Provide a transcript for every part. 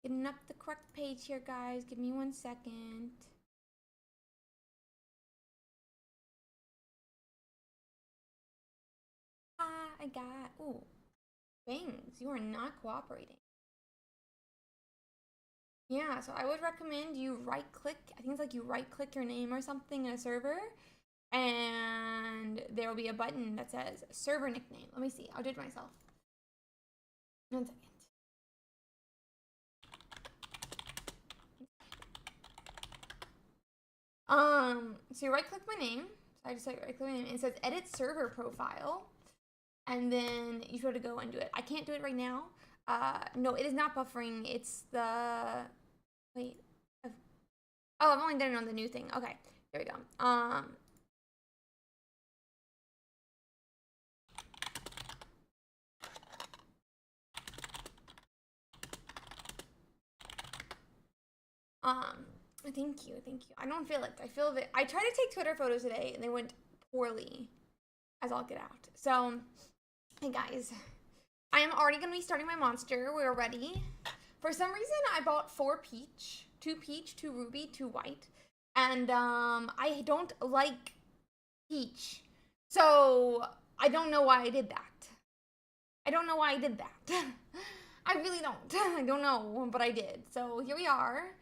Getting up the correct page here, guys. Give me 1 second. I got, ooh, Bangs, you are not cooperating. Yeah, so I would recommend you right click, I think it's like you right click your name or something in a server, and there will be a button that says server nickname. Let me see, I'll do it myself. 1 second. So you right click my name. So I just like right click my name, and it says edit server profile. And then you should go and do it. I can't do it right now. No, it is not buffering. It's the, wait. Oh, I've only done it on the new thing. Okay, there we go. Thank you, thank you. I don't feel it. I feel that I tried to take Twitter photos today and they went poorly, as I'll get out. So, hey guys, I am already gonna be starting my monster. We're ready. For some reason, I bought 4 peach, 2 peach, 2 ruby, 2 white, and I don't like peach, so I don't know why I did that. I don't know why I did that. I really don't. I don't know, but I did. So here we are.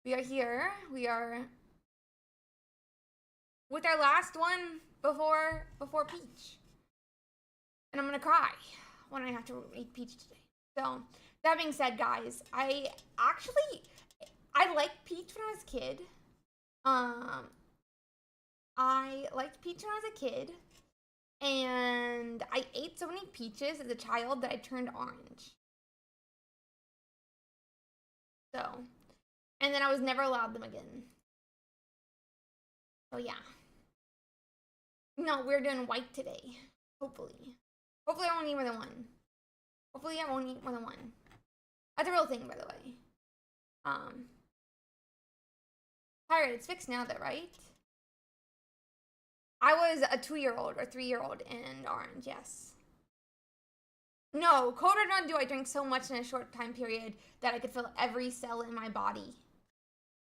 We are here. We are with our last one before peach. And I'm gonna cry when I have to eat peach today. So that being said, guys, I liked peach when I was a kid. I liked peach when I was a kid, and I ate so many peaches as a child that I turned orange. So, and then I was never allowed them again. So yeah. No, we're doing white today. Hopefully. Hopefully I won't eat more than 1. Hopefully I won't eat more than 1. That's a real thing, by the way. Pirate, it's fixed now though, right? I was a 2-year-old or 3-year-old in orange, yes. No, Code Red Mountain Dew, I drank so much in a short time period that I could feel every cell in my body.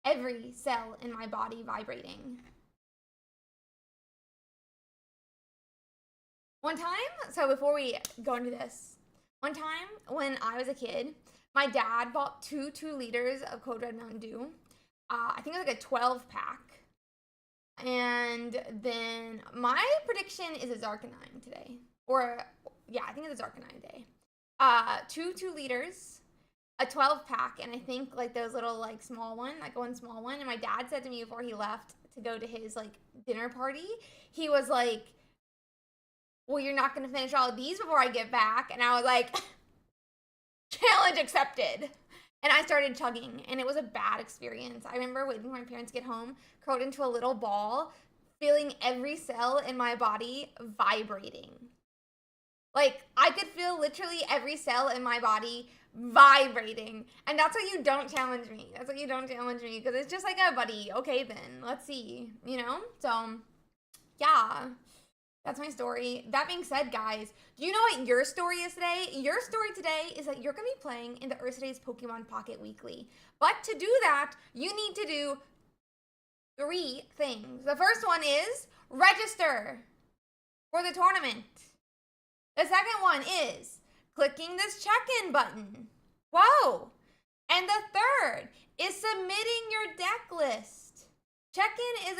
Every cell in my body vibrating. One time, so before we go into this, one time when I was a kid, my dad bought 2 liters of Code Red Mountain Dew. I think it was like a 12-pack. And then my prediction is a Zarkanine today. Or, yeah, I think it's a Zarkanine day. 2 liters, a 12-pack, and I think like those little like small one, like one small one. And my dad said to me before he left to go to his like dinner party, he was like, well, you're not going to finish all of these before I get back. And I was like, challenge accepted. And I started chugging, and it was a bad experience. I remember waiting for my parents to get home, curled into a little ball, feeling every cell in my body vibrating. Like, I could feel literally every cell in my body vibrating. And that's why you don't challenge me. That's why you don't challenge me, because it's just like, oh, buddy, okay then, let's see, you know? So, yeah. That's my story. That being said, guys, do you know what your story is today? Your story today is that you're going to be playing in the Ursiiday's Pokemon Pocket Weekly. But to do that, you need to do 3 things. The first one is register for the tournament. The second one is clicking this check-in button. Whoa! And the third is submitting your deck list. Check-in is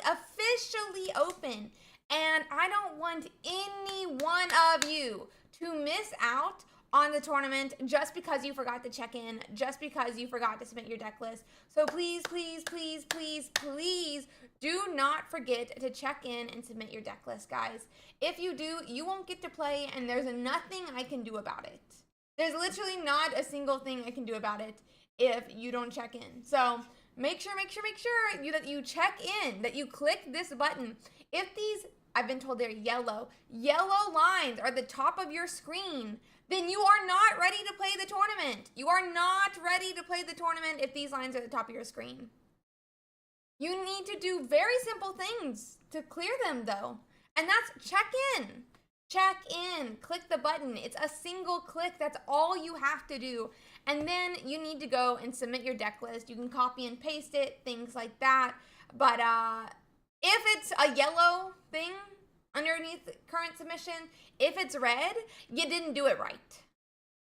officially open. And I don't want any one of you to miss out on the tournament just because you forgot to check in, just because you forgot to submit your deck list. So please, please, please, please, please do not forget to check in and submit your deck list, guys. If you do, you won't get to play, and there's nothing I can do about it. There's literally not a single thing I can do about it if you don't check in. So make sure that you check in, that you click this button. If these, I've been told they're yellow lines are at the top of your screen, then you are not ready to play the tournament. You are not ready to play the tournament if these lines are at the top of your screen. You need to do very simple things to clear them, though. And that's check in. Check in, click the button. It's a single click. That's all you have to do. And then you need to go and submit your deck list. You can copy and paste it, things like that. But if it's a yellow thing underneath current submission, if it's red, you didn't do it right.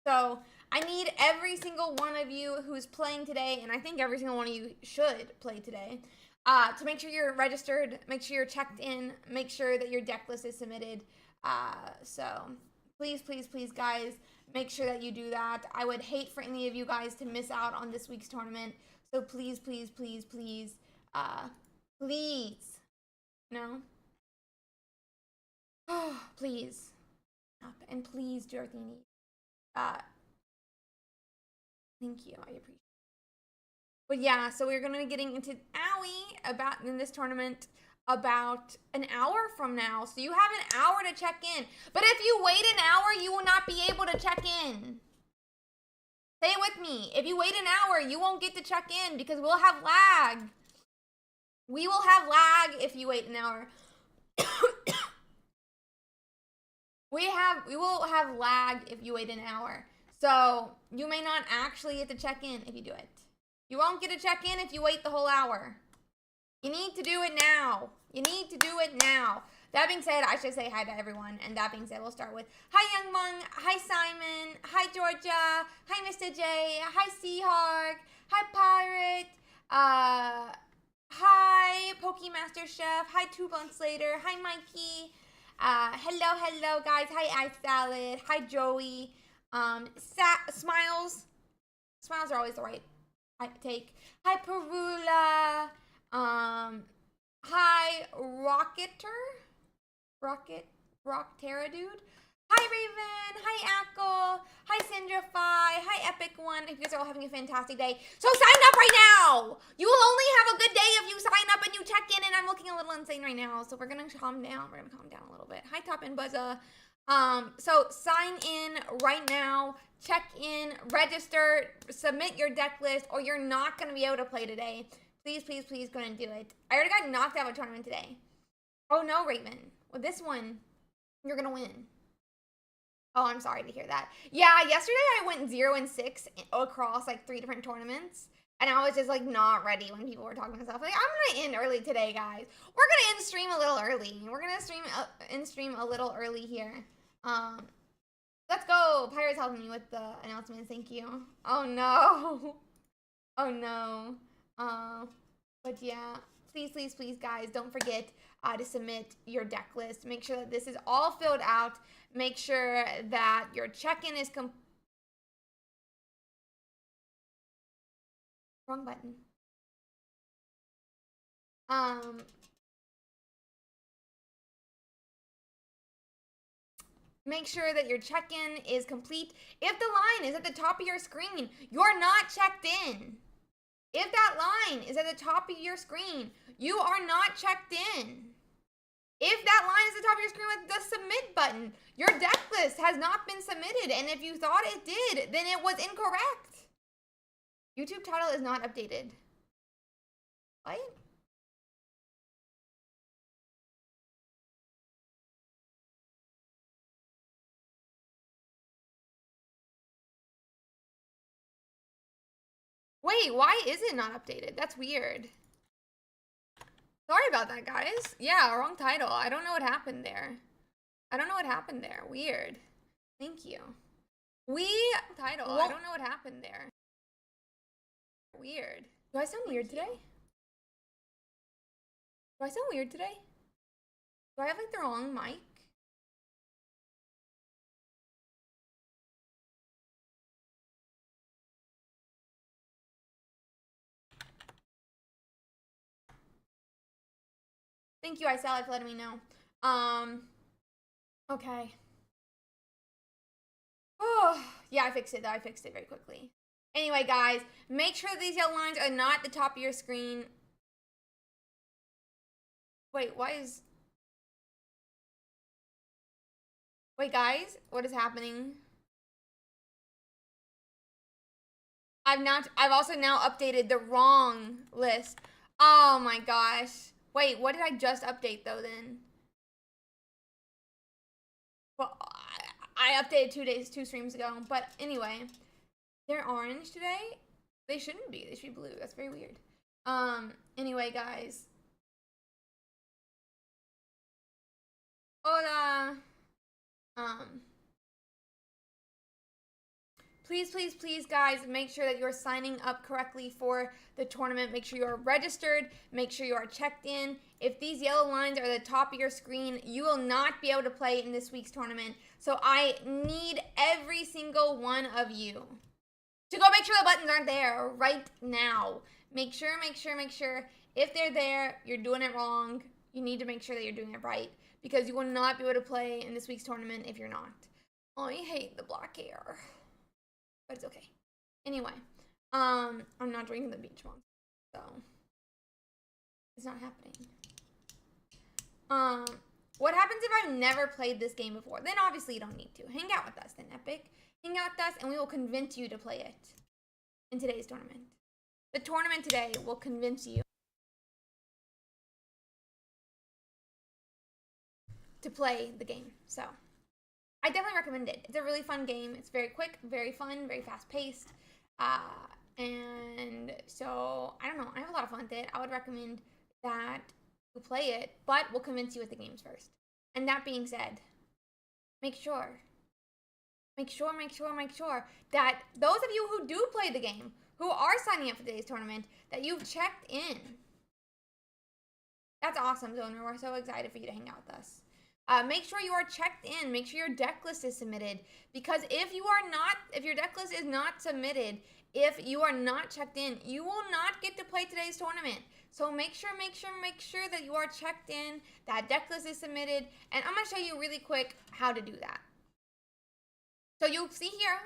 So I need every single one of you who's playing today, and I think every single one of you should play today, to make sure you're registered, make sure you're checked in, make sure that your deck list is submitted. So please, please, please, guys, make sure that you do that. I would hate for any of you guys to miss out on this week's tournament. So please, please, please, please, please, no, please, and please do everything you need. Thank you, I appreciate it. But yeah, so we're gonna be getting into in this tournament about an hour from now. So you have an hour to check in. But if you wait an hour, you will not be able to check in. Say it with me. If you wait an hour, you won't get to check in because we'll have lag. We will have lag if you wait an hour. We will have lag if you wait an hour. So you may not actually get to check in if you do it. You won't get to check in if you wait the whole hour. You need to do it now. You need to do it now. That being said, I should say hi to everyone. And that being said, we'll start with hi, Young Mung. Hi, Simon. Hi, Georgia. Hi, Mr. J. Hi, Seahawk. Hi, Pirate. Hi, Pokemaster Chef. Hi, 2 months later. Hi, Mikey. Hello, guys. Hi, Ice Salad. Hi, Joey. Smiles. Smiles are always the right take. Hi, Perula. Hi, Rocktera Dude. Hi, Raven. Hi, Ackle. Hi, Syndrafy. Hi, Epic One. If you guys are all having a fantastic day. So sign up right now. You will only have a good day if you sign up and you check in, and I'm looking a little insane right now. So we're going to calm down. We're going to calm down a little bit. Hi, Top and Buzza. So sign in right now. Check in. Register. Submit your deck list, or you're not going to be able to play today. Please, please, please go and do it. I already got knocked out of a tournament today. Oh, no, Raven. Well, this one, you're going to win. Oh, I'm sorry to hear that. Yeah, yesterday I went 0-6 across like 3 different tournaments. And I was just like not ready when people were talking to stuff. Like, I'm going to end early today, guys. We're going to end stream a little early. We're going to end stream a little early here. Let's go. Pirate's helping me with the announcements. Thank you. Oh, no. Oh, no. But yeah, please, please, please, guys, don't forget to submit your deck list. Make sure that this is all filled out. Make sure that your check-in is wrong button. Make sure that your check-in is complete. If the line is at the top of your screen, you're not checked in. If that line is at the top of your screen, you are not checked in. If that line is at the top of your screen with the submit button, your deck list has not been submitted. And if you thought it did, then it was incorrect. YouTube title is not updated. What? Wait, why is it not updated? That's weird. Sorry about that, guys. Yeah, wrong title. I don't know what happened there. Weird. Thank you. Title. I don't know what happened there. Weird. Do I sound weird today? Do I sound weird today? Do I have like the wrong mic? Thank you, Isalad, for letting me know. Okay. Oh, yeah, I fixed it though. I fixed it very quickly. Anyway, guys, make sure these yellow lines are not at the top of your screen. Wait, Wait, guys, what is happening? I've also now updated the wrong list. Oh my gosh. Wait, what did I just update though then? Well, I updated 2 streams ago. But anyway, they're orange today. They shouldn't be. They should be blue. That's very weird. Anyway, guys. Hola. Please, please, please, guys, make sure that you're signing up correctly for the tournament. Make sure you're registered. Make sure you are checked in. If these yellow lines are at the top of your screen, you will not be able to play in this week's tournament. So I need every single one of you to go make sure the buttons aren't there right now. Make sure. If they're there, you're doing it wrong. You need to make sure that you're doing it right, because you will not be able to play in this week's tournament if you're not. Oh, I hate the black hair. But it's okay. Anyway, I'm not drinking the beach monster, so it's not happening. What happens if I've never played this game before? Then obviously you don't need to. Hang out with us then, Epic. Hang out with us and we will convince you to play it in today's tournament. The tournament today will convince you to play the game. So I definitely recommend it. It's a really fun game. It's very quick, very fun, very fast-paced. And so, I don't know. I have a lot of fun with it. I would recommend that you play it, but we'll convince you with the games first. And that being said, make sure that those of you who do play the game, who are signing up for today's tournament, that you've checked in. That's awesome, Zoner. We're so excited for you to hang out with us. Make sure you are checked in. Make sure your deck list is submitted. Because if your deck list is not submitted, if you are not checked in, you will not get to play today's tournament. So make sure that you are checked in, that deck list is submitted, and I'm going to show you really quick how to do that. So you'll see here,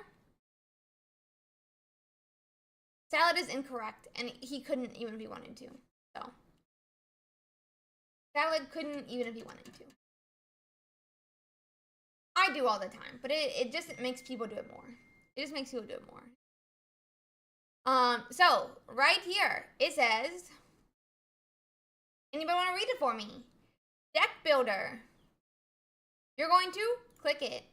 Salad is incorrect, and he couldn't even if he wanted to. So, Salad couldn't even if he wanted to. I do all the time, but it just makes people do it more. It just makes people do it more. So, right here, it says, anybody want to read it for me? Deck Builder. You're going to click it.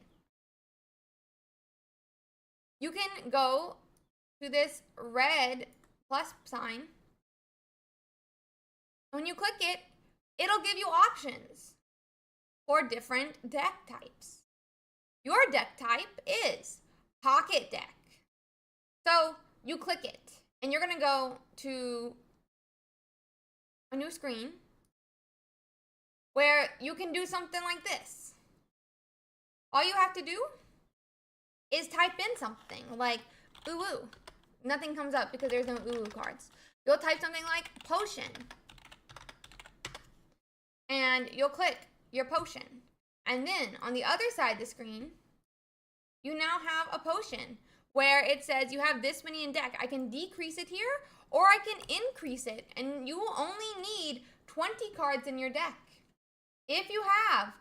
You can go to this red plus sign. When you click it, it'll give you options for different deck types. Your deck type is Pocket Deck. So you click it, and you're going to go to a new screen where you can do something like this. All you have to do is type in something like ooh. Nothing comes up because there's no ooh cards. You'll type something like potion. And you'll click your potion. And then on the other side of the screen, you now have a potion where it says you have this many in deck. I can decrease it here or I can increase it. And you will only need 20 cards in your deck. If you have,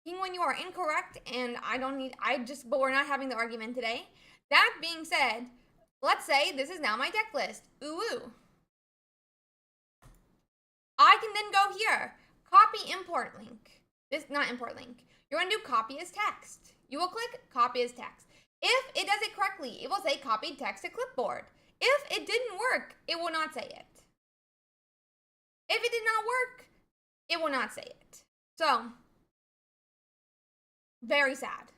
even when you are incorrect, and but we're not having the argument today. That being said, let's say this is now my deck list. Ooh. I can then go here, copy import link. Not import link. You're going to do copy as text. You will click copy as text. If it does it correctly, it will say copy text to clipboard. If it didn't work, it will not say it. If it did not work, it will not say it. So, very sad.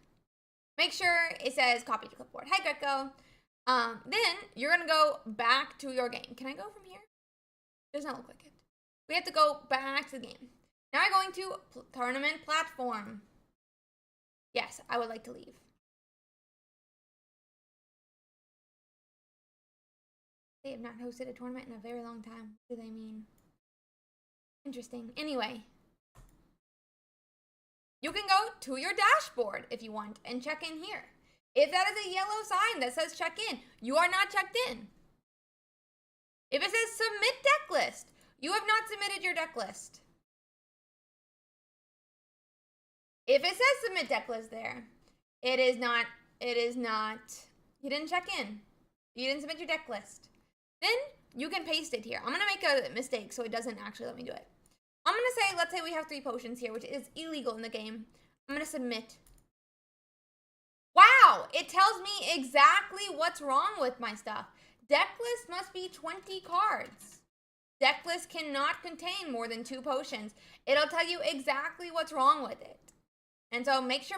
Make sure it says copy to clipboard. Hi, Greco. Then you're going to go back to your game. Can I go from here? It does not look like it. We have to go back to the game. Now we're going to tournament platform. Yes, I would like to leave. They have not hosted a tournament in a very long time. What do they mean? Interesting. Anyway. You can go to your dashboard if you want and check in here. If that is a yellow sign that says check in, you are not checked in. If it says submit deck list, you have not submitted your deck list. If it says submit deck list there, it is not, you didn't check in. You didn't submit your deck list. Then you can paste it here. I'm going to make a mistake so it doesn't actually let me do it. I'm going to say, let's say we have 3 potions here, which is illegal in the game. I'm gonna submit. Wow, it tells me exactly what's wrong with my stuff. Deck list must be 20 cards. Deck list cannot contain more than 2 potions. It'll tell you exactly what's wrong with it. And so make sure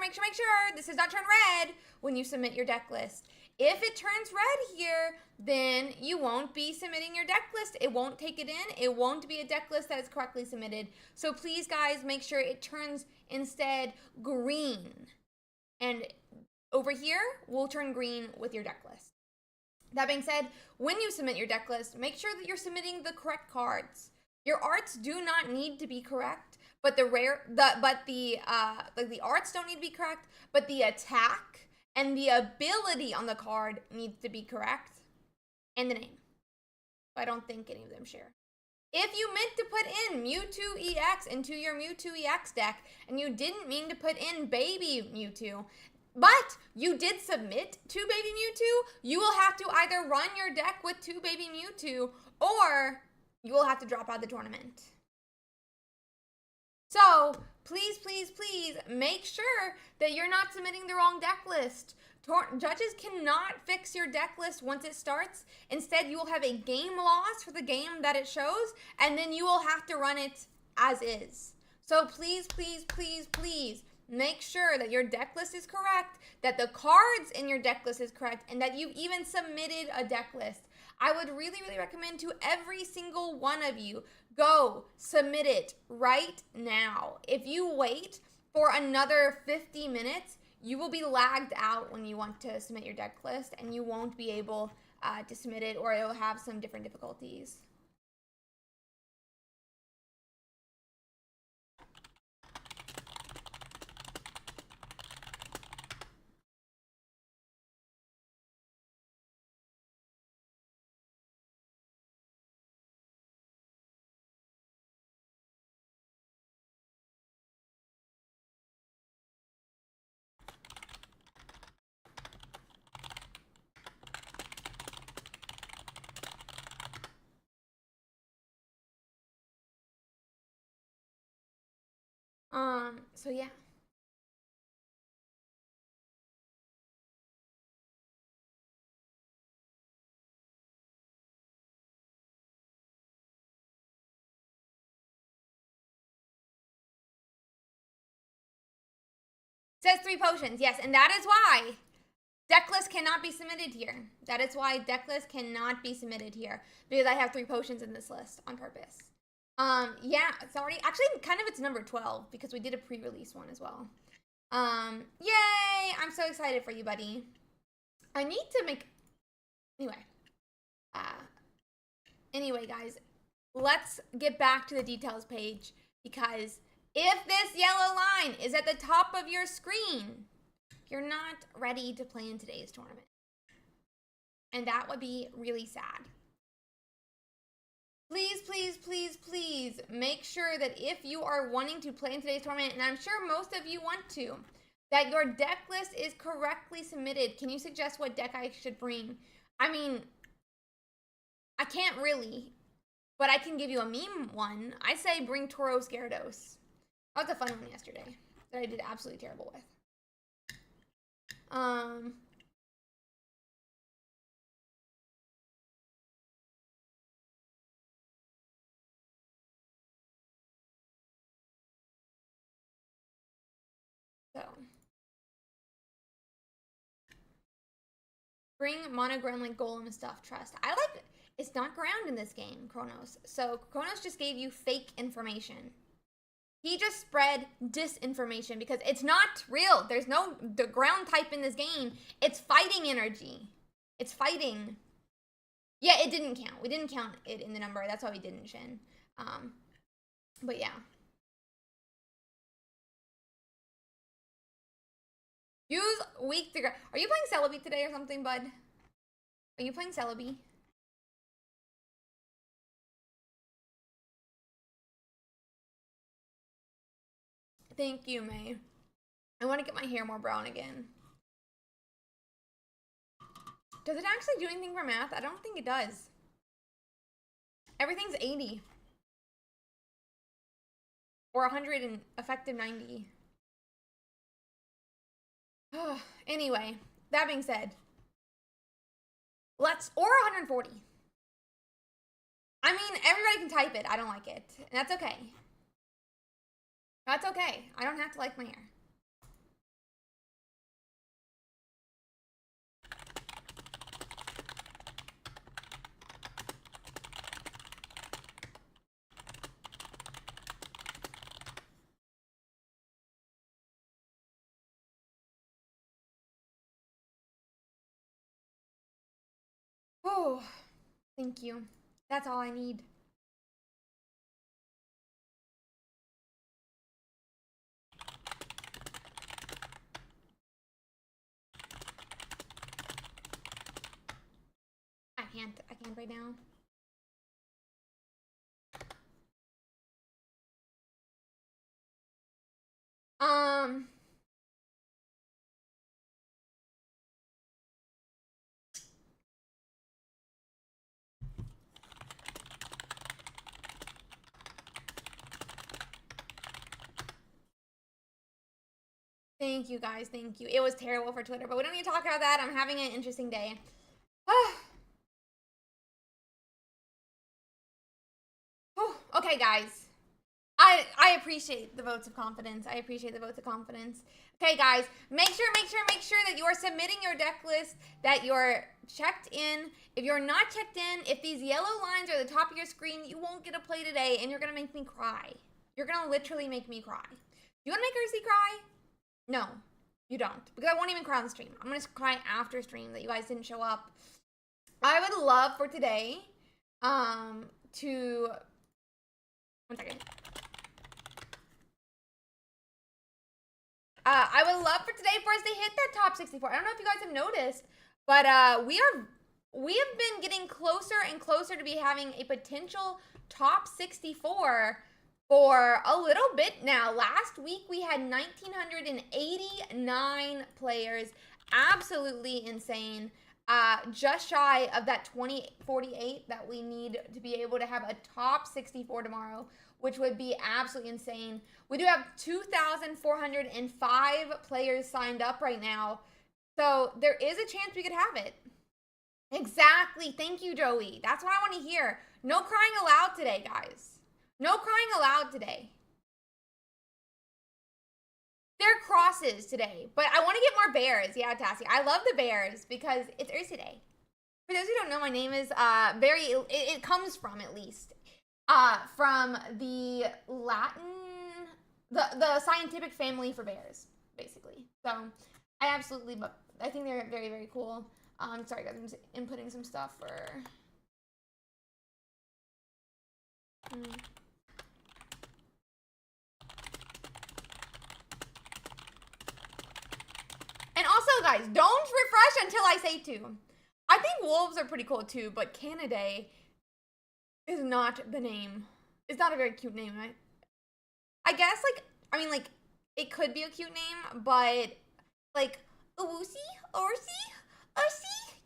this does not turn red when you submit your deck list. If it turns red here, then you won't be submitting your deck list. It won't take it in. It won't be a deck list that is correctly submitted. So please, guys, make sure it turns instead green. And over here, we'll turn green with your deck list. That being said, when you submit your deck list, make sure that you're submitting the correct cards. Your arts do not need to be correct, but the arts don't need to be correct, but the attack and the ability on the card needs to be correct, and the name. I don't think any of them share. If you meant to put in Mewtwo EX into your Mewtwo EX deck, and you didn't mean to put in Baby Mewtwo, but you did submit 2 Baby Mewtwo, you will have to either run your deck with 2 Baby Mewtwo, or you will have to drop out of the tournament. So, please, please, please make sure that you're not submitting the wrong deck list. Judges cannot fix your deck list once it starts. Instead, you will have a game loss for the game that it shows, and then you will have to run it as is. So please, please, please, please, make sure that your deck list is correct, that the cards in your deck list is correct, and that you've even submitted a deck list. I would really, really recommend to every single one of you, go submit it right now. If you wait for another 50 minutes, you will be lagged out when you want to submit your deck list, and you won't be able to submit it, or it'll have some different difficulties. So yeah. It says 3 potions, yes, and that is why deck list cannot be submitted here. That is why deck list cannot be submitted here, because I have 3 potions in this list on purpose. Yeah, it's already, actually, kind of it's number 12, because we did a pre-release one as well. Yay! I'm so excited for you, buddy. I need to make, anyway, guys, let's get back to the details page, because if this yellow line is at the top of your screen, you're not ready to play in today's tournament. And that would be really sad. Please, please, please, please make sure that if you are wanting to play in today's tournament, and I'm sure most of you want to, that your deck list is correctly submitted. Can you suggest what deck I should bring? I mean, I can't really, but I can give you a meme one. I say bring Tauros Gyarados. That was a fun one yesterday that I did absolutely terrible with. So bring monogram like Golem and stuff. Trust. I like. It's not ground in this game, Chronos. So Chronos just gave you fake information. He just spread disinformation because it's not real. There's no the ground type in this game. It's fighting energy. It's fighting. Yeah, it didn't count. We didn't count it in the number. That's why we didn't, Shin. But yeah. Use weak to. Are you playing Celebi today or something, bud? Are you playing Celebi? Thank you, May. I want to get my hair more brown again. Does it actually do anything for math? I don't think it does. Everything's 80. Or 100 and effective 90. Anyway, that being said, or 140. I mean, everybody can type it. I don't like it. And that's okay. That's okay. I don't have to like my hair. Oh, thank you. That's all I need. I can't right now. Thank you guys, thank you. It was terrible for Twitter, but we don't need to talk about that. I'm having an interesting day. Okay, guys. I appreciate the votes of confidence. I appreciate the votes of confidence. Okay, guys, make sure that you are submitting your deck list, that you're checked in. If you're not checked in, if these yellow lines are at the top of your screen, you won't get a play today, and you're gonna make me cry. You're gonna literally make me cry. You wanna make Ursi cry? No, you don't, because I won't even cry on the stream. I'm gonna cry after stream that you guys didn't show up. I would love for today, to... One second. I would love for today for us to hit that top 64. I don't know if you guys have noticed, but we have been getting closer and closer to be having a potential top 64 for a little bit now. Last week we had 1,989 players. Absolutely insane. Just shy of that 2048 that we need to be able to have a top 64 tomorrow, which would be absolutely insane. We do have 2,405 players signed up right now, so there is a chance we could have it. Exactly. Thank you, Joey. That's what I want to hear. No crying allowed today, guys. No crying allowed today. They're crosses today, but I want to get more bears. Yeah, Tassie. I love the bears because it's Ursiiday. For those who don't know, my name is it comes from, at least, from the Latin, the scientific family for bears, basically. So I think they're very, very cool. Sorry guys, I'm inputting some stuff for... And also, guys, don't refresh until I say to. I think wolves are pretty cool too, but Canidae is not the name. It's not a very cute name, right? I guess, it could be a cute name, but, Ursi?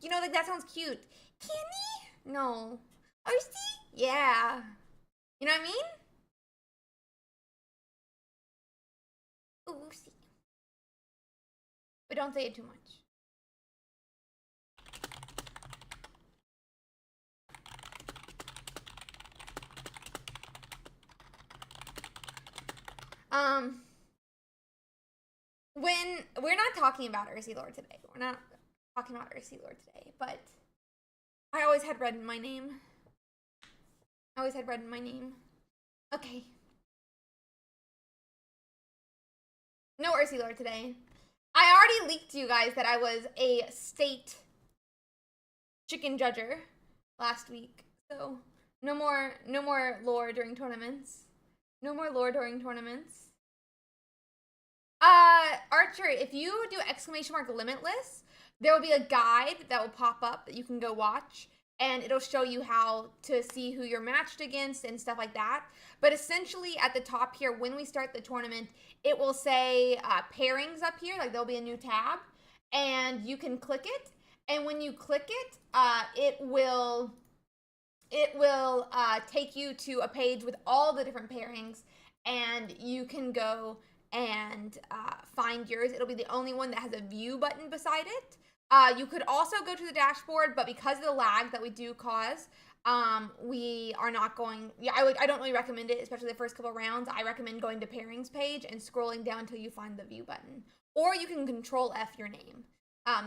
You know, that sounds cute. Candy? No. Ursi? Yeah. You know what I mean? Ursi. But don't say it too much. When we're not talking about Ursiiday today. We're not talking about Ursiiday today, but I always had red in my name. Okay. No Ursiiday today. I already leaked to you guys that I was a state chicken judger last week. So no more lore during tournaments. No more lore during tournaments. Archer, if you do !Limitless, there will be a guide that will pop up that you can go watch, and it'll show you how to see who you're matched against and stuff like that. But essentially at the top here, when we start the tournament, it will say pairings up here, there'll be a new tab, and you can click it. And when you click it, it will take you to a page with all the different pairings, and you can go and find yours. It'll be the only one that has a view button beside it. You could also go to the dashboard, but because of the lag that we do cause, we are not going. Yeah, I don't really recommend it, especially the first couple rounds. I recommend going to pairings page and scrolling down until you find the view button, or you can Control F your name.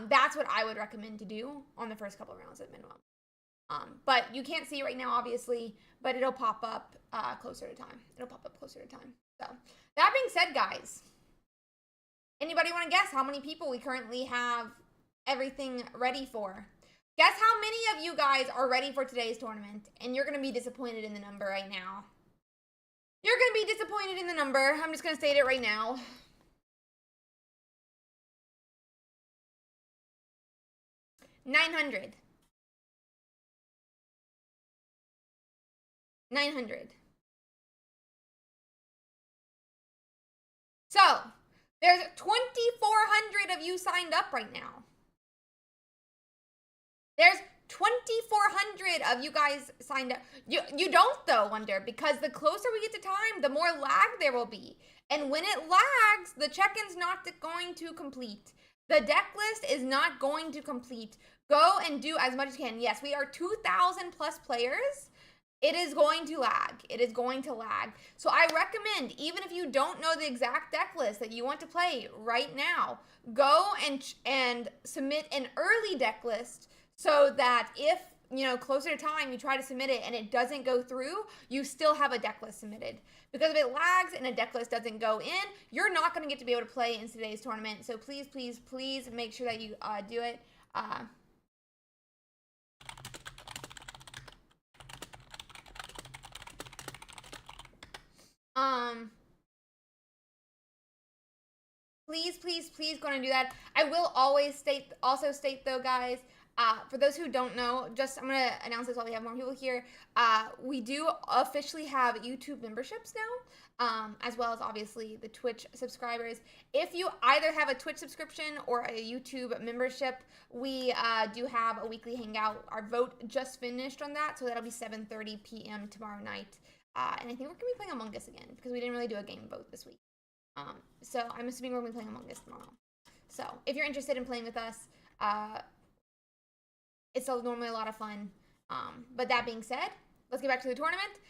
That's what I would recommend to do on the first couple rounds at minimum. But you can't see it right now, obviously, but it'll pop up closer to time. It'll pop up closer to time. So that being said, guys, anybody want to guess how many people we currently have everything ready for? Guess how many of you guys are ready for today's tournament, and you're going to be disappointed in the number right now. You're going to be disappointed in the number. I'm just going to state it right now. 900. 900. So, there's 2,400 of you signed up right now. There's 2,400 of you guys signed up. You don't, though, Wonder, because the closer we get to time, the more lag there will be. And when it lags, the check-in's not going to complete. The deck list is not going to complete. Go and do as much as you can. Yes, we are 2,000 plus players. It is going to lag. It is going to lag. So I recommend, even if you don't know the exact deck list that you want to play right now, go and submit an early deck list so that if, you know, closer to time you try to submit it and it doesn't go through, you still have a deck list submitted. Because if it lags and a deck list doesn't go in, you're not going to get to be able to play in today's tournament. So please, please, please make sure that you do it. Please, please, please go and do that. I will always also state though, guys, for those who don't know, I'm going to announce this while we have more people here. We do officially have YouTube memberships now, as well as obviously the Twitch subscribers. If you either have a Twitch subscription or a YouTube membership, we do have a weekly hangout. Our vote just finished on that, so that'll be 7:30 p.m. tomorrow night. And I think we're going to be playing Among Us again, because we didn't really do a game vote this week. So I'm assuming we're going to be playing Among Us tomorrow. So if you're interested in playing with us, it's normally a lot of fun. But that being said, let's get back to the tournament.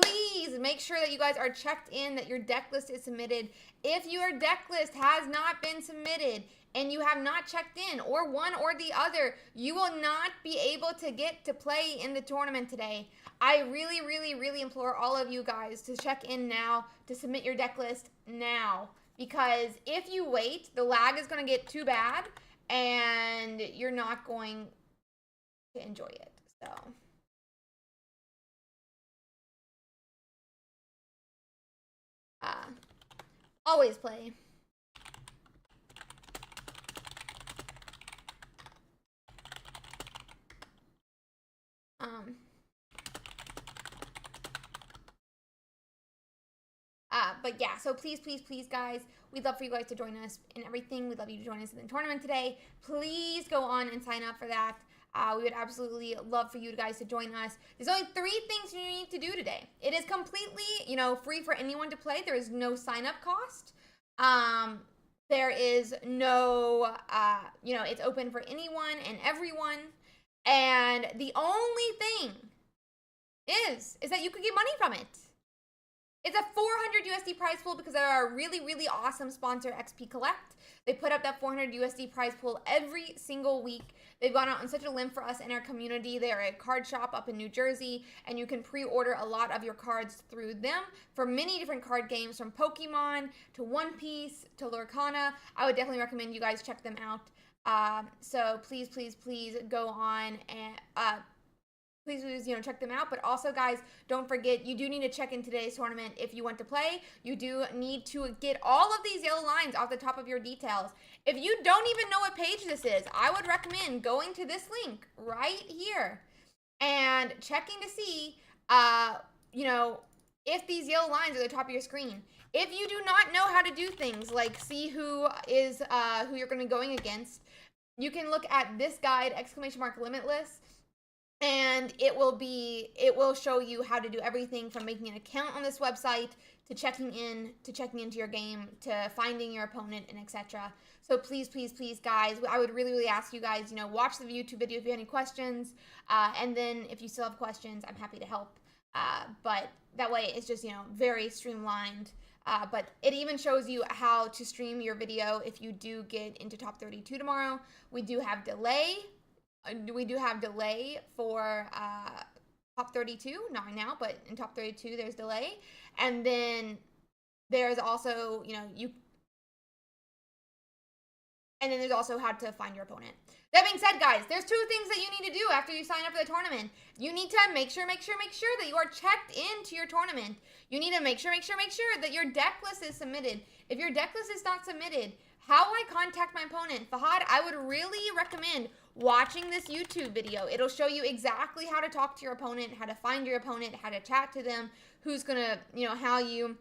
Please make sure that you guys are checked in, that your deck list is submitted. If your deck list has not been submitted and you have not checked in, or one or the other, you will not be able to get to play in the tournament today. I really, really, really implore all of you guys to check in now, to submit your deck list now. Because if you wait, the lag is going to get too bad and you're not going to enjoy it. So always play. But yeah, so please, please, please, guys, we'd love for you guys to join us in everything. We'd love you to join us in the tournament today. Please go on and sign up for that. We would absolutely love for you guys to join us. There's only 3 things you need to do today. It is completely, free for anyone to play. There is no sign-up cost. There is no, it's open for anyone and everyone. And the only thing is that you could get money from it. It's a 400 USD prize pool because they're our really, really awesome sponsor, XP Collect. They put up that 400 USD prize pool every single week. They've gone out on such a limb for us in our community. They are a card shop up in New Jersey, and you can pre-order a lot of your cards through them for many different card games, from Pokemon to One Piece to Lorcana. I would definitely recommend you guys check them out. So please, please, please go on and please, check them out. But also, guys, don't forget, you do need to check in today's tournament if you want to play. You do need to get all of these yellow lines off the top of your details. If you don't even know what page this is, I would recommend going to this link right here and checking to see, if these yellow lines are at the top of your screen. If you do not know how to do things like see who you're going to be going against, you can look at this guide, !Limitless. And it will show you how to do everything from making an account on this website to checking into your game, to finding your opponent, and etc. So please, please, please, guys, I would really, really ask you guys, watch the YouTube video if you have any questions, and then if you still have questions, I'm happy to help. But that way, it's just very streamlined. But it even shows you how to stream your video if you do get into top 32 tomorrow. We do have delay. We do have delay for top 32, not right now, but in top 32 there's delay. And then there's also, and then there's also how to find your opponent. That being said, guys, there's two things that you need to do after you sign up for the tournament. You need to make sure that you are checked into your tournament. You need to make sure that your deck list is submitted. If your deck list is not submitted, how will I contact my opponent? Fahad, I would really recommend watching this YouTube video. It'll show you exactly how to talk to your opponent, how to find your opponent, how to chat to them, who's gonna, how you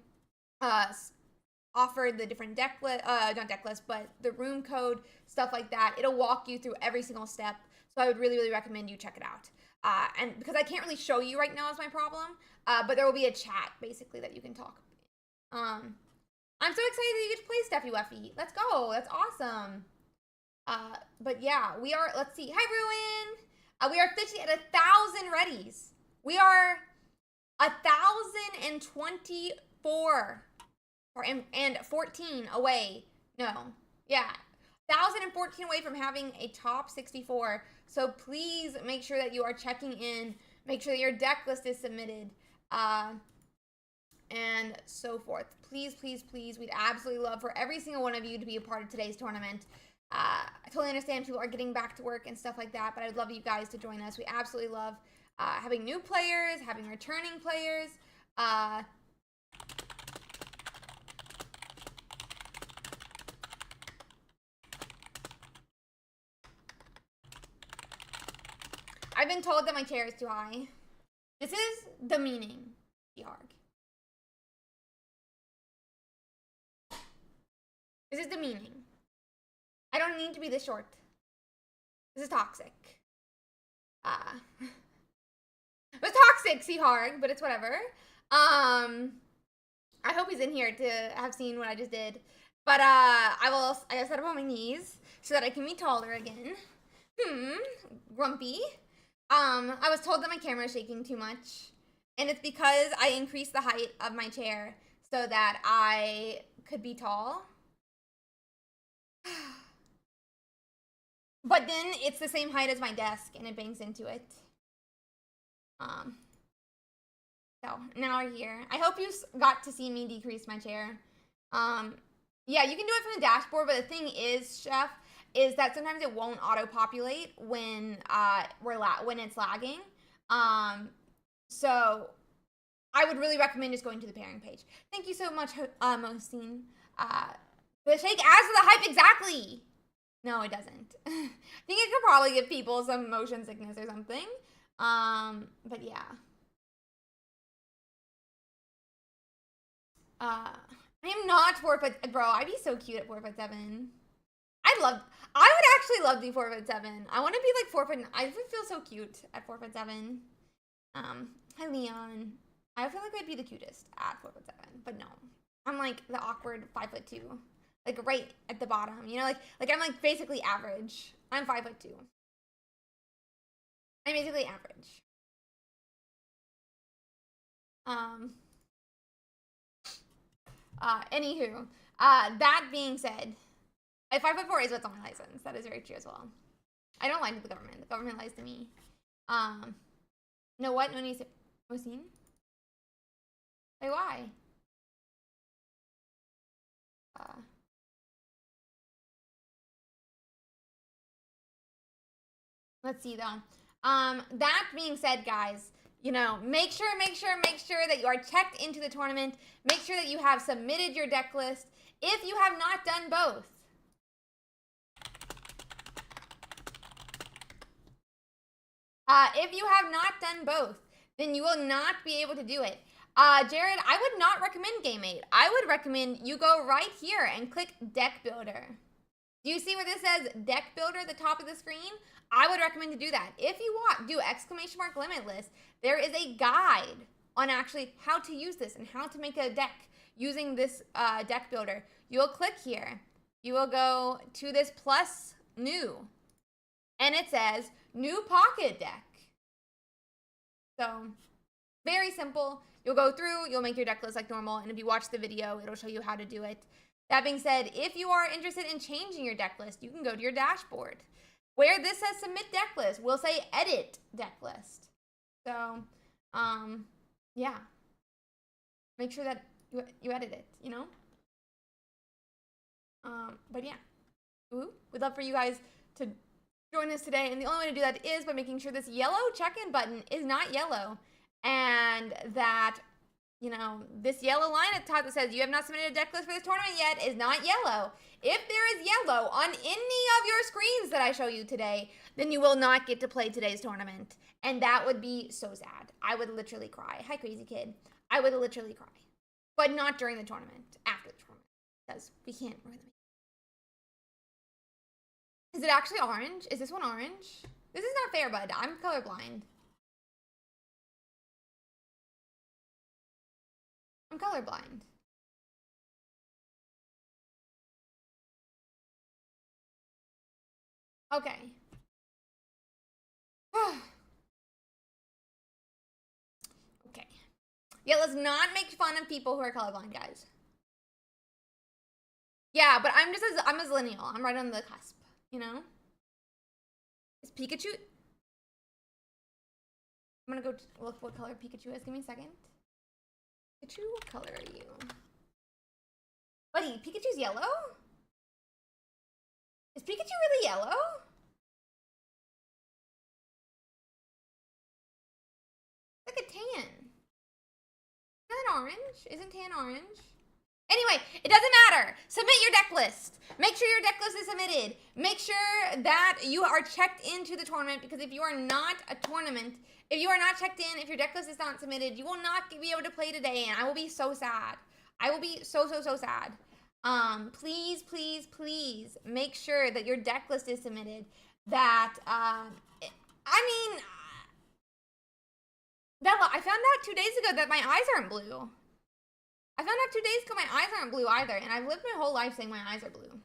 offer the different deck list, not deck list, but the room code, stuff like that. It'll walk you through every single step. So I would really, really recommend you check it out. And because I can't really show you right now is my problem, but there will be a chat basically that you can talk. I'm so excited that you get to play Steffi Weffy. Let's go. That's awesome. But yeah, we are, let's see. Hi, Ruin. We are officially at 1,000 readies. We are 1,024 and 14 away. No. Yeah. 1,014 away from having a top 64. So please make sure that you are checking in. Make sure that your deck list is submitted. And so forth. Please, please, please. We'd absolutely love for every single one of you to be a part of today's tournament. I totally understand people are getting back to work and stuff like that, but I'd love you guys to join us. We absolutely love having new players, having returning players. I've been told that my chair is too high. This is the meaning, Yarg. This is the meaning. I don't need to be this short. This is toxic. It's toxic, Seahorg, but it's whatever. I hope he's in here to have seen what I just did. But I set up on my knees so that I can be taller again. Grumpy. I was told that my camera is shaking too much. And it's because I increased the height of my chair so that I could be tall. But then it's the same height as my desk and it bangs into it. So now we're here. I hope you got to see me decrease my chair. Yeah, you can do it from the dashboard, but the thing is, Chef, is that sometimes it won't auto-populate when it's lagging. So I would really recommend just going to the pairing page. Thank you so much, Mohsin. The shake adds to the hype, exactly. No, it doesn't. I think it could probably give people some motion sickness or something. But yeah. I am not 4', bro. I'd be so cute at 4'7". I would actually love to be 4'7". I want to be like 4'. I would feel so cute at 4'7". Hi Leon. I feel like I'd be the cutest at 4'7", but no. I'm like the awkward 5'2". Like right at the bottom, like I'm like basically average. I'm 5'2". I'm basically average. Anywho, that being said, 5'4" is what's on my license. That is very true as well. I don't lie to the government. The government lies to me. No what? No need to say. Mohsin? Wait, why? Let's see though. That being said, guys, make sure that you are checked into the tournament. Make sure that you have submitted your deck list. If you have not done both, then you will not be able to do it. Jared, I would not recommend Game 8. I would recommend you go right here and click Deck Builder. Do you see where this says Deck Builder at the top of the screen? I would recommend to do that. If you want, do !Limitless. There is a guide on actually how to use this and how to make a deck. using this deck builder, you will click here. You will go to this plus new, and it says new pocket deck. So very simple. You'll go through, you'll make your deck list like normal, and if you watch the video, it'll show you how to do it. That being said, if you are interested in changing your deck list, you can go to your dashboard. Where this says submit deck list, we'll say edit deck list. So, yeah. Make sure that you edit it, you know? But yeah. Ooh, we'd love for you guys to join us today, and the only way to do that is by making sure this yellow check-in button is not yellow, and that, you know, this yellow line at the top that says you have not submitted a deck list for this tournament yet is not yellow. If there is yellow on any of your screens that I show you today, then you will not get to play today's tournament, and that would be so sad. I would literally cry. Hi, crazy kid. I would literally cry, but not during the tournament, after the tournament, because we can't ruin them. Is it actually orange? Is this one orange? This is not fair, bud. I'm colorblind. I'm colorblind. Okay. Okay. Yeah, let's not make fun of people who are colorblind, guys. Yeah, but I'm as lineal. I'm right on the cusp, you know? Is Pikachu? I'm gonna go look what color Pikachu is. Give me a second. Pikachu, what color are you? Buddy, Pikachu's yellow? Is Pikachu really yellow? It's like a tan. Isn't that orange? Isn't tan orange? Anyway, it doesn't matter. Submit your deck list. Make sure your deck list is submitted. Make sure that you are checked into the tournament, because if you are not if you are not checked in, if your deck list is not submitted, you will not be able to play today, and I will be so sad. I will be so sad. Please, please, please make sure that your deck list is submitted. That, I Bella, I found out 2 days ago that my eyes aren't blue. I found out 2 days ago my eyes aren't blue either, and I've lived my whole life saying my eyes are blue.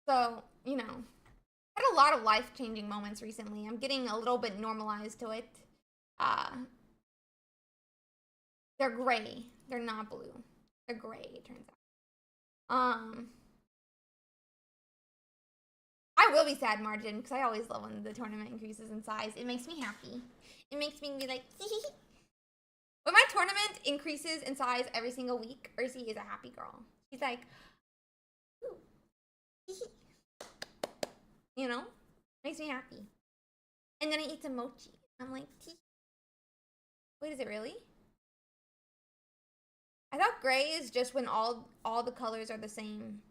So, you know, I had a lot of life-changing moments recently. I'm getting a little bit normalized to it. They're gray. They're not blue. They're gray, it turns out. I will be sad, Margin, because I always love when the tournament increases in size. It makes me happy. It makes me be like, when my tournament increases in size every single week, Ursi is a happy girl. She's like, ooh, you know, makes me happy. And then I eat some mochi. I'm like, wait, is it really? I thought gray is just when all the colors are the same.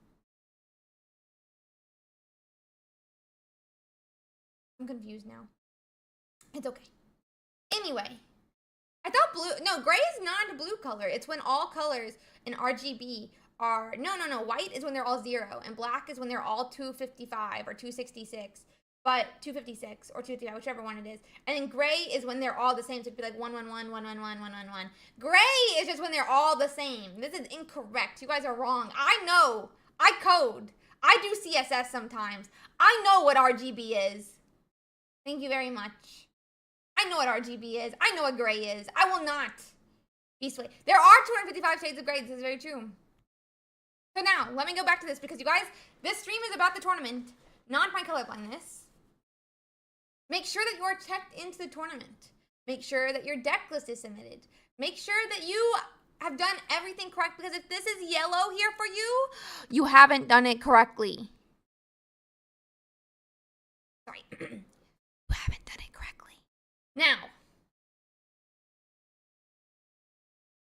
I'm confused now. It's okay. Anyway. I thought blue, no, gray is not a blue color. It's when all colors in RGB are, no, white is when they're all 0, and black is when they're all 255 or 266, but 256 or 255, whichever one it is. And then gray is when they're all the same, so it'd be like 111, 111, 111. Gray is just when they're all the same. This is incorrect. You guys are wrong. I know. I code. I do CSS sometimes. I know what RGB is. Thank you very much. I know what RGB is. I know what gray is. I will not be swayed. There are 255 shades of gray. This is very true. So now, let me go back to this, because you guys, this stream is about the tournament, not my colorblindness. Make sure that you are checked into the tournament. Make sure that your deck list is submitted. Make sure that you have done everything correct, because if this is yellow here for you, you haven't done it correctly. Sorry. You haven't done it correctly.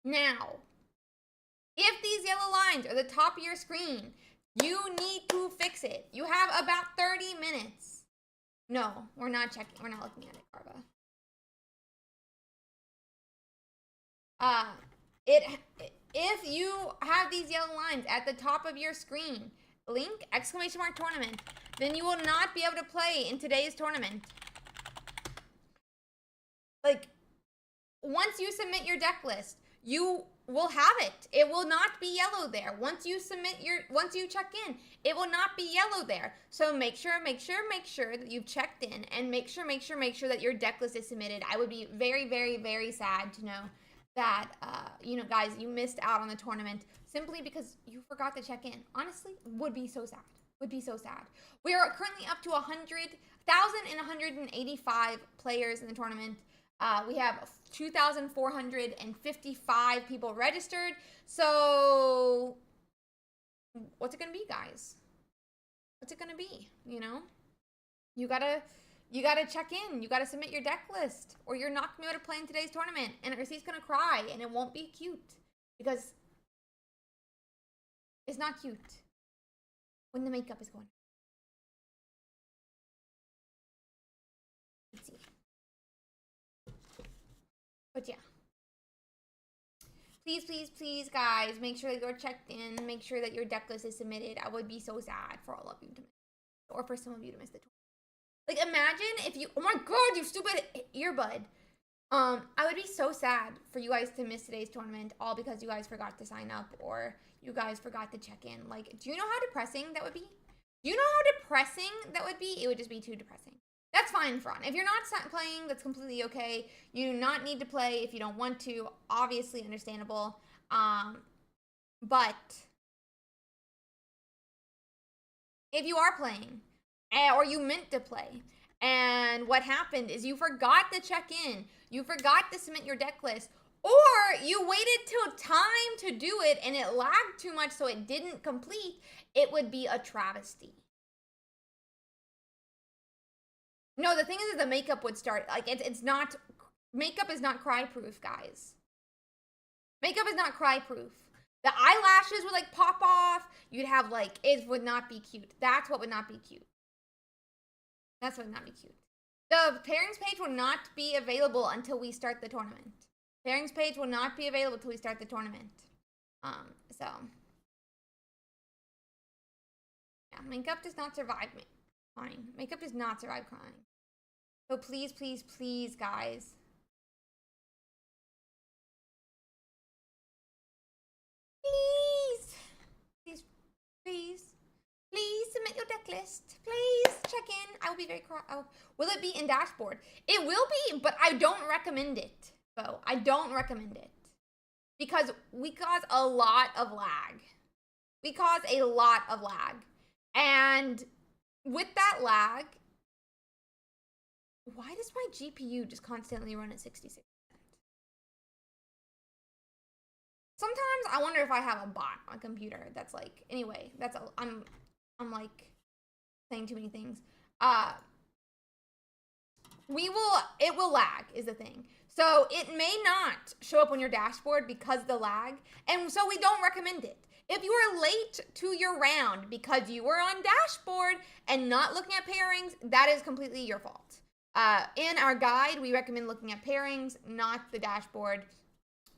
Now, if these yellow lines are the top of your screen, you need to fix it. You have about 30 minutes. No, we're not checking. We're not looking at it, Carva. If you have these yellow lines at the top of your screen, link, ! tournament, then you will not be able to play in today's tournament. Like, once you submit your deck list, you will have it. It will not be yellow there. Once you check in, it will not be yellow there. So make sure that you've checked in, and make sure that your deck list is submitted. I would be very, very, very sad to know that, guys, you missed out on the tournament simply because you forgot to check in. Honestly, would be so sad. Would be so sad. We are currently up to 1,185 players in the tournament. We have 2,455 people registered. So what's it gonna be, guys? What's it gonna be? You gotta check in. You gotta submit your deck list, or you're not gonna be able to play in today's tournament. And Ursi's gonna cry, and it won't be cute because it's not cute when the makeup is going. Let's see. But yeah. Please, guys, make sure that you're checked in. Make sure that your deck list is submitted. I would be so sad for all of you to miss, or for some of you to miss the tournament. Like, imagine if you, oh my god, you stupid earbud. I would be so sad for you guys to miss today's tournament, all because you guys forgot to sign up, or you guys forgot to check in. Like, do you know how depressing that would be? Do you know how depressing that would be? It would just be too depressing. That's fine, Fran. If you're not playing, that's completely okay. You do not need to play if you don't want to. Obviously understandable. But if you are playing, or you meant to play, and what happened is you forgot to check in, you forgot to submit your deck list, or you waited till time to do it and it lagged too much so it didn't complete, it would be a travesty. No, the thing is that the makeup would start, like, it's not, makeup is not cry-proof, guys. Makeup is not cry-proof. The eyelashes would, like, pop off. You'd have, like, it would not be cute. That's what would not be cute. That's what would not be cute. The pairings page will not be available until we start the tournament. Pairings page will not be available until we start the tournament. So. Yeah, makeup does not survive crying. Makeup does not survive crying. So please, guys. Please submit your deck list. Please check in. I will be very will it be in dashboard? It will be, but I don't recommend it. So I don't recommend it because we cause a lot of lag. And with that lag, why does my GPU just constantly run at 66%? Sometimes I wonder if I have a bot on a computer that's like, anyway, I'm like saying too many things. It will lag is the thing. So it may not show up on your dashboard because of the lag. And so we don't recommend it. If you are late to your round because you were on dashboard and not looking at pairings, that is completely your fault. In our guide, we recommend looking at pairings, not the dashboard.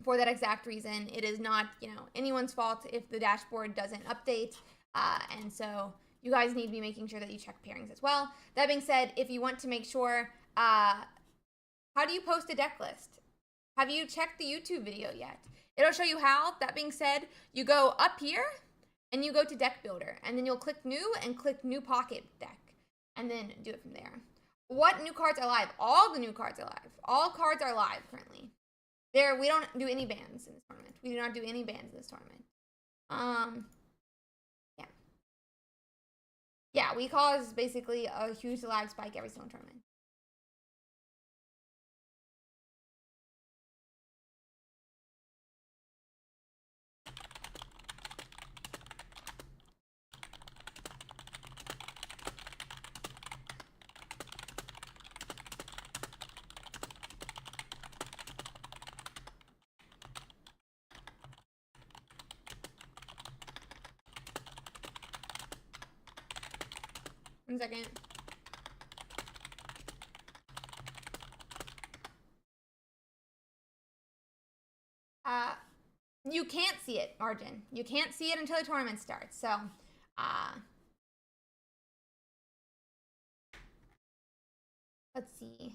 For that exact reason, it is not, anyone's fault if the dashboard doesn't update. And so you guys need to be making sure that you check pairings as well. That being said, if you want to make sure, how do you post a deck list? Have you checked the YouTube video yet? It'll show you how. That being said, you go up here and you go to deck builder, and then you'll click new and click new pocket deck, and then do it from there. What new cards are live? All the new cards are live. All cards are live currently. We don't do any bans in this tournament. We do not do any bans in this tournament. Yeah. Yeah, we cause basically a huge lag spike every single tournament. One second. You can't see it, Margin. You can't see it until the tournament starts. So, let's see.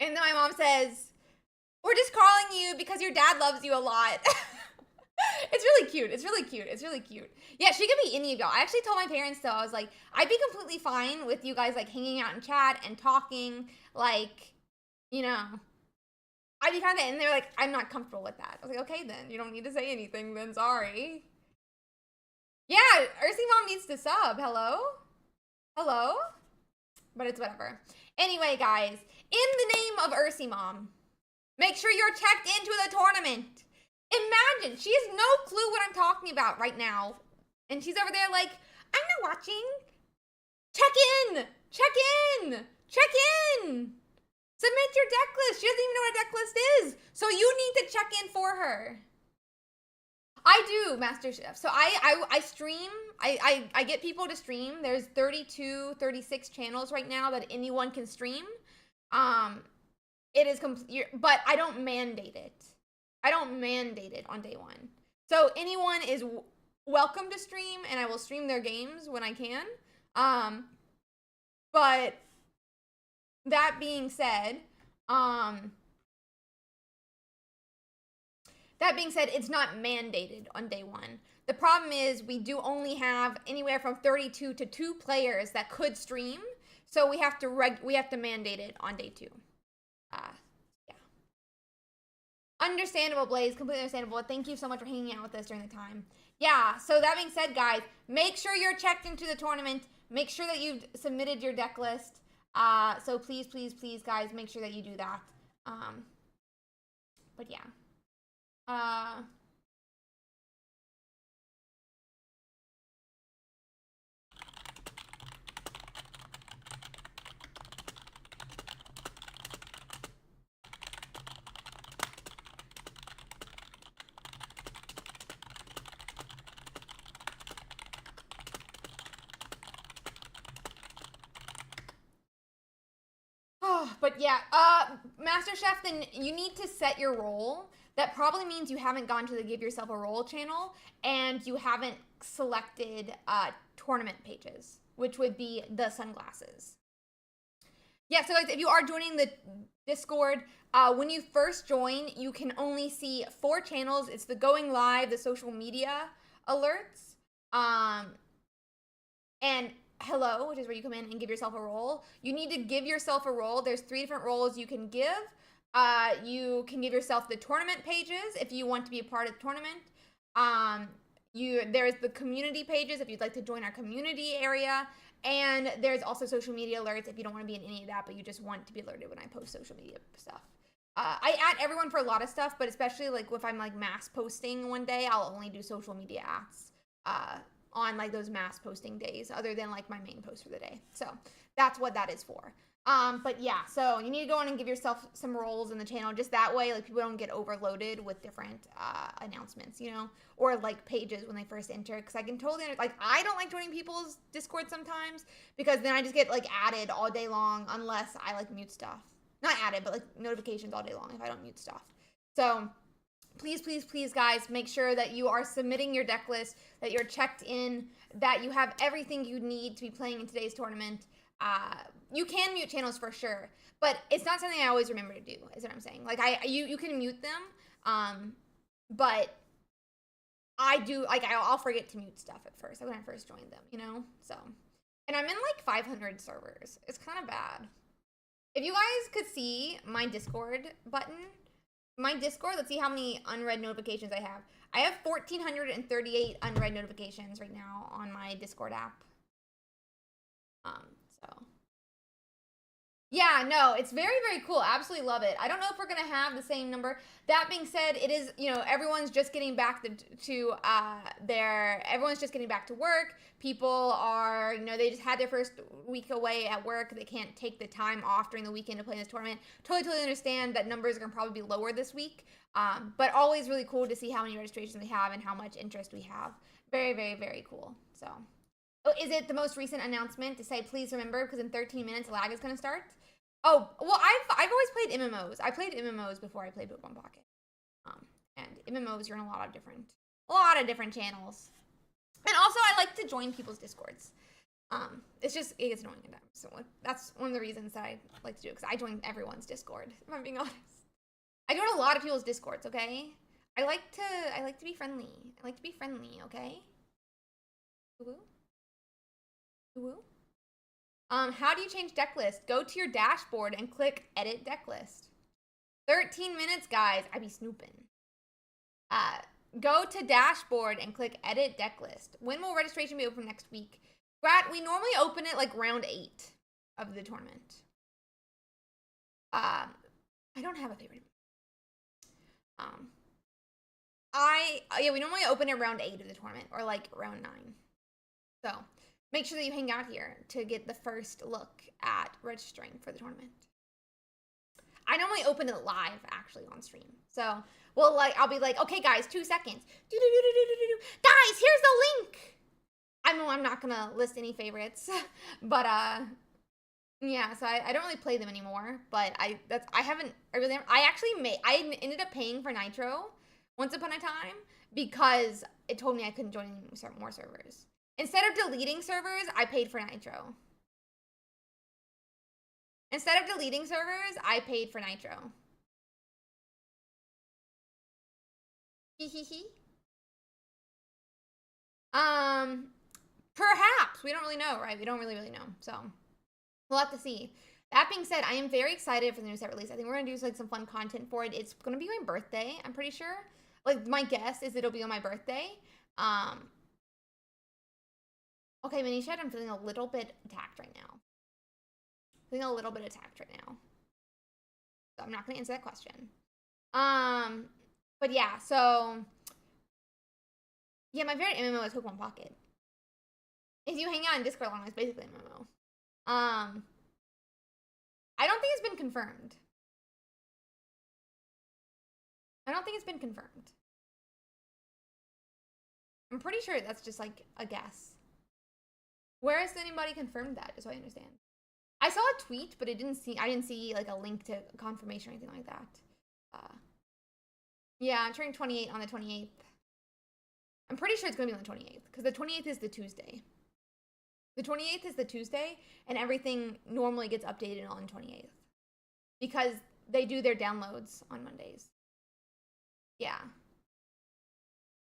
And then my mom says, we're just calling you because your dad loves you a lot. It's really cute. It's really cute. It's really cute. Yeah, she could be any of y'all. I actually told my parents though, I was like, I'd be completely fine with you guys like hanging out in chat and talking, like, you know. I'd be kind of, and they're like, I'm not comfortable with that. I was like, okay then, you don't need to say anything then, sorry. Yeah, Ursi Mom needs to sub. Hello? Hello? But it's whatever. Anyway, guys, in the name of Ursi Mom, make sure you're checked into the tournament. Imagine, she has no clue what I'm talking about right now. And she's over there like, I'm not watching. Check in. Check in. Check in. Submit your deck list. She doesn't even know what a deck list is. So you need to check in for her. I do, Master Chef. So I stream. I get people to stream. There's 32, 36 channels right now that anyone can stream. It is complete, but I don't mandate it. I don't mandate it on day one. So anyone is welcome to stream, and I will stream their games when I can. But that being said, it's not mandated on day one. The problem is we do only have anywhere from 32 to 2 players that could stream, so we have to mandate it on day 2. Yeah. Understandable, Blaze. Completely understandable. Thank you so much for hanging out with us during the time. Yeah, so that being said, guys, make sure you're checked into the tournament. Make sure that you've submitted your deck list. So please, please, please, guys, make sure that you do that. But yeah. But yeah, Master Chef, then you need to set your role. That probably means you haven't gone to the Give Yourself a Role channel, and you haven't selected tournament pages, which would be the sunglasses. Yeah, so guys, if you are joining the Discord, when you first join, you can only see 4 channels. It's the going live, the social media alerts, and hello, which is where you come in and give yourself a role. You need to give yourself a role. There's 3 different roles you can give. You can give yourself the tournament pages if you want to be a part of the tournament. There's the community pages if you'd like to join our community area. And there's also social media alerts if you don't want to be in any of that, but you just want to be alerted when I post social media stuff. I add everyone for a lot of stuff, but especially like if I'm like mass posting one day, I'll only do social media ads on like those mass posting days other than like my main post for the day. So that's what that is for. But yeah, so you need to go on and give yourself some roles in the channel. Just that way, like people don't get overloaded with different announcements, you know, or like pages when they first enter. Because I can totally like I don't like joining people's Discord sometimes because then I just get like added all day long unless I like mute stuff. Not added, but like notifications all day long if I don't mute stuff. So please, please, please, guys, make sure that you are submitting your deck list, that you're checked in, that you have everything you need to be playing in today's tournament. You can mute channels for sure, but it's not something I always remember to do, is what I'm saying. Like, you can mute them, but I do, like, I'll forget to mute stuff at first, like when I first joined them, you know? So, and I'm in, like, 500 servers. It's kind of bad. If you guys could see my Discord button, my Discord, let's see how many unread notifications I have. I have 1,438 unread notifications right now on my Discord app. So yeah, no, it's very, very cool. Absolutely love it. I don't know if we're gonna have the same number. That being said, it is, you know, everyone's just getting back everyone's just getting back to work. People are, you know, they just had their first week away at work. They can't take the time off during the weekend to play this tournament. Totally understand that numbers are gonna probably be lower this week. But always really cool to see how many registrations we have and how much interest we have. Very, very, very cool. So, oh, is it the most recent announcement to say, please remember, because in 13 minutes, lag is going to start? Oh, well, I've always played MMOs. I played MMOs before I played Pokemon Pocket. And MMOs are in a lot of different channels. And also, I like to join people's Discords. It's just, it gets annoying at times. So that's one of the reasons that I like to do it, because I join everyone's Discord, if I'm being honest. I join a lot of people's Discords, okay? I like to be friendly. I like to be friendly, okay? Woo woo. How do you change deck list? Go to your dashboard and click edit deck list. 13 minutes, guys. I be snooping. Go to dashboard and click edit deck list. When will registration be open next week? Brad, we normally open it like round 8 of the tournament. I don't have a favorite. Yeah, we normally open it round 8 of the tournament, or like round 9. So make sure that you hang out here to get the first look at registering for the tournament. I normally open it live, actually, on stream. So, well, like, I'll be like, okay, guys, 2 seconds. Guys, here's the link. I know I'm not gonna list any favorites, but yeah. So I don't really play them anymore. But I ended up paying for Nitro once upon a time because it told me I couldn't join more servers. Instead of deleting servers, I paid for Nitro. Instead of deleting servers, I paid for Nitro. Hee. Perhaps. We don't really know, right? We don't really know. So we'll have to see. That being said, I am very excited for the new set release. I think we're going to do like some fun content for it. It's going to be my birthday, I'm pretty sure. Like, my guess is it'll be on my birthday. Okay, Manisha, I'm feeling a little bit attacked right now. So I'm not going to answer that question. But yeah, so yeah, my favorite MMO is Pokemon Pocket. If you hang out in Discord long, it's basically an MMO. I don't think it's been confirmed. I'm pretty sure that's just like a guess. Where has anybody confirmed that, just so I understand? I saw a tweet, but I didn't see like a link to confirmation or anything like that. Yeah, I'm turning 28 on the 28th. I'm pretty sure it's gonna be on the 28th, because the 28th is the Tuesday. The 28th is the Tuesday, and everything normally gets updated on the 28th. Because they do their downloads on Mondays. Yeah.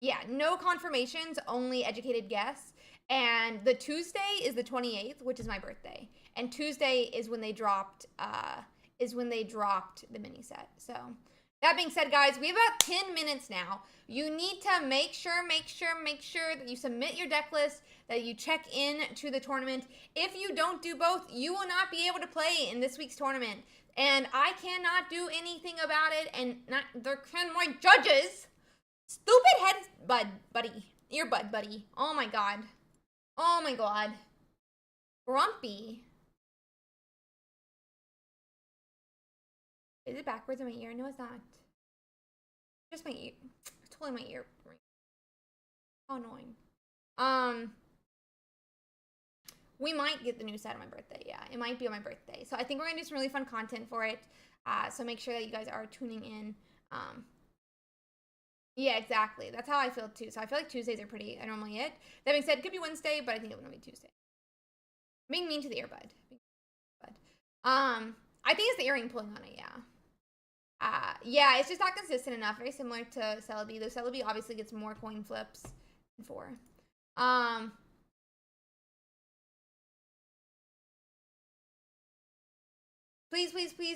Yeah, no confirmations, only educated guess. And the Tuesday is the 28th, which is my birthday. And Tuesday is when they dropped the mini set. So that being said, guys, we have about 10 minutes now. You need to make sure that you submit your deck list, that you check in to the tournament. If you don't do both, you will not be able to play in this week's tournament. And I cannot do anything about it, and neither can my judges. Stupid head earbud buddy. Oh my god. Grumpy. Is it backwards in my ear? No, it's not. Just my ear. It's totally my ear. How annoying. We might get the new set on my birthday. Yeah, it might be on my birthday. So I think we're gonna do some really fun content for it. So make sure that you guys are tuning in. Yeah, exactly. That's how I feel too. So I feel like Tuesdays are normally it. That being said, it could be Wednesday, but I think it's gonna be Tuesday. I'm being mean to the earbud. I think it's the earring pulling on it, yeah. Yeah, it's just not consistent enough. Very similar to Celebi. Though Celebi obviously gets more coin flips than 4. Please,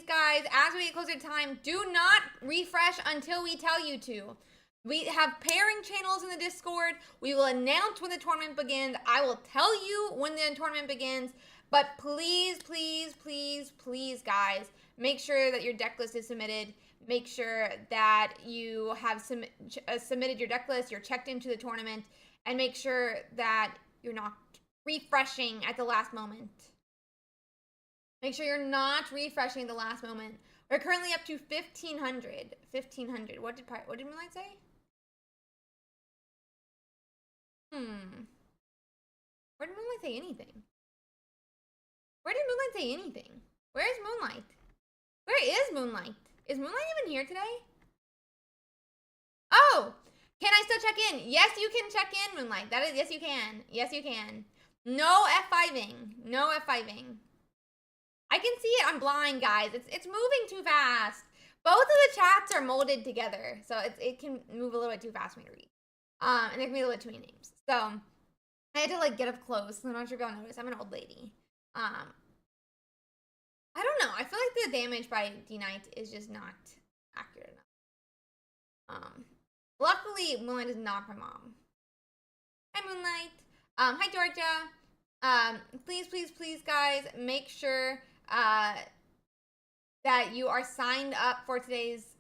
guys, as we get closer to time, do not refresh until we tell you to. We have pairing channels in the Discord. We will announce when the tournament begins. I will tell you when the tournament begins. But please, guys, make sure that your deck list is submitted. Make sure that you have submitted your deck list. You're checked into the tournament. And make sure that you're not refreshing at the last moment. Make sure you're not refreshing at the last moment. We're currently up to 1,500. 1,500. What did Moonlight say? Where did Moonlight say anything? Where is Moonlight? Where is Moonlight? Is Moonlight even here today? Oh! Can I still check in? Yes, you can check in, Moonlight. Yes, you can. No F5ing. No F5ing. I can see it. I'm blind, guys. It's moving too fast. Both of the chats are molded together, so it can move a little bit too fast for me to read. And there can be a little bit too many names. So I had to like get up close. So I'm not sure if y'all notice. I'm an old lady. I don't know. I feel like the damage by D-Knight is just not accurate enough. Luckily, Moonlight is not my mom. Hi, Moonlight. Hi, Georgia. Please, guys, make sure that you are signed up for today's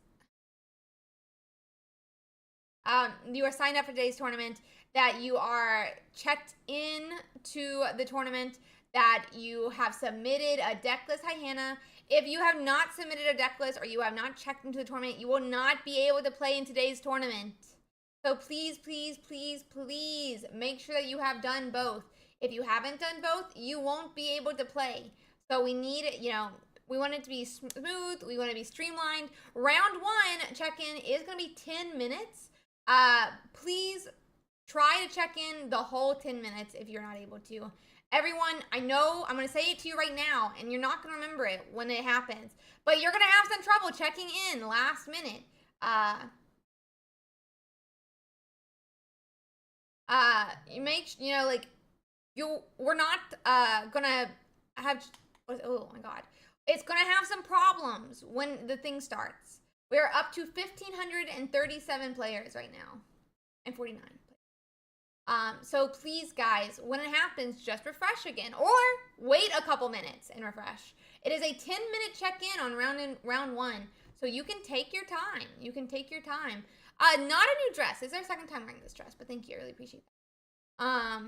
tournament, that you are checked in to the tournament, that you have submitted a deck list. Hi, Hannah. If you have not submitted a deck list or you have not checked into the tournament, you will not be able to play in today's tournament. So please make sure that you have done both. If you haven't done both, you won't be able to play. So we need, we want it to be smooth. We want to be streamlined. Round 1 check-in is going to be 10 minutes. Please try to check in the whole 10 minutes if you're not able to. Everyone, I know I'm going to say it to you right now, and you're not going to remember it when it happens, but you're going to have some trouble checking in last minute. We're not gonna have, oh my god, it's gonna have some problems when the thing starts. We're up to 1,537 players right now, and 49 players. So please, guys, when it happens, just refresh again, or wait a couple minutes and refresh. It is a 10-minute check-in on round 1, so you can take your time. You can take your time. Not a new dress. This is our second time wearing this dress, but thank you. I really appreciate that.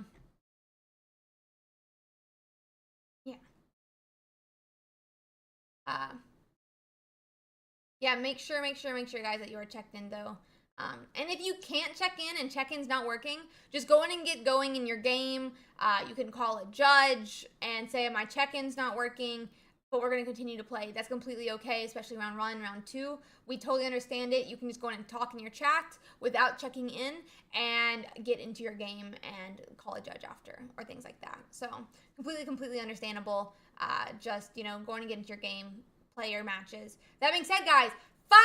Yeah, make sure, guys, that you are checked in, though. And if you can't check in and check-in's not working, just go in and get going in your game. You can call a judge and say, my check-in's not working, but we're going to continue to play. That's completely okay, especially round 1, round 2. We totally understand it. You can just go in and talk in your chat without checking in and get into your game and call a judge after, or things like that. So completely understandable. Just, going to get into your game, play your matches. That being said, guys, 5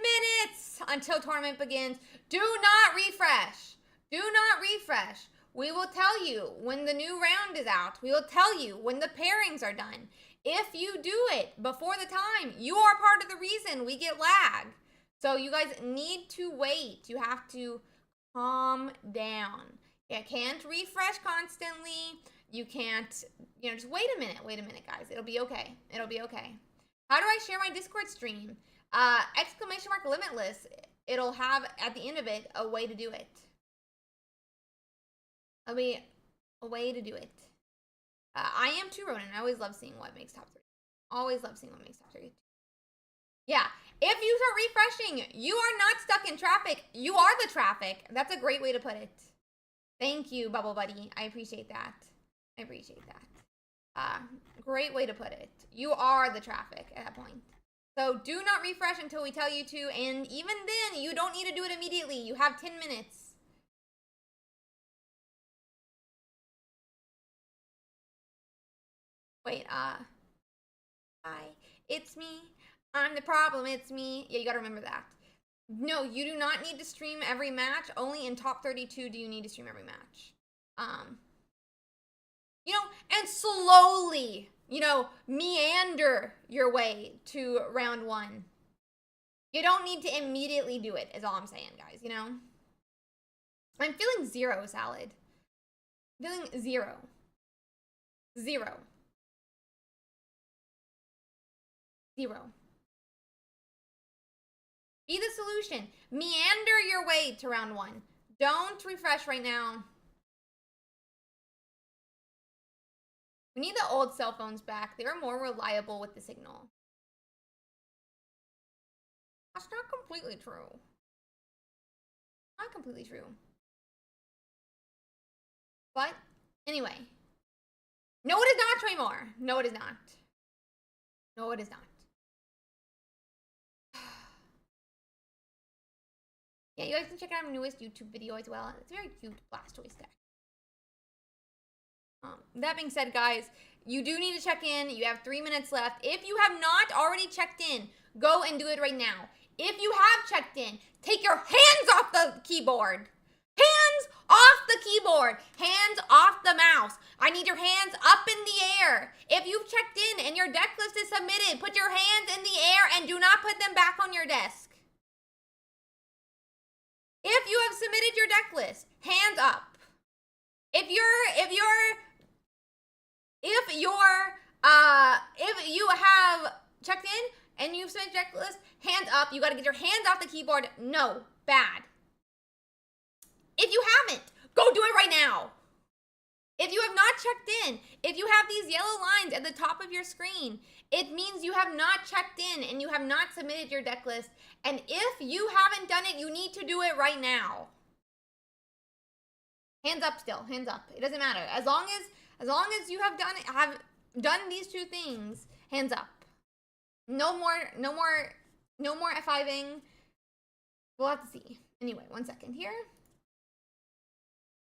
minutes until tournament begins. Do not refresh. Do not refresh. We will tell you when the new round is out. We will tell you when the pairings are done. If you do it before the time, you are part of the reason we get lag. So you guys need to wait. You have to calm down. You can't refresh constantly. You can't, just wait a minute. Wait a minute, guys. It'll be okay. It'll be okay. How do I share my Discord stream? !Limitless. It'll have, at the end of it, a way to do it. It'll be a way to do it. I am too, Ronan. I always love seeing what makes top 3. Always love seeing what makes top 3. Yeah. If you start refreshing, you are not stuck in traffic. You are the traffic. That's a great way to put it. Thank you, Bubble Buddy. I appreciate that. I appreciate that. Great way to put it. You are the traffic at that point. So do not refresh until we tell you to, and even then, you don't need to do it immediately. You have 10 minutes. Wait, hi, it's me. I'm the problem, it's me. Yeah, you gotta remember that. No, you do not need to stream every match. Only in top 32 do you need to stream every match. And slowly, meander your way to round 1. You don't need to immediately do it, is all I'm saying, guys, I'm feeling 0, Salad. I'm feeling 0. 0. 0. Be the solution. Meander your way to round 1. Don't refresh right now. We need the old cell phones back. They're more reliable with the signal. That's not completely true. Not completely true. But, anyway. No, it is not, Tremor. No, it is not. No, it is not. Yeah, you guys can check out our newest YouTube video as well. It's a very cute Blastoise deck. that being said, guys, you do need to check in. You have 3 minutes left. If you have not already checked in, go and do it right now. If you have checked in, take your hands off the keyboard. Hands off the keyboard. Hands off the mouse. I need your hands up in the air. If you've checked in and your deck list is submitted, put your hands in the air and do not put them back on your desk. If you have submitted your deck list, hands up. If you have checked in and you've submitted your deck list, hands up. You got to get your hands off the keyboard. No, bad. If you haven't, go do it right now. If you have not checked in, if you have these yellow lines at the top of your screen, it means you have not checked in and you have not submitted your deck list. And if you haven't done it, you need to do it right now. Hands up still, hands up. It doesn't matter. As long as you have done these two things, hands up. No more F5ing. We'll have to see. Anyway, 1 second here.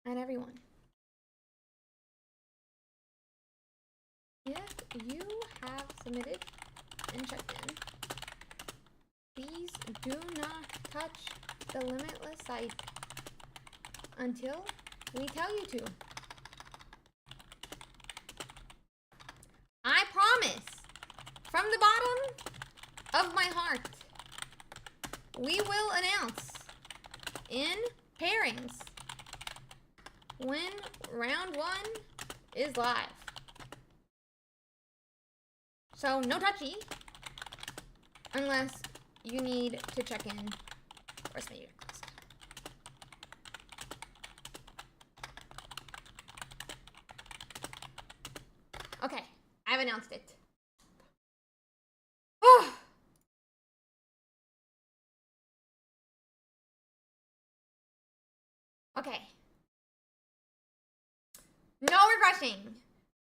And everyone. If you have submitted and checked in, please do not touch the Limitless site until we tell you to. I promise, from the bottom of my heart, we will announce in pairings when round 1 is live. So no touchy, unless you need to check in or submit your request. Okay, I've announced it. Okay. No refreshing.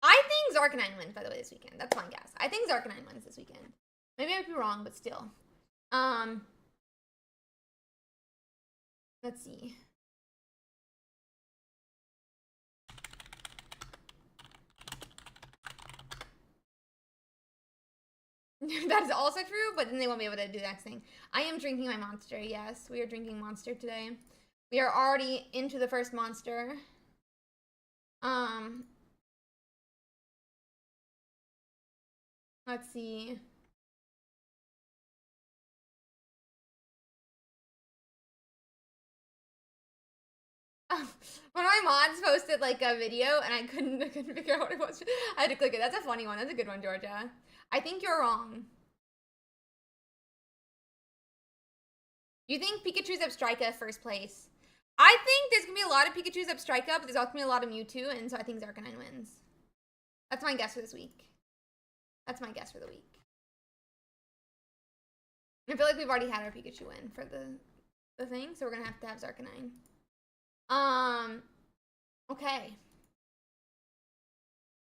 I think Zarkanine wins, by the way, this weekend. That's my guess. I think Zarkanine wins this weekend. Maybe I would be wrong, but still. Let's see. That is also true, but then they won't be able to do the next thing. I am drinking my Monster, yes. We are drinking Monster today. We are already into the first Monster. Let's see. One of my mods posted like a video and I couldn't figure out what it was. I had to click it. That's a funny one. That's a good one, Georgia. I think you're wrong. You think Pikachu's Abstrika first place? I think there's gonna be a lot of Pikachu's Abstrika, but there's also gonna be a lot of Mewtwo, and so I think Zarkanine wins. That's my guess for this week. That's my guess for the week. I feel like we've already had our Pikachu win for the thing, so we're gonna have to have Zarkanine. Okay.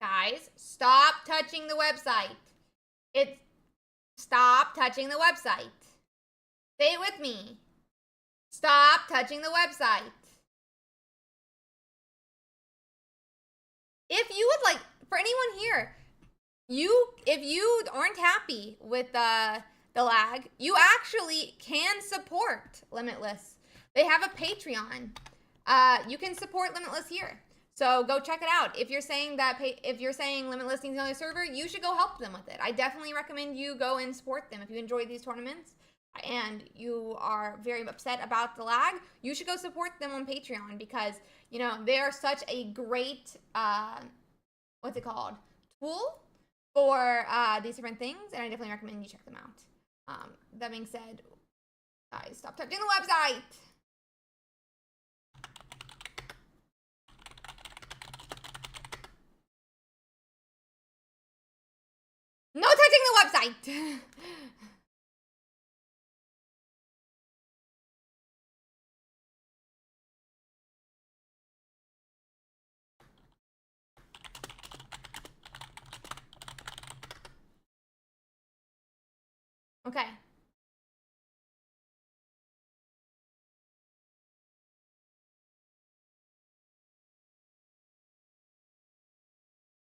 Guys, stop touching the website. Stop touching the website. Say it with me. Stop touching the website. If you would like, for anyone here, if you aren't happy with the lag, you actually can support Limitless. They have a Patreon. You can support Limitless here. So go check it out. If you're saying Limitless needs another server, you should go help them with it. I definitely recommend you go and support them. If you enjoy these tournaments and you are very upset about the lag, you should go support them on Patreon because, you know, they are such a great, what's it called? Tool for these different things, and I definitely recommend you check them out. That being said, guys, stop touching the website. No touching the website. Okay.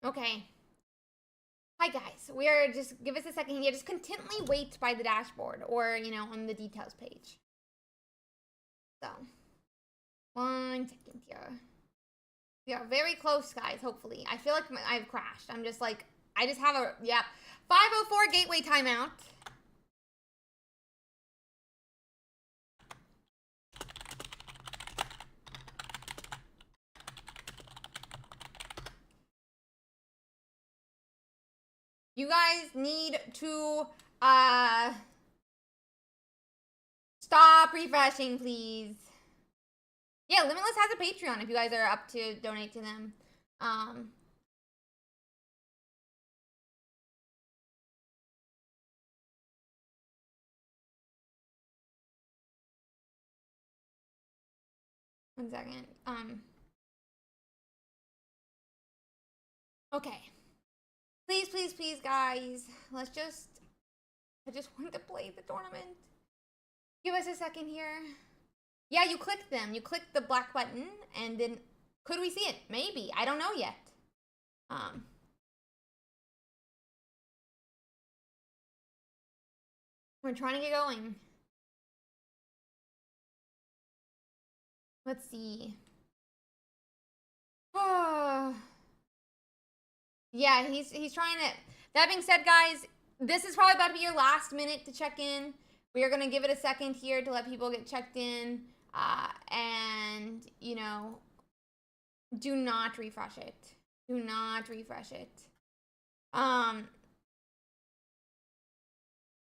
Okay. Hi guys, we are just, give us a second here, just contently wait by the dashboard or, you know, on the details page. So, 1 second here. We are very close, guys, hopefully. I feel like I've crashed. I'm just like, I just have a, yep. 5:04 gateway timeout. You guys need to, stop refreshing, please. Yeah, Limitless has a Patreon if you guys are up to donate to them. One second. Okay. Please, please, please, guys. I just want to play the tournament. Give us a second here. Yeah, you clicked them. You clicked the black button, and then could we see it? Maybe. I don't know yet. We're trying to get going. Let's see. Oh. Yeah, he's trying to. That being said, guys, this is probably about to be your last minute to check in. We are going to give it a second here to let people get checked in. And, you know, do not refresh it. Do not refresh it.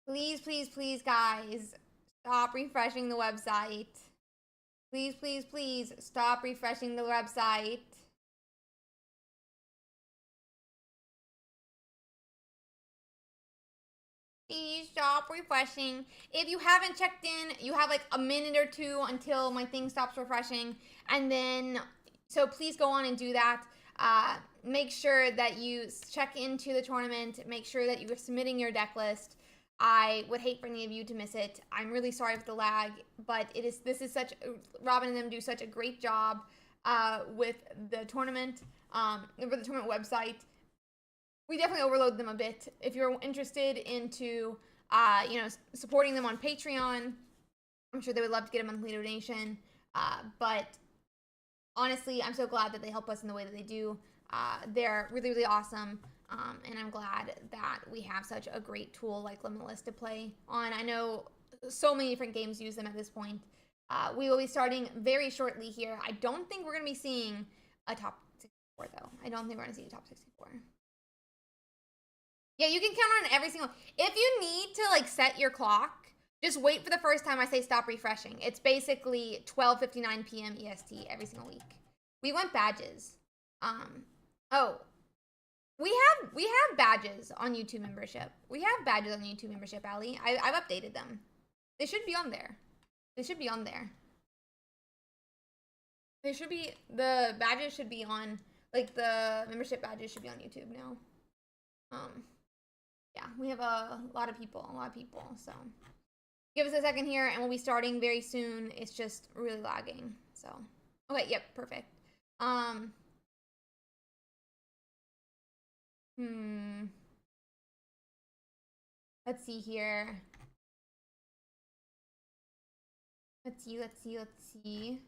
Please, please, please, guys, stop refreshing the website. Please, please, please, stop refreshing the website. Please stop refreshing. If you haven't checked in, you have like a minute or two until my thing stops refreshing. And then, so please go on and do that. Make sure that you check into the tournament. Make sure that you are submitting your deck list. I would hate for any of you to miss it. I'm really sorry for the lag, but this is such, Robin and them do such a great job with the tournament, for the tournament website. We definitely overload them a bit. If you're interested into, you know, supporting them on Patreon, I'm sure they would love to get a monthly donation. But honestly, I'm so glad that they help us in the way that they do. They're really, really awesome. And I'm glad that we have such a great tool like Limitless to play on. I know so many different games use them at this point. We will be starting very shortly here. I don't think we're going to be seeing a top 64, though. I don't think we're going to see a top 64. Yeah, you can count on every single. If you need to like set your clock, just wait for the first time I say stop refreshing. It's basically 12:59 p.m. EST every single week. We want badges. Oh, we have badges on YouTube membership. We have badges on YouTube membership, Ali. I've updated them. They should be on there. They should be on there. They should be, the badges should be on, like the membership badges should be on YouTube now. Yeah, we have a lot of people, so give us a second here and we'll be starting very soon. It's just really lagging, so. Okay, yep, perfect. Let's see here. Let's see.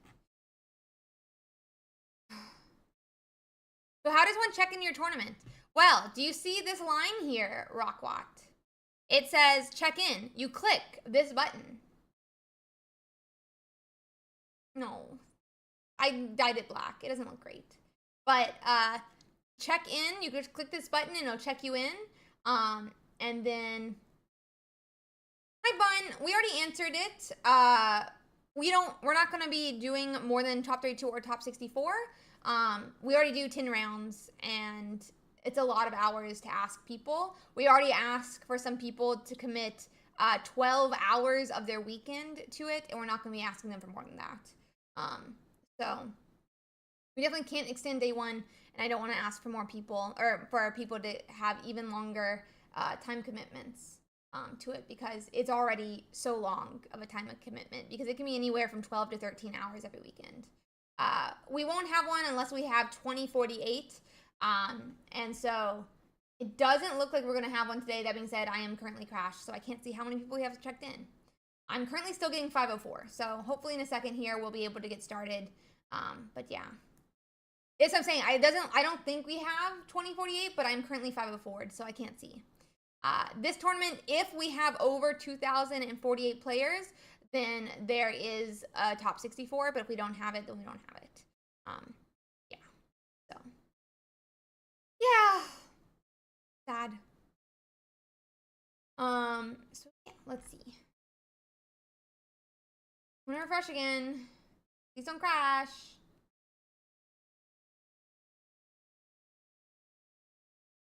So how does one check in your tournament? Well, do you see this line here, Rockwat? It says check in. You click this button. No. I dyed it black. It doesn't look great. But check in, you just click this button and it'll check you in. And then hi Bun, we already answered it. We're not gonna be doing more than top 32 or top 64. We already do 10 rounds and it's a lot of hours to ask people. We already asked for some people to commit 12 hours of their weekend to it, and we're not going to be asking them for more than that. So we definitely can't extend day one, and I don't want to ask for more people, or for people to have even longer time commitments to it, because it's already so long of a time of commitment, because it can be anywhere from 12 to 13 hours every weekend. We won't have one unless we have 2048. And so it doesn't look like we're going to have one today. That being said, I am currently crashed, so I can't see how many people we have checked in. I'm currently still getting 504, so hopefully in a second here we'll be able to get started. But yeah. Yes, I'm saying I don't think we have 2048, but I'm currently 504, so I can't see. This tournament, if we have over 2,048 players, then there is a top 64, but if we don't have it, then we don't have it. Yeah. So. Yeah. Sad. So yeah, let's see. I'm gonna refresh again. Please don't crash.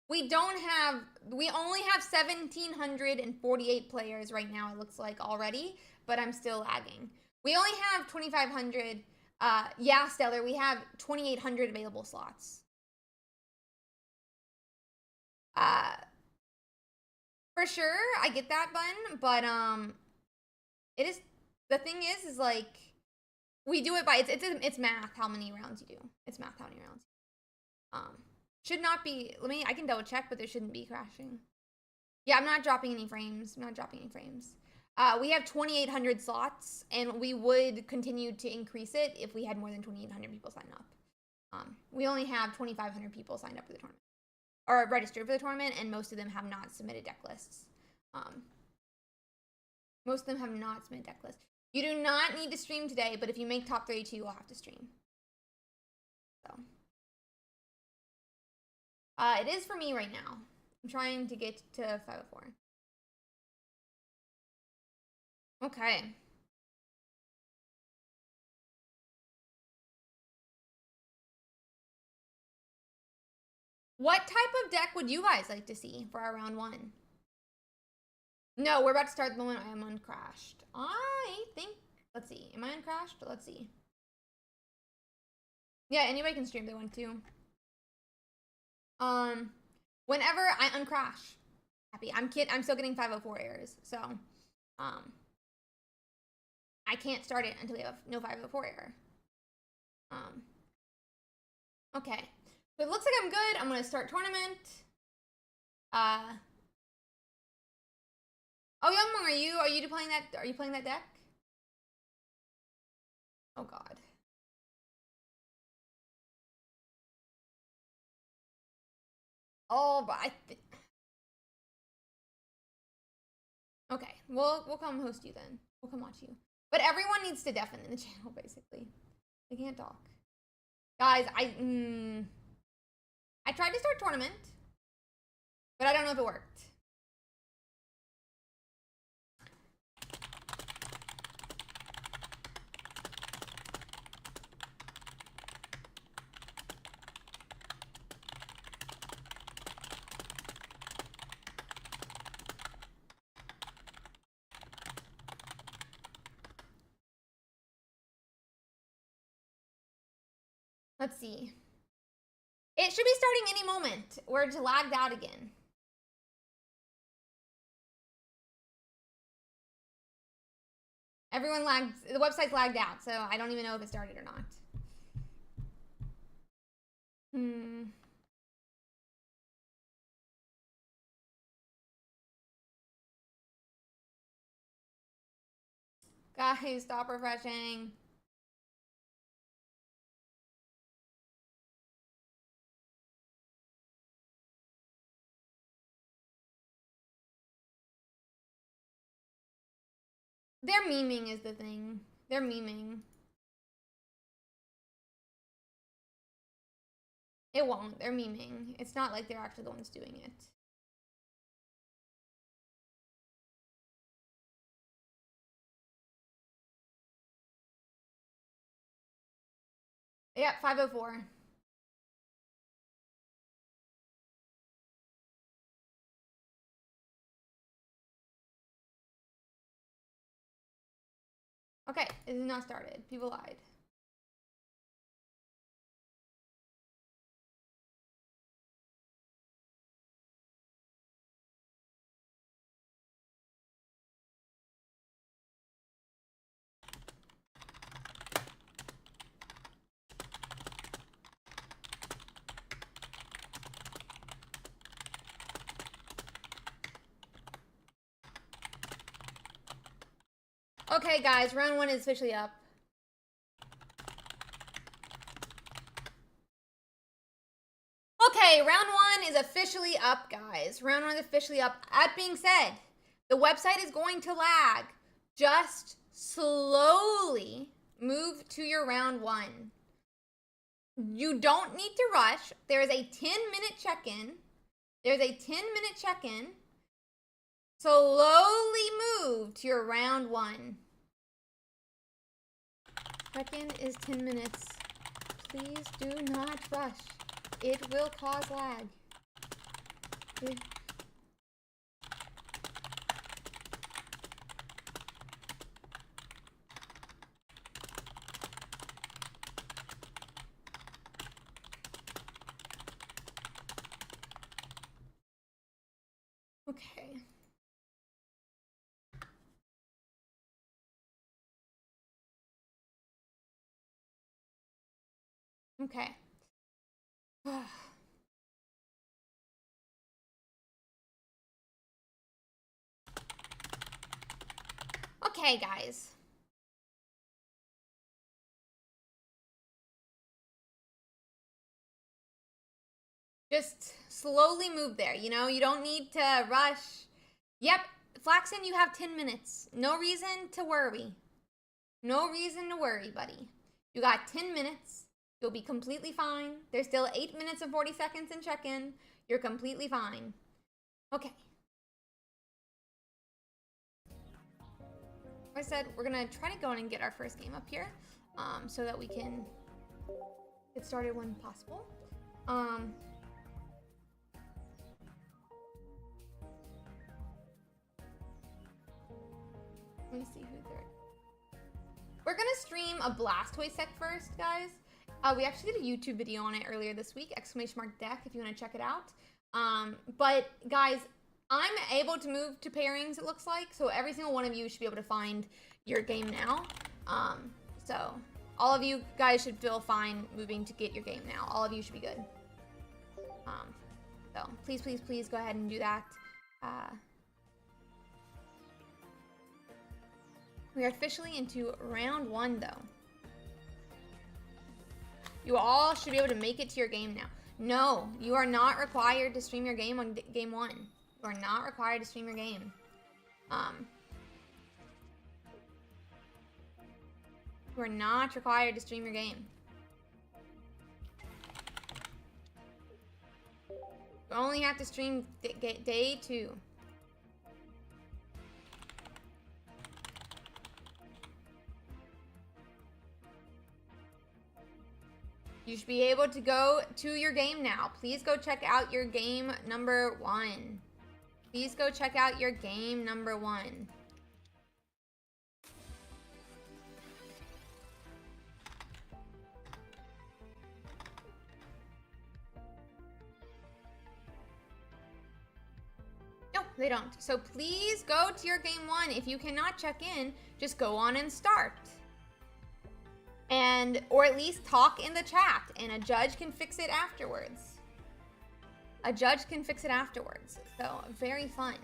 We only have 1,748 players right now, it looks like already, but I'm still lagging. We only have 2,500, yeah, Stellar, we have 2,800 available slots. For sure, I get that, Bun, but, it is, the thing is like, we do it by, it's math how many rounds you do. It's math how many rounds. Should not be, I can double check, but there shouldn't be crashing. Yeah, I'm not dropping any frames. I'm not dropping any frames. We have 2,800 slots, and we would continue to increase it if we had more than 2,800 people sign up. We only have 2,500 people signed up for the tournament, or registered for the tournament, and most of them have not submitted deck lists. Most of them have not submitted deck lists. You do not need to stream today, but if you make top 32, you'll have to stream. So. It is for me right now. I'm trying to get to 504. Okay. What type of deck would you guys like to see for our round one? No, we're about to start the moment I am uncrashed. I think, let's see. Am I uncrashed? Let's see. Yeah, anybody can stream if they want to. Whenever I uncrash. Happy. I'm still getting 504 errors, so I can't start it until we have no 504 error. Okay. So it looks like I'm good. I'm gonna start tournament. Oh, Youngmong, are you playing that? Are you playing that deck? Oh God. Oh, but okay, we'll come host you then. We'll come watch you. But everyone needs to deafen in the channel, basically. They can't talk. Guys, I tried to start tournament, but I don't know if it worked. Let's see. It should be starting any moment. We're just lagged out again. Everyone lagged. The website's lagged out, so I don't even know if it started or not. Guys, stop refreshing. They're memeing is the thing. They're memeing. It won't. They're memeing. It's not like they're actually the ones doing it. Yeah, 504. Okay, it is not started. People lied. Okay, guys, round 1 is officially up. Okay, round 1 is officially up, guys. Round 1 is officially up. That being said, the website is going to lag. Just slowly move to your round 1. You don't need to rush. There is a 10-minute check-in. There's a 10-minute check-in. Slowly move to your round 1. Check-in is 10 minutes. Please do not rush. It will cause lag. Okay. Okay. Okay, guys. Just slowly move there, you know? You don't need to rush. Yep, Flaxen, you have 10 minutes. No reason to worry. No reason to worry, buddy. You got 10 minutes. You'll be completely fine. There's still 8 minutes and 40 seconds in check-in. You're completely fine. Okay. Like I said, we're gonna try to go in and get our first game up here, so that we can get started when possible. Let me see who they're... We're gonna stream a Blastoise deck first, guys. We actually did a YouTube video on it earlier this week, !deck, if you want to check it out. But guys, I'm able to move to pairings, it looks like, so every single one of you should be able to find your game now. So all of you guys should feel fine moving to get your game now. All of you should be good. So please, please, please go ahead and do that. We are officially into round 1, though. You all should be able to make it to your game now. No, you are not required to stream your game on game 1. You are not required to stream your game. You are not required to stream your game. You only have to stream day 2. You should be able to go to your game now. Please go check out your game number 1. Please go check out your game number 1. No, they don't. So please go to your game 1. If you cannot check in, just go on and start. Or at least talk in the chat, and a judge can fix it afterwards. A judge can fix it afterwards. So, very fun.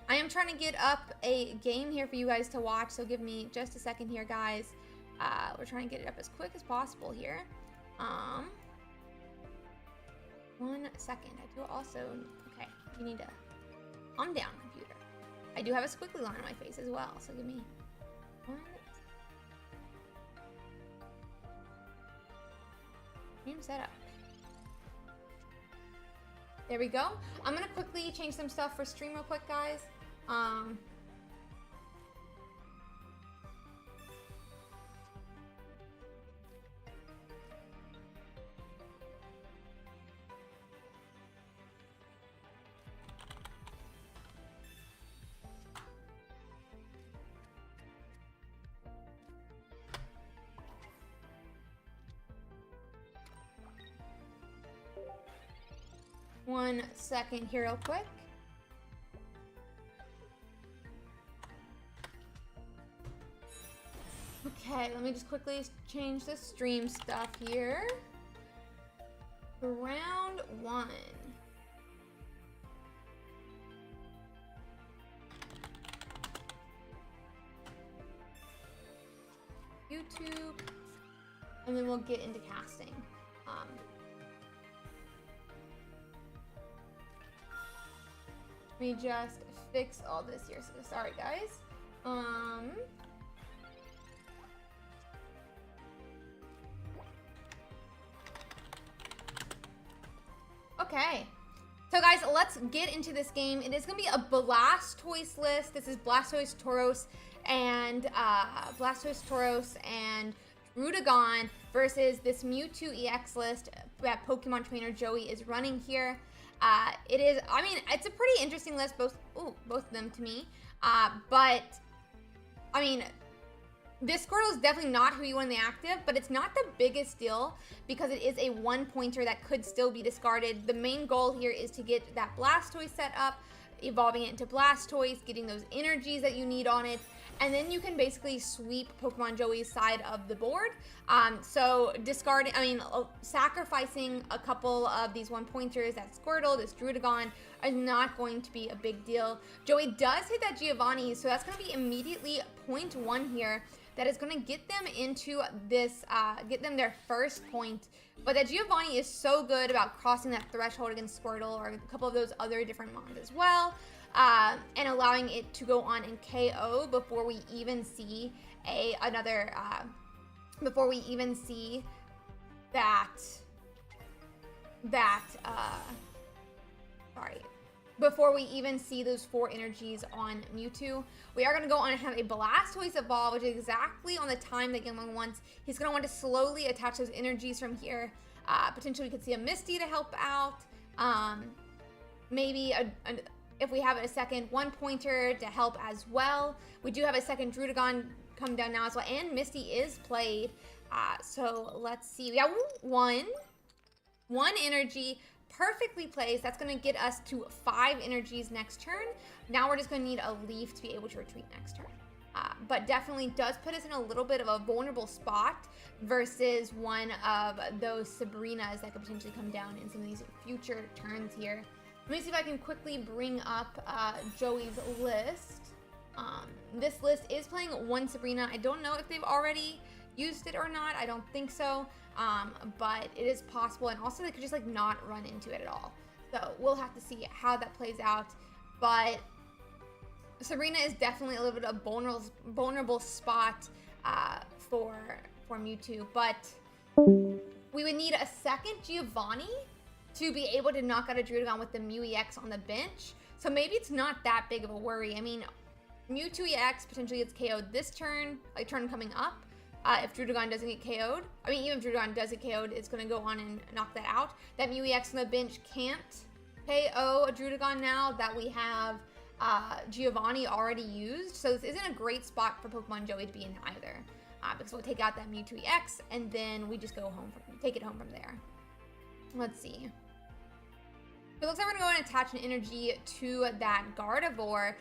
I am trying to get up a game here for you guys to watch, so give me just a second here, guys. We're trying to get it up as quick as possible here. 1 second. I do also... Okay, you need to calm down, computer. I do have a squiggly line on my face as well, so give me 1 Stream setup. There we go. I'm gonna quickly change some stuff for stream real quick, guys. 1 second here real quick. Okay, let me just quickly change the stream stuff here. Round 1. YouTube, and then we'll get into casting. Let me just fix all this here. So sorry, guys. Okay. So guys, let's get into this game. It is going to be a Blastoise list. This is Blastoise, Tauros, and Druddigon versus this Mewtwo EX list that Pokemon trainer Joey is running here. It is, I mean, it's a pretty interesting list, both of them to me. But, I mean, this Squirtle is definitely not who you want in the active, but it's not the biggest deal because it is a 1-pointer that could still be discarded. The main goal here is to get that Blastoise set up, evolving it into Blastoise, getting those energies that you need on it, and then you can basically sweep Pokemon Joey's side of the board. So sacrificing a couple of these 1-pointers, that Squirtle, this Druddigon, is not going to be a big deal. Joey does hit that Giovanni, so that's going to be immediately 0.1 here. That is going to get them into this, get them their first point. But that Giovanni is so good about crossing that threshold against Squirtle or a couple of those other different mons as well. And allowing it to go on and KO before we even see before we even see those 4 energies on Mewtwo. We are going to go on and have a Blastoise evolve, which is exactly on the time that Youngmong wants. He's going to want to slowly attach those energies from here. Potentially we could see a Misty to help out. Maybe if we have a second 1-pointer to help as well. We do have a second Druddigon come down now as well, and Misty is played. So let's see. We have one energy perfectly placed. That's going to get us to 5 energies next turn. Now we're just going to need a leaf to be able to retreat next turn. But definitely does put us in a little bit of a vulnerable spot versus one of those Sabrinas that could potentially come down in some of these future turns here. Let me see if I can quickly bring up Joey's list. This list is playing 1 Sabrina. I don't know if they've already used it or not. I don't think so. But it is possible, and also they could just like not run into it at all. So we'll have to see how that plays out. But Sabrina is definitely a little bit of a vulnerable spot for Mewtwo. But we would need a second Giovanni to be able to knock out a Druddigon with the Mew EX on the bench. So maybe it's not that big of a worry. I mean, Mewtwo EX potentially gets KO'd this turn, like turn coming up. If Druddigon doesn't get KO'd, I mean, even if Druddigon does get KO'd, it's going to go on and knock that out. That Mew EX on the bench can't KO a Druddigon now that we have Giovanni already used. So this isn't a great spot for Pokemon Joey to be in either. Because we'll take out that Mewtwo EX, and then we just go home, take it home from there. Let's see. It looks like we're going to go and attach an energy to that Gardevoir.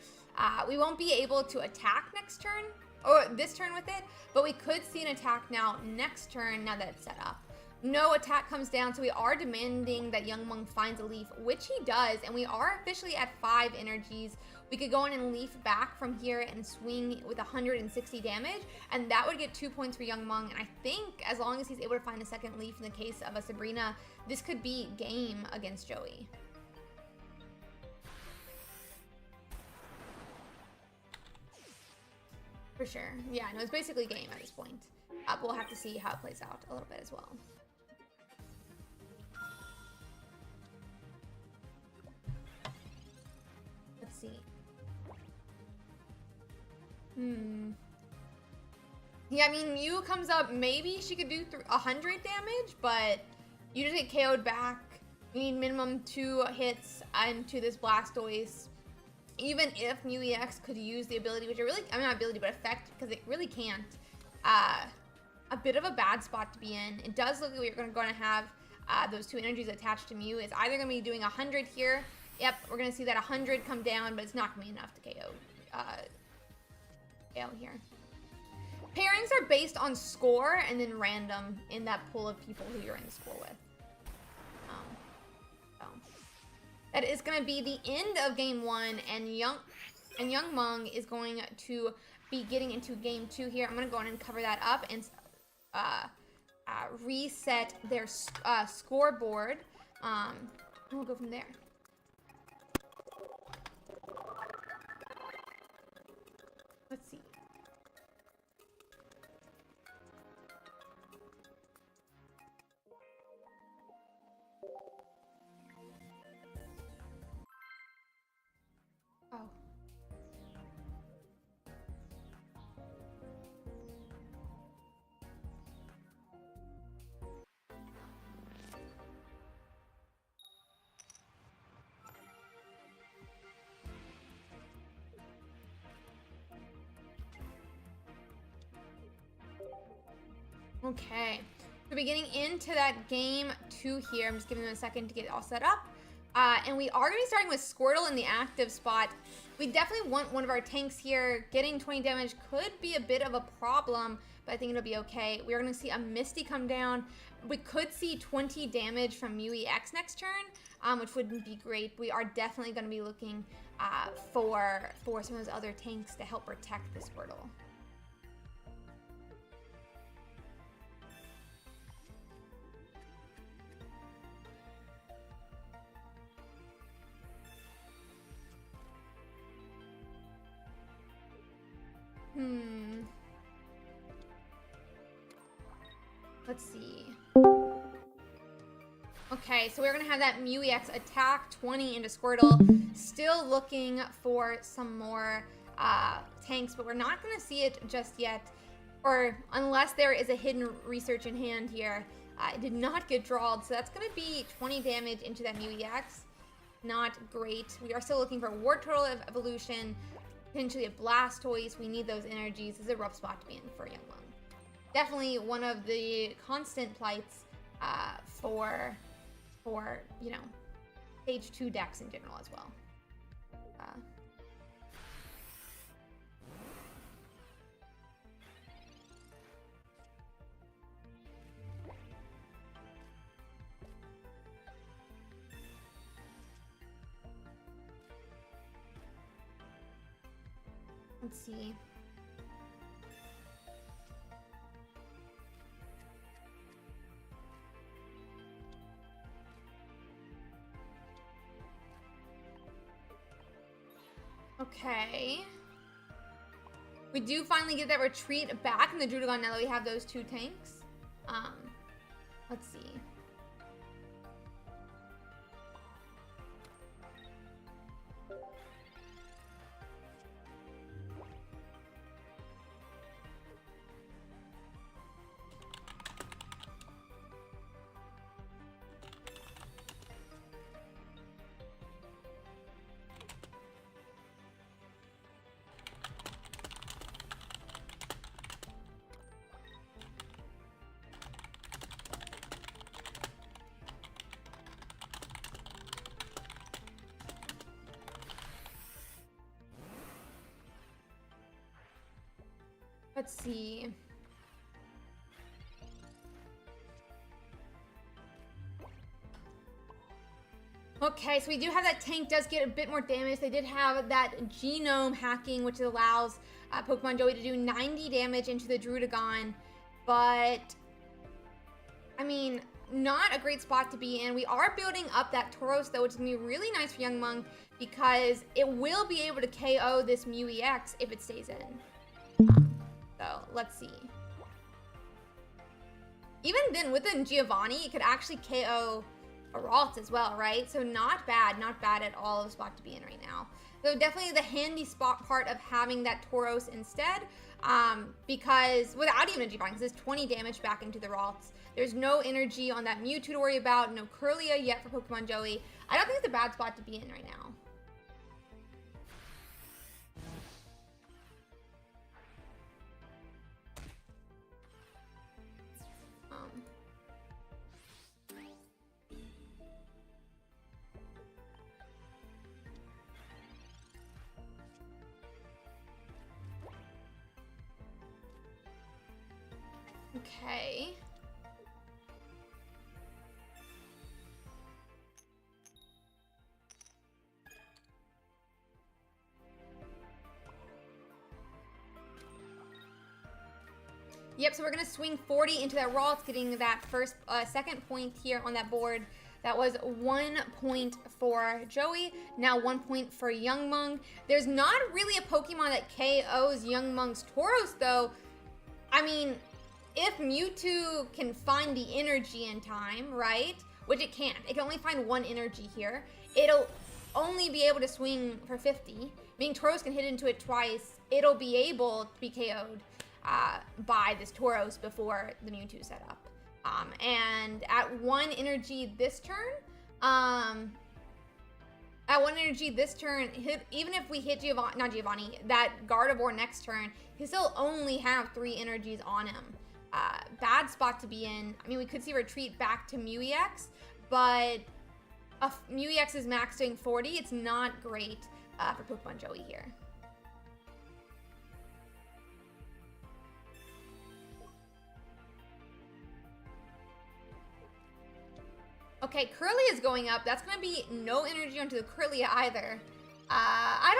We won't be able to attack next turn, or this turn with it, but we could see an attack now next turn now that it's set up. No attack comes down, so we are demanding that Youngmong finds a leaf, which he does, and we are officially at 5 energies. We could go in and leaf back from here and swing with 160 damage, and that would get 2 points for Youngmong. And I think as long as he's able to find a second leaf in the case of a Sabrina, this could be game against Joey. For sure. Yeah, no, it's basically game at this point. But we'll have to see how it plays out a little bit as well. Let's see. Yeah, I mean, Mew comes up. Maybe she could do 100 damage, but you just get KO'd back. You need minimum 2 hits into this Blastoise. Even if Mew EX could use the ability, which it really, I mean not ability, but effect, because it really can't. A bit of a bad spot to be in. It does look like we're going to have those 2 energies attached to Mew. It's either going to be doing 100 here. Yep, we're going to see that 100 come down, but it's not going to be enough to KO here. Pairings are based on score and then random in that pool of people who you're in the school with. That is going to be the end of game 1, and Youngmong is going to be getting into game 2 here. I'm going to go on and cover that up, and reset their scoreboard. And we'll go from there. Let's see. Oh. Okay, so we're getting into that game 2 here. I'm just giving them a second to get it all set up. And we are going to be starting with Squirtle in the active spot. We definitely want one of our tanks here. Getting 20 damage could be a bit of a problem, but I think it'll be okay. We're going to see a Misty come down. We could see 20 damage from Mew EX next turn, which wouldn't be great. We are definitely going to be looking for some of those other tanks to help protect the Squirtle. Let's see. Okay, so we're gonna have that Mew EX attack 20 into Squirtle. Still looking for some more tanks, but we're not gonna see it just yet, or unless there is a hidden research in hand here. It did not get drawed, so that's gonna be 20 damage into that Mew EX. Not great. We are still looking for Wartortle evolution, potentially a Blastoise. We need those energies. This is a rough spot to be in for Young Lung. Definitely one of the constant plights for you know, stage 2 decks in general as well. Let's see. Okay. We do finally get that retreat back in the Druddigon now that we have those 2 tanks. Let's see. Let's see. Okay, so we do have that tank does get a bit more damage. They did have that genome hacking, which allows Pokemon Joey to do 90 damage into the Druddigon. But, I mean, not a great spot to be in. We are building up that Tauros, though, which is going to be really nice for Young Mung because it will be able to KO this Mew EX if it stays in. So, let's see. Even then, within Giovanni, it could actually KO a Ralts as well, right? So not bad at all of a spot to be in right now. So definitely the handy spot part of having that Tauros instead, because without even a Giovanni, because it's 20 damage back into the Ralts. There's no energy on that Mewtwo to worry about, no Curlia yet for Pokemon Joey. I don't think it's a bad spot to be in right now. Okay. Yep, so we're going to swing 40 into that Ralts, getting that second point here on that board. That was 1 point for Joey, now 1 point for Young Mung. There's not really a Pokemon that KOs Young Mung's Tauros, though. I mean, if Mewtwo can find the energy in time, right? Which it can't. It can only find one energy here. It'll only be able to swing for 50. Meaning Tauros can hit into it twice. It'll be able to be KO'd by this Tauros before the Mewtwo setup. And at 1 energy this turn, even if we hit that Gardevoir next turn, he still only have 3 energies on him. Bad spot to be in. I mean, we could see retreat back to Mew-EX, but Mew-EX is max doing 40. It's not great for Pokemon Joey here. Okay, Kirlia is going up. That's going to be no energy onto the Kirlia either. I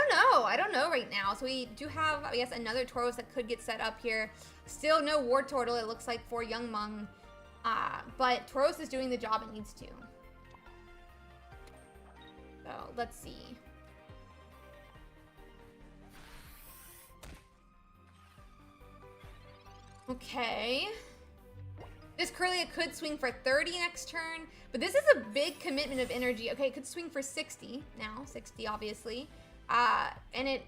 don't know right now. So we do have, I guess, another Tauros that could get set up here. Still no War Turtle, it looks like, for Young Mung. But Tauros is doing the job it needs to. So, let's see. Okay. This Kirlia could swing for 30 next turn, but this is a big commitment of energy. Okay, it could swing for 60 now, 60 obviously. And it,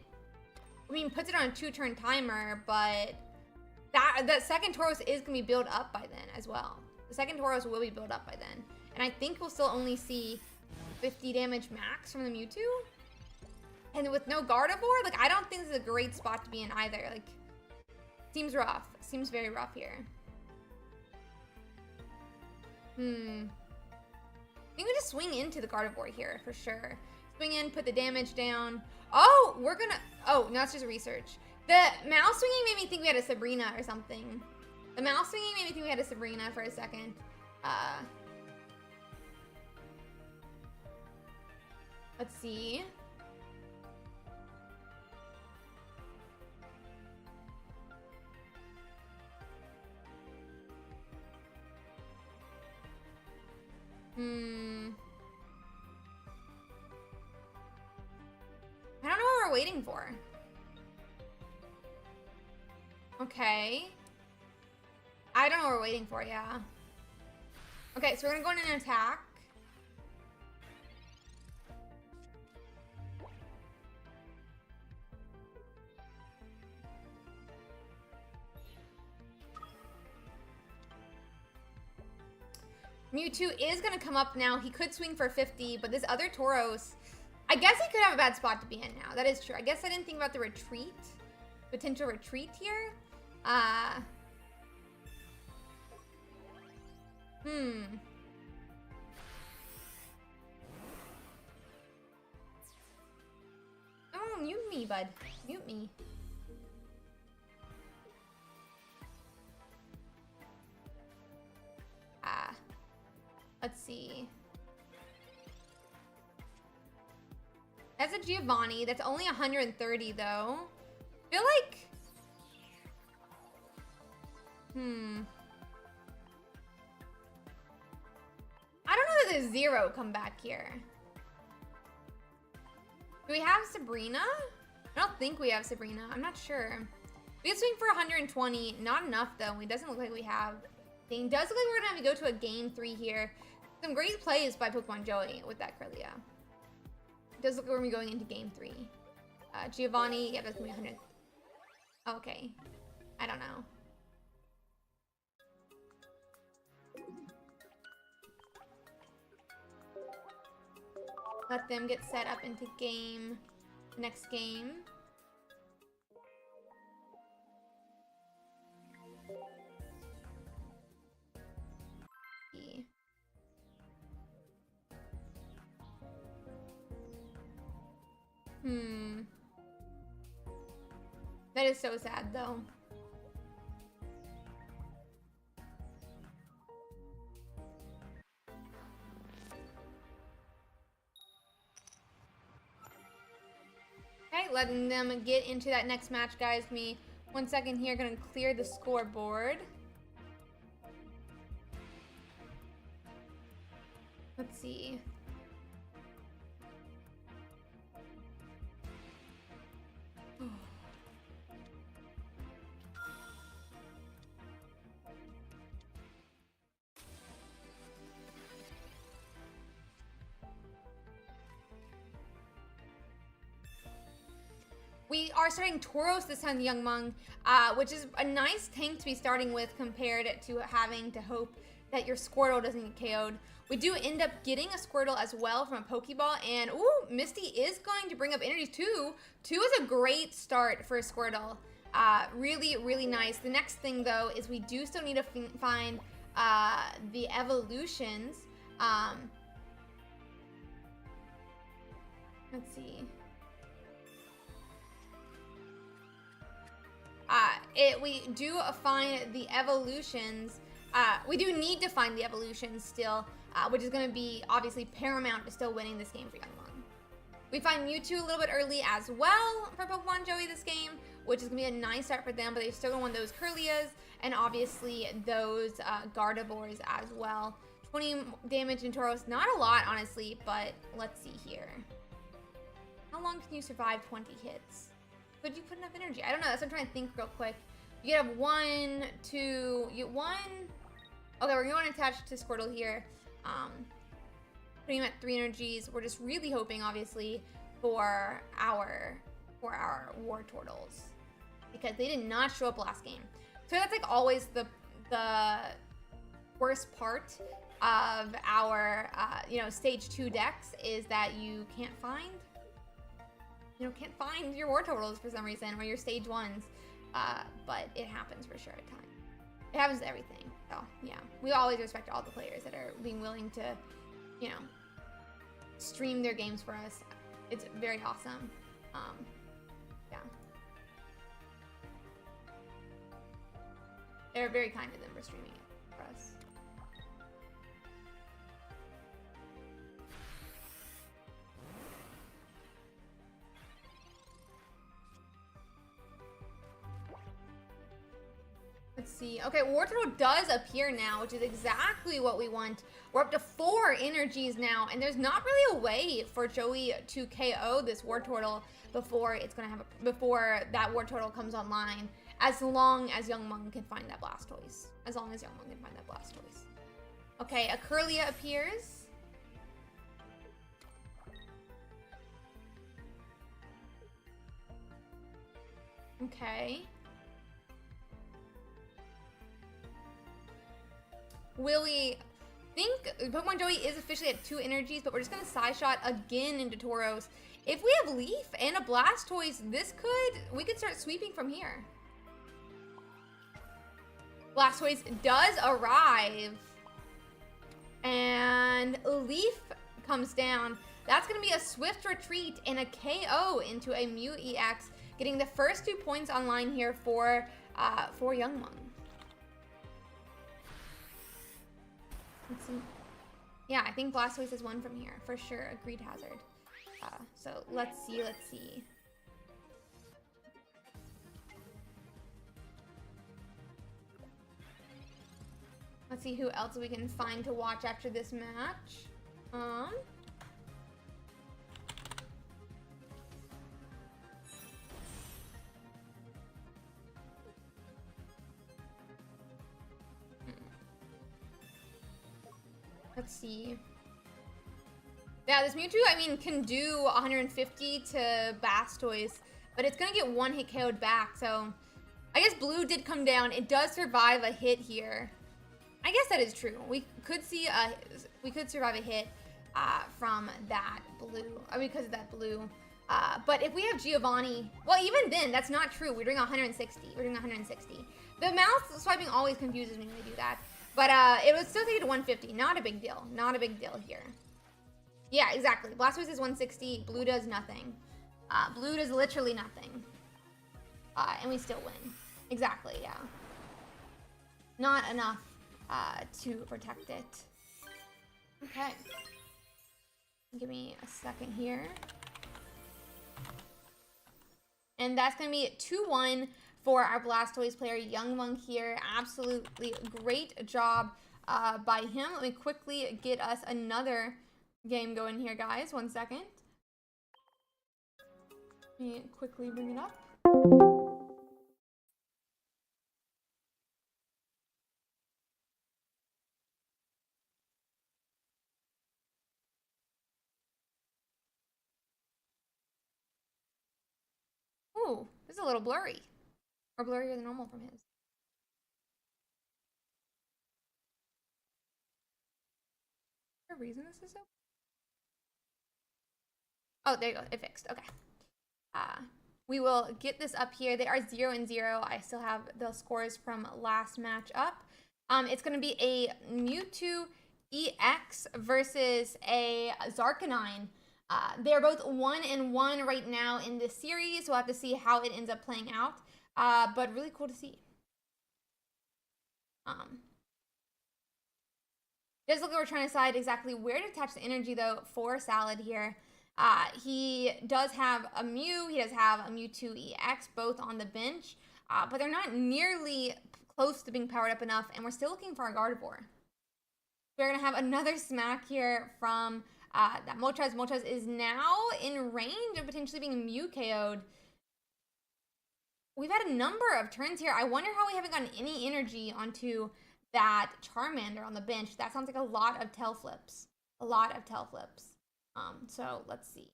I mean, puts it on a 2-turn timer, but that second Tauros is going to be built up by then as well. The second Tauros will be built up by then. And I think we'll still only see 50 damage max from the Mewtwo. And with no Gardevoir, like, I don't think this is a great spot to be in either. Like, seems rough. Seems very rough here. I think we just swing into the Gardevoir here for sure. Swing in, put the damage down. Oh, we're gonna, oh, no, it's just research. The mouse swinging made me think we had a Sabrina or something. The mouse swinging made me think we had a Sabrina for a second. Let's see. I don't know what we're waiting for. Okay. I don't know what we're waiting for, yeah. Okay, so we're gonna go in and attack. Mewtwo is going to come up now. He could swing for 50, but this other Tauros, I guess he could have a bad spot to be in now. That is true. I guess I didn't think about the retreat. Potential retreat here. Oh, mute me, bud. Mute me. Let's see. That's a Giovanni. That's only 130 though. I feel like... I don't know that there's 0 come back here. Do we have Sabrina? I don't think we have Sabrina. I'm not sure. We can swing for 120. Not enough though. It doesn't look like we have. It does look like we're gonna have to go to a game 3 here. Some great plays by Pokemon Joey with that Kirlia. It does look like we're gonna be going into game 3. Giovanni, yeah, that's gonna be 100. Okay. I don't know. Let them get set up into game. Next game. That is so sad, though. Okay, letting them get into that next match, guys. Me 1 second here, gonna clear the scoreboard. Let's see. We are starting Tauros this time, Young Mung, which is a nice tank to be starting with compared to having to hope that your Squirtle doesn't get KO'd. We do end up getting a Squirtle as well from a Pokeball, and ooh, Misty is going to bring up energies too. 2 is a great start for a Squirtle. Really, really nice. The next thing though is we do still need to find the evolutions. Let's see. We do find the evolutions. We do need to find the evolutions still, which is going to be obviously paramount to still winning this game for Young Mung. We find Mewtwo a little bit early as well for Pokemon Joey this game, which is going to be a nice start for them, but they still don't want those Curlias and obviously those Gardevoirs as well. 20 damage in Tauros, not a lot honestly, but let's see here. How long can you survive 20 hits? Could you put enough energy? I don't know. That's what I'm trying to think real quick. You could have 1, 2, you get 1. Okay, we're going to attach to Squirtle here. Putting him at 3 energies. We're just really hoping, obviously, for our War Turtles, because they did not show up last game. So that's like always the worst part of our stage 2 decks is that you can't find. Can't find your War Turtles for some reason, or your stage 1s, but it happens for sure at times. It happens to everything, so yeah. We always respect all the players that are being willing to, stream their games for us. It's very awesome. Yeah. They're very kind of them for streaming it for us. Let's see. Okay, War Turtle does appear now, which is exactly what we want. We're up to 4 energies now, and there's not really a way for Joey to KO this War Turtle before before that War Turtle comes online. As long as Young Mung can find that Blastoise. As long as Young Mung can find that Blastoise. Okay, a Curlia appears. Okay. Willie, I think Pokemon Joey is officially at 2 energies, but we're just gonna Psy Shot again into Tauros. If we have Leaf and a Blastoise, we could start sweeping from here. Blastoise does arrive, and Leaf comes down. That's gonna be a swift retreat and a KO into a Mew EX, getting the first 2 points online here for Young Mung. Let's see. Yeah, I think Blastoise is 1 from here for sure. A Greed Hazard. So let's see. Let's see who else we can find to watch after this match. Let's see. Yeah, this Mewtwo, I mean, can do 150 to Blastoise, but it's gonna get 1 hit KO'd back, so I guess Blue did come down. It does survive a hit here. I guess that is true. We could survive a hit from that Blue, because of that Blue. But if we have Giovanni, well, even then, that's not true. We're doing 160. The mouse swiping always confuses me when they do that. But it would still take it to 150. Not a big deal. Not a big deal here. Yeah, exactly. Blastoise is 160. Blue does nothing. Blue does literally nothing. And we still win. Exactly, yeah. Not enough to protect it. Okay. Give me a second here. And that's going to be 2-1 for our Blastoise player, Young Monk here. Absolutely great job by him. Let me quickly get us another game going here, guys. 1 second. Let me quickly bring it up. Ooh, this is a little blurry. Or blurrier than normal from his. Is there a reason this is so? Oh, there you go. It fixed. Okay. We will get this up here. They are 0-0. I still have the scores from last match up. It's going to be a Mewtwo EX versus a Zarkanine. They're both 1-1 right now in this series. We'll have to see how it ends up playing out. But really cool to see. It does look like we're trying to decide exactly where to attach the energy, though, for Salad here. He does have a Mew. He does have a Mewtwo EX, both on the bench. But they're not nearly close to being powered up enough, and we're still looking for a Gardevoir. We're going to have another smack here from that Moltres. Moltres is now in range of potentially being Mew KO'd. We've had a number of turns here. I wonder how we haven't gotten any energy onto that Charmander on the bench. That sounds like a lot of tail flips. A lot of tail flips. So let's see.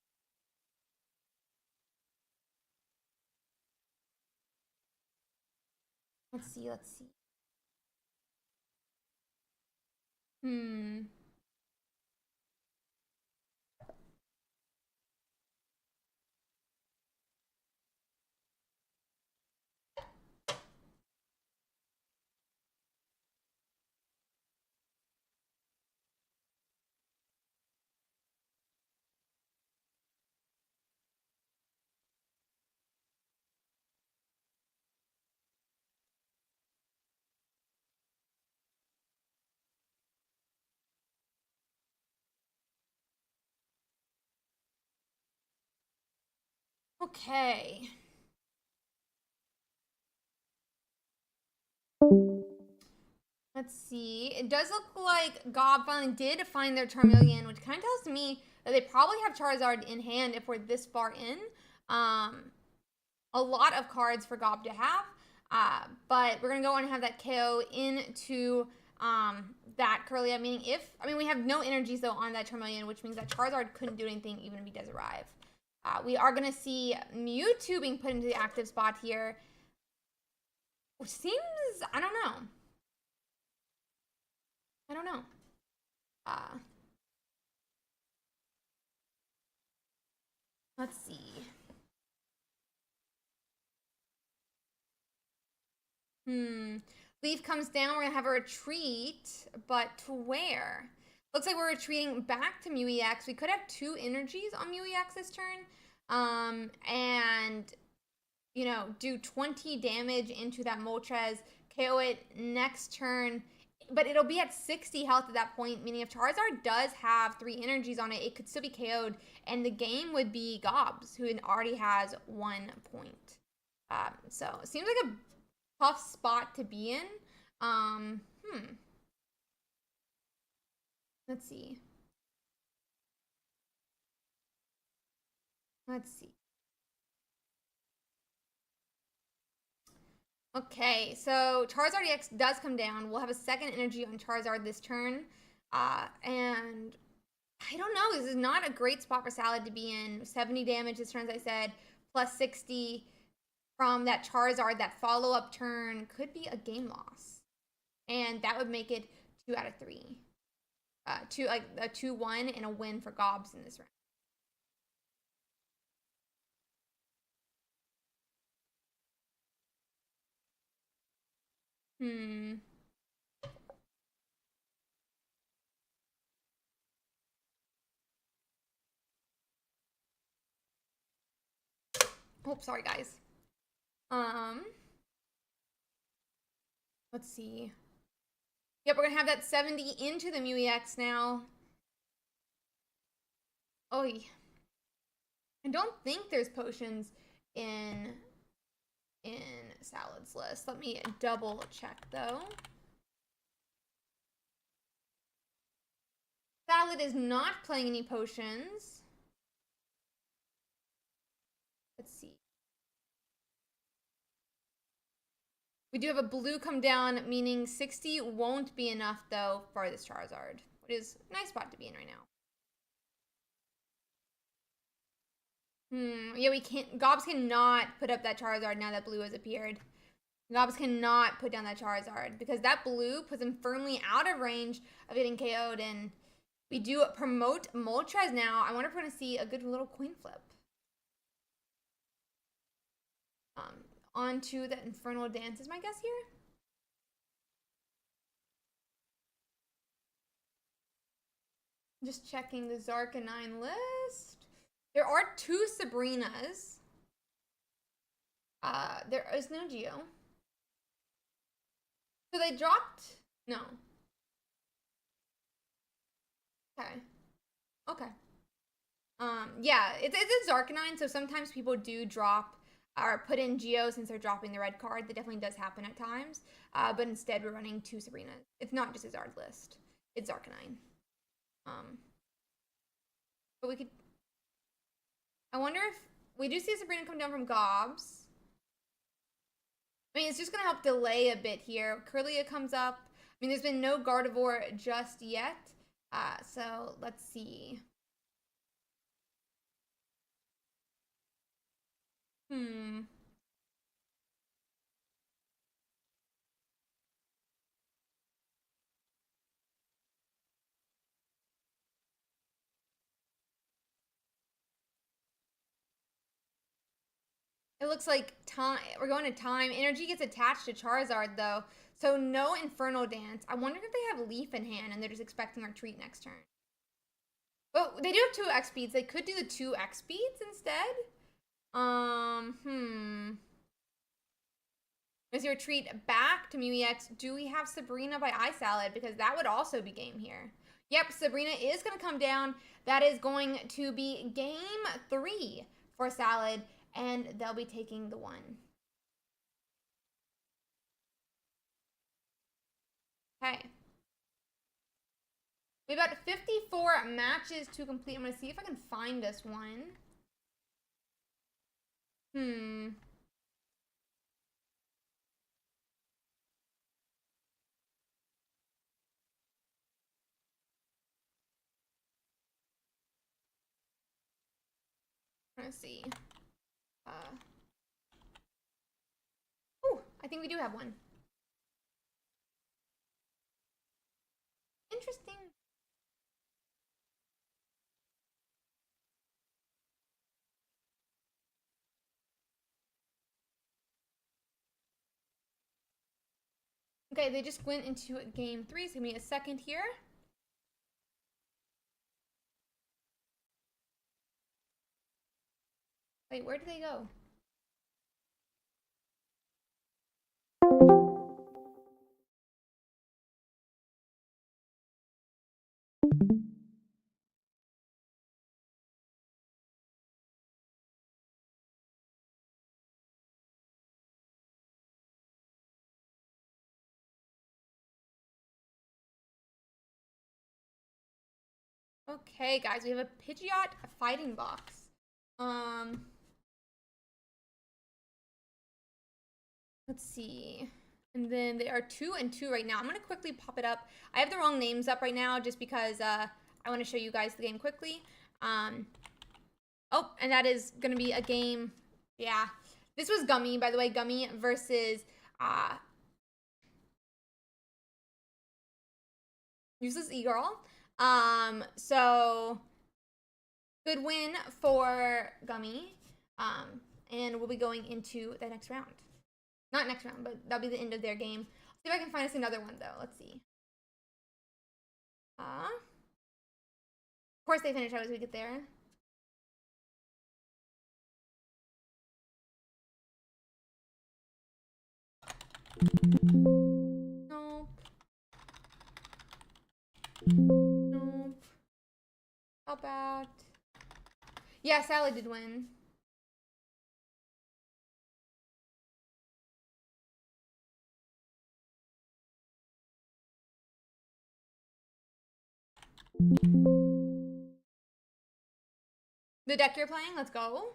Let's see. Okay. Let's see. It does look like Gob finally did find their Charmeleon, which kind of tells me that they probably have Charizard in hand if we're this far in. A lot of cards for Gob to have. But we're going to go on and have that KO into that Kirlia, meaning we have no energies, though, on that Charmeleon, which means that Charizard couldn't do anything even if he does arrive. We are going to see Mewtwo being put into the active spot here, which seems, I don't know. Let's see. Leaf comes down. We're going to have a retreat, but to where? Looks like we're retreating back to Mew EX. We could have 2 energies on Mew EX this turn. And, you know, do 20 damage into that Moltres, KO it next turn. But it'll be at 60 health at that point, meaning if Charizard does have 3 energies on it, it could still be KO'd, and the game would be Gobs, who already has 1 point. So it seems like a tough spot to be in. Let's see. Okay, so Charizard EX does come down. We'll have a second energy on Charizard this turn. And I don't know. This is not a great spot for Salad to be in. 70 damage this turn, as I said, plus 60 from that Charizard. That follow-up turn could be a game loss. And that would make it 2 out of 3. A 2-1 and a win for Gobs in this round. Oh, sorry, guys. Let's see. Yep, we're gonna have that 70 into the Mew EX now. Oh, I don't think there's potions in in Salad's list. Let me double check though. Salad is not playing any potions. Let's see. We do have a blue come down, meaning 60 won't be enough though for this Charizard. It is a nice spot to be in right now. Yeah, we can't. Gobs cannot put up that Charizard now that blue has appeared. Gobs cannot put down that Charizard because that blue puts him firmly out of range of getting KO'd. And we do promote Moltres now. I wonder if we're going to see a good little coin flip. Onto the Infernal Dance is my guess here. Just checking the Zarkanine list. There are 2 Sabrinas. There is no Geo. So they dropped? No. Okay. Okay. Yeah, it's a Zarkanine, so sometimes people do drop or put in Geo since they're dropping the red card. That definitely does happen at times. But instead we're running 2 Sabrinas. It's not just a Zard list. It's Zarkanine. But we could... I wonder if... We do see a Sabrina come down from Gobs. I mean, it's just going to help delay a bit here. Curlia comes up. I mean, there's been no Gardevoir just yet. So, let's see. It looks like time. We're going to time. Energy gets attached to Charizard, though. So, no Infernal Dance. I wonder if they have Leaf in hand and they're just expecting our treat next turn. Well, they do have 2 X speeds. They could do the 2 X speeds instead. Is your treat back to Mew EX? Do we have Sabrina by iSalad? Because that would also be game here. Yep, Sabrina is going to come down. That is going to be game 3 for Salad, and they'll be taking the 1. Okay. We have about 54 matches to complete. I'm going to see if I can find us one. Let's see. I think we do have one. Interesting. Okay, they just went into game 3. So give me a second here. Wait, where did they go? Okay, guys, we have a Pidgeot fighting box. Let's see. And then they are 2 and 2 right now. I'm going to quickly pop it up. I have the wrong names up right now just because I want to show you guys the game quickly. Oh, and that is going to be a game. Yeah. This was Gummy, by the way. Gummy versus Useless E-Girl. So good win for Gummy. And we'll be going into the next round. Not next round, but that'll be the end of their game. See if I can find us another one, though. Let's see. Of course they finish out as we get there. Nope. Nope. How about... Yeah, Sally did win. The deck you're playing, let's go.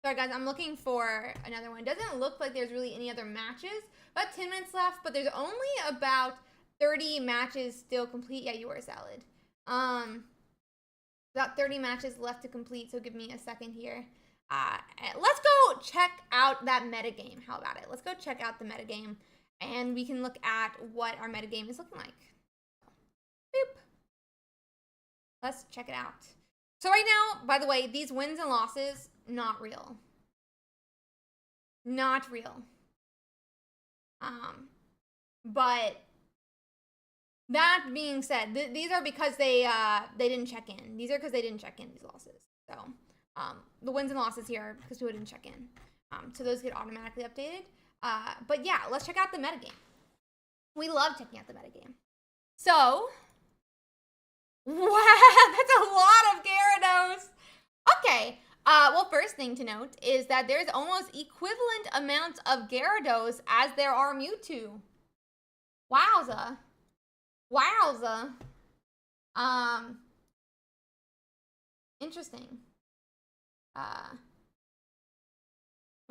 Sorry guys, I'm looking for another one. It doesn't look like there's really any other matches. About 10 minutes left, but there's only about 30 matches still complete. Yeah, you were a salad. About 30 matches left to complete, so give me a second here. Let's go check out that metagame. How about it? Let's go check out the metagame, and we can look at what our metagame is looking like. Boop. Let's check it out. So right now, by the way, these wins and losses, not real. Not real. But that being said, these are because they didn't check in. These are because they didn't check in these losses. So the wins and losses here are because people didn't check in. So those get automatically updated. But yeah, let's check out the metagame. We love checking out the metagame. So, wow, that's a lot of Gyarados. Okay. Well, first thing to note is that there's almost equivalent amounts of Gyarados as there are Mewtwo. Wowza. Wowza. Interesting. 1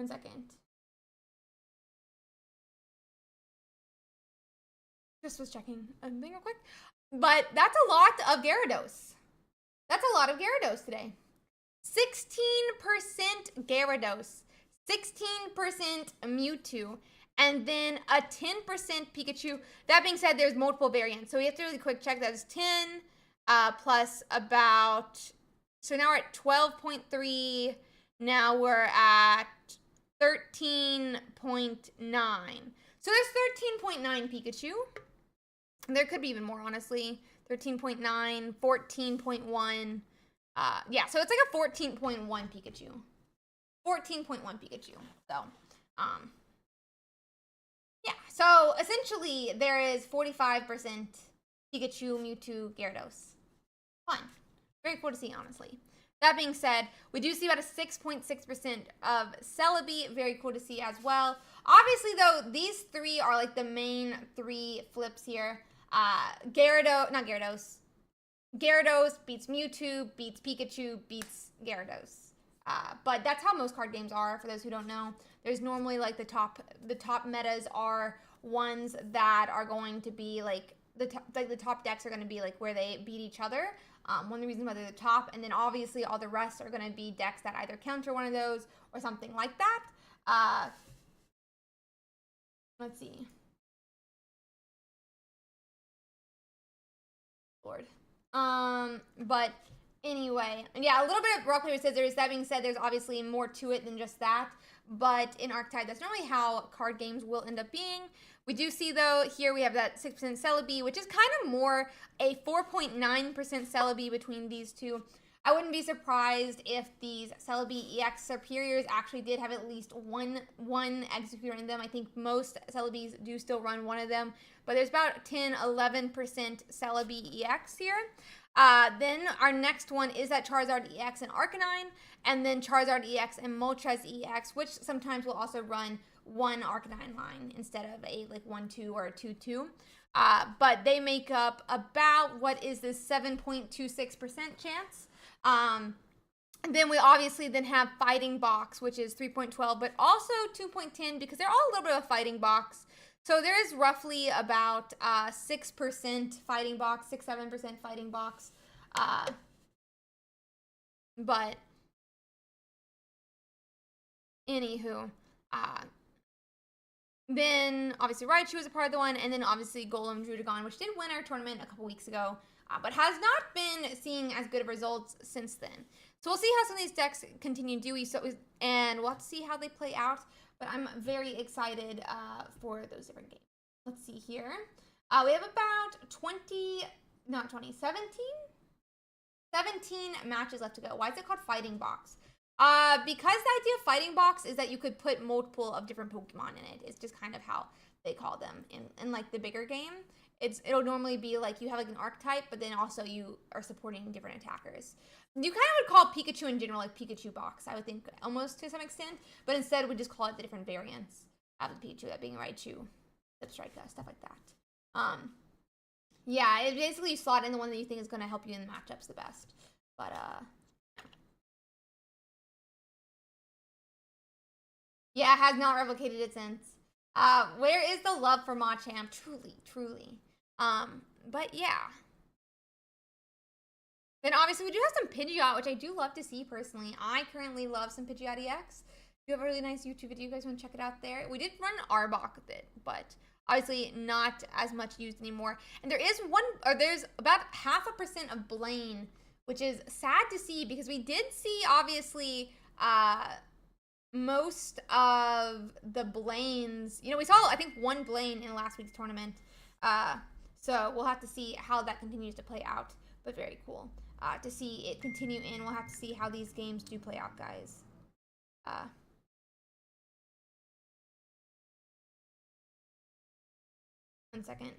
second. Just was checking a thing real quick. But that's a lot of Gyarados. That's a lot of Gyarados today. 16% Gyarados, 16% Mewtwo, and then a 10% Pikachu. That being said, there's multiple variants. So we have to really quick check. That's 10 plus about, so now we're at 12.3. Now we're at 13.9. So there's 13.9 Pikachu. There could be even more, honestly. 13.9, 14.1. Yeah, so it's like a 14.1 Pikachu. 14.1 Pikachu. So, yeah. So, essentially, there is 45% Pikachu, Mewtwo, Gyarados. Fun. Very cool to see, honestly. That being said, we do see about a 6.6% of Celebi. Very cool to see as well. Obviously, though, these three are like the main three flips here. Gyarados beats Mewtwo, beats Pikachu, beats Gyarados. But that's how most card games are, for those who don't know. There's normally like the top metas are ones that are going to be like the top decks are going to be like where they beat each other. One of the reasons why they're the top, and then obviously all the rest are going to be decks that either counter one of those or something like that. Let's see. Lord. But anyway, yeah, a little bit of rock paper scissors. That being said, there's obviously more to it than just that. But in Archetype, that's normally how card games will end up being. We do see, though, here we have that 6% Celebi, which is kind of more a 4.9% Celebi between these two. I wouldn't be surprised if these Celebi EX Superiors actually did have at least one Executor in them. I think most Celebis do still run one of them, but there's about 10-11% Celebi EX here. Then our next one is that Charizard EX and Arcanine, and then Charizard EX and Moltres EX, which sometimes will also run one Arcanine line instead of a like 1-2 or a 2-2. But they make up about, what is this, 7.26% chance. Then we obviously then have Fighting Box, which is 3.12, but also 2.10 because they're all a little bit of a Fighting Box. So there's roughly about 6% Fighting Box, 6-7% Fighting Box. But anywho, then obviously Raichu was a part of the one, and then obviously Golem Druddigon, which did win our tournament a couple weeks ago, but has not been seeing as good of results since then. So we'll see how some of these decks continue to do, and we'll have to see how they play out. But I'm very excited for those different games. Let's see here. We have about 17 matches left to go. Why is it called Fighting Box? Because the idea of Fighting Box is that you could put multiple of different Pokemon in it. It's just kind of how they call them in like the bigger game. It'll normally be like you have like an archetype, but then also you are supporting different attackers. You kind of would call Pikachu in general like Pikachu Box, I would think, almost to some extent. But instead, we just call it the different variants of the Pikachu, that being Raichu, Zipstrika, stuff like that. Yeah, it basically you slot in the one that you think is going to help you in the matchups the best. But, yeah, it has not replicated it since. Where is the love for Machamp? Truly, truly. But yeah. Then obviously we do have some Pidgeot, which I do love to see personally. I currently love some Pidgeot EX. We have a really nice YouTube video. You guys want to check it out there? We did run Arbok with it, but obviously not as much used anymore. And there's about 0.5% of Blaine, which is sad to see because we did see obviously most of the Blaines. You know, we saw I think one Blaine in last week's tournament. So we'll have to see how that continues to play out. But very cool to see it continue in. We'll have to see how these games do play out, guys. 1 second.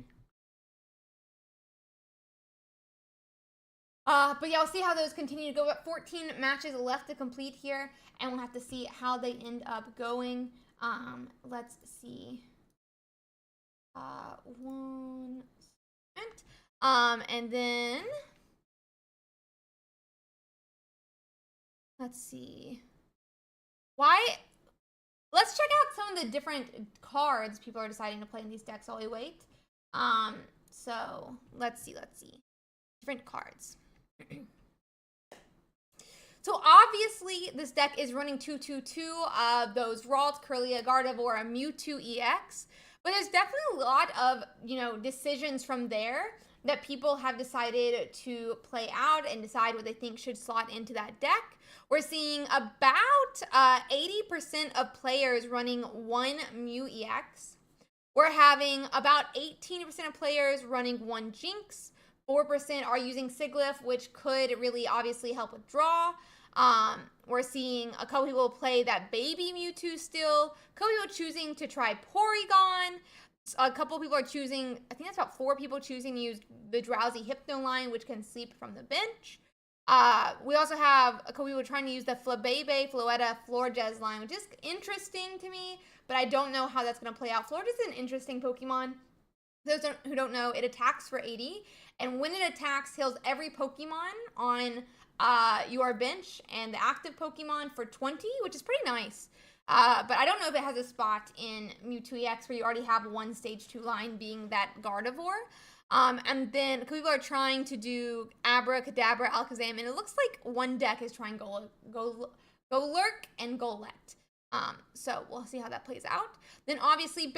But yeah, we'll see how those continue to go. About 14 matches left to complete here, and we'll have to see how they end up going. Let's see. 1 second. And then let's see. Let's check out some of the different cards people are deciding to play in these decks while we wait. So let's see. Different cards. So obviously this deck is running 2/2/2 of those Ralt, Kirlia, Gardevoir, and Mewtwo EX. But there's definitely a lot of, you know, decisions from there that people have decided to play out and decide what they think should slot into that deck. We're seeing about 80% of players running one Mew EX. We're having about 18% of players running one Jinx. 4% are using Sigilyph, which could really obviously help with draw. We're seeing a couple people play that baby Mewtwo still. A couple people choosing to try Porygon. A couple people are choosing, I think that's about 4 people choosing to use the Drowsy Hypno line, which can sleep from the bench. We also have a couple people trying to use the Flabebe, Floetta, Florges line, which is interesting to me, but I don't know how that's going to play out. Florges is an interesting Pokemon. Those who don't know, it attacks for 80, and when it attacks, heals every Pokemon on your bench and the active Pokemon for 20, which is pretty nice. But I don't know if it has a spot in Mewtwo EX where you already have one Stage 2 line being that Gardevoir. And then people are trying to do Abracadabra, Alakazam, and it looks like one deck is trying Golurk and Golett. So we'll see how that plays out. Then obviously,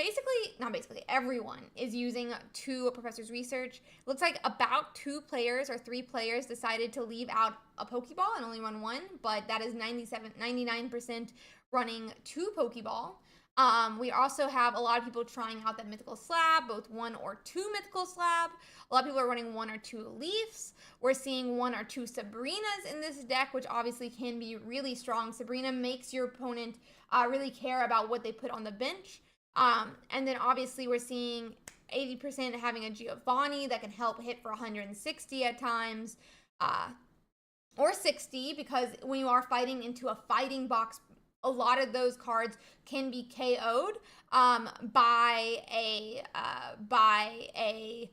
everyone is using 2 Professor's Research. It looks like about 2 players or 3 players decided to leave out a Pokeball and only run 1, but that is 99% running 2 Pokeball. We also have a lot of people trying out that Mythical Slab, both 1 or 2 Mythical Slab. A lot of people are running 1 or 2 Leafs. We're seeing 1 or 2 Sabrinas in this deck, which obviously can be really strong. Sabrina makes your opponent really care about what they put on the bench. And then obviously we're seeing 80% having a Giovanni that can help hit for 160 at times. Or 60, because when you are fighting into a fighting box, a lot of those cards can be KO'd by a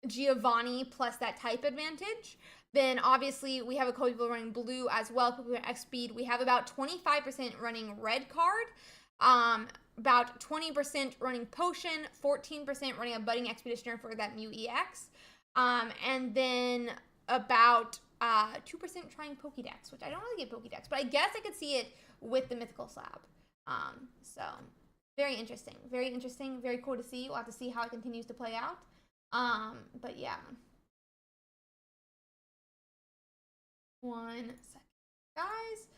Giovanni plus that type advantage. Then obviously we have a couple people running blue as well, people running X speed. We have about 25% running red card, about 20% running potion, 14% running a budding expeditioner for that Mew EX, and then about 2% trying Pokédex, which I don't really get Pokédex, but I guess I could see it with the Mythical Slab. So very interesting, very cool to see. We'll have to see how it continues to play out. But yeah. 1 second, guys.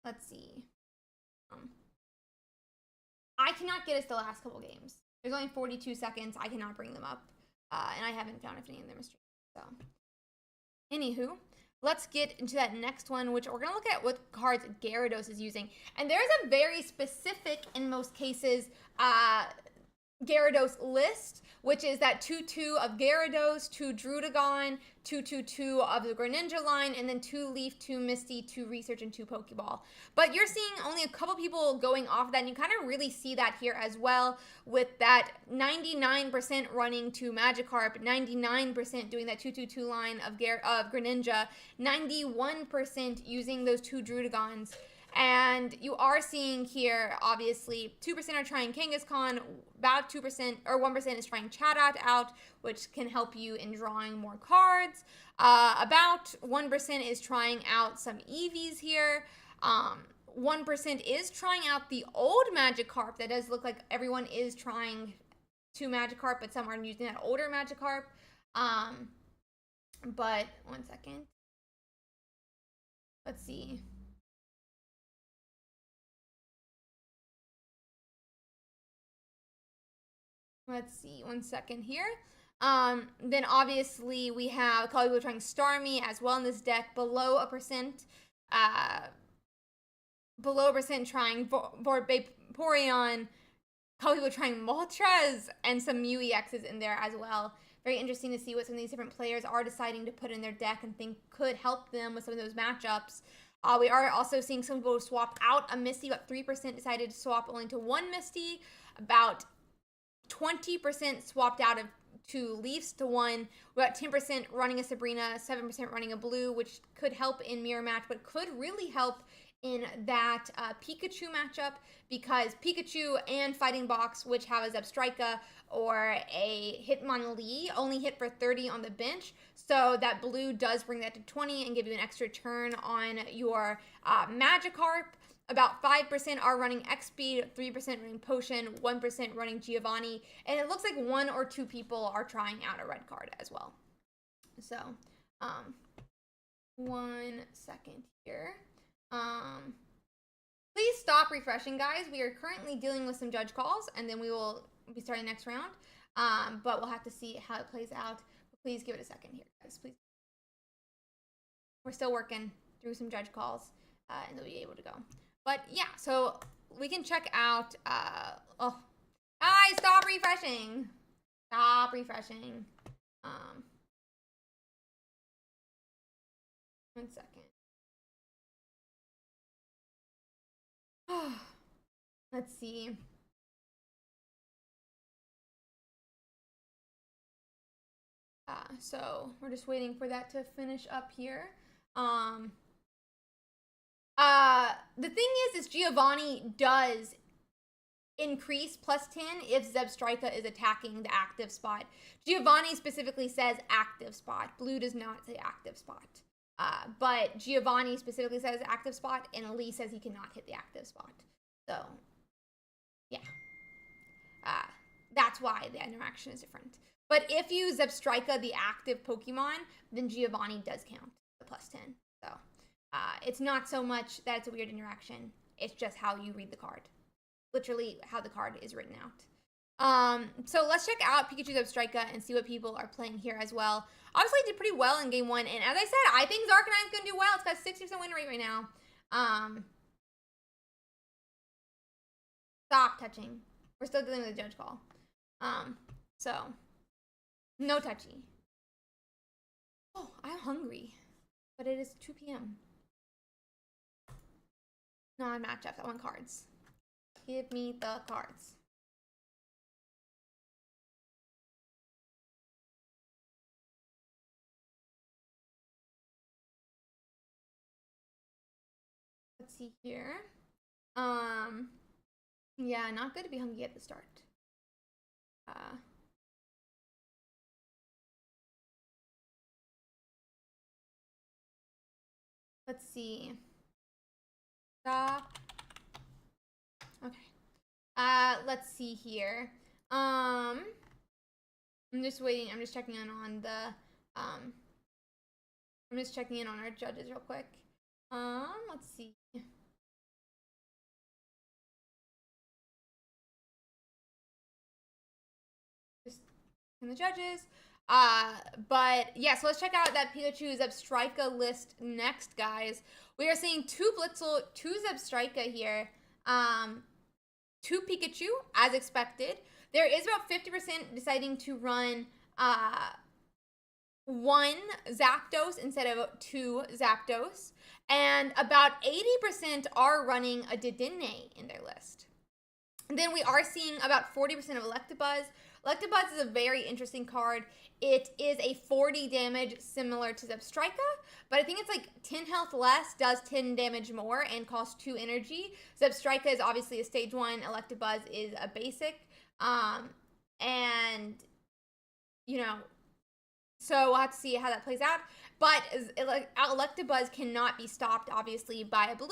Let's see. I cannot get us the last couple games. There's only 42 seconds. I cannot bring them up. And I haven't found if any of them are streamed. So, anywho, let's get into that next one, which we're going to look at what cards Gyarados is using. And there's a very specific, in most cases, Gyarados list, which is that 2-2 of Gyarados, 2 Druddigon, 2-2-2 of the Greninja line, and then 2 Leaf, 2 Misty, 2 Research, and 2 Pokeball. But you're seeing only a couple people going off of that, and you kind of really see that here as well, with that 99% running 2 Magikarp, 99% doing that 2-2-2 line of Greninja, 91% using those 2 Druddigons. And you are seeing here, obviously, 2% are trying Kangaskhan, about 2% or 1% is trying Chatot out, which can help you in drawing more cards. About 1% is trying out some Eevees here. 1% is trying out the old Magikarp. That does look like everyone is trying 2 Magikarp, but some are using that older Magikarp. But 1 second. Let's see. Let's see, 1 second here. Then obviously we have a couple people trying Starmie as well in this deck, below a percent. Below a percent trying Vaporeon, a couple people trying Moltres, and some Mew EXs in there as well. Very interesting to see what some of these different players are deciding to put in their deck and think could help them with some of those matchups. We are also seeing some people swap out a Misty. About 3% decided to swap only to 1 Misty. About 20% swapped out of 2 Leafs to 1. About 10% running a Sabrina, 7% running a Blue, which could help in Mirror Match, but could really help in that Pikachu matchup, because Pikachu and Fighting Box, which have a Zebstrika or a Hitmonlee, only hit for 30 on the bench. So that Blue does bring that to 20 and give you an extra turn on your Magikarp. About 5% are running X-Speed, 3% running Potion, 1% running Giovanni, and it looks like 1 or 2 people are trying out a red card as well. So, 1 second here. Please stop refreshing, guys. We are currently dealing with some judge calls, and then we will be starting next round. But we'll have to see how it plays out. But please give it a second here, guys. Please. We're still working through some judge calls, and they'll be able to go. But yeah, so we can check out, oh, guys, stop refreshing. Stop refreshing. 1 second. Let's see. So we're just waiting for that to finish up here. The thing is Giovanni does increase +10 if Zebstrika is attacking the active spot. Giovanni specifically says active spot. Blue does not say active spot. But Giovanni specifically says active spot, and Lee says he cannot hit the active spot. So, yeah. That's why the interaction is different. But if you Zebstrika the active Pokemon, then Giovanni does count the +10. So, it's not so much that it's a weird interaction. It's just how you read the card. Literally how the card is written out. So let's check out Pikachu Zebstrika and see what people are playing here as well. Obviously, it did pretty well in game 1. And as I said, I think Arcanine's going to do well. It's got 60% win rate right now. Stop touching. We're still dealing with a judge call. So, no touchy. Oh, I'm hungry. But it is 2 p.m. Non matchups. I want cards. Give me the cards. Let's see here. Yeah, not good to be hungry at the start. Let's see. Stop. Okay. Let's see here. I'm just waiting. I'm just checking in on the I'm just checking in on our judges real quick. Let's see. Just in the judges. But yeah, so let's check out that Pikachu Zebstrika list next, guys. We are seeing 2 Blitzel, 2 Zebstrika here. 2 Pikachu, as expected. There is about 50% deciding to run 1 Zapdos instead of 2 Zapdos. And about 80% are running a Dedenne in their list. And then we are seeing about 40% of Electabuzz. Electabuzz is a very interesting card. It is a 40 damage similar to Zebstrika, but I think it's like 10 health less, does 10 damage more, and costs 2 energy. Zebstrika is obviously a stage 1. Electabuzz is a basic. And, you know, so we'll have to see how that plays out. But Electabuzz cannot be stopped, obviously, by a blue.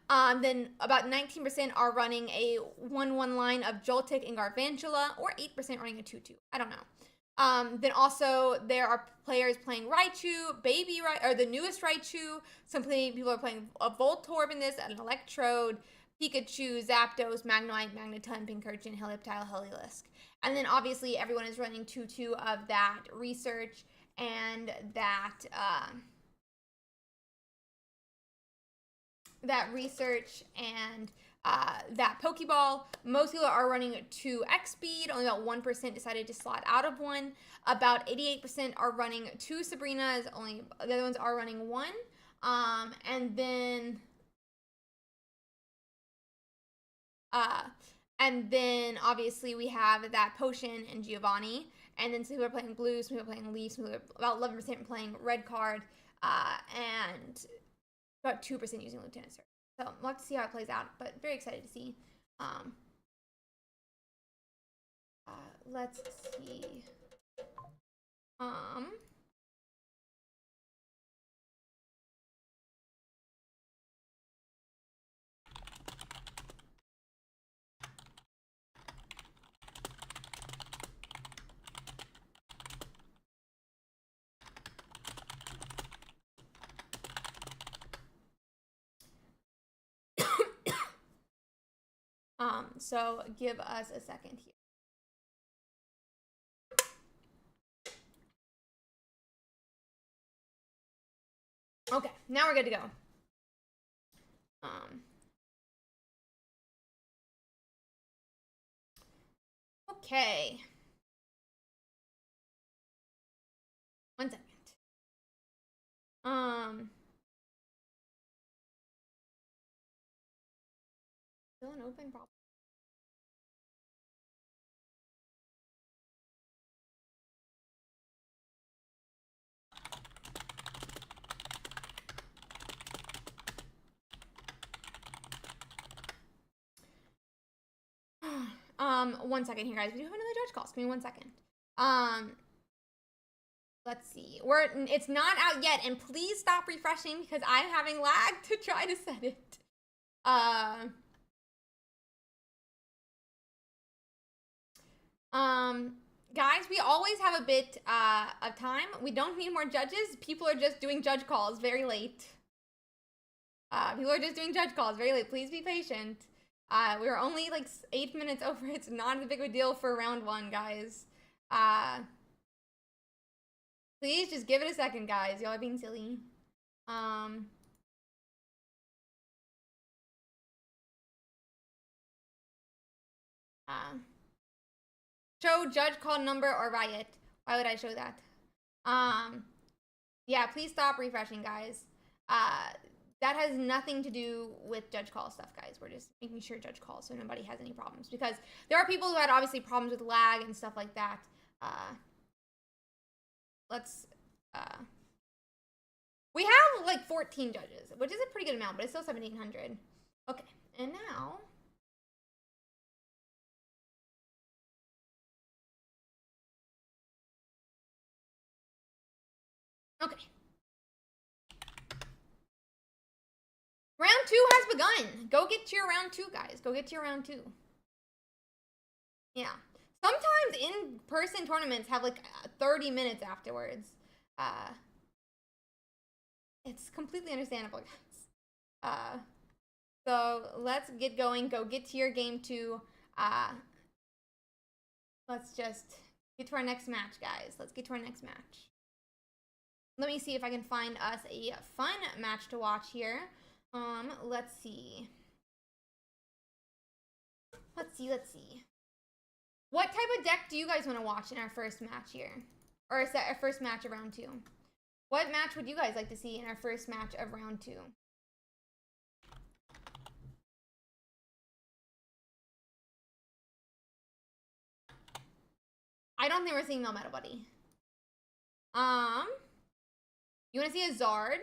Then about 19% are running a 1/1 line of Joltik and Garvantula, or 8% running a 2/2. I don't know. Then also there are players playing Raichu, or the newest Raichu. Some people are playing a Voltorb in this, an Electrode, Pikachu, Zapdos, Magnemite, Magneton, Pincurchin, Helioptile, Heliolisk. And then obviously everyone is running 2/2 of that Research and that that Pokeball. Most people are running 2 X speed. Only about 1% decided to slot out of 1. About 88% are running 2 Sabrinas. Only the other ones are running 1. And then obviously we have that Potion and Giovanni. And then some people are playing blue, some people are playing leaf, some people are about 11% playing red card, and about 2% using Lieutenant Surge. So we'll have to see how it plays out, but very excited to see. Let's see. So give us a second here. Okay, now we're good to go. Okay. 1 second. Still an open problem. One second here, guys. We do have another judge calls. Give me 1 second. Let's see. It's not out yet, and please stop refreshing because I'm having lag to try to set it. Guys, we always have a bit of time. We don't need more judges. People are just doing judge calls very late. People are just doing judge calls very late. Please be patient. We were only like 8 minutes over. It's not a big of a deal for round 1, guys. Please just give it a second, guys. Y'all are being silly. Show judge call number or riot. Why would I show that? Yeah, please stop refreshing, guys. That has nothing to do with judge call stuff, guys. We're just making sure judge calls so nobody has any problems, because there are people who had obviously problems with lag and stuff like that. We have like 14 judges, which is a pretty good amount, but it's still 1,700. Okay, and now okay. Round 2 has begun. Go get to your round 2, guys. Go get to your round 2. Yeah. Sometimes in-person tournaments have like 30 minutes afterwards. It's completely understandable, guys. So let's get going. Go get to your game 2. Let's just get to our next match, guys. Let's get to our next match. Let me see if I can find us a fun match to watch here. Let's see. Let's see. What type of deck do you guys want to watch in our first match here? Or our first match of round 2? What match would you guys like to see in our first match of round 2? I don't think we're seeing no Meta Buddy. You want to see a Zard?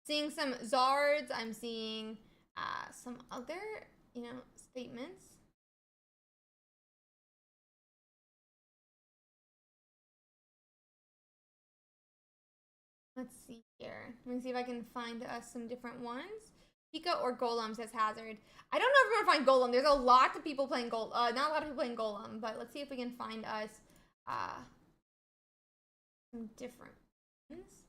Seeing some Zards. I'm seeing some other, statements. Let's see here. Let me see if I can find us some different ones. Pika or Golem, says Hazard. I don't know if we're gonna find Golem. There's a lot of people playing not a lot of people playing Golem, but let's see if we can find us some different ones.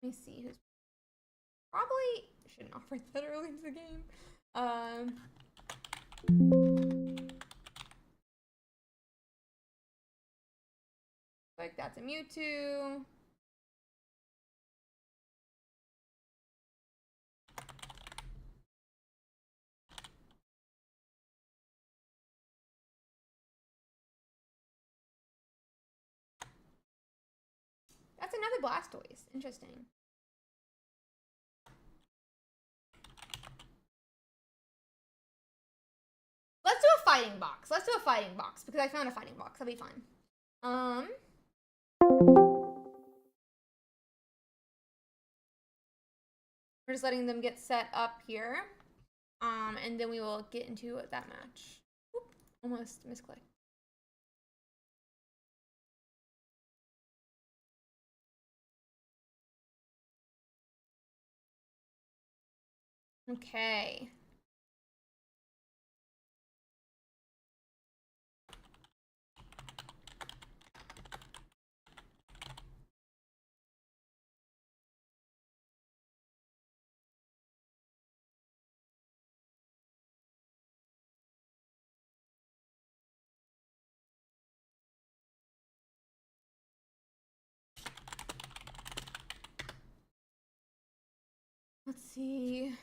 Let me see who's probably shouldn't offer that early into the game. Like that's a Mewtwo. That's another Blastoise. Interesting. Let's do a fighting box. Let's do a fighting box because I found a fighting box. That'll be fun. We're just letting them get set up here. And then we will get into that match. Oop, almost misclicked. Okay. Let's see.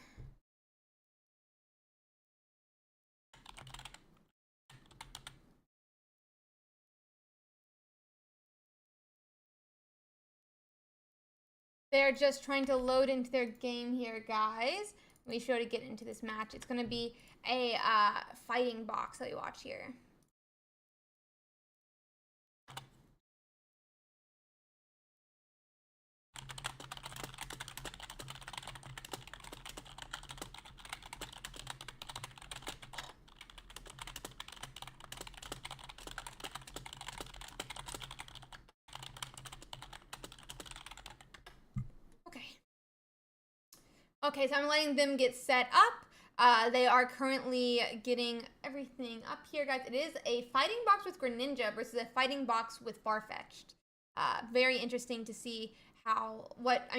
They're just trying to load into their game here, guys. We should get into this match. It's going to be a fighting box that we watch here. Okay, so I'm letting them get set up. They are currently getting everything up here, guys. It is a fighting box with Greninja versus a fighting box with Farfetch'd. Very interesting to see what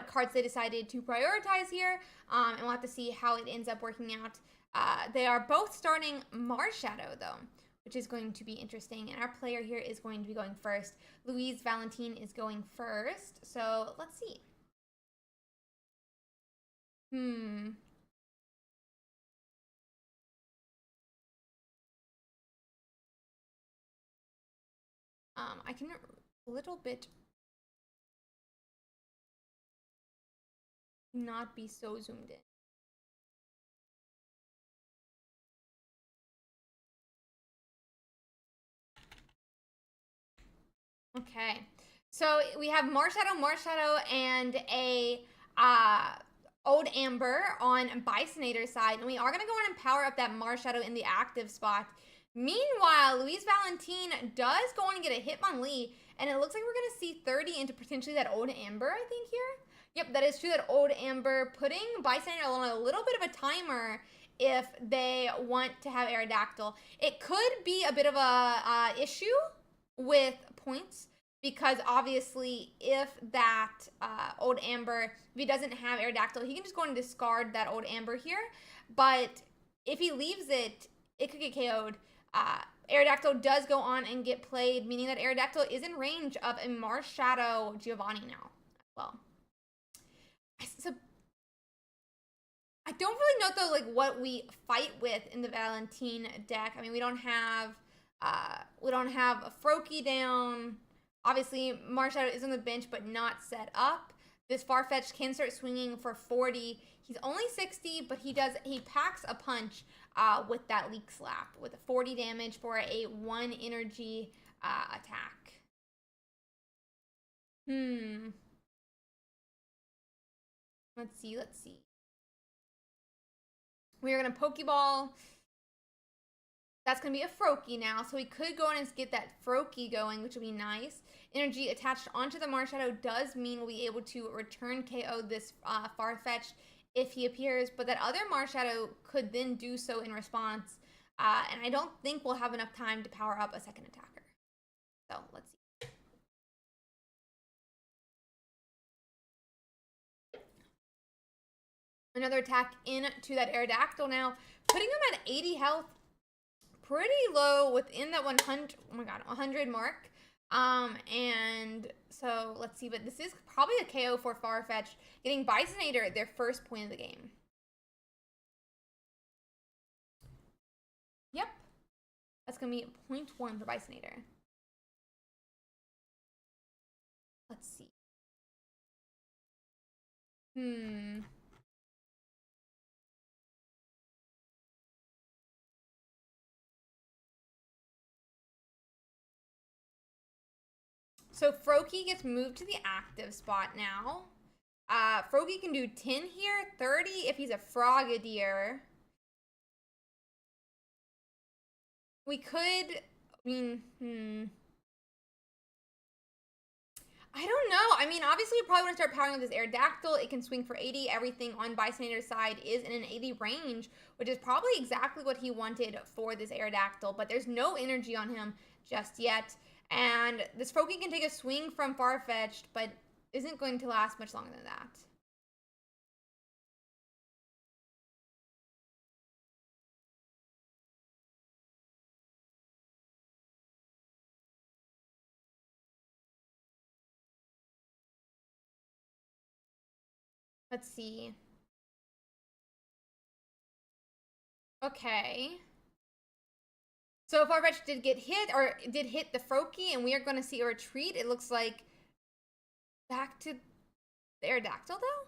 cards they decided to prioritize here, and we'll have to see how it ends up working out. They are both starting Marshadow though, which is going to be interesting, and our player here is going to be going first. Louise Valentine is going first, so let's see. I can a little bit not be so zoomed in. Okay, so we have Marshadow, and a Old Amber on Bisonator's side, and we are going to go in and power up that Marshadow in the active spot. Meanwhile, Louise Valentine does go on and get a Hitmonlee, and it looks like we're going to see 30 into potentially that Old Amber, I think, here. Yep, that is true, that Old Amber, putting Bisonator on a little bit of a timer if they want to have Aerodactyl. It could be a bit of a issue with points, because obviously if that Old Amber, if he doesn't have Aerodactyl, he can just go and discard that Old Amber here. But if he leaves it, it could get KO'd. Aerodactyl does go on and get played, meaning that Aerodactyl is in range of a Marshadow Giovanni now as well. So I don't really know though, like what we fight with in the Valentine deck. I mean, we don't have a Froakie down. Obviously, Marshadow is on the bench but not set up. This Farfetch'd can start swinging for 40. He's only 60, but he packs a punch with that Leak Slap with a 40 damage for a 1 energy attack. Let's see. We're going to Pokeball. That's going to be a Froakie now, so we could go in and get that Froakie going, which would be nice. Energy attached onto the Marshadow does mean we'll be able to return KO this Farfetch'd if he appears, but that other Marshadow could then do so in response, and I don't think we'll have enough time to power up a second attacker. So, let's see. Another attack into that Aerodactyl now, putting him at 80 health. Pretty low within that 100, oh my god, 100 mark. And so let's see, but this is probably a KO for Farfetch'd, getting Bisonator at their first point of the game. Yep. That's gonna be 0.1 for Bisonator. Let's see. So Froakie gets moved to the active spot now. Froakie can do 10 here, 30 if he's a Frogadier. We could, I mean, I don't know. I mean, obviously we probably want to start powering up this Aerodactyl. It can swing for 80. Everything on Bisonator's side is in an 80 range, which is probably exactly what he wanted for this Aerodactyl, but there's no energy on him just yet. And this Froakie can take a swing from Farfetch'd, but isn't going to last much longer than that. Let's see. Okay. So Farfetch'd did get hit, or did hit the Froakie, and we are going to see a retreat. It looks like back to the Aerodactyl, though?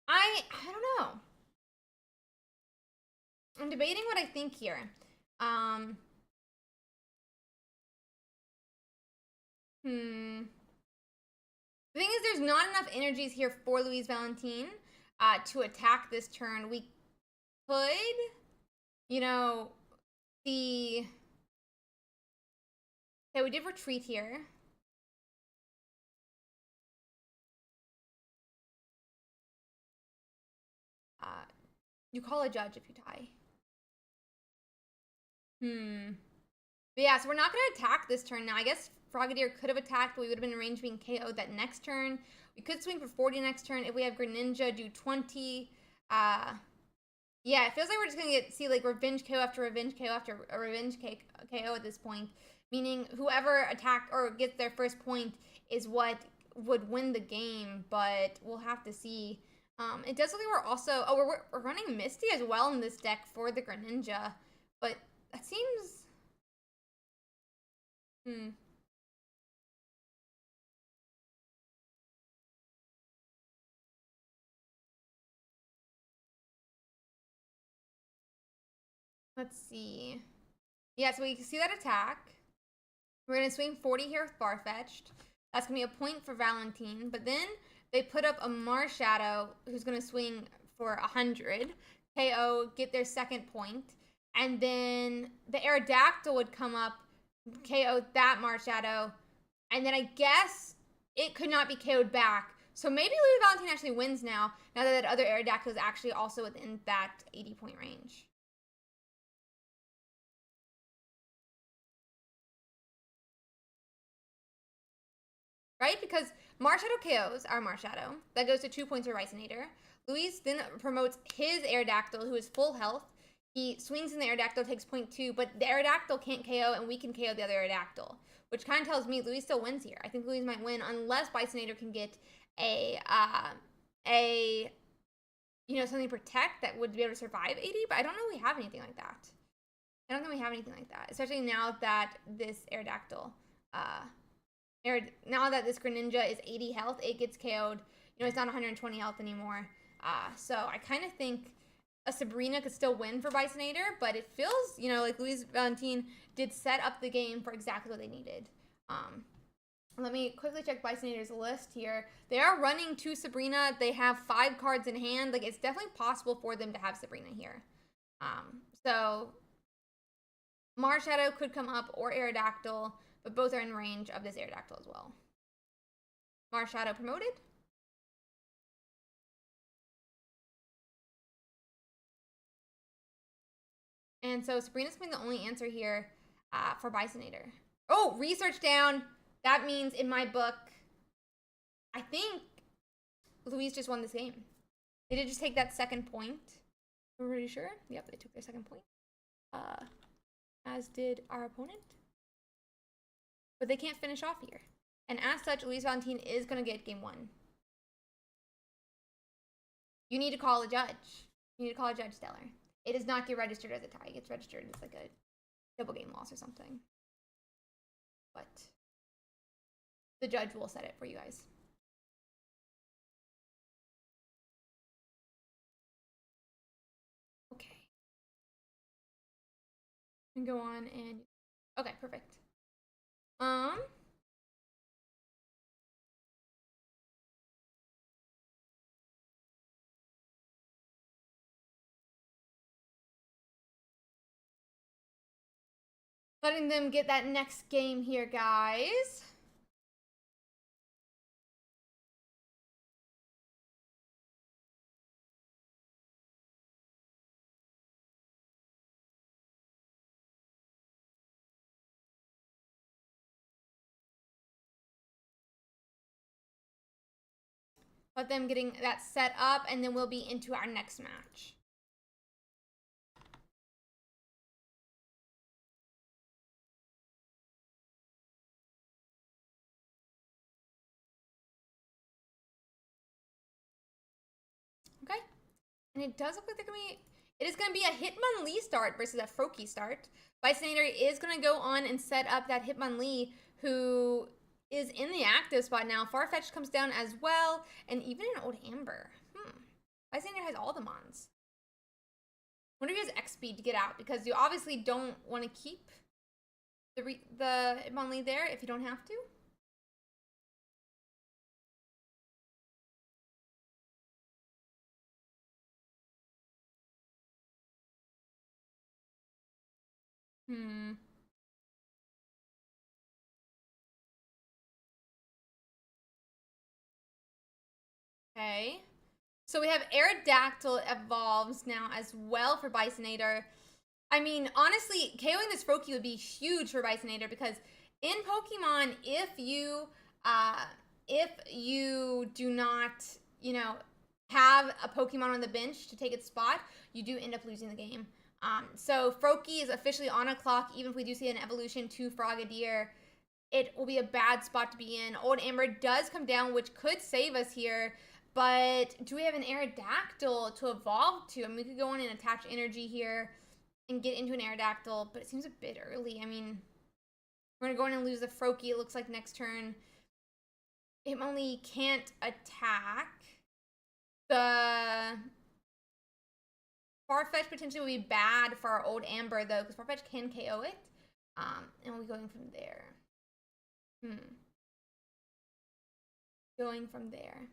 I don't know. I'm debating what I think here. The thing is, there's not enough energies here for Louise Valentine to attack this turn. We could, you know, see... Okay, we did retreat here. You call a judge if you tie. But yeah, so we're not going to attack this turn now. I guess Frogadier could have attacked, but we would have been in range being KO'd that next turn. We could swing for 40 next turn if we have Greninja do 20. Yeah, it feels like we're just going to see like revenge KO after revenge KO after a revenge KO at this point. Meaning whoever attacked or gets their first point is what would win the game, but we'll have to see. It does look like we're also... Oh, we're running Misty as well in this deck for the Greninja, but that seems... Let's see. Yeah, so we can see that attack. We're going to swing 40 here with Farfetch'd. That's going to be a point for Valentine. But then they put up a Marshadow who's going to swing for 100. KO, get their second point. And then the Aerodactyl would come up, KO that Marshadow. And then I guess it could not be KO'd back. So maybe Louis Valentine actually wins now that that other Aerodactyl is actually also within that 80-point range. Right? Because Marshadow KOs our Marshadow. That goes to 2 points for Ricenator. Luis then promotes his Aerodactyl, who is full health. He swings in the Aerodactyl, takes 0.2, but the Aerodactyl can't KO, and we can KO the other Aerodactyl. Which kind of tells me Luis still wins here. I think Luis might win unless Bisonator can get a a, something protect that would be able to survive 80, but I don't know if we have anything like that. I don't think we have anything like that, especially now that this Aerodactyl, now that this Greninja is 80 health, it gets KO'd. It's not 120 health anymore. So I kind of think a Sabrina could still win for Bisonator, but it feels, like Luis Valentine did set up the game for exactly what they needed. Let me quickly check Bisonator's list here. They are running 2 Sabrina. They have 5 cards in hand. Like, it's definitely possible for them to have Sabrina here. So Marshadow could come up, or Aerodactyl, but both are in range of this Aerodactyl as well. Marshadow promoted. And so Sabrina's going to be the only answer here for Bisonator. Oh, research down. That means in my book, I think Luis just won this game. They did just take that second point. We're pretty sure. Yep, they took their second point. As did our opponent. But they can't finish off here. And as such, Luis Valentine is going to get game 1. You need to call a judge. You need to call a judge, Stellar. It does not get registered as a tie. It gets registered as like a double game loss or something. But the judge will set it for you guys. Okay. And go on and okay, perfect. Letting them get that next game here, guys. Let them getting that set up, and then we'll be into our next match. Okay. And it does look like it is going to be a Hitmonlee start versus a Froakie start. Bisonator is going to go on and set up that Hitmonlee, who is in the active spot now. Farfetch'd comes down as well, and even an Old Amber. Bisonator has all the Mons. Wonder if he has X speed to get out, because you obviously don't want to keep the Hitmonlee there if you don't have to. Okay. So we have Aerodactyl evolves now as well for Bisonator. I mean, honestly, KOing this Froakie would be huge for Bisonator, because in Pokemon, if you do not, have a Pokemon on the bench to take its spot, you do end up losing the game. So Froakie is officially on a clock. Even if we do see an evolution to Frogadier, it will be a bad spot to be in. Old Amber does come down, which could save us here. But do we have an Aerodactyl to evolve to? I mean, we could go on and attach energy here and get into an Aerodactyl, but it seems a bit early. I mean, we're going to go in and lose the Froakie, it looks like, next turn. Hitmonlee can't attack. The Farfetch potentially will be bad for our Old Amber, though, because Farfetch can KO it. And we'll be going from there. Going from there.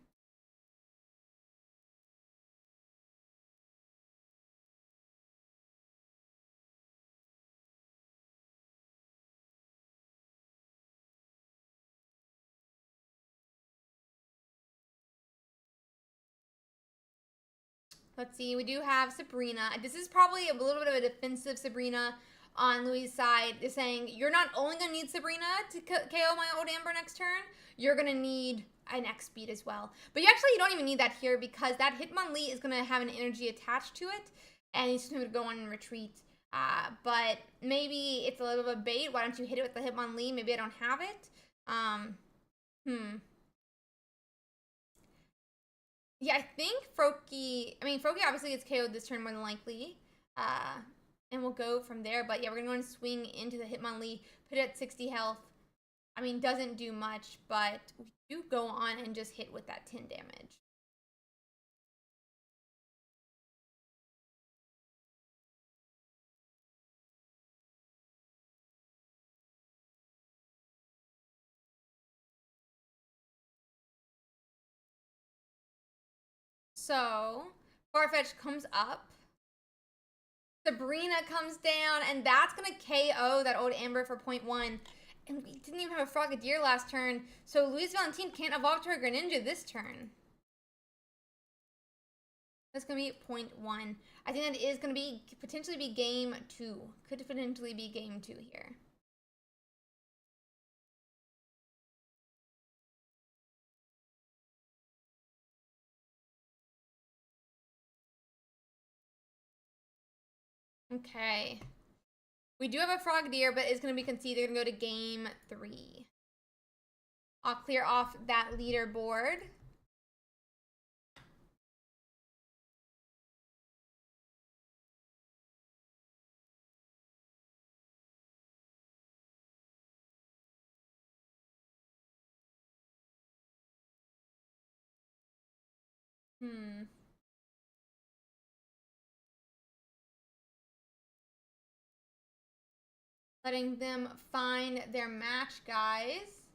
Let's see, we do have Sabrina. This is probably a little bit of a defensive Sabrina on Louis' side. They're saying, you're not only going to need Sabrina to KO my Old Amber next turn, you're going to need an X speed as well. But you don't even need that here, because that Hitmonlee is going to have an energy attached to it, and he's just going to go on and retreat. But maybe it's a little bit of bait. Why don't you hit it with the Hitmonlee? Maybe I don't have it. Yeah, I think Froakie, Froakie obviously gets KO'd this turn more than likely. And we'll go from there. But yeah, we're going to go and swing into the Hitmonlee, put it at 60 health. I mean, doesn't do much, but we do go on and just hit with that 10 damage. So, Farfetch comes up. Sabrina comes down, and that's going to KO that old Amber for 0.1. And we didn't even have a Frogadier last turn, so Louise Valentine can't evolve to her Greninja this turn. That's going to be 0.1. I think that is going to be potentially be game 2. Could potentially be game 2 here. Okay. We do have a Frogadier, but it's going to be conceded. They're going to go to game 3. I'll clear off that leaderboard. Letting them find their match, guys.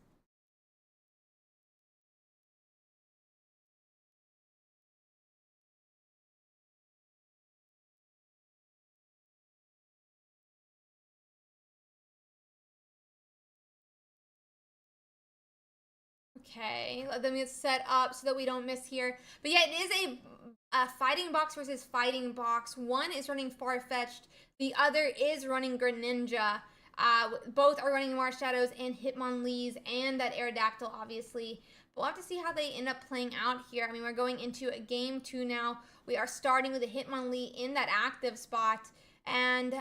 Okay, let them get set up so that we don't miss here. But yeah, it is a fighting box versus fighting box. One is running Farfetch'd, the other is running Greninja. Both are running Marshadows and Hitmonlees and that Aerodactyl, obviously. But we'll have to see how they end up playing out here. I mean, we're going into a game 2 now. We are starting with a Hitmonlee in that active spot. And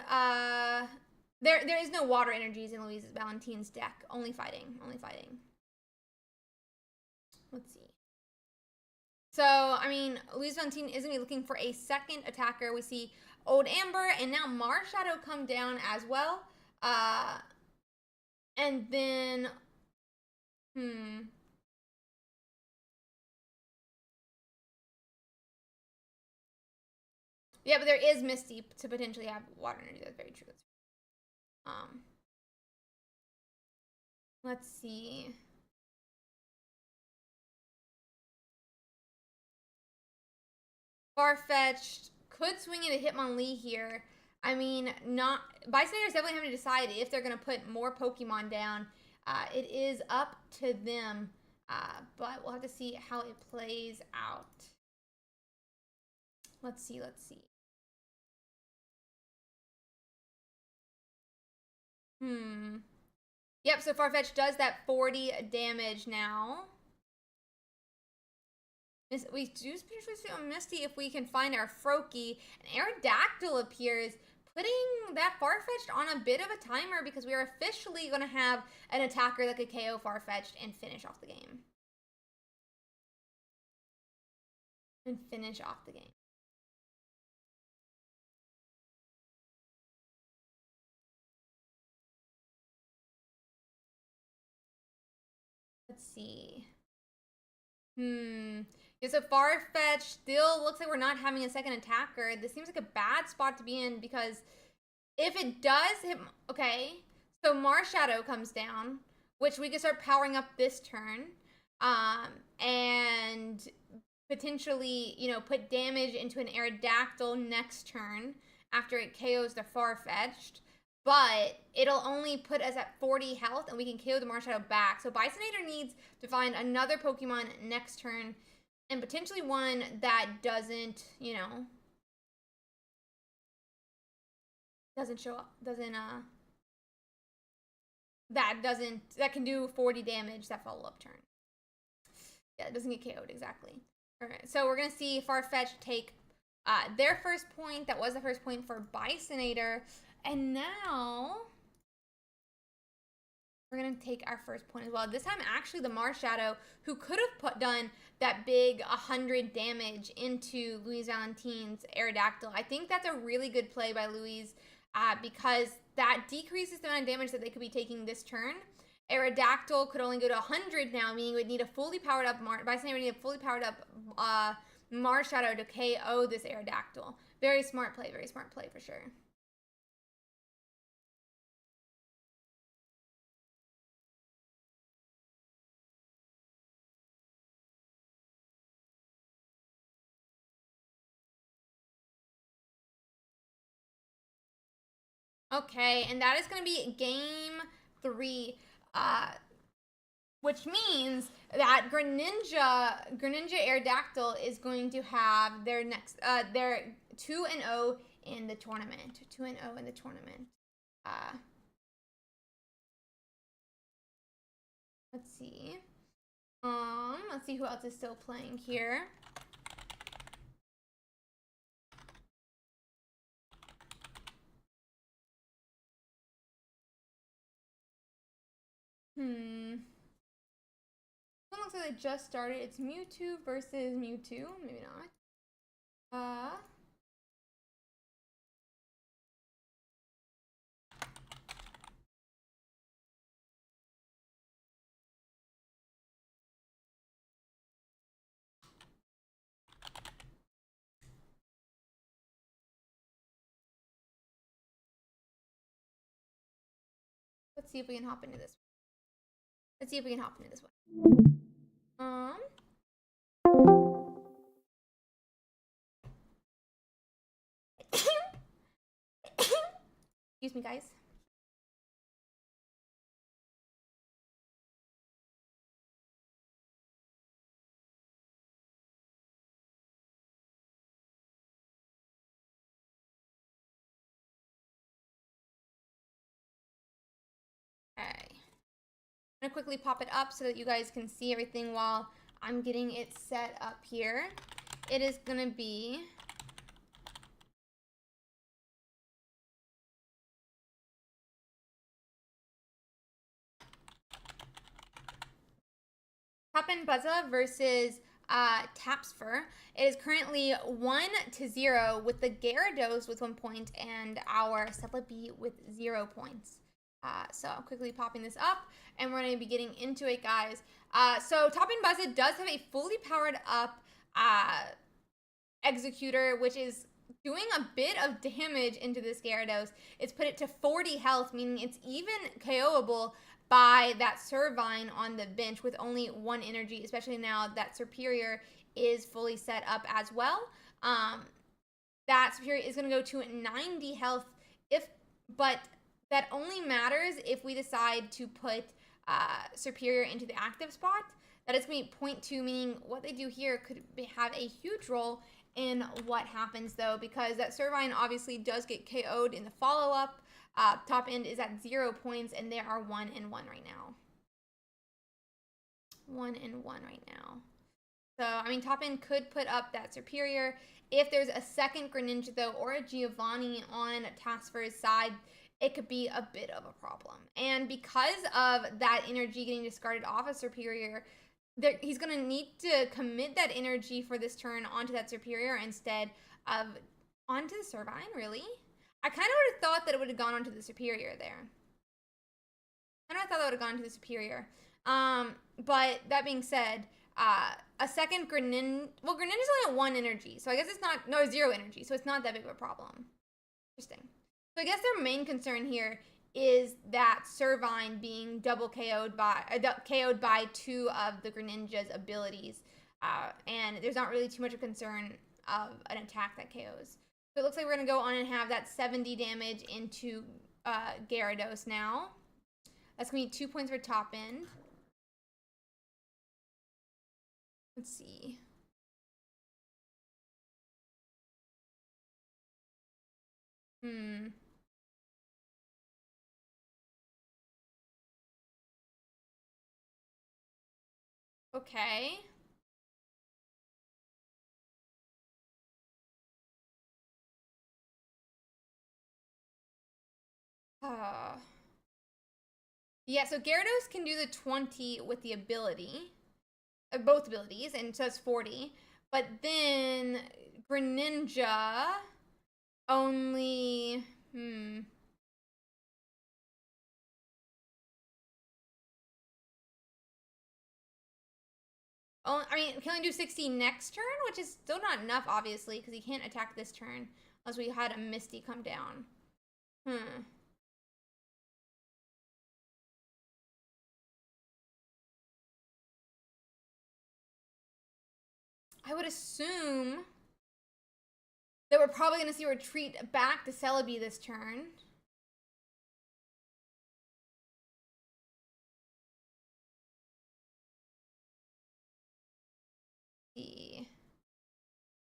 there is no water energies in Louise Valentine's deck. Only fighting, only fighting. Let's see. So, I mean, Louise Valentine is going to be looking for a second attacker. We see Old Amber and now Marshadow come down as well. And then, yeah, but there is Misty to potentially have water energy. That's very true. Let's see. Farfetch'd could swing into Hitmonlee here. I mean, Bystanders definitely having to decide if they're going to put more Pokemon down. It is up to them, but we'll have to see how it plays out. Let's see, let's see. Yep, so Farfetch does that 40 damage now. We do potentially see on Misty if we can find our Froakie. An Aerodactyl appears, putting that Farfetch'd on a bit of a timer because we are officially going to have an attacker that could KO Farfetch'd and finish off the game. Let's see. Yeah, so Farfetch still looks like we're not having a second attacker. This seems like a bad spot to be in because if it does hit... Okay, so Marshadow comes down, which we can start powering up this turn. And potentially, you know, put damage into an Aerodactyl next turn after it KOs the Farfetch'd. But it'll only put us at 40 health, and we can KO the Marshadow back. So Bysonator needs to find another Pokemon next turn, and potentially one that doesn't, you know, doesn't show up, that can do 40 damage that follow-up turn. Yeah, it doesn't get KO'd, exactly. Alright, so we're going to see Farfetch take their first point. That was the first point for Bysonator. And now We're going to take our first point as well. This time, actually, the Mars Shadow, who could have done that big 100 damage into Louise Valentine's Aerodactyl. I think that's a really good play by Louise because that decreases the amount of damage that they could be taking this turn. Aerodactyl could only go to 100 now, meaning it would need a fully powered up Mars. By saying we need a fully powered up Mars Shadow to KO this Aerodactyl. Very smart play for sure. Okay, and that is going to be game 3, which means that Greninja Aerodactyl is going to have their next, their 2-0 in the tournament. 2-0 in the tournament. Let's see. Let's see who else is still playing here. One looks like they just started. It's Mewtwo versus Mewtwo. Maybe not. Let's see if we can hop into this one. Let's see if we can hop into this one. Excuse me, guys. Okay. I'm gonna quickly pop it up so that you guys can see everything while I'm getting it set up here. It is gonna be Toppin Buzza versus Tapsfur. It is currently 1-0 with the Gyarados with 1 point and our Celebi with 0 points. So I'm quickly popping this up and we're going to be getting into it, guys. So Toppin Buzza does have a fully powered up Executor, which is doing a bit of damage into this Gyarados. It's put it to 40 health, meaning it's even KOable by that Servine on the bench with only 1 energy, especially now that Superior is fully set up as well. That Superior is going to go to 90 health, but that only matters if we decide to put Superior into the active spot. That is going to be 0.2, meaning what they do here could have a huge role in what happens, though, because that Servine obviously does get KO'd in the follow-up. Top end is at 0 points, and they are 1-1 right now. 1-1 right now. So, I mean, top end could put up that Superior. If there's a second Greninja, though, or a Giovanni on Tasfer's side, it could be a bit of a problem. And because of that energy getting discarded off of Superior, he's going to need to commit that energy for this turn onto that Superior instead of onto the Servine, really? I kind of would have thought that it would have gone onto the Superior there. I thought that would have gone to the Superior. But that being said, a second Greninja... Well, Greninja's only at 1 energy, so I guess it's not... No, 0 energy, so it's not that big of a problem. Interesting. So I guess their main concern here is that Servine being double KO'd by 2 of the Greninja's abilities. And there's not really too much of concern of an attack that KOs. So it looks like we're going to go on and have that 70 damage into Gyarados now. That's going to be 2 points for top end. Let's see. Okay. Yeah, so Gyarados can do the 20 with the ability, both abilities, and so it's 40. But then Greninja only, Oh, I mean, can only do 60 next turn, which is still not enough, obviously, because he can't attack this turn unless we had a Misty come down. I would assume that we're probably going to see a retreat back to Celebi this turn.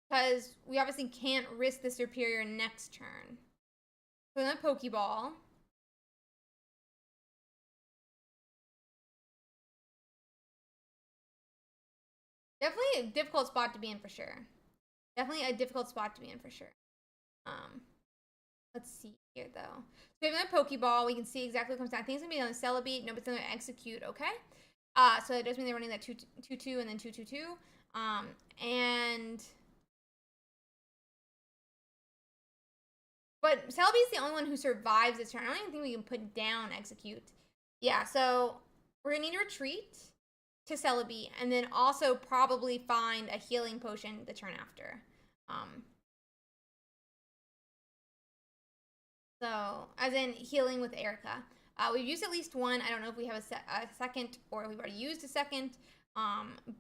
Because we obviously can't risk the Superior next turn. So then a Pokeball. Definitely a difficult spot to be in for sure. Definitely a difficult spot to be in for sure. Let's see here though. So we have another Pokeball. We can see exactly what comes down. I think it's gonna be on the Celebi. No, but it's gonna execute. Okay. So it does mean they're running that 2-2 and then 2-2-2. But Celebi's the only one who survives this turn. I don't even think we can put down execute. Yeah, so we're gonna need to retreat to Celebi and then also probably find a healing potion the turn after. So, as in healing with Erica. We've used at least one. I don't know if we have a second or we've already used a second.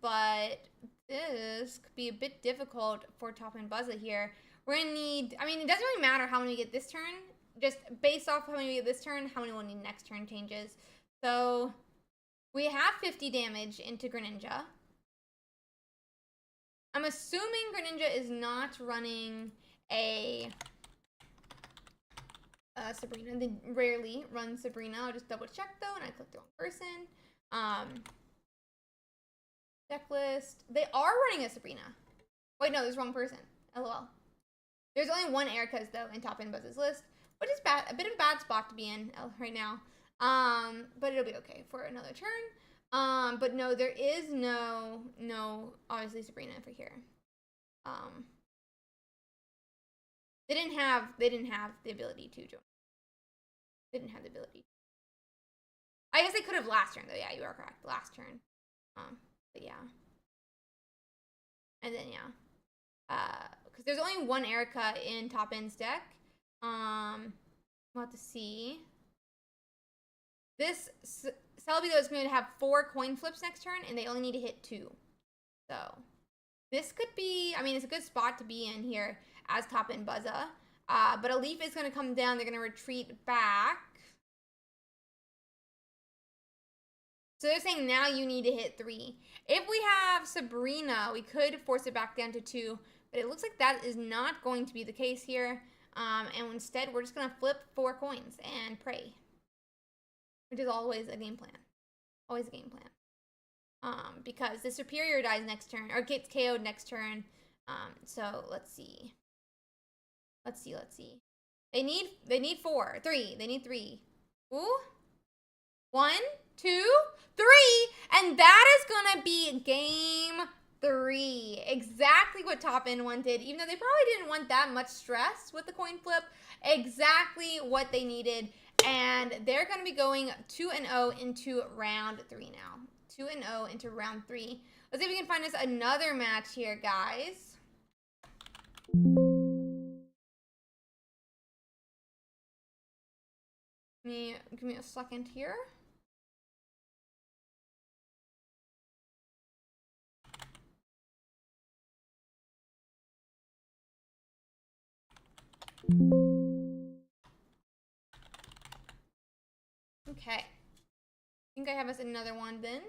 But this could be a bit difficult for Top-End Buzza here. We're going to need, I mean, it doesn't really matter how many we get this turn. Just based off how many we get this turn, how many we'll need next turn changes. So, we have 50 damage into Greninja. I'm assuming Greninja is not running a Sabrina. They rarely run Sabrina. I'll just double check though, and I clicked the wrong person. Checklist. They are running a Sabrina. Wait, no, there's the wrong person. LOL. There's only one Erica's though in Top-End Buzz's list, which is bad. A bit of a bad spot to be in right now. But it'll be okay for another turn. But no, there is no obviously Sabrina for here. They didn't have the ability to join. They didn't have the ability. I guess they could have last turn though. Yeah, you are correct. Last turn. But yeah. And then yeah. Because there's only one Erica in Top-End's deck. We'll have to see. This Celebi though is going to have 4 coin flips next turn, and they only need to hit 2. So this could be, I mean, it's a good spot to be in here as Top-End Buzza. But a Leaf is going to come down. They're going to retreat back. So they're saying now you need to hit 3. If we have Sabrina, we could force it back down to 2. But it looks like that is not going to be the case here. And instead, we're just going to flip 4 coins and pray. Which is always a game plan. Always a game plan. Because the Superior dies next turn, or gets KO'd next turn. So let's see. Let's see. They need 4. 3. They need 3. Ooh. 1, 2, 3. And that is gonna be game 3. Exactly what Top-End wanted. Even though they probably didn't want that much stress with the coin flip. Exactly what they needed. And they're going to be going 2-0 into round 3 now. 2-0 into round 3. Let's see if we can find us another match here, guys. Give me a second here. Okay. I think I have us another one then.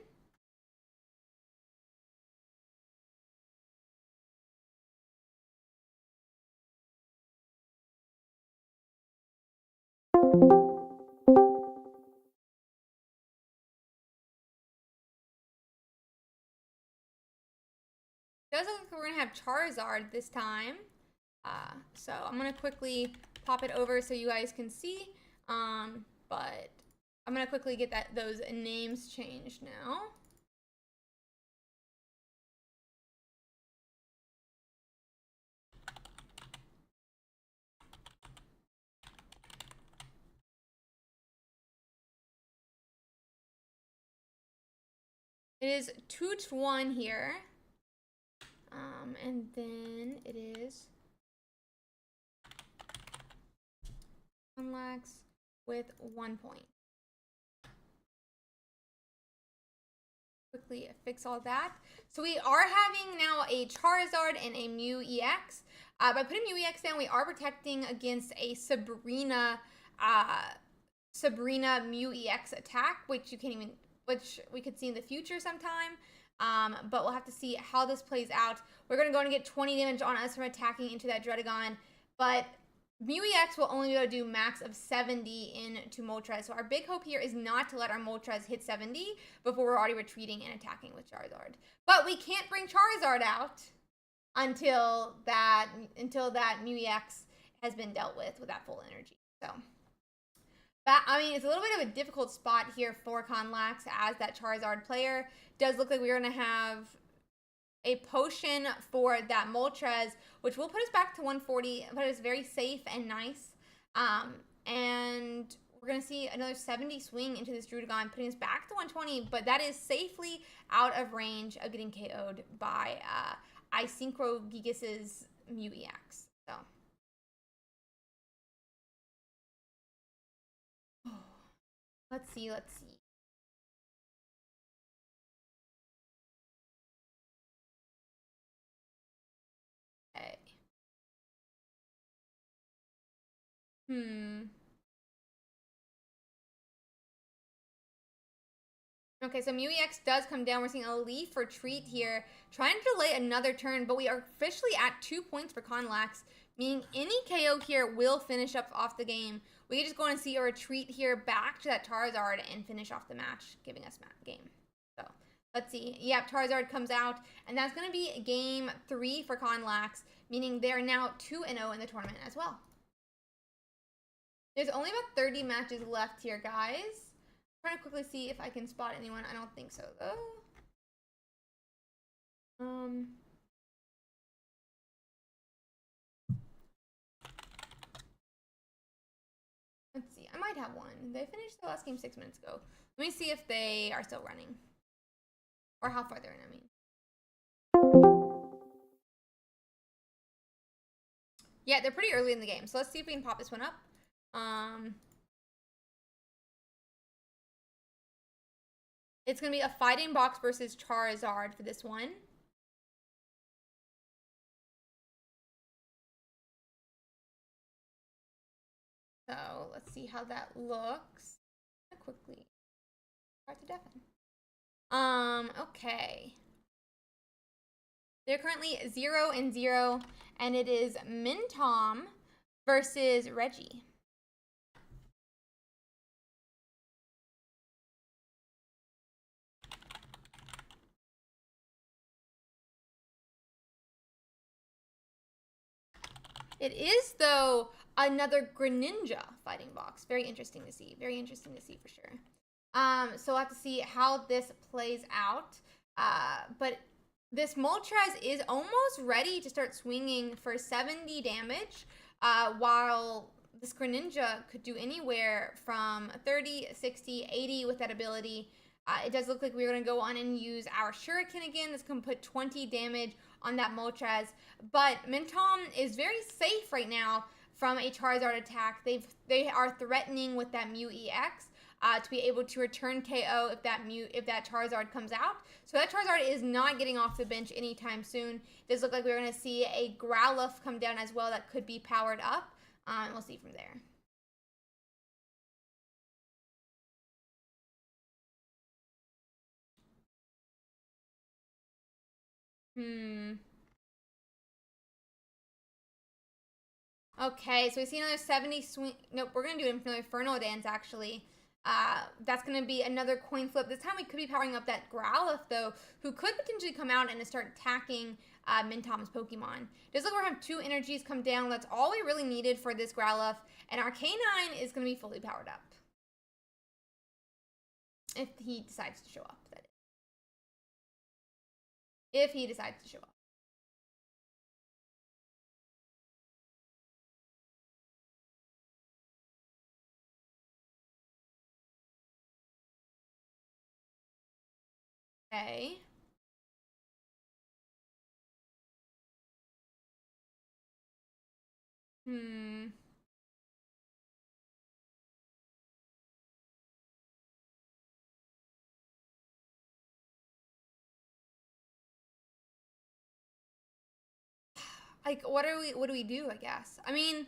Does look like we're gonna have Charizard this time. So I'm gonna quickly pop it over so you guys can see. But I'm gonna quickly get those names changed now. It is 2-1 here. And then it is Conlax with 1 point. Quickly fix all that. So we are having now a Charizard and a Mew EX. By putting Mew EX down, we are protecting against a Sabrina Mew EX attack, which we could see in the future sometime. But we'll have to see how this plays out. We're going to go and get 20 damage on us from attacking into that Dredagon. But Mew EX will only be able to do max of 70 into Moltres. So our big hope here is not to let our Moltres hit 70 before we're already retreating and attacking with Charizard. But we can't bring Charizard out until that Mew EX has been dealt with that full energy. So, I mean, it's a little bit of a difficult spot here for Conlax as that Charizard player. Does look like we're going to have a potion for that Moltres, which will put us back to 140, but it's very safe and nice. And we're going to see another 70 swing into this Druddigon, putting us back to 120, but that is safely out of range of getting KO'd by Isynchro Gigas's Mew EX. So. Let's see. Okay. Okay, so Mew EX does come down. We're seeing a Leaf Retreat here, trying to delay another turn, but we are officially at 2 points for Conlax, meaning any KO here will finish off the game. We can just go and see a retreat here back to that Charizard and finish off the match, giving us game. So let's see. Yep, Charizard comes out, and that's going to be game 3 for Conlax, meaning they're now 2-0 in the tournament as well. There's only about 30 matches left here, guys. I'm trying to quickly see if I can spot anyone. I don't think so, though. Let's see. I might have one. They finished the last game 6 minutes ago. Let me see if they are still running. Or how far they're in, I mean. Yeah, they're pretty early in the game. So let's see if we can pop this one up. It's going to be a fighting box versus Charizard for this one. So let's see how that looks. Quickly. Hard to deafen. Okay. They're currently 0-0, and it is Mintom versus Reggie. It is, though, another Greninja fighting box. Very interesting to see. Very interesting to see for sure. So we'll have to see how this plays out. But this Moltres is almost ready to start swinging for 70 damage, while this Greninja could do anywhere from 30, 60, 80 with that ability. It does look like we're going to go on and use our Shuriken again. This can put 20 damage on that Moltres. But Mintom is very safe right now from a Charizard attack. They are threatening with that Mew EX to be able to return KO if that Charizard comes out. So that Charizard is not getting off the bench anytime soon. It does look like we're going to see a Growlithe come down as well that could be powered up. And we'll see from there. Okay, so we see another 70 swing. Nope, we're going to do another Inferno Dance, actually. That's going to be another coin flip. This time we could be powering up that Growlithe, though, who could potentially come out and start attacking Mintom's Pokemon. Does look like we have 2 energies come down. That's all we really needed for this Growlithe. And our K9 is going to be fully powered up. If he decides to show up, that is. If he decides to show up. Okay. Like, what do we do, I guess? I mean,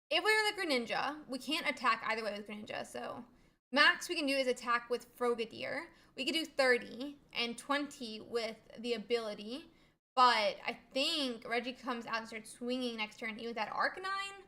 if we're the Greninja, we can't attack either way with Greninja, so max we can do is attack with Frogadier. We could do 30 and 20 with the ability, but I think Reggie comes out and starts swinging next turn, even with that Arcanine?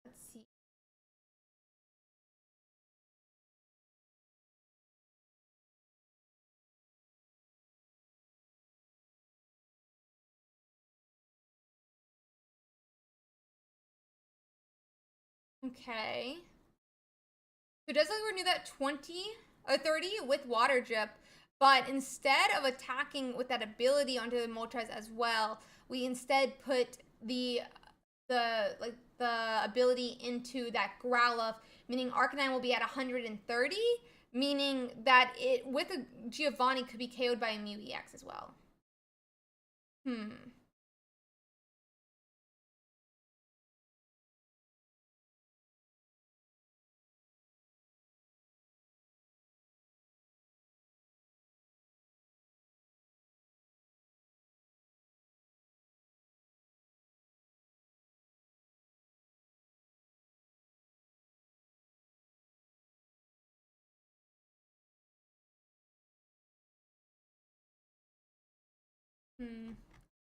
Let's see. Okay. So it does look like we're gonna do that 20 or 30 with Water Drip, but instead of attacking with that ability onto the Moltres as well, we instead put the ability into that Growlithe, meaning Arcanine will be at 130, meaning that it with a Giovanni could be KO'd by a Mew EX as well.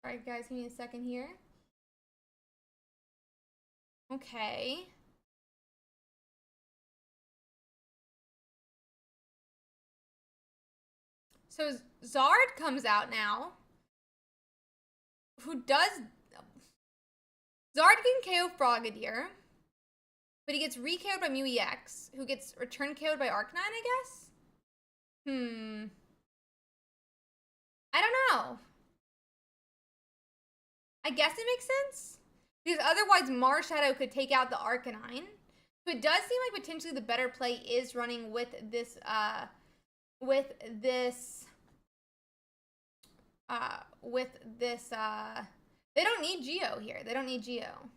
Alright guys, give me a second here. Okay. So Zard comes out now. Who does... Zard can KO Frogadier. But he gets re-KO'd by Mew EX, who gets return KO'd by Arcanine, I guess? I don't know. I guess it makes sense. Because otherwise Marshadow could take out the Arcanine. So it does seem like potentially the better play is running with this, they don't need Geo here. They don't need Geo.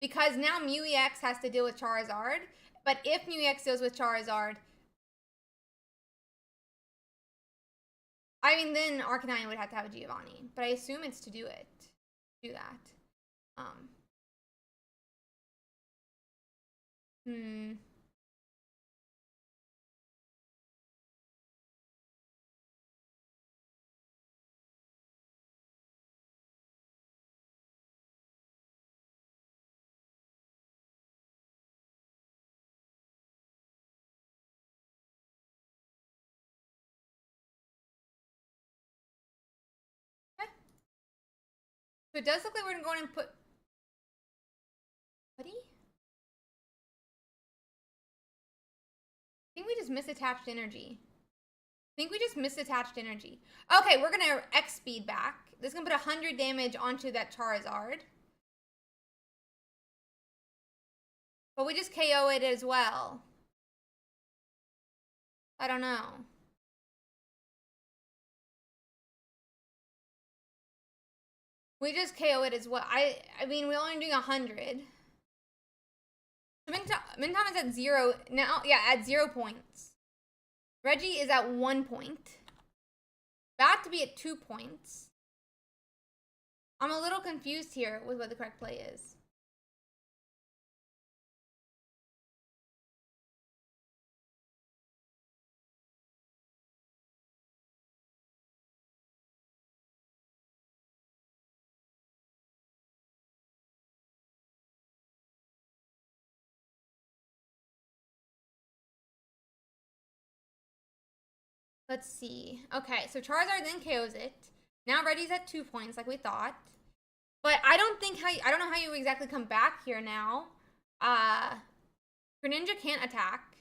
Because now Mew EX has to deal with Charizard. But if Mew EX deals with Charizard, I mean, then Arcanine would have to have a Giovanni. But I assume it's to do it. Do that. So it does look like we're going to go and put... Buddy? I think we just misattached energy. Okay, we're going to X speed back. This is going to put 100 damage onto that Charizard. But we just KO it as well. I don't know. We just KO it as well. I mean, we're only doing 100. Mintom is at 0 now. Yeah, at 0 points. Reggie is at 1 point. About to be at 2 points. I'm a little confused here with what the correct play is. Let's see. Okay, so Charizard then KOs it. Now Reggie's at 2 points, like we thought. But I don't know how you exactly come back here now. Greninja can't attack.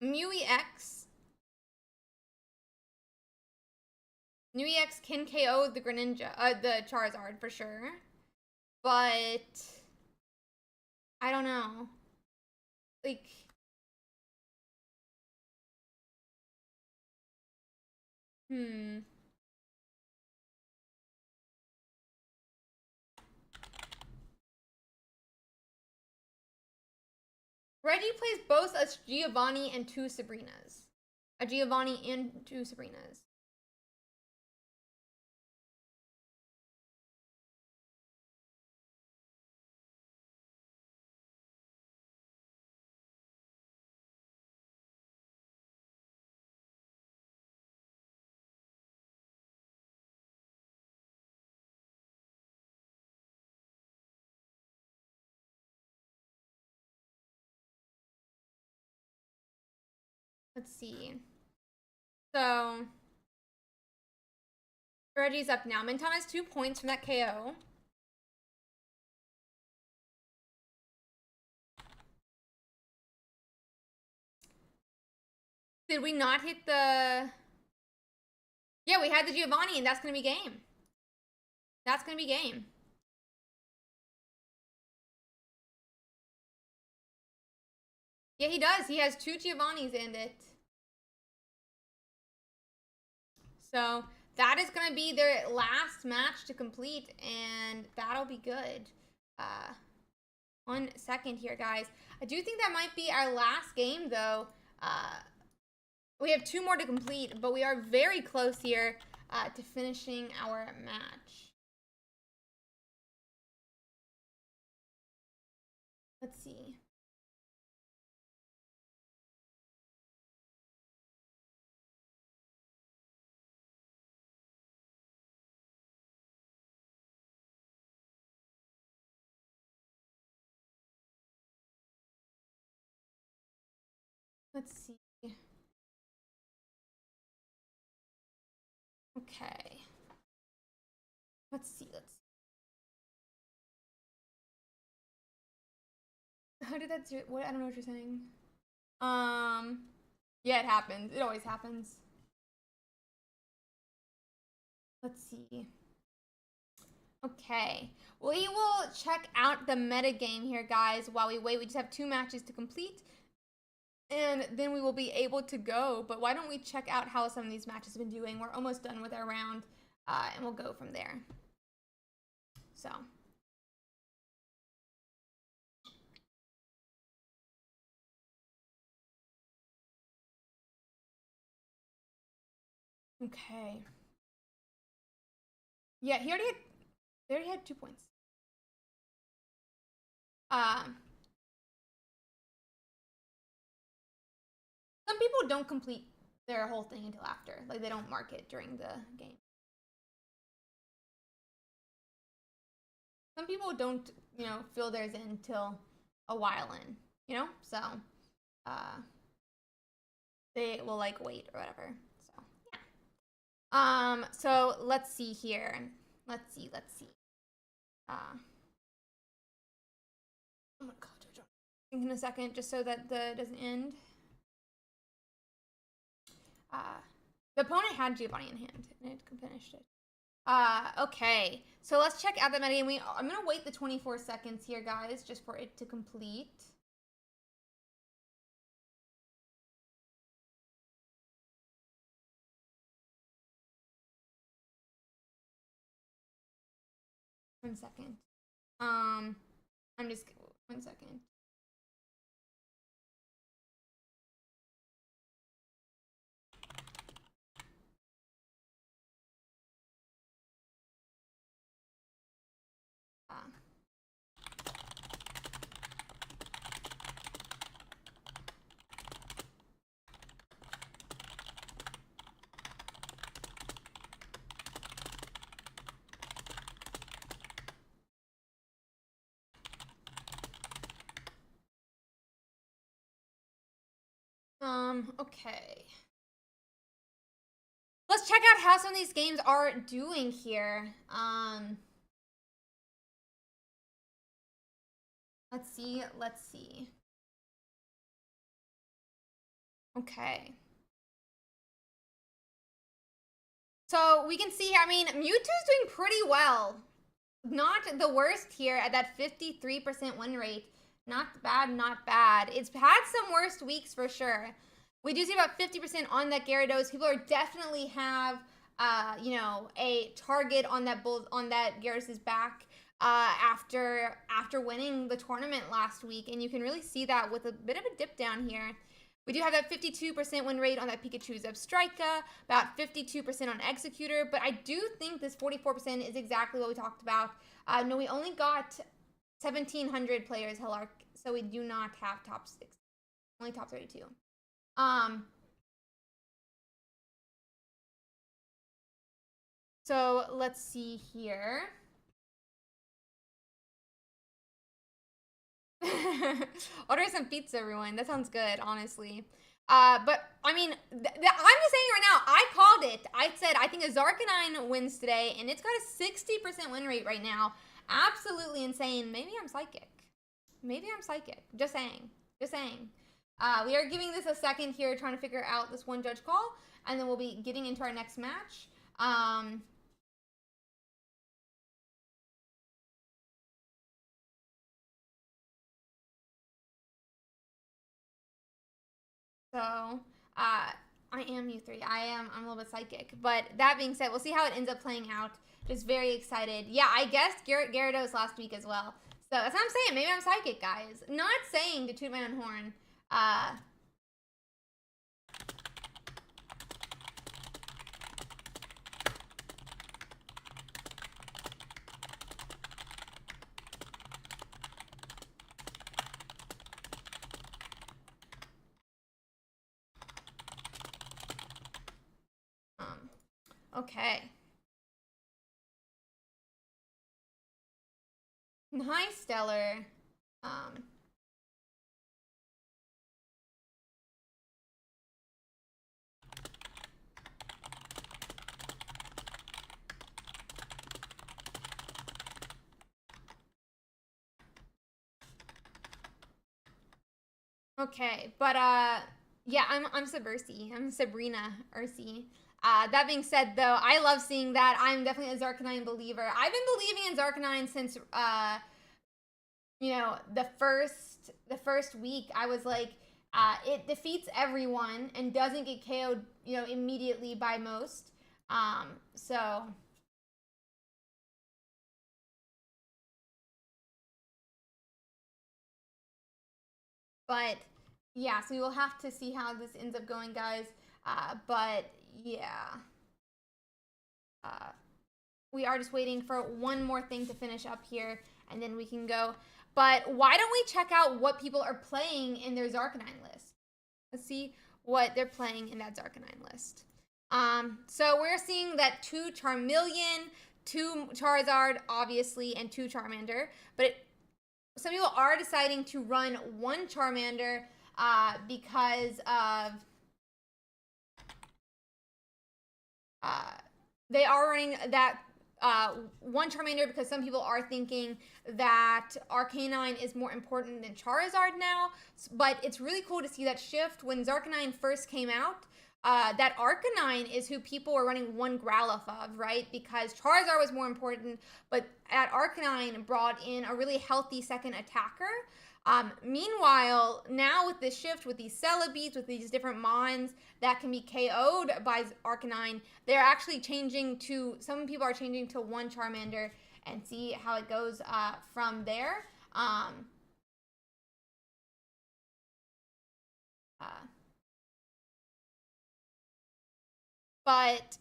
Mew EX. Mew EX can KO the the Charizard for sure. But I don't know. Like, Reggie plays both a Giovanni and 2 Sabrinas. A Giovanni and 2 Sabrinas. Let's see. So, Reggie's up now. Minton has 2 points from that KO. Did we not hit the... Yeah, we had the Giovanni, and that's going to be game. That's going to be game. Yeah, he does. He has 2 Giovannis in it. So that is going to be their last match to complete, and that'll be good. 1 second here, guys. I do think that might be our last game, though. We have 2 more to complete, but we are very close here to finishing our match. Let's see. Let's see. Okay. Let's see. How did that do? What? I don't know what you're saying. Yeah, it happens. It always happens. Let's see. Okay. We will check out the metagame here, guys, while we wait. We just have 2 matches to complete, and then we will be able to go. But why don't we check out how some of these matches have been doing? We're almost done with our round, and we'll go from there. So. Okay. Yeah, they already had 2 points. Some people don't complete their whole thing until after. Like, they don't mark it during the game. Some people don't, fill theirs in until a while in, So, they will, like, wait or whatever. So, yeah. So let's see here. Let's see. I'm gonna call Jojo in a second just so that the doesn't end. The opponent had Giovanni in hand, and it finished it. Okay. So let's check out the metagame. I'm gonna wait the 24 seconds here, guys, just for it to complete. One second. I'm just 1 second. Okay. let's check out how some of these games are doing here. Let's see. Okay. So we can see, I mean, Mewtwo's doing pretty well. Not the worst here at that 53% win rate. Not bad, not bad. It's had some worst weeks for sure. We do see about 50% on that Gyarados. People are definitely have, you know, a target on that Gyarados' back after winning the tournament last week, and you can really see that with a bit of a dip down here. We do have that 52% win rate on that Pikachu Zebstrika, about 52% on Executor, but I do think this 44% is exactly what we talked about. No, we only got 1,700 players, Hillark, so we do not have top 6, only top 32. So let's see here. Order some pizza, everyone. That sounds good, honestly. But I mean, I'm just saying right now, I called it. I said I think a Zarkanine wins today, and it's got a 60% win rate right now. Absolutely insane. Maybe I'm psychic. Maybe I'm psychic. Just saying. Just saying. We are giving this a second here, trying to figure out this one judge call, and then we'll be getting into our next match. So, I am U3. I'm a little bit psychic. But that being said, we'll see how it ends up playing out. Just very excited. Yeah, I guessed Gyarados last week as well. So that's what I'm saying. Maybe I'm psychic, guys. Not saying to toot my own horn. Okay. Nice, Stellar. Okay, but yeah, I'm Ursi. I'm Sabrina Ursi. That being said, though, I love seeing that. I'm definitely a Zarkanine believer. I've been believing in Zarkanine since you know, the first week. I was like, it defeats everyone and doesn't get KO'd, you know, immediately by most. So but yeah, so we will have to see how this ends up going, guys. But yeah, we are just waiting for one more thing to finish up here, and then we can go. But why don't we check out what people are playing in their Zarkanine list? Let's see what they're playing in that Zarkanine list. So we're seeing that 2 Charmeleon, 2 Charizard, obviously, and 2 Charmander. But some people are deciding to run 1 Charmander because of they are running that 1 Charmander because some people are thinking that Arcanine is more important than Charizard now. But it's really cool to see that shift. When Zarkanine first came out, that Arcanine is who people were running 1 Growlithe of, right? Because Charizard was more important, but that Arcanine brought in a really healthy second attacker. Meanwhile, now with this shift, with these Celebeats, with these different Mons that can be KO'd by Arcanine, they're actually changing to, some people are changing to 1 Charmander and see how it goes from there. But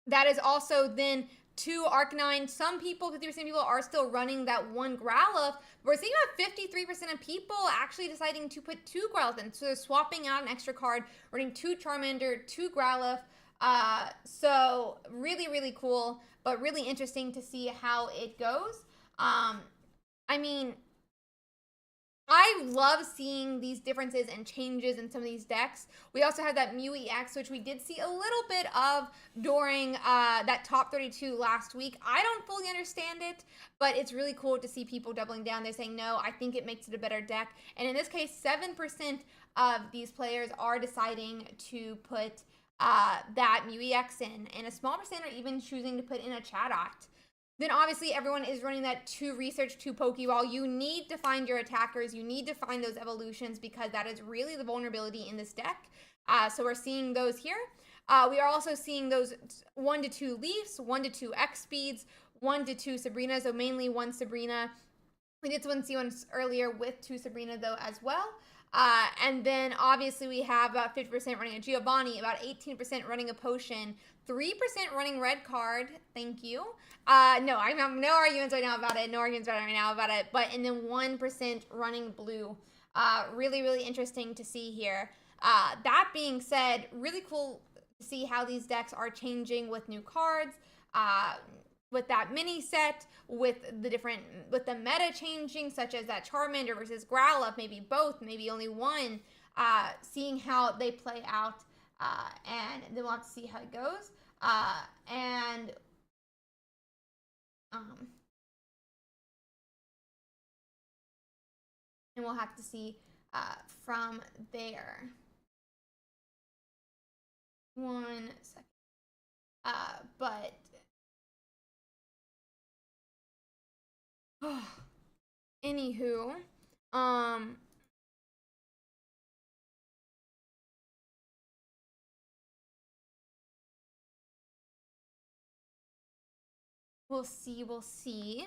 that is also then 2 Arcanine. Some people, 50% of people, are still running that 1 Growlithe. We're seeing about 53% of people actually deciding to put 2 Growlithe in. So they're swapping out an extra card, running 2 Charmander, 2 Growlithe. So really, really cool, but really interesting to see how it goes. I mean, I love seeing these differences and changes in some of these decks. We also have that Mew EX, which we did see a little bit of during that top 32 last week. I don't fully understand it, but it's really cool to see people doubling down. They're saying, no, I think it makes it a better deck. And in this case, 7% of these players are deciding to put that Mew EX in, and a small percent are even choosing to put in a Chatot. Then obviously everyone is running that 2 research, 2 Pokeball. You need to find your attackers. You need to find those evolutions because that is really the vulnerability in this deck. So we're seeing those here. We are also seeing those 1 to 2 Leafs, 1 to 2 X Speeds, 1 to 2 Sabrina. So mainly 1 Sabrina. We did see one earlier with 2 Sabrina though as well. And then obviously we have about 50% running a Giovanni, about 18% running a Potion, 3% running red card. Thank you. No, I have no arguments right now about it. No arguments right now about it. But and then 1% running blue. Really, really interesting to see here. That being said, really cool to see how these decks are changing with new cards. With that mini set, with the meta changing, such as that Charmander versus Growlithe, maybe both, maybe only one, seeing how they play out, and then we'll have to see how it goes, and we'll have to see from there. 1 second, but. Anywho, we'll see.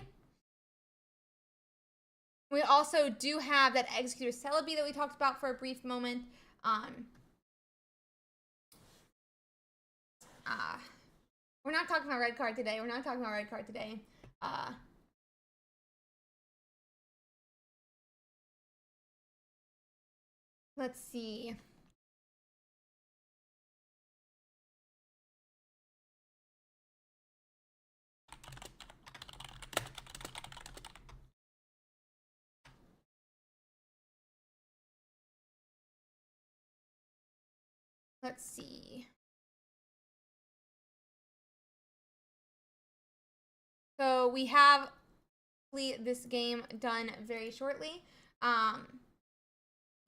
We also do have that Executor Celebi that we talked about for a brief moment. We're not talking about red card today. Let's see. Let's see. So we have this game done very shortly.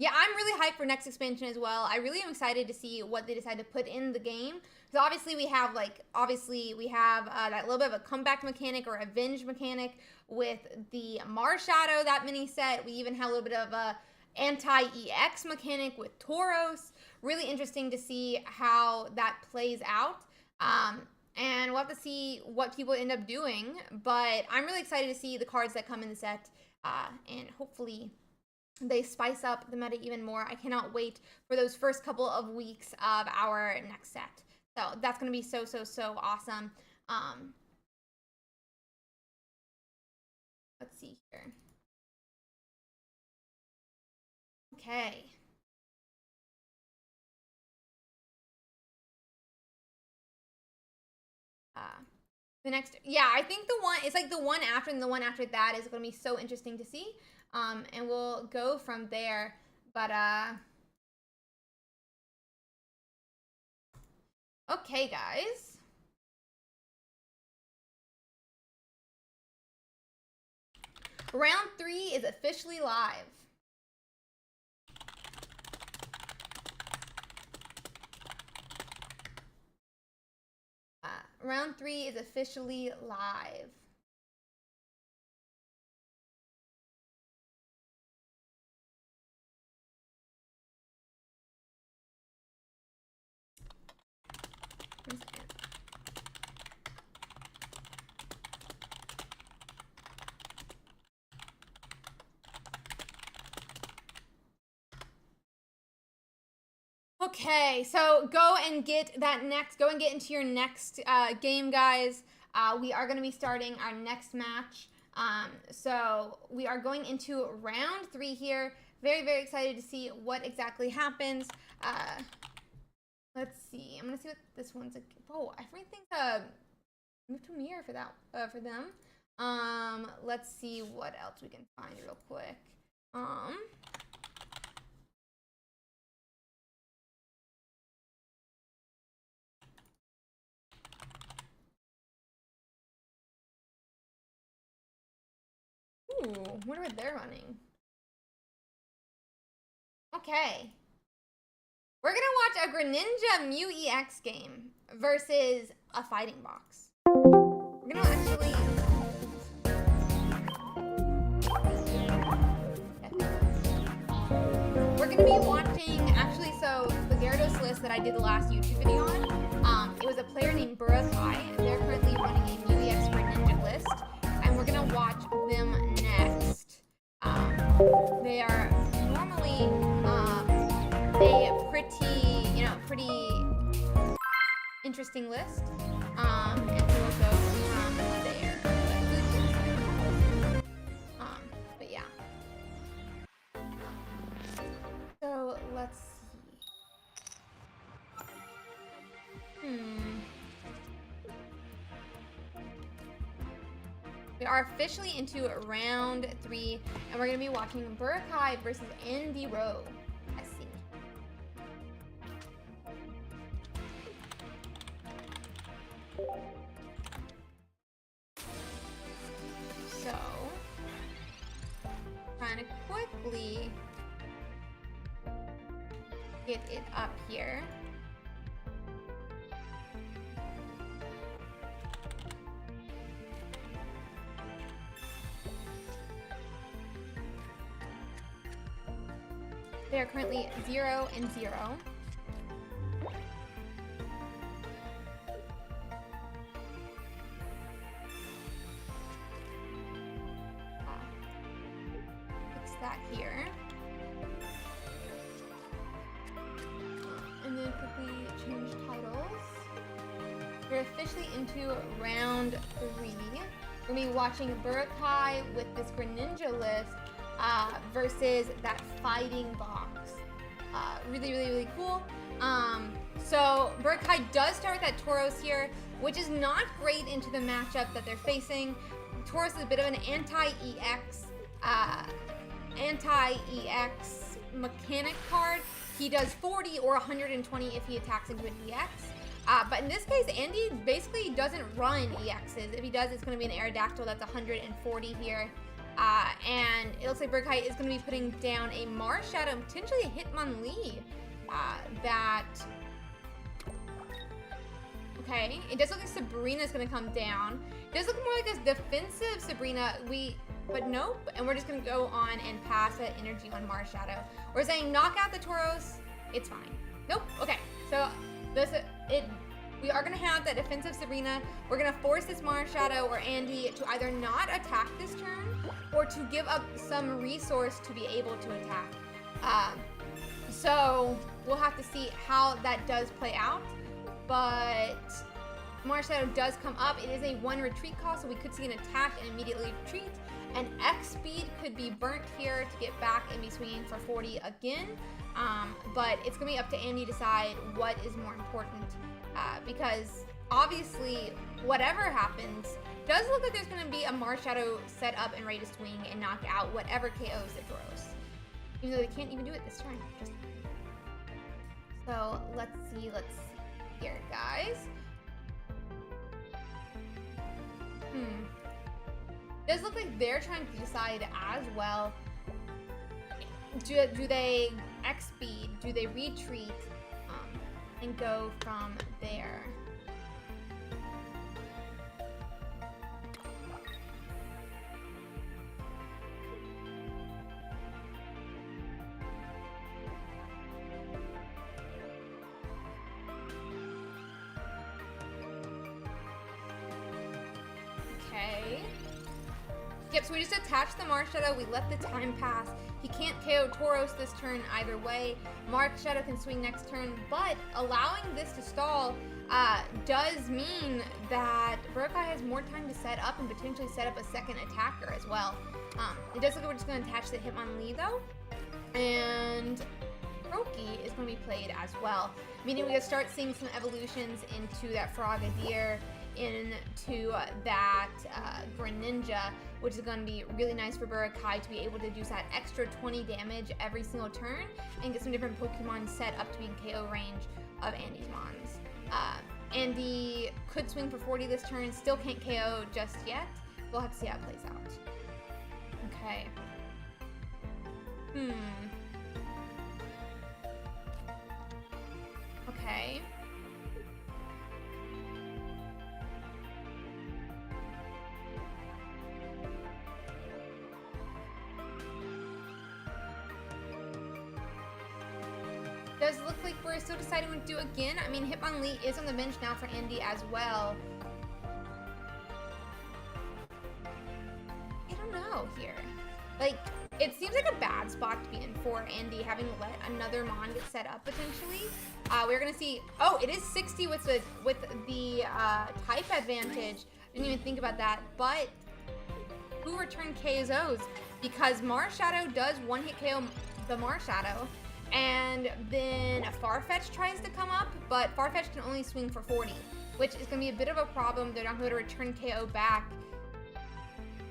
Yeah, I'm really hyped for next expansion as well. I really am excited to see what they decide to put in the game. Because obviously we have that little bit of a comeback mechanic or avenge mechanic with the Marshadow, that mini set. We even have a little bit of a anti-EX mechanic with Tauros. Really interesting to see how that plays out. And we'll have to see what people end up doing. But I'm really excited to see the cards that come in the set. And hopefully they spice up the meta even more. I cannot wait for those first couple of weeks of our next set. So that's going to be so awesome. Let's see here. Okay. The next, yeah, I think it's like the one after and the one after that is going to be so interesting to see. And we'll go from there. But, okay, guys. Round 3 is officially live. Round 3 is officially live. Okay, so go and get into your next game, guys. We are going to be starting our next match. So we are going into round 3 here. Very, very excited to see what exactly happens. Let's see. I'm going to see what this one's. Oh, everything's moved to mirror for that for them. Let's see what else we can find real quick. Ooh, wonder what they're running. Okay. We're gonna watch a Greninja Mew EX game versus a fighting box. We're gonna actually... We're gonna be watching, actually, so the Gyarados list that I did the last YouTube video on, it was a player named Ursiiday. They're currently running a Mew EX Greninja list, and we're gonna watch them next. They are normally a pretty interesting list. And we will go from there. But yeah. So let's see. We are officially into round 3, and we're gonna be watching Ursiiday versus Andy Rowe. I see. So, trying to quickly get it up here. They are currently 0-0. Fix that here. And then quickly change titles. We're officially into round 3. We're gonna be watching Ursiiday with this Greninja list versus that fighting box. Really cool. So Ursiiday does start with that Tauros here, which is not great into the matchup that they're facing. Tauros is a bit of an anti-EX mechanic card. He does 40 or 120 if he attacks into an EX. But in this case, Andy basically doesn't run EXs. If he does, it's going to be an Aerodactyl that's 140 here. And it looks like Ursiiday is going to be putting down a Marshadow and potentially a Hitmonlee. Okay, it does look like Sabrina's going to come down. It does look more like a defensive Sabrina, but nope. And we're just going to go on and pass that energy on Marshadow. We're saying knock out the Tauros, it's fine. Nope, okay. So we are going to have that defensive Sabrina. We're going to force this Marshadow or Andy to either not attack this turn or to give up some resource to be able to attack. So we'll have to see how that does play out. But Marshadow does come up. It is a 1 retreat cost, so we could see an attack and immediately retreat. And X speed could be burnt here to get back and be swinging for 40 again. But it's going to be up to Andy to decide what is more important. Because obviously, whatever happens, does look like there's going to be a Marshadow set up and ready to swing and knock out whatever KOs it throws. Even though they can't even do it this turn. So let's see here, guys. Does look like they're trying to decide as well. Do they X speed? Do they retreat? And go from there. Okay. Yep, so we just attached the Marshadow, we let the time pass. He can't KO Tauros this turn either way. Marshadow can swing next turn, but allowing this to stall does mean that Ursiiday has more time to set up and potentially set up a second attacker as well. It does look like we're just going to attach the Hitmonlee though. And Roki is going to be played as well, meaning we can start seeing some evolutions into that Frogadier, into that Greninja, which is going to be really nice for Burakai to be able to do that extra 20 damage every single turn and get some different Pokemon set up to be in KO range of Andy's Mons. Andy could swing for 40 this turn, still can't KO just yet. We'll have to see how it plays out. Okay. Okay. Does look like we're still deciding what to do again. I mean, Hitmonlee is on the bench now for Andy as well. I don't know here. Like, it seems like a bad spot to be in for Andy, having let another Mon get set up potentially. We're gonna see. Oh, it is 60 with the type advantage. Didn't even think about that. But who returned KOs? Because Marshadow does one-hit KO the Marshadow. And then Farfetch tries to come up, but Farfetch can only swing for 40, which is going to be a bit of a problem. They're not going to return KO back.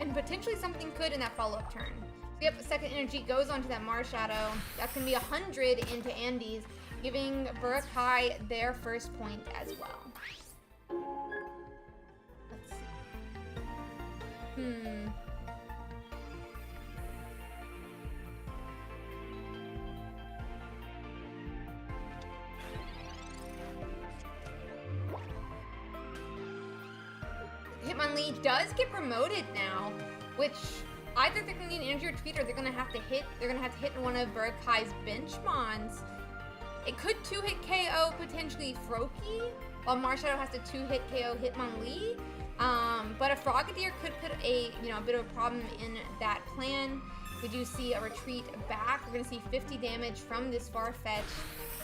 And potentially something could in that follow-up turn. So yep, second energy goes onto that Marshadow. That's going to be 100 into Andy's, giving Burakai their first point as well. Let's see. Hitmonlee does get promoted now, which either they're gonna need an energy retreat or they're gonna have to hit one of Burakai's bench Mons. It could 2-hit KO potentially Froakie, while Marshadow has to 2-hit KO Hitmonlee. But a Frogadier could put a bit of a problem in that plan. We do see a retreat back. We're gonna see 50 damage from this Farfetch.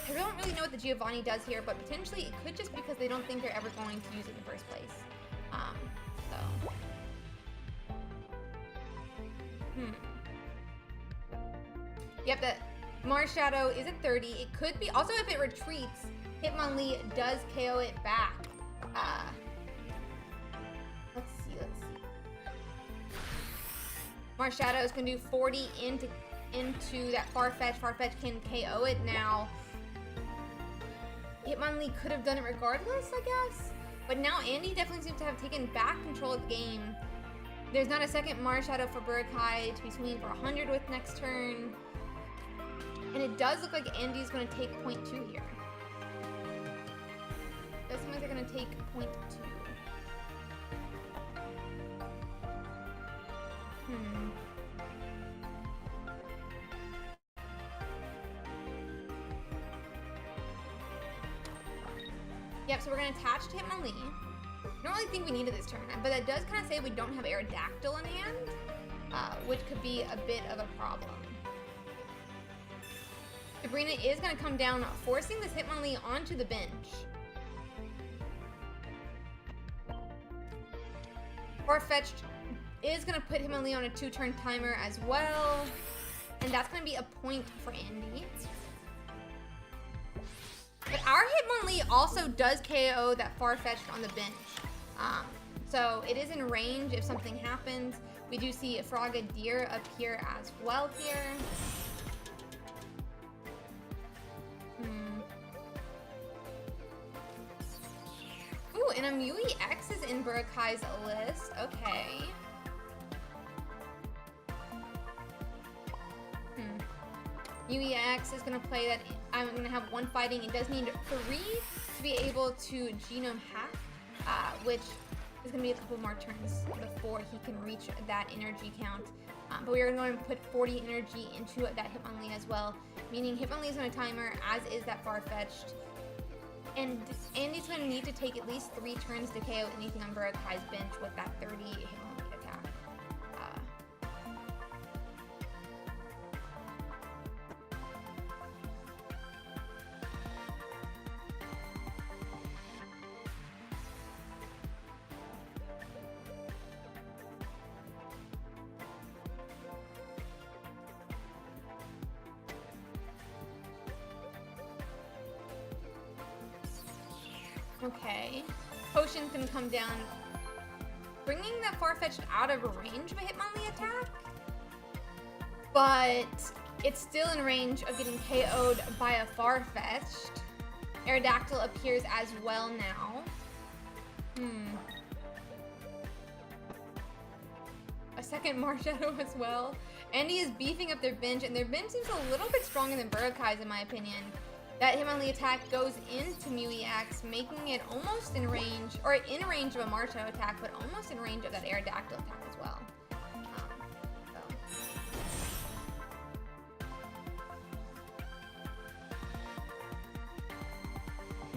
I don't really know what the Giovanni does here, but potentially it could just because they don't think they're ever going to use it in the first place. Yep, that Marshadow is at 30. It could be, also if it retreats, Hitmonlee does KO it back. Let's see. Marshadow is going to do 40 into that Farfetch. Farfetch can KO it now. Hitmonlee could have done it regardless, I guess. But now Andy definitely seems to have taken back control of the game. There's not a second Marshadow for Burakai to be swinging for 100 with next turn. And it does look like Andy's going to take point 2 here. It does seem like they're going to take point 2. Yep, so we're going to attach to Hitmonlee. I don't really think we need it this turn, but that does kind of say we don't have Aerodactyl in hand, which could be a bit of a problem. Sabrina is going to come down, forcing this Hitmonlee onto the bench. Farfetch is going to put Hitmonlee on a 2-turn timer as well, and that's going to be a point for Andy. But our Hitmonlee also does KO that Farfetch'd on the bench. So it is in range if something happens. We do see a Frogadier appear as well here. Ooh, and a Mui X is in Burakai's list. Okay. Mui X is going to play that. I'm going to have 1 fighting. It does need 3 to be able to Genome Hack, which is going to be a couple more turns before he can reach that energy count. But we are going to put 40 energy into that Hitmonlee as well, meaning Hitmonlee is on a timer, as is that Farfetch'd. And Andy's going to need to take at least 3 turns to KO anything on Burakai's bench with that 30 Hitmonlee attack. Okay. potion's gonna come down, bringing that Farfetch'd out of range of a Hitmonlee attack. But it's still in range of getting KO'd by a Farfetch'd. Aerodactyl appears as well now. A second Marshadow as well. Andy is beefing up their bench, and their bench seems a little bit stronger than Burkai's in my opinion. That Hitmonlee attack goes into Mew EX, making it almost in range, or in range of a Marshadow attack, but almost in range of that Aerodactyl attack as well.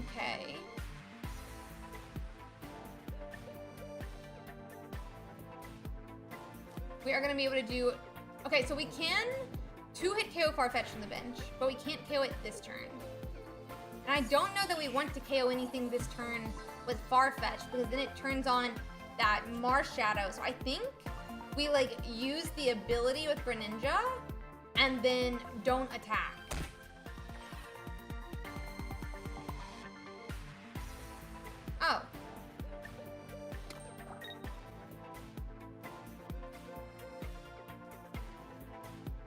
Okay. We are going to be able to do... Okay, so we can 2-hit KO Farfetch'd from the bench, but we can't KO it this turn. And I don't know that we want to KO anything this turn with Farfetch'd, because then it turns on that Marshadow. So I think we, like, use the ability with Greninja, and then don't attack. Oh.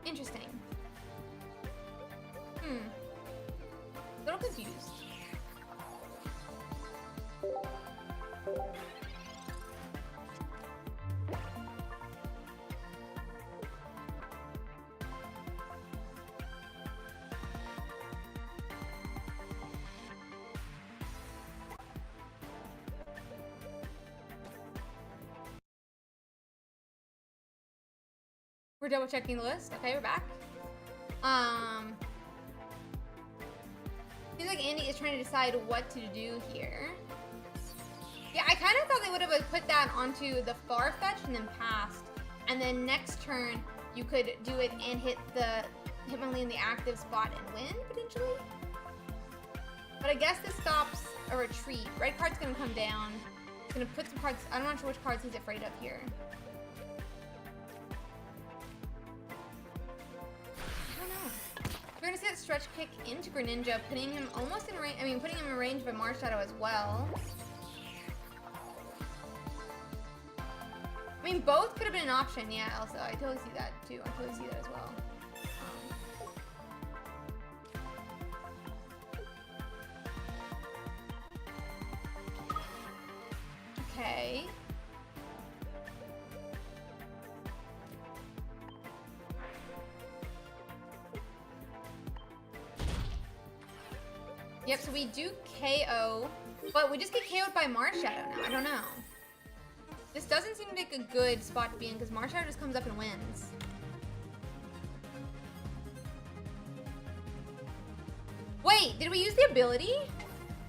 Interesting. A little confused. We're double checking the list. Okay, we're back. Seems like Andy is trying to decide what to do here. Yeah, I kind of thought they would have put that onto the Farfetch'd and then passed. And then next turn, you could do it and hit the Hitmonlee in the active spot and win, potentially. But I guess this stops a retreat. Red card's gonna come down. It's gonna put some cards, I'm not sure which cards he's afraid of here. We're gonna see that stretch kick into Greninja, putting him almost in range. I mean, putting him in range of a Marshadow as well. I mean, both could have been an option. Yeah, also, I totally see that too. I totally see that as well. Okay. Yep, so we do KO, but we just get KO'd by Marshadow now. I don't know. This doesn't seem like a good spot to be in because Marshadow just comes up and wins. Wait, did we use the ability?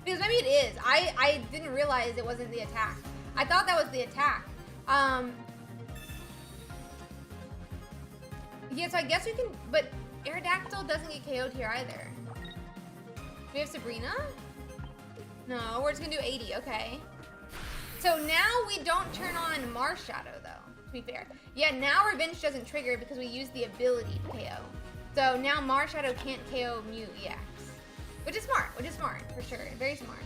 Because maybe it is. I didn't realize it wasn't the attack. I thought that was the attack. Yeah, so I guess we can, but Aerodactyl doesn't get KO'd here either. Do we have Sabrina? No, we're just gonna do 80, okay. So now we don't turn on Marshadow though, to be fair. Yeah, now Revenge doesn't trigger because we use the ability to KO. So now Marshadow can't KO Mew EX. Which is smart, for sure, very smart.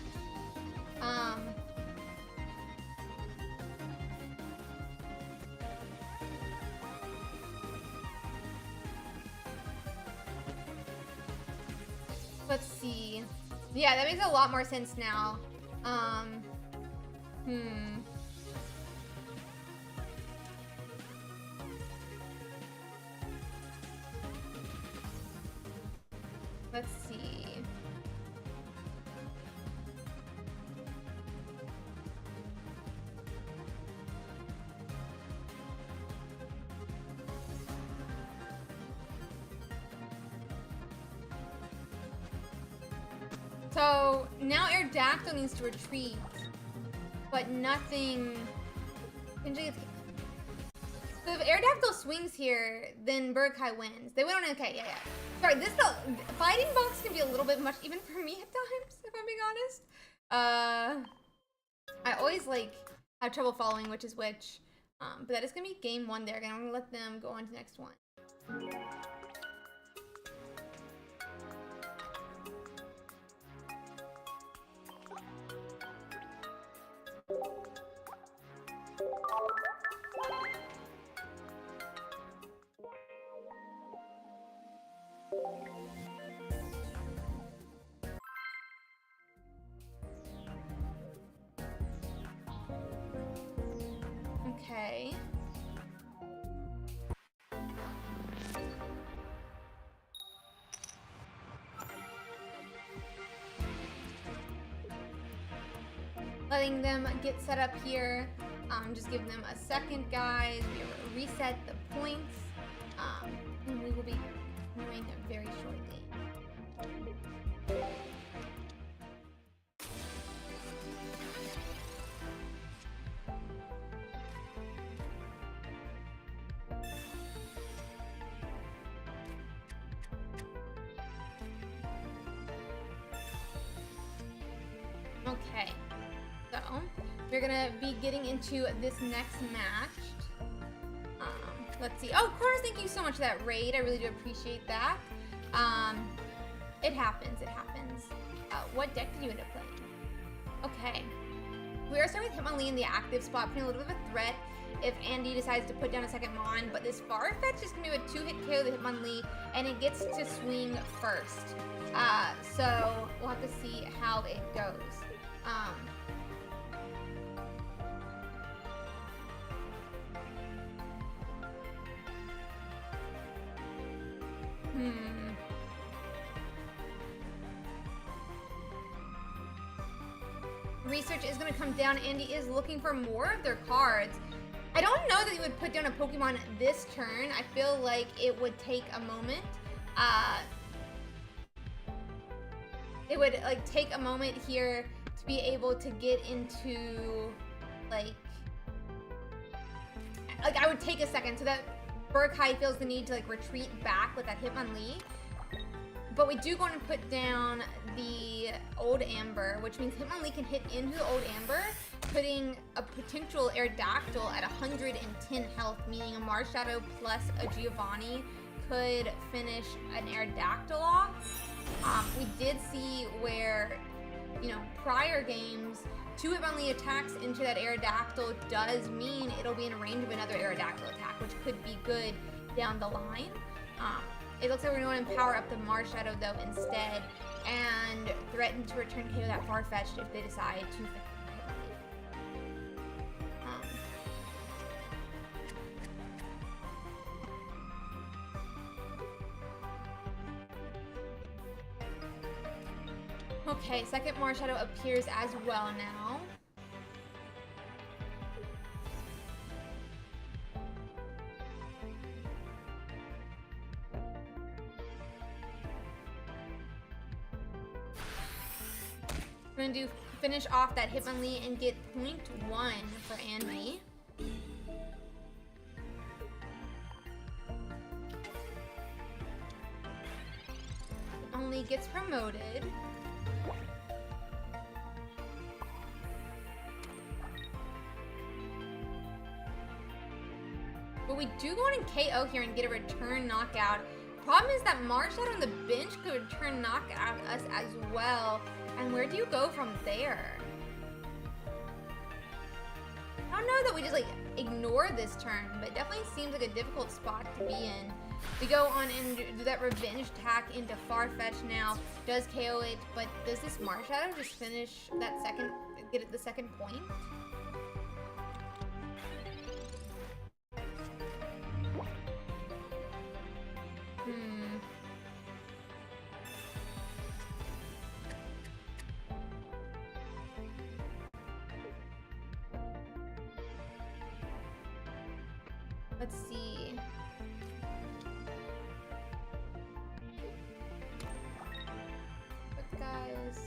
Let's see. Yeah, that makes a lot more sense now. Let's see. So now Aerodactyl needs to retreat, but nothing. So if Aerodactyl swings here, then Burkai wins. They went on. Okay, yeah. Sorry, this fighting box can be a little bit much even for me at times, if I'm being honest. I always like have trouble following which is which. But that is gonna be game one there. Again, I'm gonna let them go on to the next one. Okay. Letting them get set up here. Just give them a second, guys. We reset the points. And we will be doing it very shortly. Okay, so we're gonna be getting into this next match. Let's see. Oh, of course, thank you so much for that raid. I really do appreciate that. It happens, it happens. What deck did you end up playing? Okay. We are starting with Hitmonlee in the active spot, putting a little bit of a threat if Andy decides to put down a second Mon, but this Farfetch is gonna do a 2-hit KO the Hitmonlee, and it gets to swing first. So we'll have to see how it goes. Research is going to come down. Andy is looking for more of their cards. I don't know that he would put down a Pokemon this turn. I feel like it would take a moment. It would take a moment here to be able to get into I would take a second so that Burkai feels the need to retreat back with that Hitmonlee. But we do go and put down the Old Amber, which means Hitmonlee can hit into the Old Amber, putting a potential Aerodactyl at 110 health, meaning a Marshadow plus a Giovanni could finish an Aerodactyl off. We did see where, prior games, 2 Hitmonlee attacks into that Aerodactyl does mean it'll be in range of another Aerodactyl attack, which could be good down the line. It looks like we're going to power up the Marshadow though instead, and threaten to return KO that Farfetch'd if they decide to finish Hitmonlee. Okay, second Marshadow appears as well now. We're gonna finish off that Hitmonlee and get 0.1 for Andy. Hitmonlee gets promoted. But we do go in and KO here and get a return knockout. Problem is that Marshadow on the bench could return knockout us as well. And where do you go from there? I don't know that we just ignore this turn, but it definitely seems like a difficult spot to be in. We go on and do that revenge attack into Farfetch now. Does KO it, but does this Marshadow just finish that second, get it the second point? Let's see. But guys.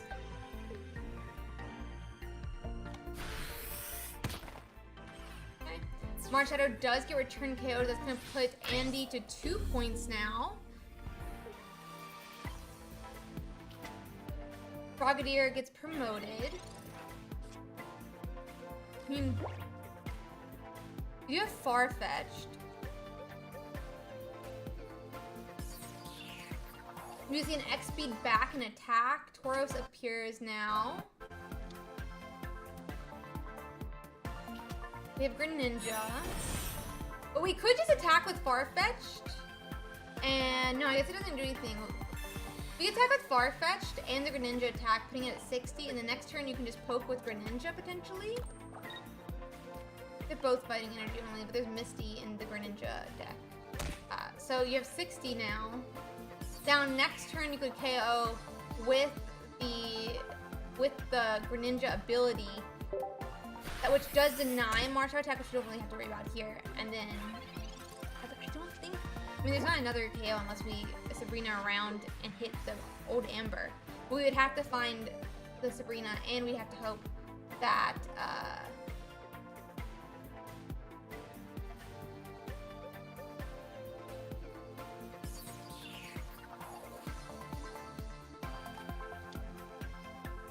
Okay. Marshadow does get return KO. That's going to put Andy to 2 points now. Frogadier gets promoted. I mean, you have Farfetch'd. Using an X speed back and attack. Tauros appears now. We have Greninja. But we could just attack with Farfetch'd. And no, I guess it doesn't do anything. We can attack with Farfetch'd and the Greninja attack, putting it at 60, and the next turn you can just poke with Greninja, potentially. They're both fighting energy only, but there's Misty in the Greninja deck. So you have 60 now. Down next turn you could KO with the Greninja ability, which does deny martial attack, which you don't really have to worry about here. And then I don't think, I mean, there's not another KO unless we Sabrina around and hit the old Amber. We would have to find the Sabrina, and we'd have to hope that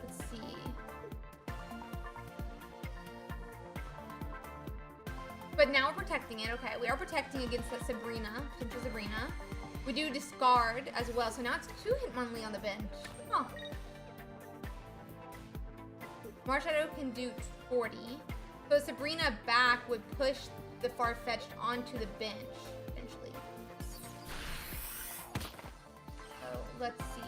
let's see. But now we're protecting it. Okay, we are protecting against that Sabrina, potential Sabrina. We do discard as well, so now it's 2 Hitmonlee on the bench. Huh. Marshadow can do 40. So Sabrina back would push the Farfetch'd onto the bench, eventually. So let's see.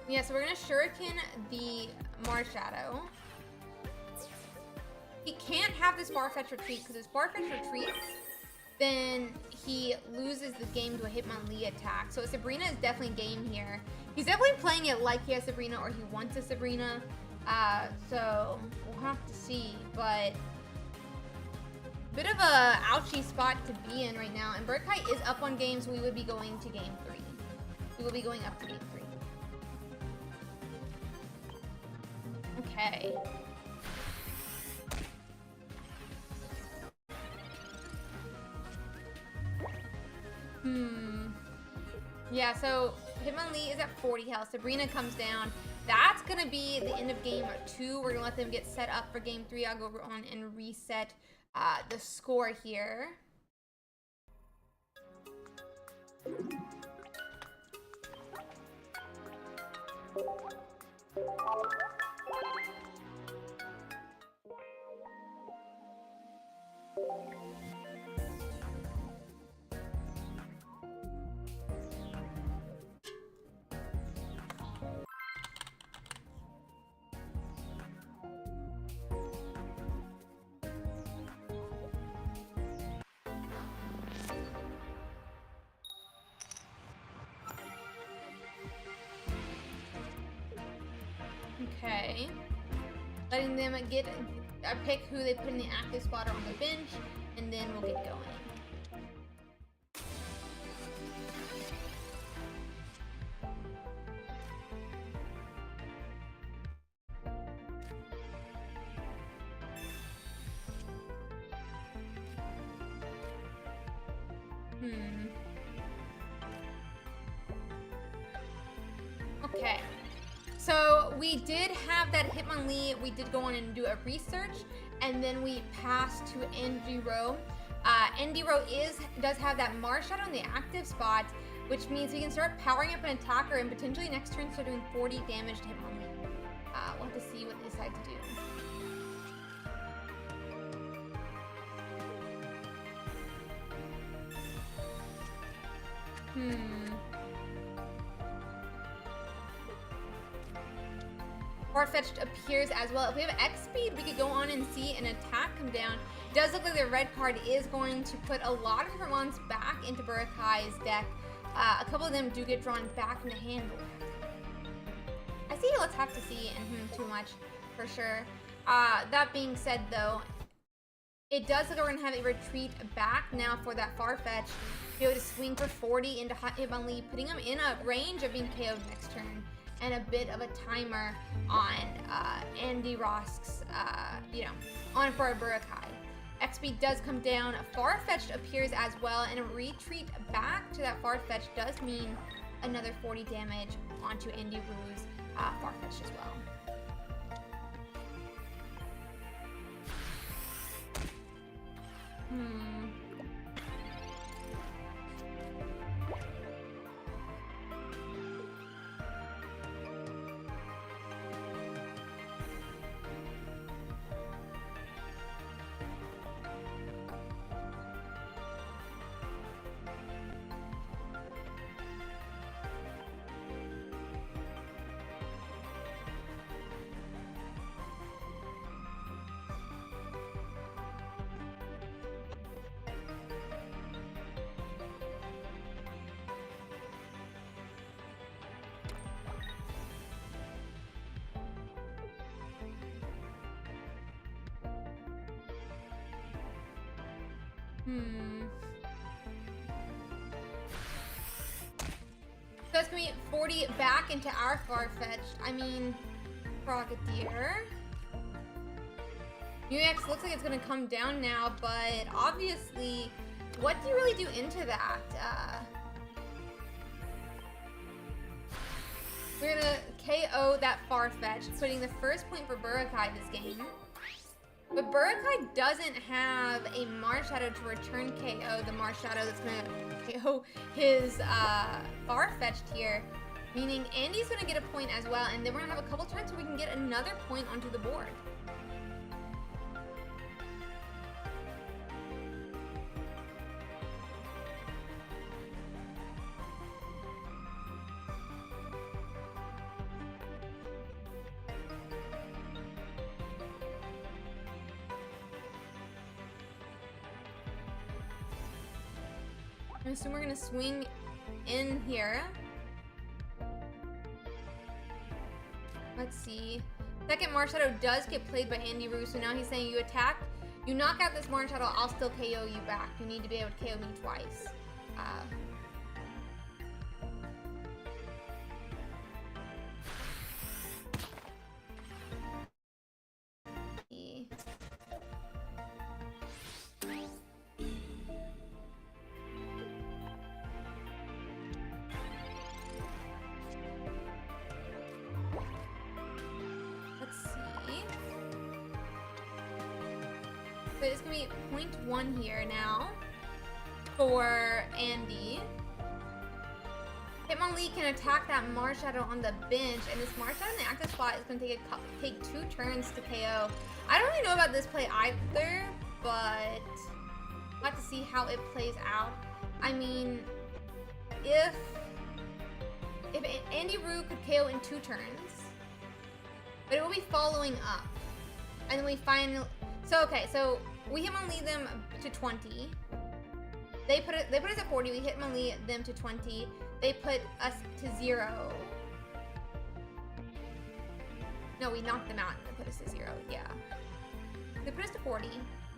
Yeah, so we're gonna Shuriken the Marshadow. He can't have this Farfetch'd retreat, because if Farfetch'd retreats, then he loses the game to a Hitmonlee attack. So Sabrina is definitely game here. He's definitely playing it like he has Sabrina or he wants a Sabrina. So we'll have to see, but bit of a ouchy spot to be in right now. And Burkai is up on game, so we would be going to game 3. We will be going up to game 3. Okay. Yeah, so Hitmonlee is at 40 health. Sabrina comes down. That's gonna be the end of game 2. We're gonna let them get set up for game 3. I'll go on and reset the score here. Okay. Letting them get pick who they put in the active spot or on the bench, and then we'll get going. Okay. So we did have that Hitmonlee. We did go on and do a research, and then we passed to Endiro. Endiro does have that Marshadow in the active spot, which means we can start powering up an attacker and potentially next turn start doing 40 damage to Hitmonlee. We'll have to see what they decide to do. Farfetch'd appears as well. If we have X speed, we could go on and see an attack come down. It does look like the red card is going to put a lot of different ones back into Burkai's deck. A couple of them do get drawn back into hand. I see, let's have to see too much for sure. That being said though, it does look like we're gonna have a retreat back now for that Farfetch'd. Be able to swing for 40 into Hitmonlee, putting him in a range of being KO'd next turn. And a bit of a timer on Andy Rosk's, on for a Burkai. XP does come down. Farfetch'd appears as well, and a retreat back to that Farfetch'd does mean another 40 damage onto Andy Rue's Farfetch'd as well. So it's gonna be 40 back into our Farfetch'd. I mean, Frogadier. UX looks like it's gonna come down now, but obviously, what do you really do into that? We're gonna KO that Farfetch'd, putting the first point for Burakai this game. But Burakai doesn't have a Marshadow to return KO, the Marshadow that's gonna KO his Farfetch'd here. Meaning Andy's gonna get a point as well, and then we're gonna have a couple turns where we can get another point onto the board. I assume we're gonna swing in here. Let's see. Second Marshadow does get played by Andy Rue, so now he's saying you attack, you knock out this Marshadow, I'll still KO you back. You need to be able to KO me twice. But it's gonna be 0.1 here now for Andy. Hitmonlee can attack that Marshadow on the bench, and this Marshadow in the active spot is gonna take 2 turns to KO. I don't really know about this play either, but we'll have to see how it plays out. I mean, if Andy Rue could KO in 2 turns, but it will be following up, and then we finally. So okay, so we Hitmonlee them to 20. They put us at 40. We Hitmonlee them to 20. They put us to 0. No, we knocked them out and they put us to 0. Yeah. They put us to 40.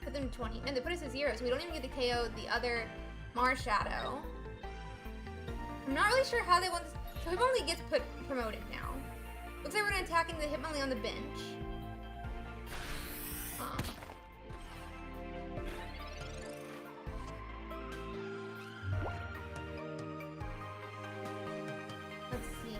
Put them to 20. And they put us to 0, so we don't even get to KO the other Marshadow. I'm not really sure how they want this. So Hitmonlee gets promoted now. Looks like we're attacking the Hitmonlee on the bench. Let's see.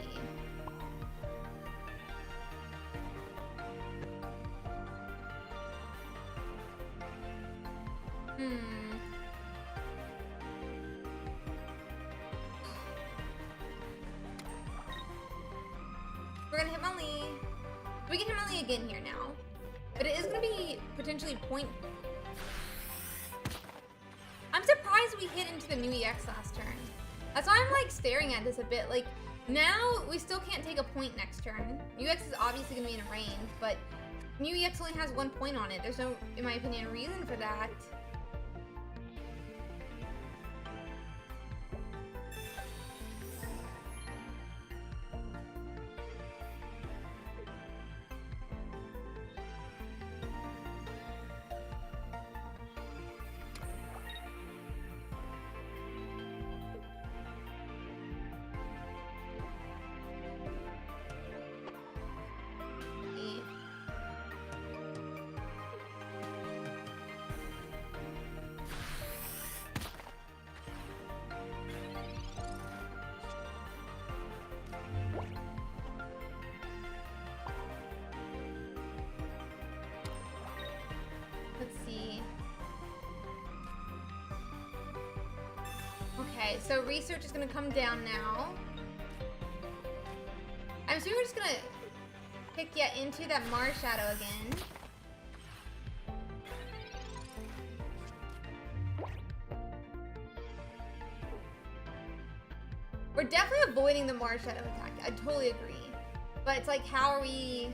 We're gonna Hitmonlee. We can Hitmonlee again here now. But it is going to be potentially point. I'm surprised we hit into the new EX last turn. That's why I'm like staring at this a bit. Like now we still can't take a point next turn. UX is obviously going to be in a range, but new EX only has 1 point on it. There's no, in my opinion, reason for that. Let's see. Okay, so research is going to come down now. I'm assuming we're just going to pick into that Marshadow again. We're definitely avoiding the Marshadow attack. I totally agree. But it's like, how are we...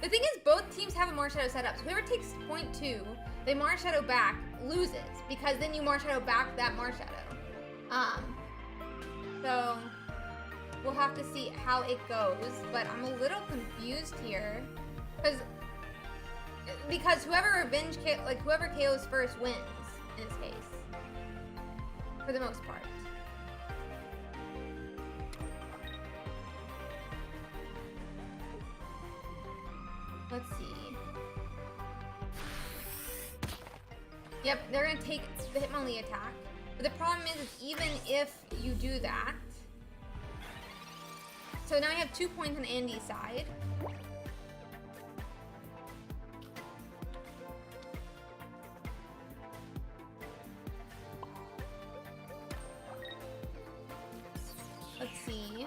The thing is, both teams have a Marshadow set up. So whoever takes 0.2, they Marshadow back. loses, because then you Marshadow back that Marshadow. So we'll have to see how it goes, but I'm a little confused here, because whoever whoever KOs first wins in this case, for the most part. Let's see. Yep, they're gonna take the Hitmonlee attack. But the problem is even if you do that, so now you have 2 points on Andy's side. Let's see.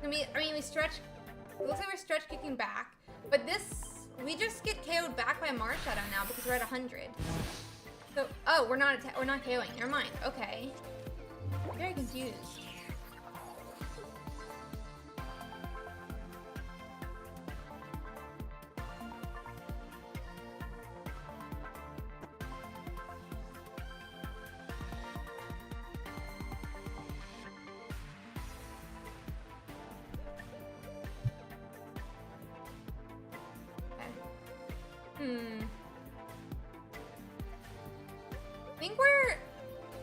I mean, we stretch. It looks like we're stretch kicking back, but we just get KO'd back by Marshadow now because we're at 100. So, oh, we're not KOing. Never mind. Okay. I'm very confused. I think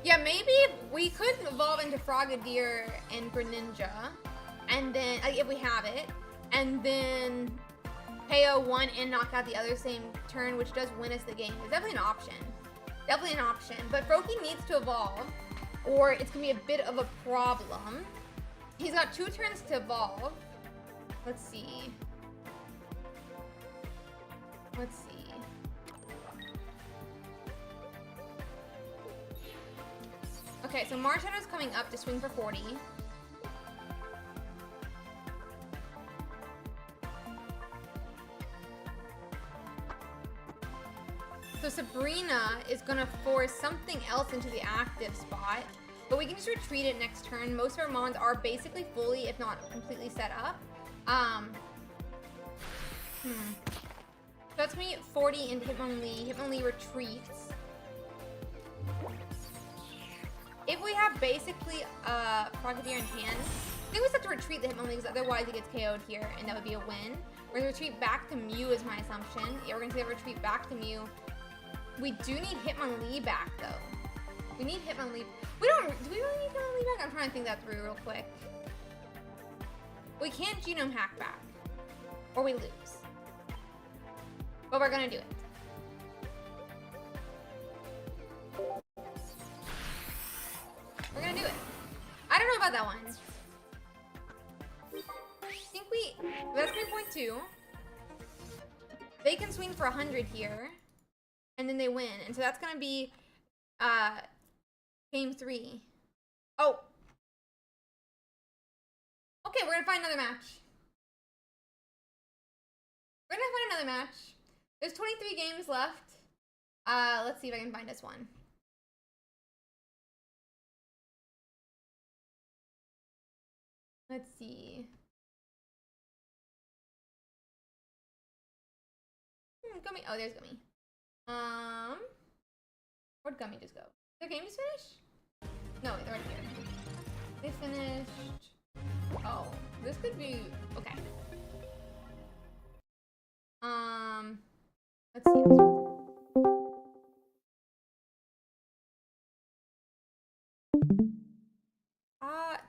yeah, maybe we could evolve into Frogadier and Greninja, and then, if we have it, and then KO one and knock out the other same turn, which does win us the game. It's definitely an option. Definitely an option, but Froakie needs to evolve, or it's gonna be a bit of a problem. He's got 2 turns to evolve. Let's see. Let's see. Okay, so Marshadow's coming up to swing for 40. So Sabrina is gonna force something else into the active spot, but we can just retreat it next turn. Most of our mons are basically fully, if not completely set up. So that's gonna be 40 into Hitmonlee. Hitmonlee retreats. If we have basically Frogadier in hand, I think we just have to retreat the Hitmonlee because otherwise it gets KO'd here, and that would be a win. We're gonna retreat back to Mew is my assumption. Yeah, we're gonna say retreat back to Mew. We do need Hitmonlee back though. We need Hitmonlee. Do we really need Hitmonlee back? I'm trying to think that through real quick. We can't genome hack back, or we lose. But we're gonna do it. We're gonna do it. I don't know about that one. I think that's 3.2. They can swing for 100 here, and then they win. And so that's gonna be game 3. Oh. Okay, we're gonna find another match. We're gonna find another match. There's 23 games left. Let's see if I can find us one. Let's see. Gummy. Oh, there's Gummy. Where'd Gummy just go? Their game just finished? No, they're right here. They finished. Oh, this could be okay. Let's see.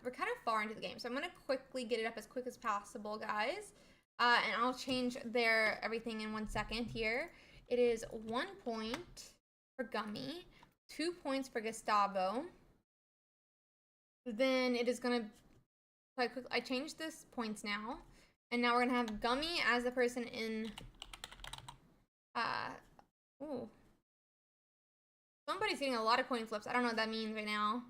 We're kind of far into the game, so I'm gonna quickly get it up as quick as possible, guys. And I'll change everything in 1 second here. It is 1 point for Gummy, 2 points for Gustavo. Then it is gonna. I changed this points now, and now we're gonna have Gummy as the person in. Ooh. Somebody's getting a lot of coin flips. I don't know what that means right now.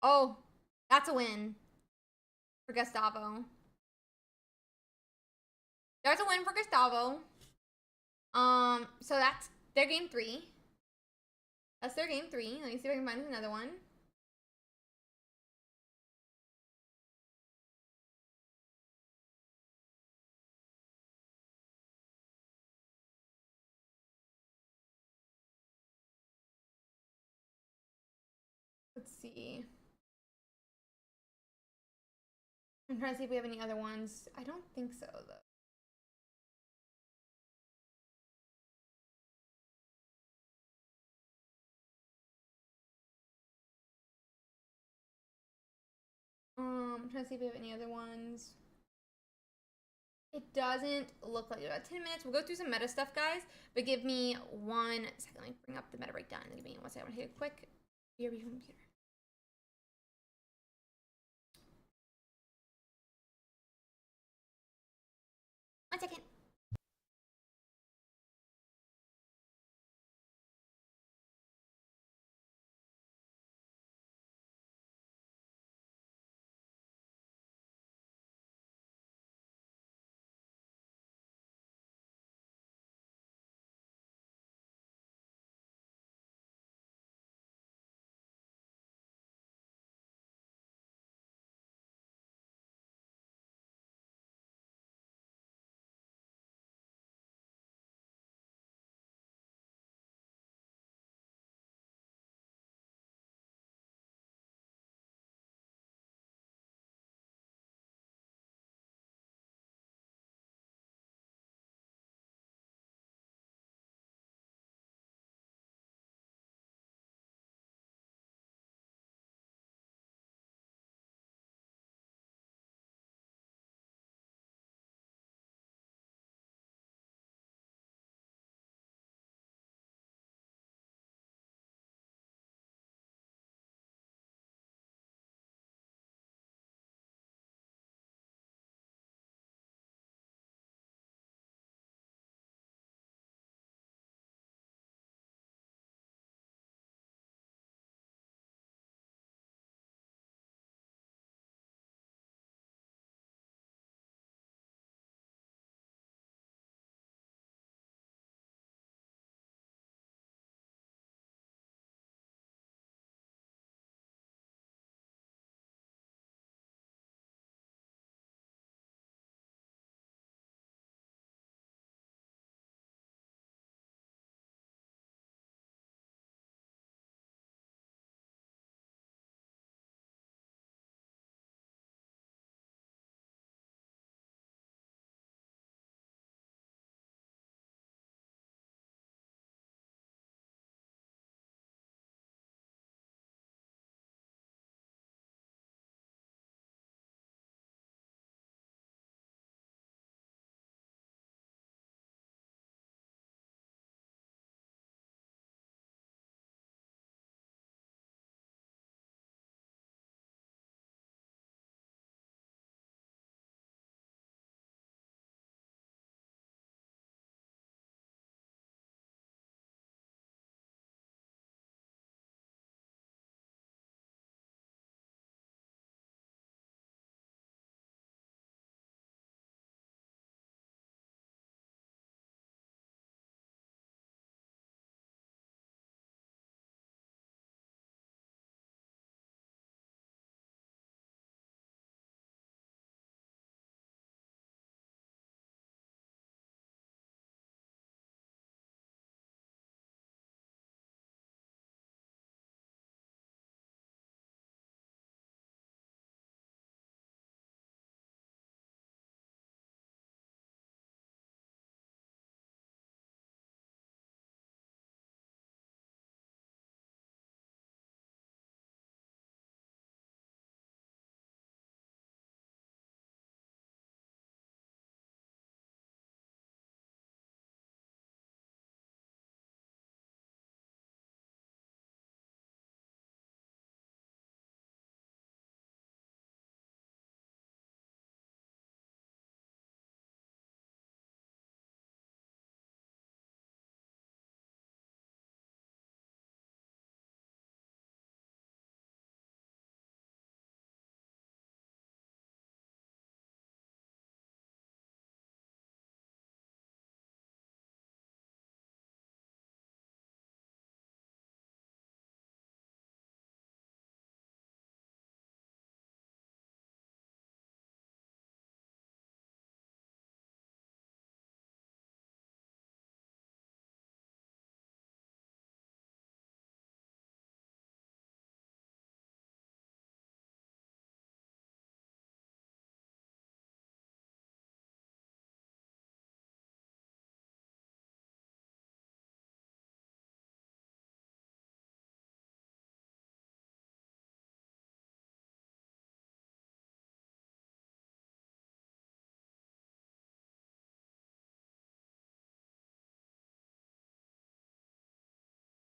Oh, that's a win for Gustavo. There's a win for Gustavo. So that's their game 3. That's their game 3. Let me see if I can find another one. Let's see. I'm trying to see if we have any other ones. I don't think so, though. I'm trying to see if we have any other ones. It doesn't look like about 10 minutes. We'll go through some meta stuff, guys. But give me 1 second. Let me bring up the meta breakdown. Give me 1 second. I'm going to take a quick BRB from the computer. One second.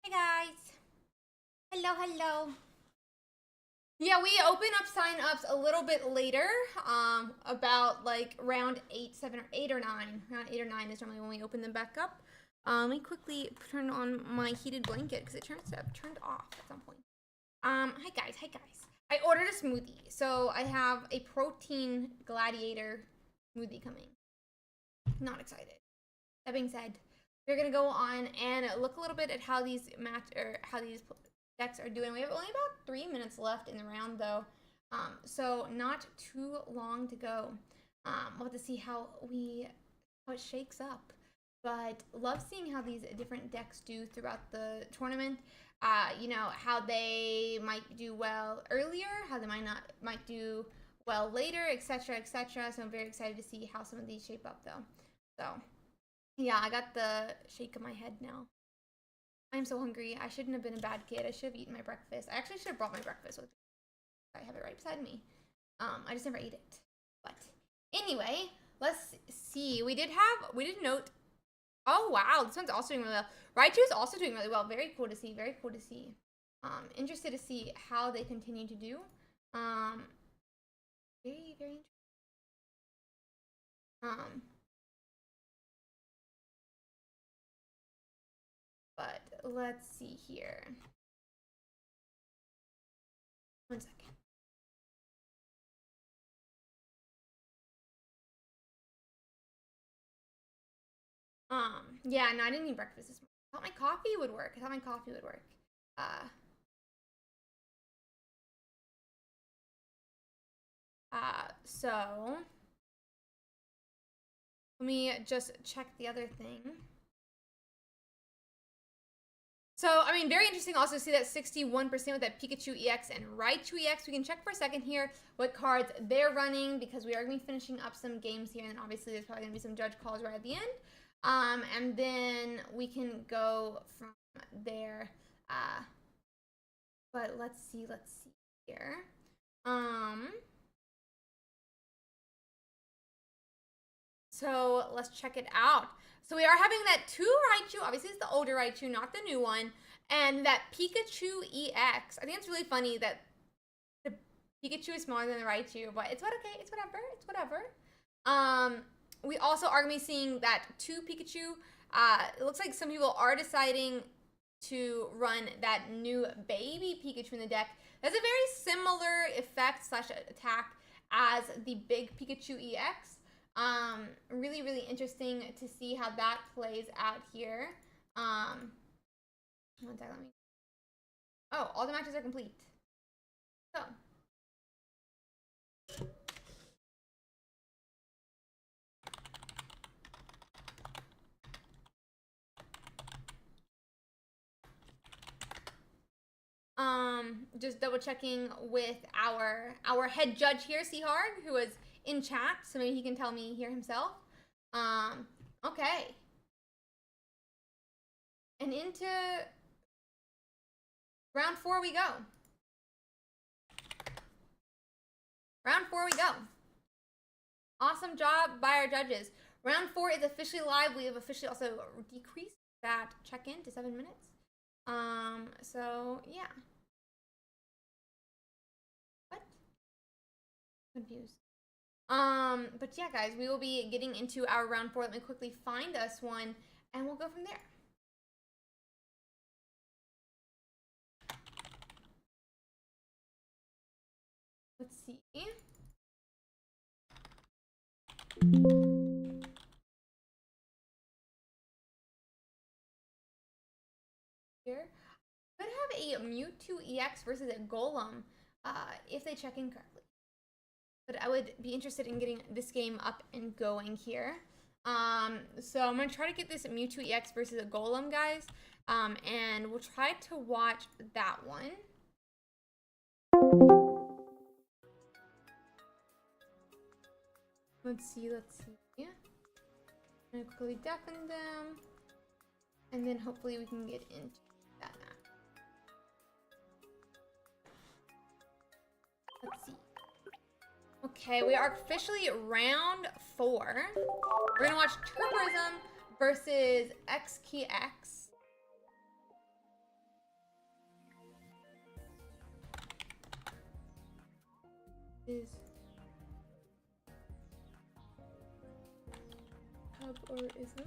Hey guys. Hello, hello. Yeah, we open up sign-ups a little bit later, about like round 8, 7, or 8 or 9. Around 8 or 9 is normally when we open them back up. Let me quickly turn on my heated blanket because it turns to have turned off at some point. Hi guys, hi guys. I ordered a smoothie, so I have a protein gladiator smoothie coming. Not excited. That being said, we're gonna go on and look a little bit at how these decks are doing. We have only about 3 minutes left in the round, though, so not too long to go. We'll have to see how it shakes up. But love seeing how these different decks do throughout the tournament. You know, how they might do well earlier, how they might do well later, etc., etc. So I'm very excited to see how some of these shape up, though. So yeah, I got the shake of my head now. I'm so hungry. I shouldn't have been a bad kid. I should have eaten my breakfast. I actually should have brought my breakfast with me. I have it right beside me. I just never ate it. But anyway, let's see. We did note. Oh wow, this one's also doing really well. Raichu is also doing really well. Very cool to see. Very cool to see. Interested to see how they continue to do. Very, very interesting. But let's see here. 1 second. Yeah, no, I didn't eat breakfast this morning. I thought my coffee would work. So let me just check the other thing. So, I mean, very interesting also to see that 61% with that Pikachu EX and Raichu EX. We can check for a second here what cards they're running because we are going to be finishing up some games here. And obviously, there's probably going to be some judge calls right at the end. And then we can go from there. But let's see here. So let's check it out. So we are having that 2 Raichu, obviously it's the older Raichu, not the new one, and that Pikachu EX. I think it's really funny that the Pikachu is smaller than the Raichu, but it's okay, it's whatever. We also are going to be seeing that 2 Pikachu. It looks like some people are deciding to run that new baby Pikachu in the deck. That's a very similar effect / attack as the big Pikachu EX. Really, really interesting to see how that plays out here. One second, let me. Oh, all the matches are complete. So. Just double checking with our head judge here, Seahard, who is in chat, so maybe he can tell me here himself. Okay. And into round 4 we go. Round 4 we go. Awesome job by our judges. Round 4 is officially live. We have officially also decreased that check-in to 7 minutes. So yeah. What? Confused. But yeah, guys, we will be getting into our round 4. Let me quickly find us one, and we'll go from there. Let's see. Here. Could have a Mewtwo EX versus a Golem if they check in correctly. But I would be interested in getting this game up and going here. So I'm going to try to get this Mewtwo EX versus a Golem, guys. And we'll try to watch that one. Let's see. I'm going to quickly deafen them. And then hopefully we can get into that map. Let's see. Okay, we are officially round 4. We're gonna watch Tourism versus XKX. is hub or ism.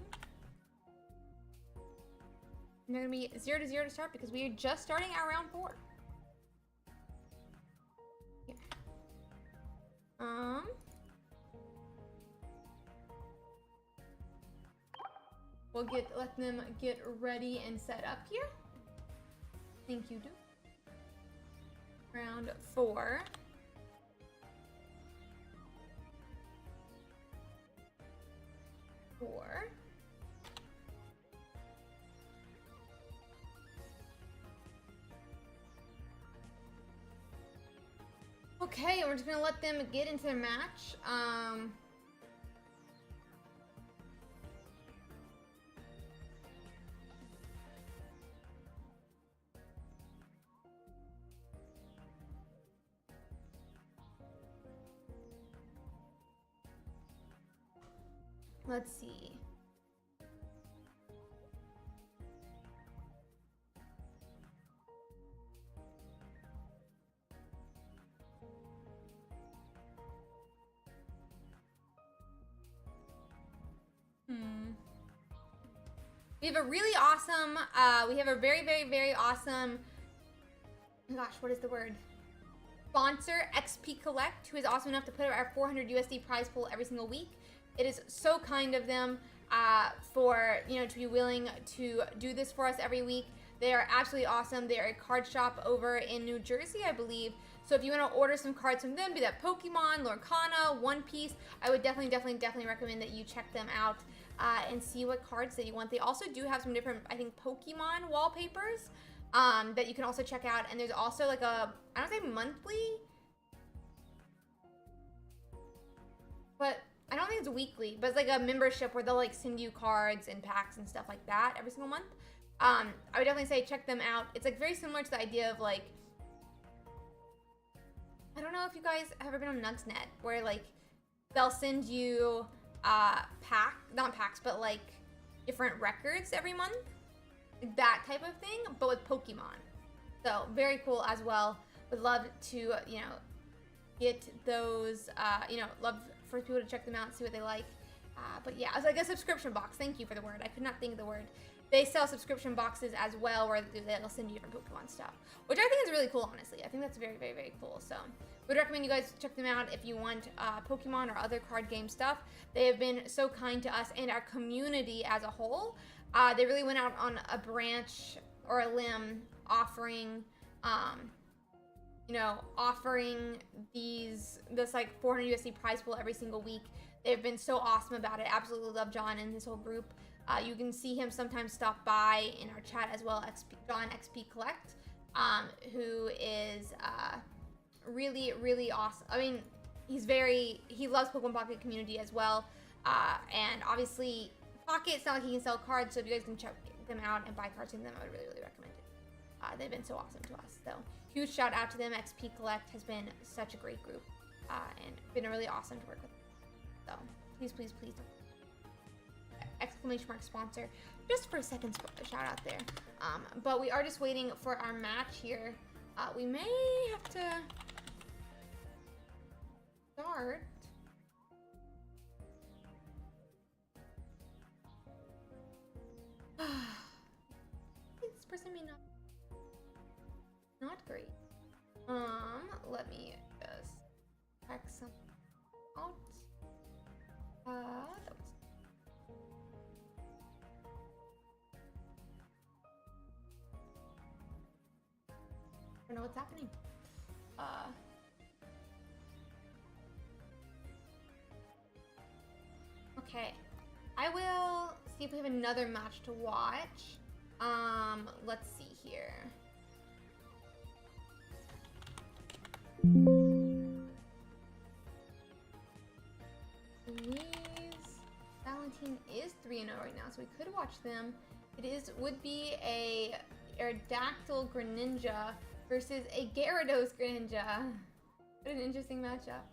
And they're gonna be 0-0 to start because we are just starting our round 4. Here. We'll let them get ready and set up here. Thank you, dude. Round 4. Okay, we're just gonna let them get into their match. Let's see. We have a really awesome, we have a very, very, very awesome, oh gosh, what is the word? Sponsor, XP Collect, who is awesome enough to put our 400 USD prize pool every single week. It is so kind of them for, you know, to be willing to do this for us every week. They are absolutely awesome. They are a card shop over in New Jersey, I believe. So if you want to order some cards from them, be that Pokemon, Lorcana, One Piece, I would definitely recommend that you check them out and see what cards that you want. They also do have some different, I think, Pokemon wallpapers that you can also check out. And there's also like a, I don't say monthly, but I don't think it's weekly, but it's like a membership where they'll like send you cards and packs and stuff like that every single month. I would definitely say check them out. It's like very similar to the idea of like, I don't know if you guys have ever been on Nugsnet, where like they'll send you not packs, but like different records every month, that type of thing, but with Pokemon. So very cool as well. Would love to, you know, get those, you know, love for people to check them out and see what they like. But yeah, it's like a subscription box. Thank you for the word. I could not think of the word. They sell subscription boxes as well, where they'll send you different Pokemon stuff, which I think is really cool, honestly. I think that's very, very, very cool. So would recommend you guys check them out if you want Pokemon or other card game stuff. They have been so kind to us and our community as a whole. They really went out on a branch or a limb offering, you know, offering this like 400 USD prize pool every single week. They've been so awesome about it. Absolutely love John and his whole group. You can see him sometimes stop by in our chat as well, John XP Collect, who is really, really awesome. I mean, he loves Pokemon Pocket community as well. And obviously, Pocket, it's not like he can sell cards, so if you guys can check them out and buy cards from them, I would really, really recommend it. They've been so awesome to us. So huge shout out to them. XP Collect has been such a great group and been really awesome to work with. So please, please, please don't. Exclamation mark sponsor, just for a second shout out there. But we are just waiting for our match here. We may have to start. This person may not great. Let me just check something out. That was I don't know what's happening. Okay. I will see if we have another match to watch. Let's see here. Valentine is 3-0 right now, so we could watch them. Would be a Aerodactyl Greninja versus a Gyarados Greninja. What an interesting matchup.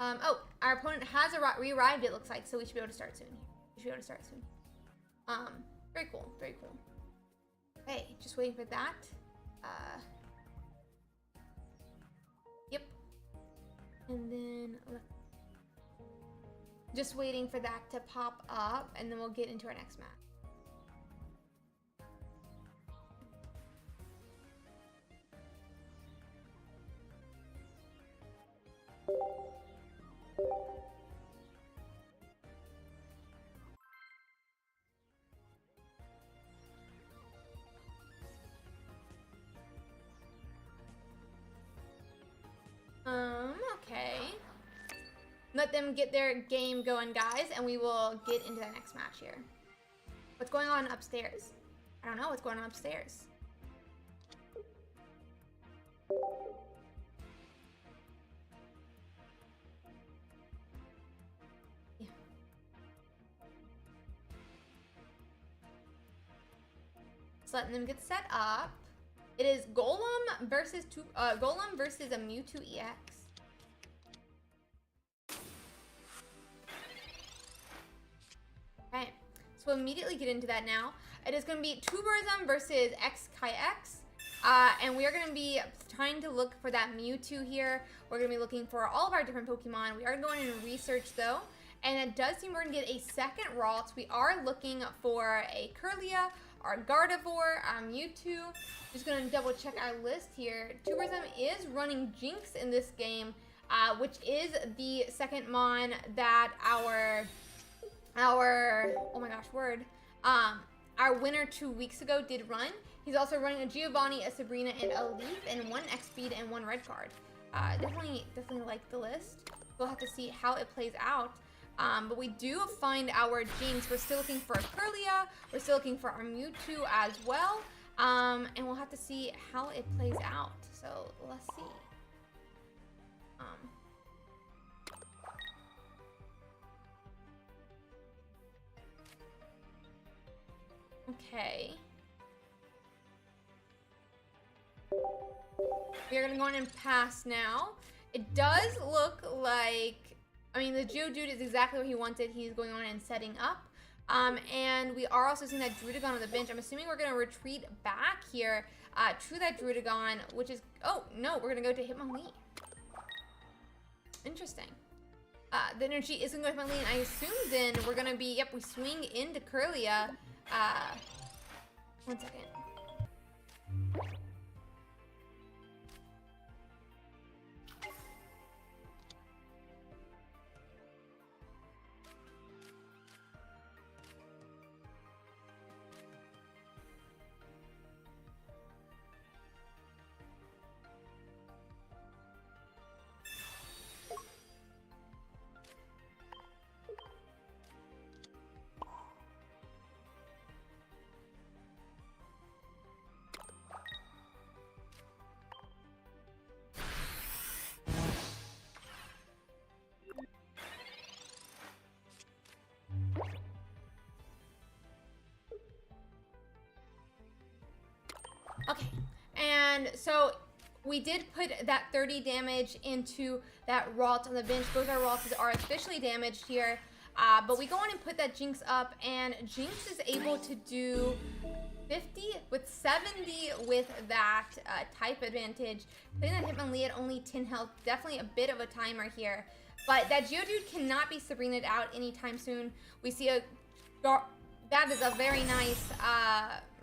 Oh, our opponent has re-arrived, it looks like, so we should be able to start soon. Very cool, very cool. Okay, just waiting for that. Yep. And then just waiting for that to pop up, and then we'll get into our next match. Okay. Let them get their game going, guys, and we will get into the next match here. What's going on upstairs? I don't know what's going on upstairs. Yeah. Just letting them get set up. It is Golem versus a Mewtwo EX. Okay, so we'll immediately get into that now. It is going to be Tuberzum versus X-Kai-X. And we are going to be trying to look for that Mewtwo here. We're going to be looking for all of our different Pokemon. We are going to research though. And it does seem we're going to get a second Ralt. We are looking for a Kirlia, our Gardevoir, our Mewtwo. Just going to double check our list here. Tuberzum is running Jinx in this game, which is the second Mon that our oh my gosh, our winner 2 weeks ago did run. He's also running a Giovanni, a Sabrina, and a Leaf, and 1 X-Speed and 1 red card. Definitely like the list. We'll have to see how it plays out. But we do find our Jinx. We're still looking for a Kirlia. We're still looking for our Mewtwo as well. And we'll have to see how it plays out. So let's see. Okay. We are gonna go in and pass now. It does look like, I mean, the Geodude is exactly what he wanted. He's going on and setting up. And we are also seeing that Druddigon on the bench. I'm assuming we're gonna retreat back here to that Druddigon, which is, oh no, we're gonna go to Hitmonlee. Interesting. The energy is gonna go to Hitmonlee, and I assume then we're gonna be, yep, we swing into Kirlia. 1 second. Okay, and so we did put that 30 damage into that Ralt on the bench. Both our Ralts are officially damaged here, but we go on and put that Jinx up, and Jinx is able to do 50 with 70 with that type advantage. Putting that Hitmonlee at only 10 health, definitely a bit of a timer here. But that Geodude cannot be Sabrina'd out anytime soon. We see that is a very nice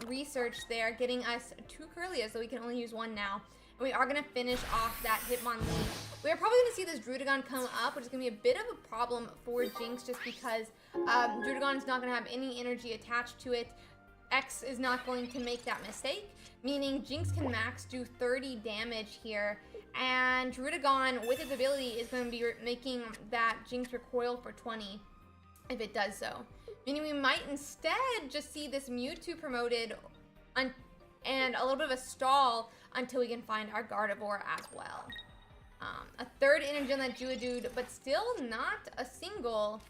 research there, getting us 2 Kirlias, so we can only use 1 now. And we are going to finish off that Hitmonlee. We are probably going to see this Druddigon come up, which is going to be a bit of a problem for Jinx, just because Druddigon is not going to have any energy attached to it. X is not going to make that mistake, meaning Jinx can max do 30 damage here. And Druddigon, with its ability, is going to be making that Jinx recoil for 20 if it does so. Meaning we might instead just see this Mewtwo promoted and a little bit of a stall until we can find our Gardevoir as well. A third energy on that Geodude, but still not a single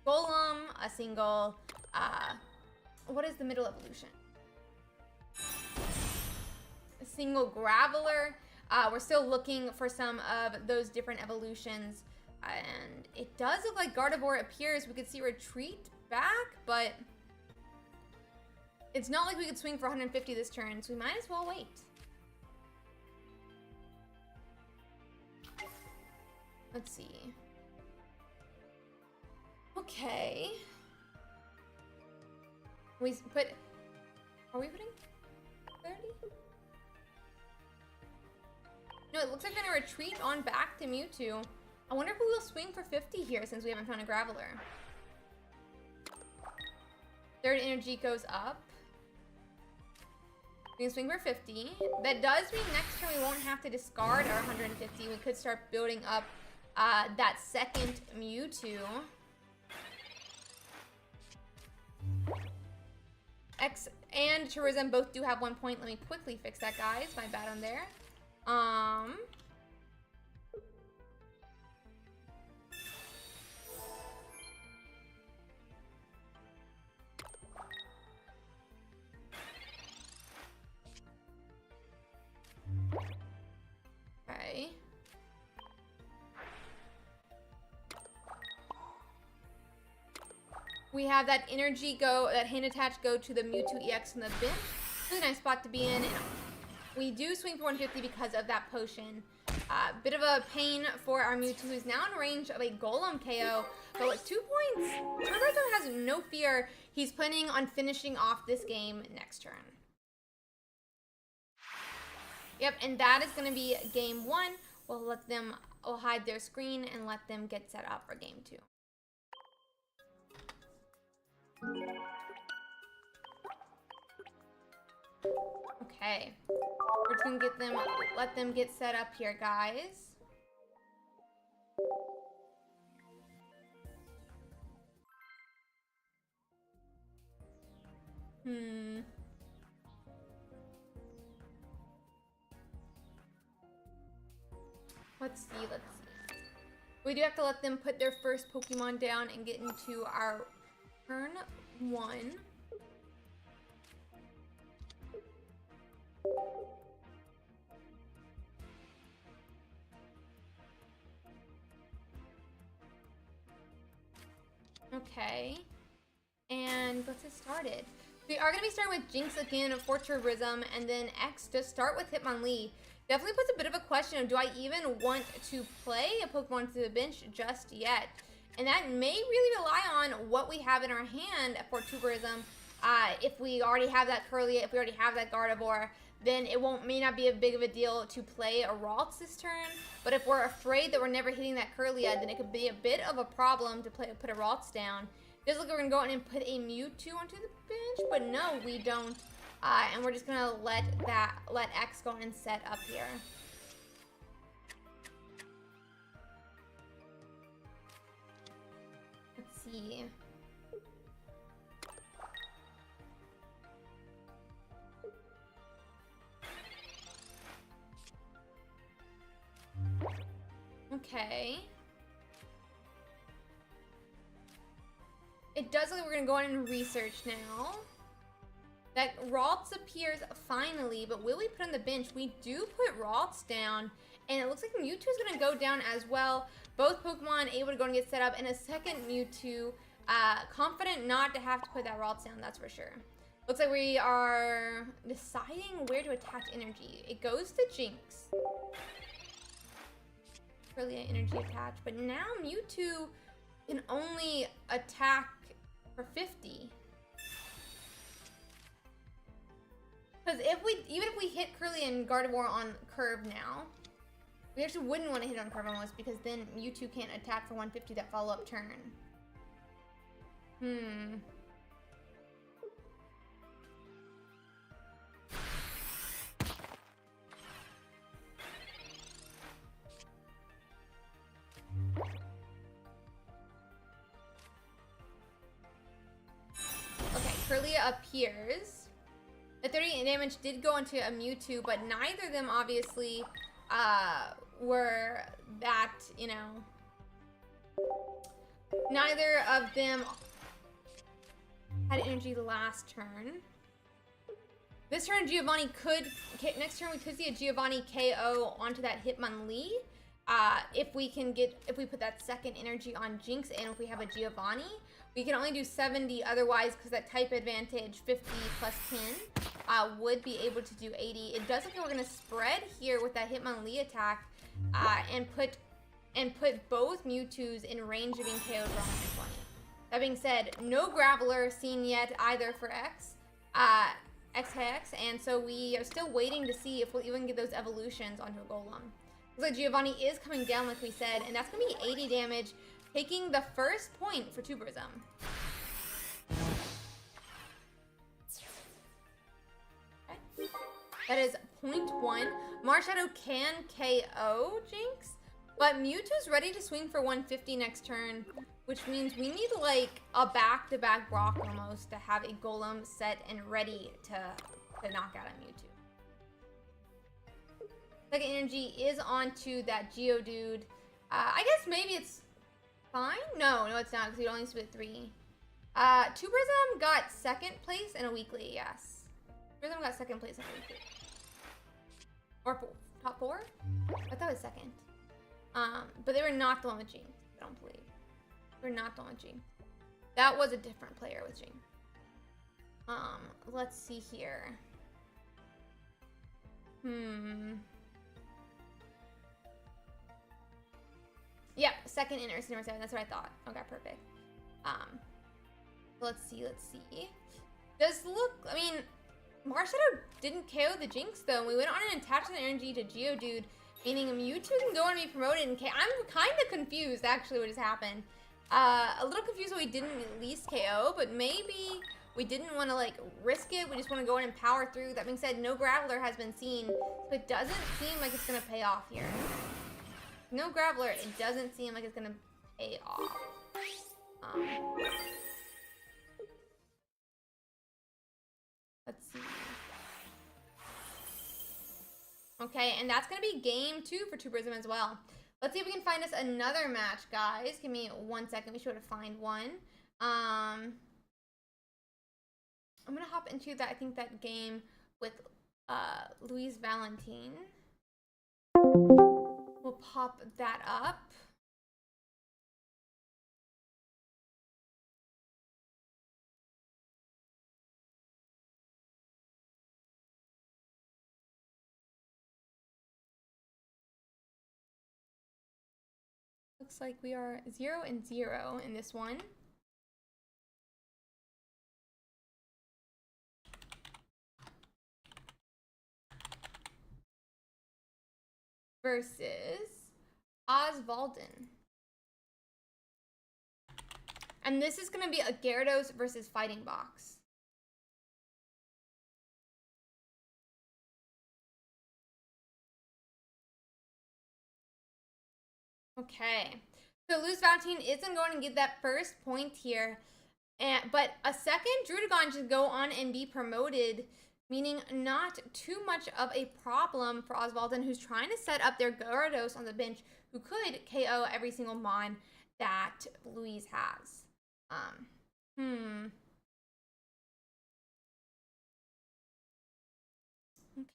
Golem, a single, what is the middle evolution? A single Graveler. We're still looking for some of those different evolutions. And it does look like Gardevoir appears. We could see retreat back, but it's not like we could swing for 150 this turn, so we might as well wait. Let's see. Okay. We put... Are we putting 30? No, it looks like we're gonna retreat on back to Mewtwo. I wonder if we will swing for 50 here since we haven't found a Graveler. Third energy goes up. We can swing for 50. That does mean next turn we won't have to discard our 150. We could start building up that second Mewtwo. X and Tourism both do have 1 point. Let me quickly fix that, guys. My bad on there. Okay. We have that energy go, that hand attach go to the Mewtwo EX from the bench. Really nice spot to be in. We do swing for 150 because of that potion. Bit of a pain for our Mewtwo, who's now in range of a Golem KO. But with 2 points, Roberto has no fear. He's planning on finishing off this game next turn. Yep, and that is going to be game 1. We'll hide their screen and let them get set up for game 2. Okay, we're just gonna let them get set up here, guys. Let's see. We do have to let them put their first Pokemon down and get into our turn 1. Okay, and let's get started. We are going to be starting with Jinx again for Tourism, and then X to start with Hitmonlee. Definitely puts a bit of a question of, do I even want to play a Pokemon to the bench just yet? And that may really rely on what we have in our hand for Tourism. If we already have that Kirlia, if we already have that Gardevoir, then it may not be a big of a deal to play a Ralts this turn. But if we're afraid that we're never hitting that Kirlia, then it could be a bit of a problem to put a Ralts down. It feels like we're gonna go in and put a Mewtwo onto the bench, but no, we don't. And we're just gonna let X go and set up here. Let's see. Okay. It does look like we're gonna go in and research now. That Ralts appears finally, but will we put on the bench? We do put Ralts down, and it looks like Mewtwo's gonna go down as well. Both Pokemon able to go and get set up, and a second Mewtwo, confident not to have to put that Ralts down, that's for sure. Looks like we are deciding where to attach energy. It goes to Jinx. Really energy attached, but now Mewtwo can only attack for 50. Because even if we hit Kirlia and Gardevoir on curve now, we actually wouldn't want to hit on curve almost, because then Mewtwo can't attack for 150 that follow-up turn. Okay, Kirlia appears. The 30 damage did go into a Mewtwo, but neither of them obviously were that, you know. Neither of them had energy the last turn. This turn Giovanni next turn we could see a Giovanni KO onto that Hitmonlee. If we put that second energy on Jinx, and if we have a Giovanni. We can only do 70 otherwise, because that type advantage 50 plus 10 would be able to do 80. It does look like we're going to spread here with that Hitmonlee attack and put and put both Mewtwo's in range of being KO'd for 120. That being said, no Graveler seen yet either for XKX, and so we are still waiting to see if we'll even get those evolutions onto a Golem. Looks like Giovanni is coming down like we said, and that's going to be 80 damage, taking the first point for Tuberism. Okay. That is 0.1. Marshadow can KO Jinx, but Mewtwo's ready to swing for 150 next turn, which means we need like a back-to-back Brock almost to have a Golem set and ready to knock out a Mewtwo. Second energy is onto that Geodude. I guess maybe it's fine? No, it's not, because we only split 3. Tuberism got second place in a weekly, yes. Tuberism got second place in a weekly. Or top 4? I thought it was second. But they were not the one with Jinx, I don't believe. They were not the one with Jinx. That was a different player with Jinx. Let's see here. Yep, second in Ursiiday number 7. That's what I thought. Okay, perfect. Let's see. Does look, I mean, Marshadow didn't KO the Jinx though. We went on and attached the energy to Geodude, meaning Mewtwo can go and be promoted and I'm kind of confused actually what just happened. A little confused why we didn't at least KO, but maybe we didn't want to like risk it. We just want to go in and power through. That being said, no Graveler has been seen, so it doesn't seem like it's gonna pay off here. No Graveler, it doesn't seem like it's gonna pay off. Let's see. Okay, and that's gonna be game 2 for Tuberism as well. Let's see if we can find us another match, guys. Give me 1 second. We should be able to find one. I'm gonna hop into that. I think that game with Louise Valentine. We'll pop that up. Looks like we are 0-0 in this one. Versus Osvalden. And this is going to be a Gyarados versus Fighting Box. Okay. So Luz Valentine isn't going to get that first point here. But a second Druddigon should go on and be promoted, meaning not too much of a problem for Osvalden, who's trying to set up their Gyarados on the bench, who could KO every single mon that Louise has.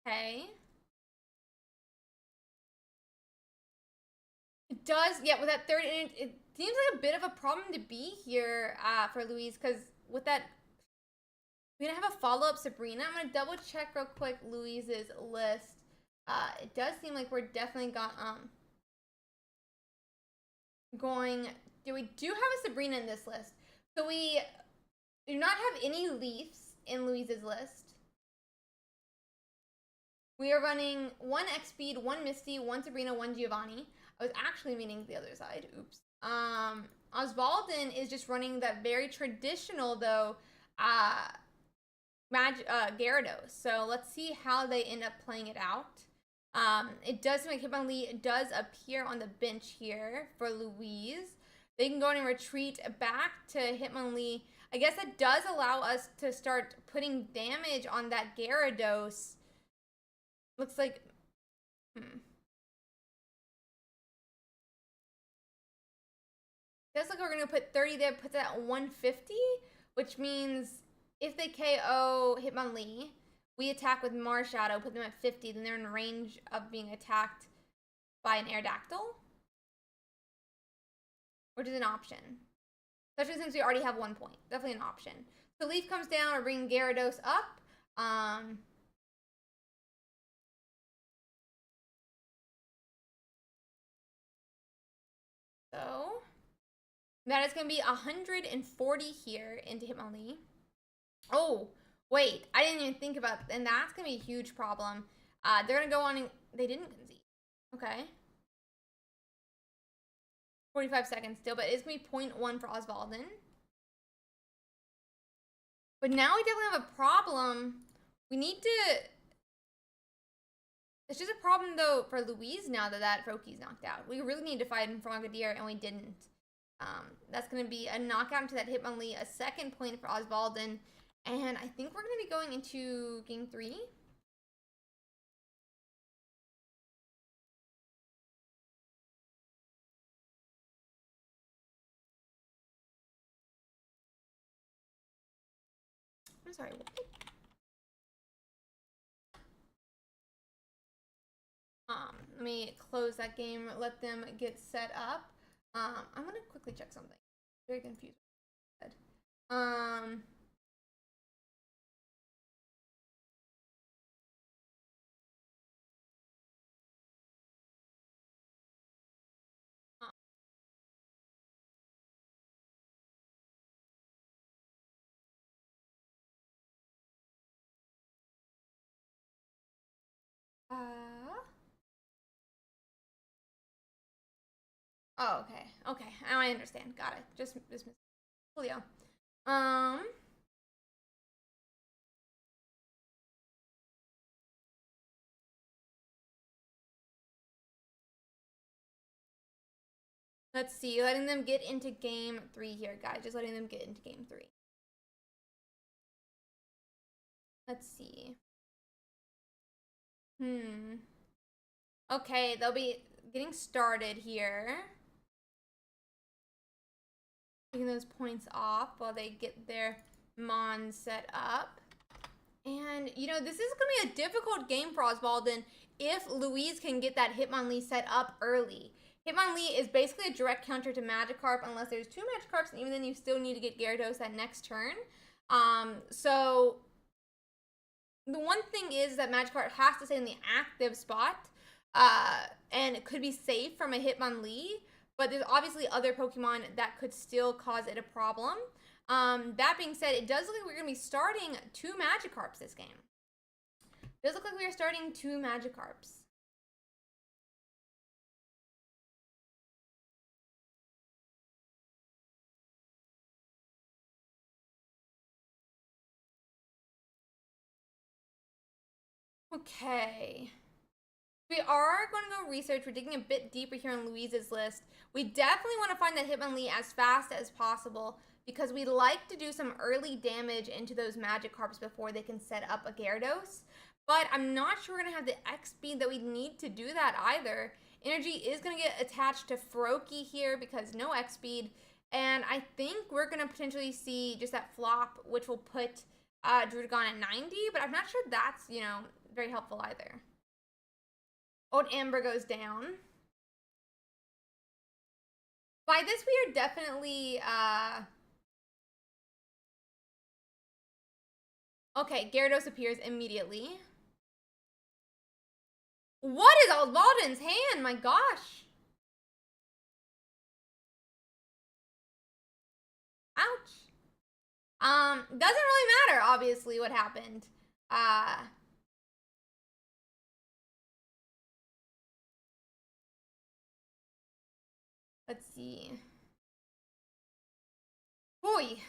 Okay. It does, yeah, with that third, it seems like a bit of a problem to be here for Louise, because with that, we're going to have a follow-up Sabrina. I'm going to double check real quick Louise's list. It does seem like we're definitely we do have a Sabrina in this list. So we do not have any Leafs in Louise's list. We are running 1 X-Speed, 1 Misty, 1 Sabrina, 1 Giovanni. I was actually meaning the other side. Oops. Osvalden is just running that very traditional, though, Gyarados. So let's see how they end up playing it out. It does seem like Hitmonlee does appear on the bench here for Louise. They can go and retreat back to Hitmonlee. I guess that does allow us to start putting damage on that Gyarados. Looks like... Looks like we're going to put 30 there, puts it at 150, which means if they KO Hitmonlee, we attack with Marshadow, put them at 50, then they're in range of being attacked by an Aerodactyl, which is an option. Especially since we already have 1 point. Definitely an option. So Leaf comes down, or bring Gyarados up. That is going to be 140 here into Hitmonlee. Oh, wait. I didn't even think about that. And that's going to be a huge problem. They're going to go on and... They didn't concede. Okay. 45 seconds still, but it's going to be 0.1 for Osvalden. But now we definitely have a problem. We need to... It's just a problem, though, for Louise now that Froakies knocked out. We really need to fight him for Frogadier, and we didn't. That's going to be a knockout into that Hitmonlee, a second point for Osvalden, and I think we're going to be going into game 3. I'm sorry, what? Let me close that game, let them get set up. I'm going to quickly check something. Very confused. Oh, okay. Okay. Now I understand. Got it. Just Julio. Let's see. Letting them get into game 3 here, guys. Just letting them get into game 3. Let's see. Okay, they'll be getting started here. Taking those points off while they get their Mon set up. And, you know, this is going to be a difficult game for Osvalden if Louise can get that Hitmonlee set up early. Hitmonlee is basically a direct counter to Magikarp unless there's 2 Magikarps, and even then you still need to get Gyarados that next turn. So the one thing is that Magikarp has to stay in the active spot, and it could be safe from a Hitmonlee, but there's obviously other Pokemon that could still cause it a problem. That being said, it does look like we're going to be starting 2 Magikarps this game. It does look like we are starting 2 Magikarps. Okay. We are going to go research. We're digging a bit deeper here on Louise's list. We definitely want to find that Hitmonlee as fast as possible because we like to do some early damage into those Magikarps before they can set up a Gyarados. But I'm not sure we're going to have the X speed that we need to do that either. Energy is going to get attached to Froakie here because no X speed. And I think we're going to potentially see just that flop, which will put Druddigon at 90. But I'm not sure that's, you know, very helpful either. Old Amber goes down. By this, we are definitely, okay, Gyarados appears immediately. What is Osvalden's hand? My gosh. Ouch. Doesn't really matter, obviously, what happened. Let's see. Boy.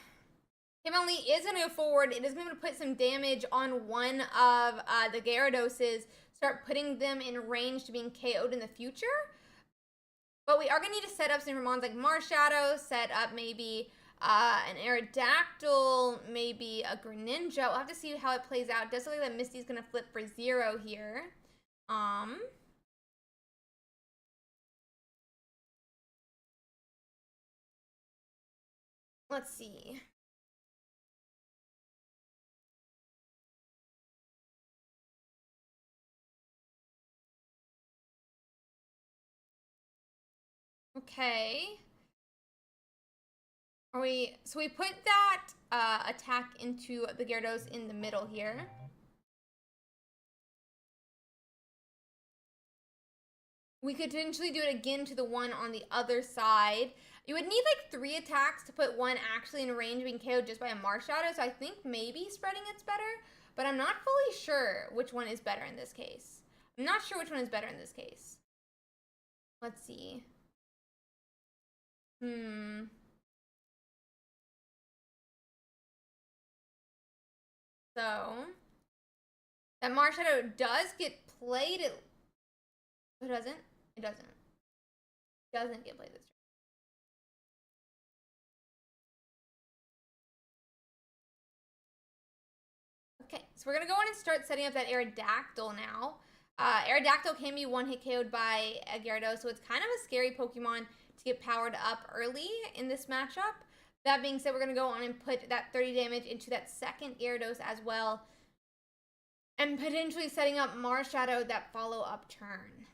Hitmonlee is going to go forward. It is going to put some damage on one of the Gyaradoses. Start putting them in range to being KO'd in the future. But we are going to need to set up some Mons like Marshadow. Set up maybe an Aerodactyl. Maybe a Greninja. We'll have to see how it plays out. It does look like that Misty's going to flip for 0 here. Let's see. Okay. So we put that attack into the Gyarados in the middle here. We could potentially do it again to the one on the other side. You would need like 3 attacks to put one actually in range of being KO'd just by a Marshadow, so I think maybe spreading it's better, but I'm not fully sure which one is better in this case. I'm not sure which one is better in this case. Let's see. So, that Marshadow does get played. It doesn't? It doesn't. It doesn't get played this turn. Okay, so we're going to go on and start setting up that Aerodactyl now. Aerodactyl can be one-hit KO'd by a Gyarados, so it's kind of a scary Pokemon to get powered up early in this matchup. That being said, we're going to go on and put that 30 damage into that second Gyarados as well, and potentially setting up Marshadow that follow-up turn.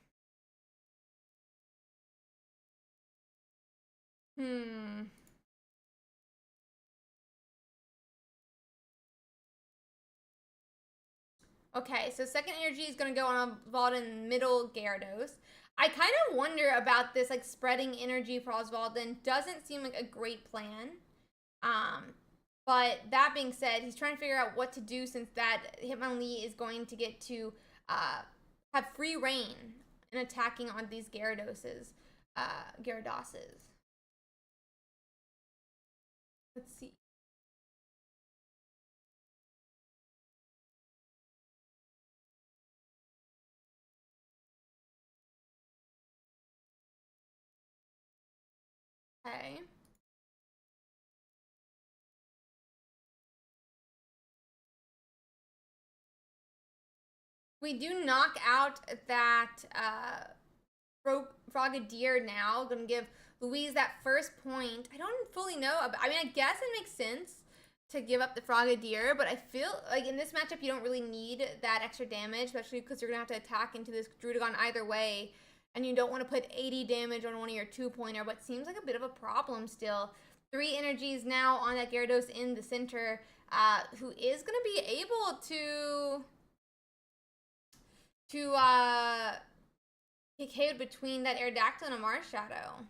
Okay, so second energy is going to go on a Oswaldin middle Gyarados. I kind of wonder about this, like, spreading energy for Oswaldin. Doesn't seem like a great plan. But that being said, he's trying to figure out what to do since that Hitmonlee is going to get to have free reign in attacking on these Gyaradoses. Let's see. Okay. We do knock out that Frogadier now. Gonna give Louise that first point. I don't fully know. I mean, I guess it makes sense to give up the Frogadier, but I feel like in this matchup you don't really need that extra damage, especially because you're gonna have to attack into this Druddigon either way, and you don't want to put 80 damage on one of your 2-pointer, but seems like a bit of a problem still. 3 energies now on that Gyarados in the center, who is gonna be able to get KO'd between that Aerodactyl and a Marshadow.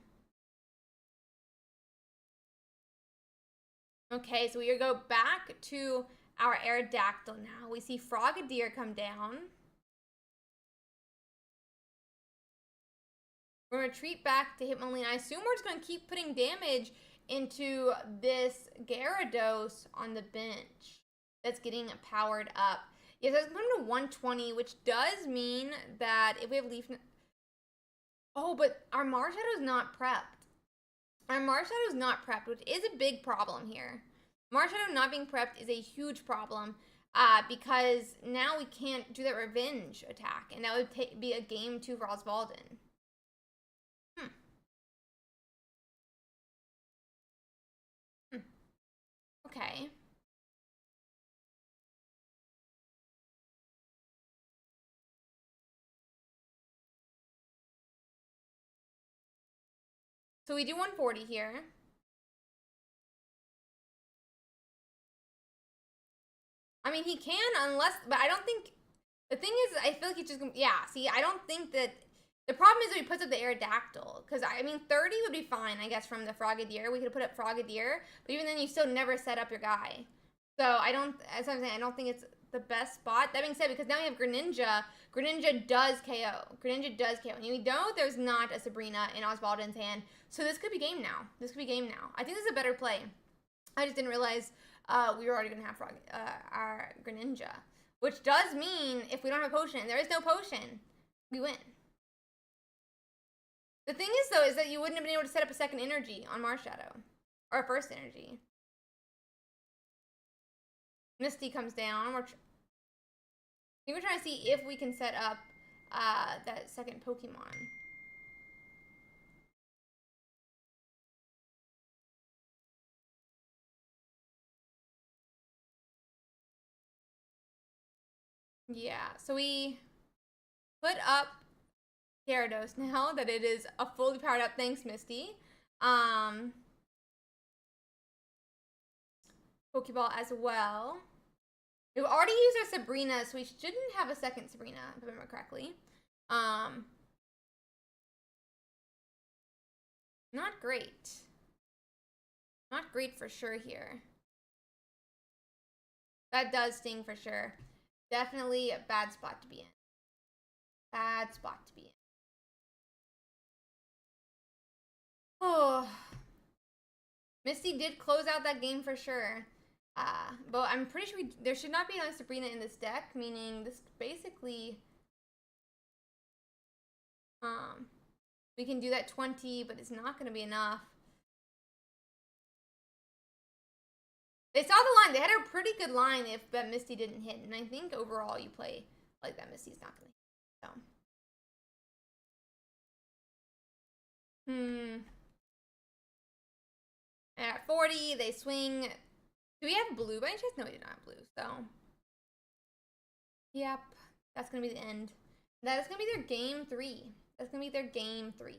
Okay, so we go back to our Aerodactyl now. We see Frogadier come down. We're going to retreat back to Hitmonlee, and I assume we're just going to keep putting damage into this Gyarados on the bench that's getting powered up. Yeah, so it's going to 120, which does mean that if we have Leaf... Oh, but our Marshadow's not prepped. Our Marshadow's not prepped, which is a big problem here. Marshadow not being prepped is a huge problem because now we can't do that revenge attack, and that would be a game 2 for Oswaldin. Okay. So we do 140 here. I mean, he can unless, but I don't think, the thing is, I feel like he's just, yeah, see, I don't think that, the problem is that he puts up the Aerodactyl, because, I mean, 30 would be fine, I guess, from the Frogadier. We could put up Frogadier, but even then, you still never set up your guy. So, I don't, as I'm saying, I don't think it's the best spot. That being said, because now we have Greninja, Greninja does KO. Greninja does KO. And we know there's not a Sabrina in Oswaldin's hand, so this could be game now. This could be game now. I think this is a better play. I just didn't realize we were already going to have our Greninja, which does mean if we don't have a potion, there is no potion, we win. The thing is, though, is that you wouldn't have been able to set up a second energy on Marshadow, or a first energy. Misty comes down. We're trying to see if we can set up that second Pokemon. Yeah, so we put up Gyarados now that it is a fully powered up. Thanks, Misty. Pokeball as well. We've already used our Sabrina, so we shouldn't have a second Sabrina, if I remember correctly. Not great. Not great for sure here. That does sting for sure. Definitely a bad spot to be in. Bad spot to be in. Oh. Misty did close out that game for sure. But I'm pretty sure there should not be another Sabrina in this deck, meaning this basically... we can do that 20, but it's not going to be enough. They saw the line. They had a pretty good line if that Misty didn't hit. And I think overall you play like that Misty's not going to hit. So. At 40, they swing. Do we have blue by any chance? No, we do not have blue. So. Yep. That's going to be the end. That is going to be their game 3. That's going to be their game 3.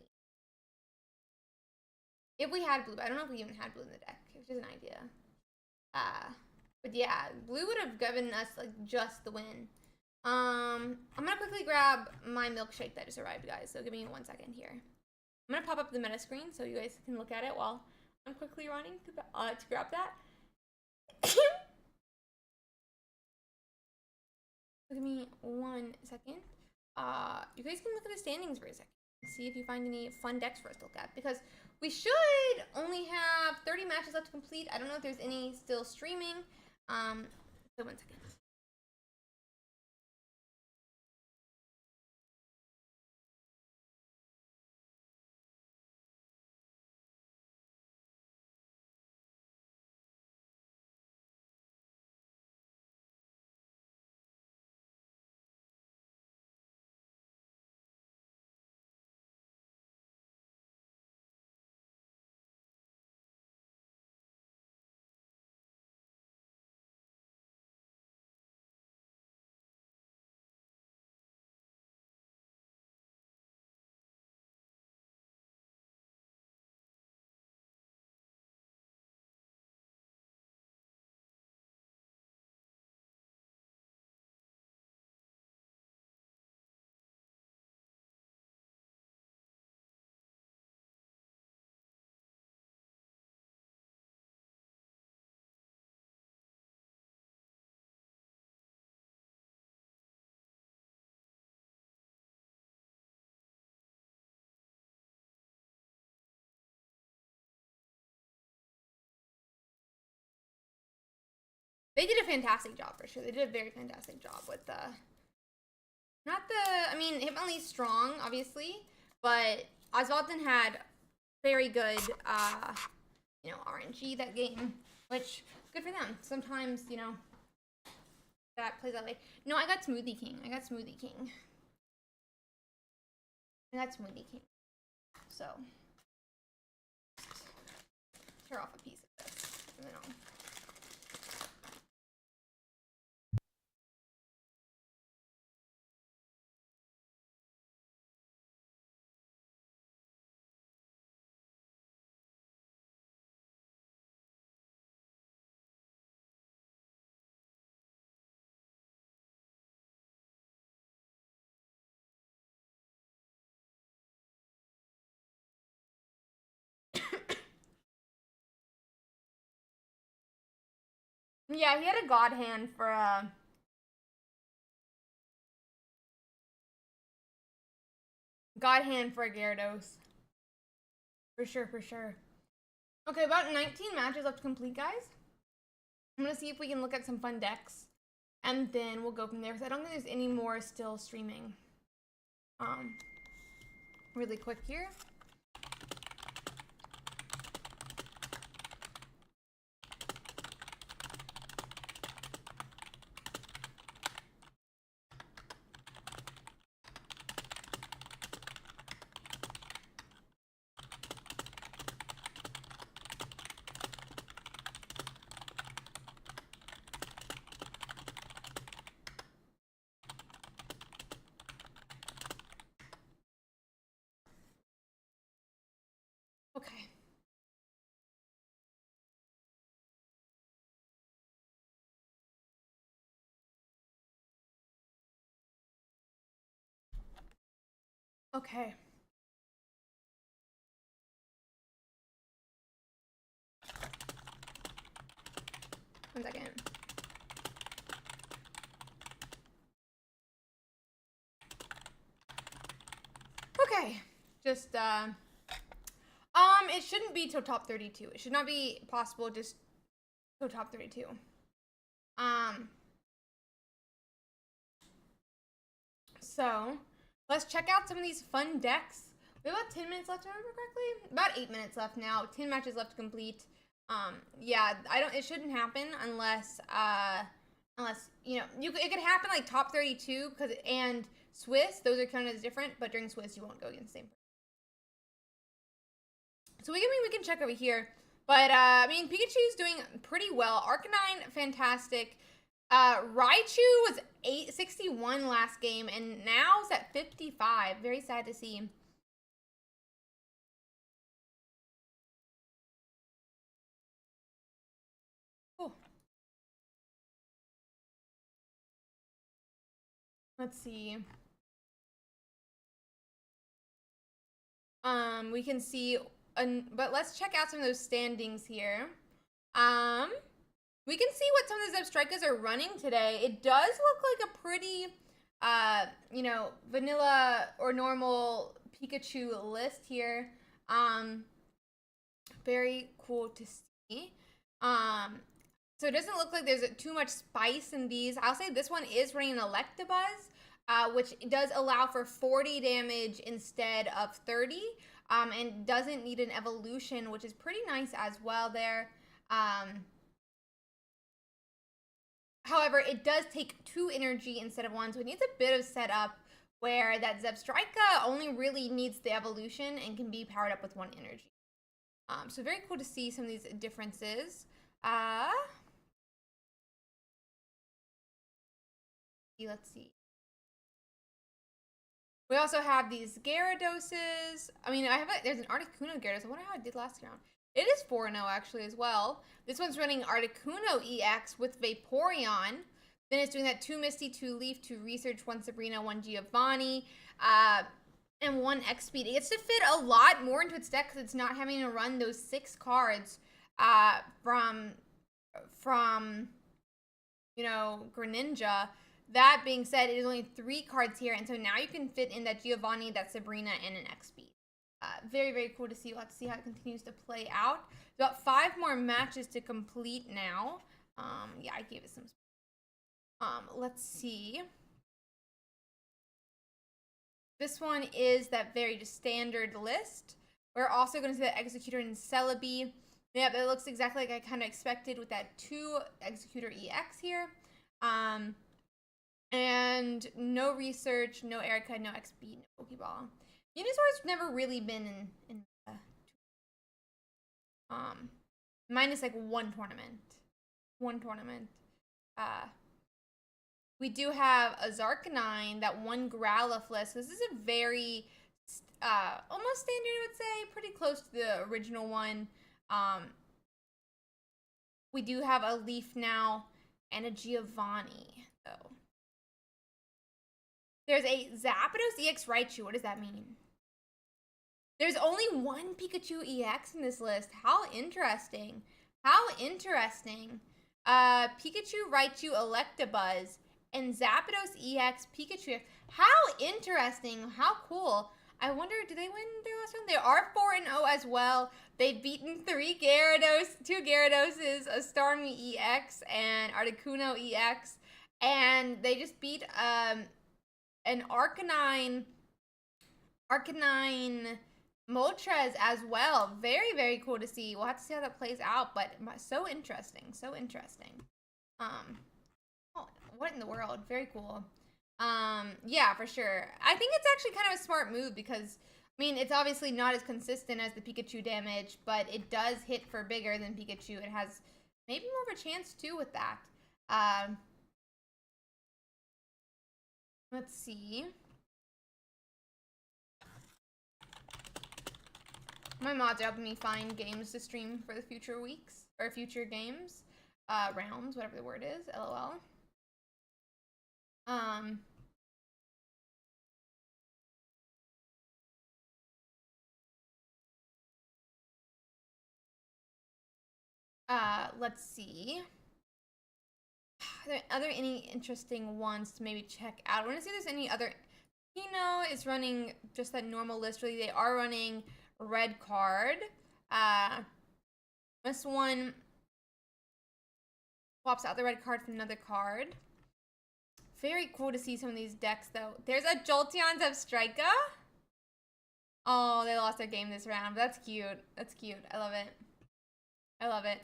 If we had blue. I don't know if we even had blue in the deck. It's just an idea. But yeah, blue would have given us like just the win. I'm gonna quickly grab my milkshake that just arrived, guys. So give me 1 second here. I'm gonna pop up the meta screen so you guys can look at it while I'm quickly running to grab that. Give me 1 second. You guys can look at the standings for a second. See if you find any fun decks for us to look at, because we should only have 30 matches left to complete. I don't know if there's any still streaming. So 1 second. They did a fantastic job for sure. They did a very fantastic job with the, I mean, Hitmonlee's strong, obviously, but Oswaldson had very good, you know, RNG that game, which, good for them. Sometimes, you know, that plays that way. No, I got Smoothie King. I got Smoothie King. So, tear off a piece of this, and then I'll... Yeah, he had a god hand for a Gyarados. For sure, for sure. Okay, about 19 matches left to complete, guys. I'm gonna see if we can look at some fun decks, and then we'll go from there, because I don't think there's any more still streaming. Really quick here. Okay. Okay. 1 second. Okay, just it shouldn't be till top 32. It should not be possible just till top 32. So let's check out some of these fun decks. We have about 10 minutes left, if I remember correctly. About 8 minutes left now. 10 matches left to complete. Yeah, it shouldn't happen unless you know, it could happen like top 32 and Swiss, those are counted as different, but during Swiss you won't go against the same person. So we can check over here. But I mean, Pikachu's doing pretty well. Arcanine, fantastic. Raichu was 61 last game, and now it's at 55. Very sad to see. Oh. Let's see. We can see, but let's check out some of those standings here. We can see what some of the Zebstrikas are running today. It does look like a pretty, you know, vanilla or normal Pikachu list here. Very cool to see. So it doesn't look like there's too much spice in these. I'll say this one is running an Electabuzz, which does allow for 40 damage instead of 30, and doesn't need an evolution, which is pretty nice as well there. However, it does take 2 energy instead of 1, so it needs a bit of setup where that Zebstrika only really needs the evolution and can be powered up with 1 energy. So very cool to see some of these differences. Let's see. We also have these Gyarados. I mean, there's an Articuno Gyarados. I wonder how it did last round. It is 4-0 actually as well. This one's running Articuno EX with Vaporeon. Then it's doing that 2 Misty, 2 Leaf, 2 Research, 1 Sabrina, 1 Giovanni, and 1 X-Speed. It gets to fit a lot more into its deck because it's not having to run those 6 cards from you know, Greninja. That being said, it is only 3 cards here, and so now you can fit in that Giovanni, that Sabrina, and an X-Speed. Very, very cool to see. We'll have to see how it continues to play out. About 5 more matches to complete now. Yeah, I gave it some. Let's see. This one is that very just standard list. We're also going to see the Executor and Celebi. Yeah, it looks exactly like I kind of expected with that 2 Executor EX here. And no Research, no Erica, no XP, no Pokeball. Venusaur's never really been in minus like 1 tournament. 1 tournament. We do have a Zarkanine, that 1 Growlithe. This is a very almost standard, I would say, pretty close to the original one. We do have a Leaf now and a Giovanni. So there's a Zapdos EX Raichu. What does that mean? There's only 1 Pikachu EX in this list. How interesting. How interesting. Pikachu, Raichu, Electabuzz, and Zapdos EX Pikachu. How interesting. How cool. I wonder, did they win their last round? They are 4-0 as well. They've beaten 3 Gyarados, 2 Gyaradoses, a Starmie EX, and Articuno EX. And they just beat an Arcanine Moltres as well. Very, very cool to see. We'll have to see how that plays out, but so interesting. So interesting. Oh, what in the world? Very cool. Yeah, for sure. I think it's actually kind of a smart move because, I mean, it's obviously not as consistent as the Pikachu damage, but it does hit for bigger than Pikachu. It has maybe more of a chance too with that. Let's see. My mods are helping me find games to stream for the future weeks, or future games, rounds, whatever the word is, LOL. Let's see. Are there any interesting ones to maybe check out? I want to see if there's any other. Kino is running just that normal list. Really, they are running red card. This one swaps out the red card for another card. Very cool to see some of these decks, though. There's a Jolteon's Abstrika. Oh, they lost their game this round. But that's cute. That's cute. I love it. I love it.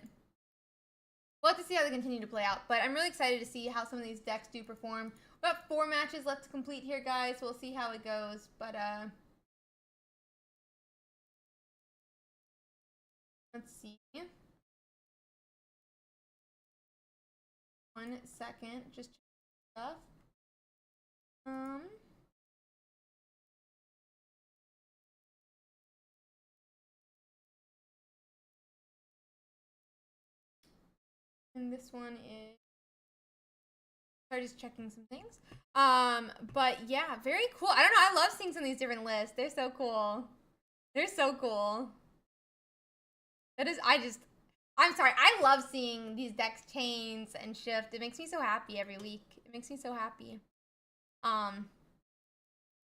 We'll have to see how they continue to play out. But I'm really excited to see how some of these decks do perform. We have 4 matches left to complete here, guys. So we'll see how it goes. But, let's see. 1 second. Just check stuff. And this one is. Sorry, just checking some things. But yeah, very cool. I don't know. I love seeing some of these different lists. They're so cool. They're so cool. I'm sorry. I love seeing these decks change and shift. It makes me so happy every week. It makes me so happy.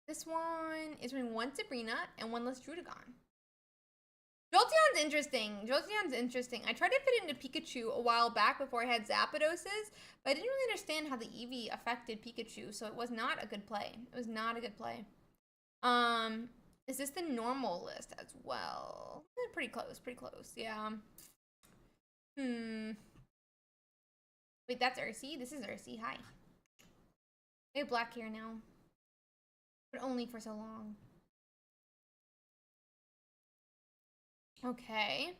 This one is running 1 Sabrina and 1 less Drudagon. Jolteon's interesting. I tried to fit it into Pikachu a while back before I had Zapdoses, but I didn't really understand how the Eevee affected Pikachu, so it was not a good play. It was not a good play. Is this the normal list as well? Pretty close, yeah. Wait, that's Ursi? This is Ursi, hi. I have black hair now. But only for so long. Okay.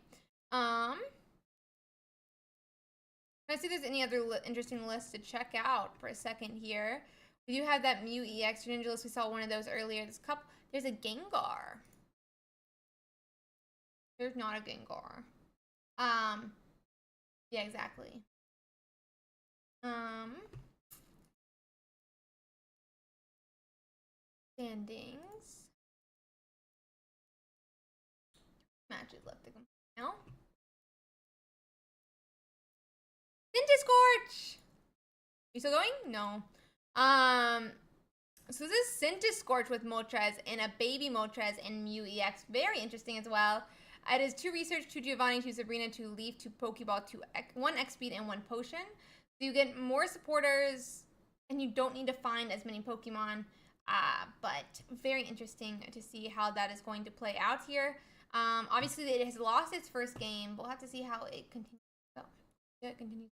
Let's see if there's any other interesting lists to check out for a second here. We do have that Mew EX Ninja list. We saw one of those earlier. There's a Gengar. There's not a Gengar. Yeah, exactly. Standings. Matches left to complete now. Scorch. You still going? No. So this is Scorch with Moltres and a baby Moltres and Mew EX. Very interesting as well. It is 2 Research, 2 Giovanni, 2 Sabrina, 2 Leaf, 2 Pokeball, 1 X Speed, and 1 Potion. So you get more supporters, and you don't need to find as many Pokemon. But very interesting to see how that is going to play out here. Obviously, it has lost its first game, but we'll have to see how it continues. So, yeah, it continues.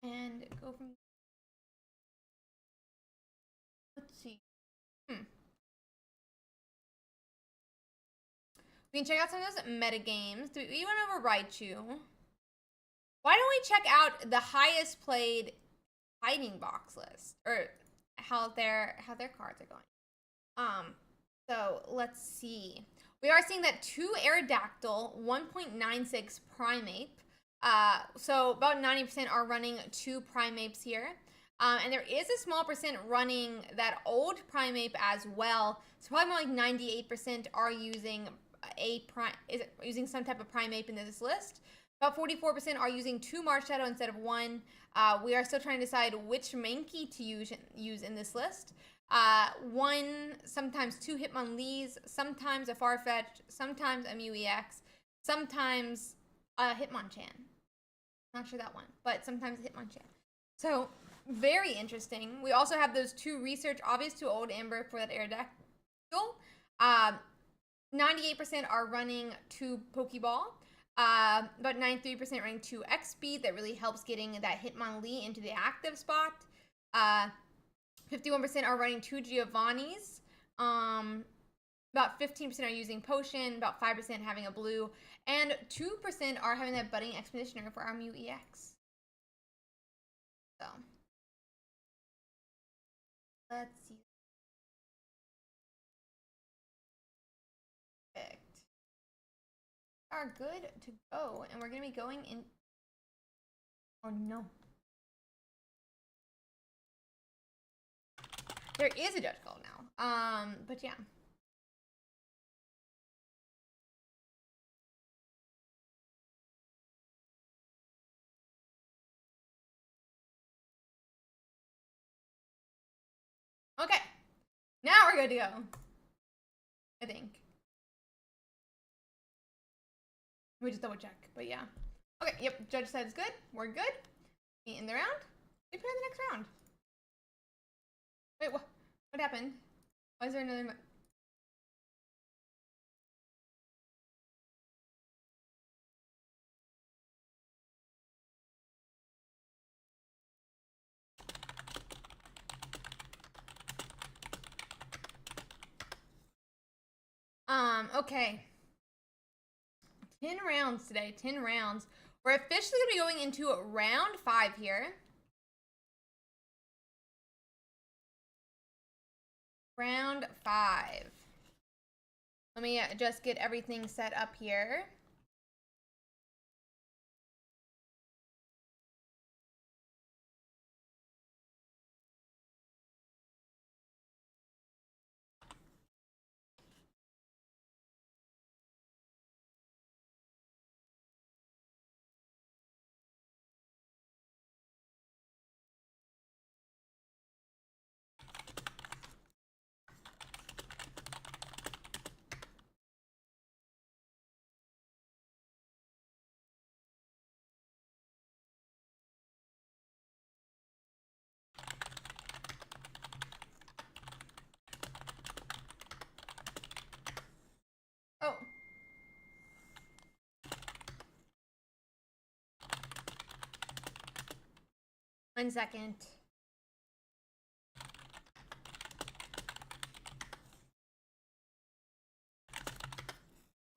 And go from. Let's see. We can check out some of those metagames. Do we went over Raichu? Why don't we check out the highest played hiding box list, or how their cards are going? So let's see. We are seeing that 2 Aerodactyl, 1.96 Primeape. So about 90% are running 2 Primapes here. And there is a small percent running that old Primeape as well. So probably more like 98% are using using some type of Primeape in this list. About 44% are using 2 Marshadow instead of 1. We are still trying to decide which Mankey to use in this list. 1, sometimes 2 Hitmonlees, sometimes a Farfetch'd, sometimes a Mew EX, sometimes a Hitmonchan. Not sure that one, but sometimes a Hitmonchan. So, very interesting. We also have those 2 Research, obvious 2 Old Amber for that Aerodactyl. 98% are running 2 Pokeball. About 93% running 2 X Speed. That really helps getting that Hitmonlee into the active spot. 51% are running 2 Giovannis. About 15% are using Potion. About 5% having a blue. And 2% are having that Budding Expeditioner for our Mew EX. So, let's see. Perfect. Are good to go, and we're gonna be going in. Oh no. There is a judge call now. But yeah. Now we're good to go. I think. We just double check, but yeah. Okay, yep, judge said it's good. We're good. In the round. We play the next round. Wait, what happened? Why is there another... Okay. 10 rounds today, 10 rounds. We're officially going to be going into round 5 here. Round 5. Let me just get everything set up here. Oh. One second.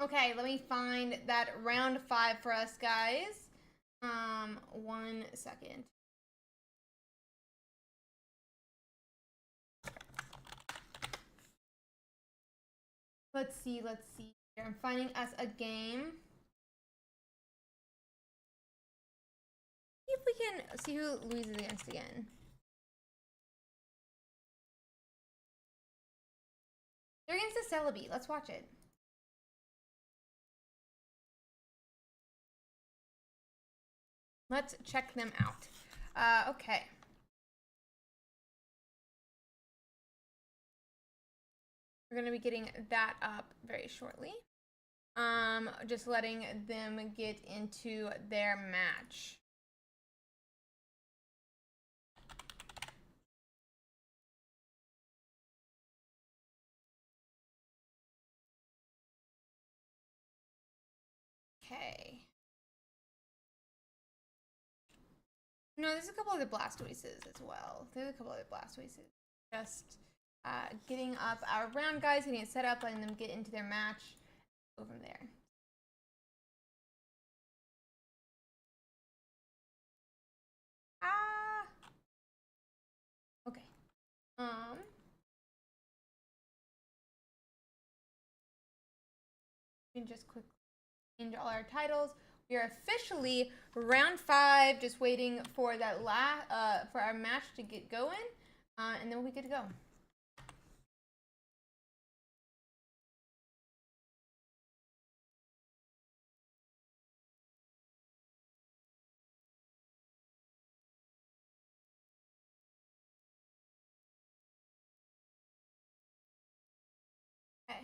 Okay, let me find that round 5 for us, guys. 1 second. Let's see here. I'm finding us a game. See if we can see who Louise is against again. They're against the Celebi. Let's watch it. Let's check them out. Okay. We're going to be getting that up very shortly. Just letting them get into their match. Okay. No, there's a couple of the Blastoises as well. There's a couple of the Blastoises. Just getting up our round, guys, getting it set up, letting them get into their match. Go from there. Okay. We can just quickly change all our titles. We are officially round 5, just waiting for that for our match to get going, and then we'll be good to go. Okay.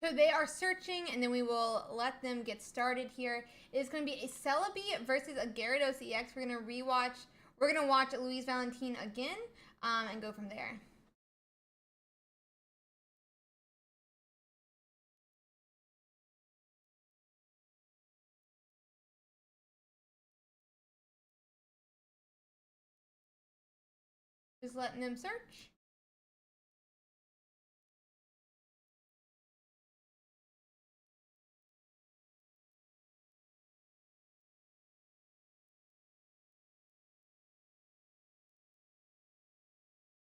So they are searching, and then we will let them get started here. It's going to be a Celebi versus a Gyarados EX. We're going to rewatch. We're going to watch Louise Valentine again, and go from there. Just letting them search.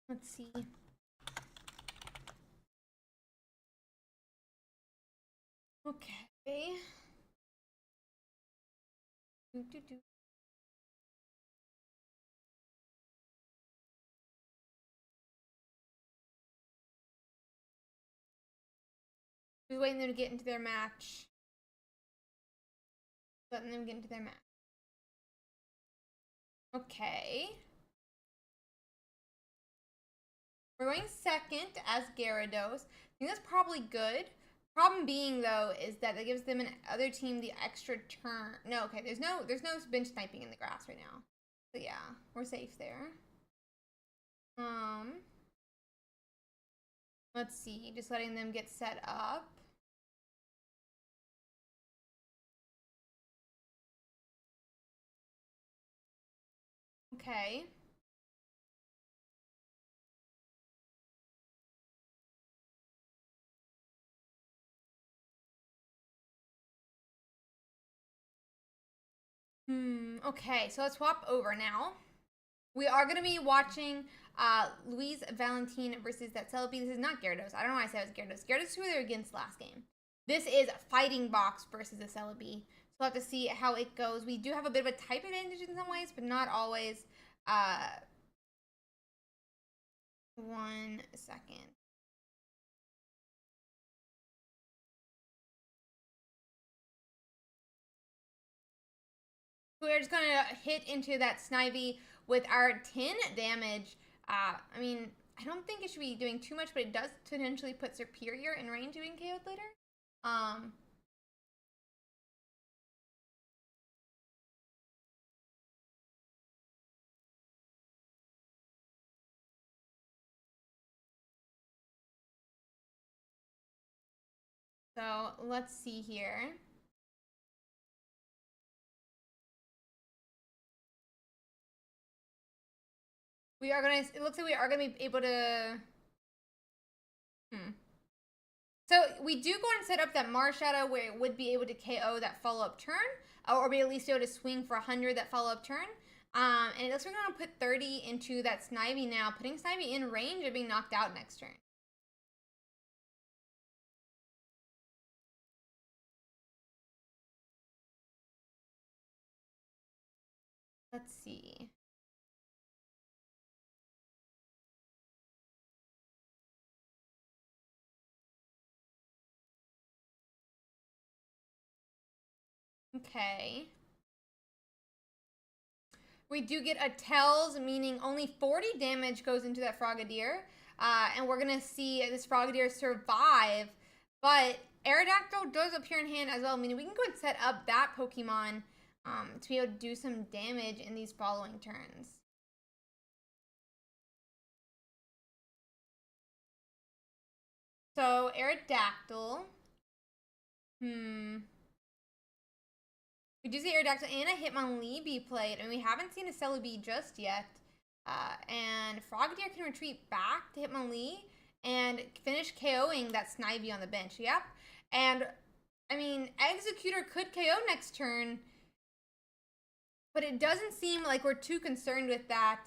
Let's see. Okay. Just waiting them to get into their match. Letting them get into their match. Okay. We're going second as Gyarados. I think that's probably good. Problem being though is that it gives them an other team the extra turn. No, okay, there's no bench sniping in the grass right now. So yeah, we're safe there. Let's see, just letting them get set up. Okay. Okay, so let's swap over now. We are going to be watching Luis Valentin versus that Celebi. This is not Gyarados. I don't know why I said it was Gyarados. Gyarados is who they were against last game. This is Fighting Box versus a Celebi. So we'll have to see how it goes. We do have a bit of a type advantage in some ways, but not always. 1 second. We're just going to hit into that Snivy with our 10 damage. I mean, I don't think it should be doing too much, but it does potentially put Superior in range of being KO'd later. So let's see here. We are gonna. It looks like we are gonna be able to. So we do go and set up that Marshadow where it would be able to KO that follow-up turn, or be at least able to swing for 100 that follow-up turn. And it looks like we're gonna put 30 into that Snivy now, putting Snivy in range of being knocked out next turn. Let's see. Okay. We do get a Tells, meaning only 40 damage goes into that Frogadier. And we're going to see this Frogadier survive. But Aerodactyl does appear in hand as well, meaning we can go and set up that Pokemon to be able to do some damage in these following turns. So, Aerodactyl. We do see Aerodactyl and a Hitmonlee be played, and we haven't seen a Celebi just yet. And Frogadier can retreat back to Hitmonlee and finish KOing that Snivy on the bench. Yep. And, I mean, Executor could KO next turn, but it doesn't seem like we're too concerned with that.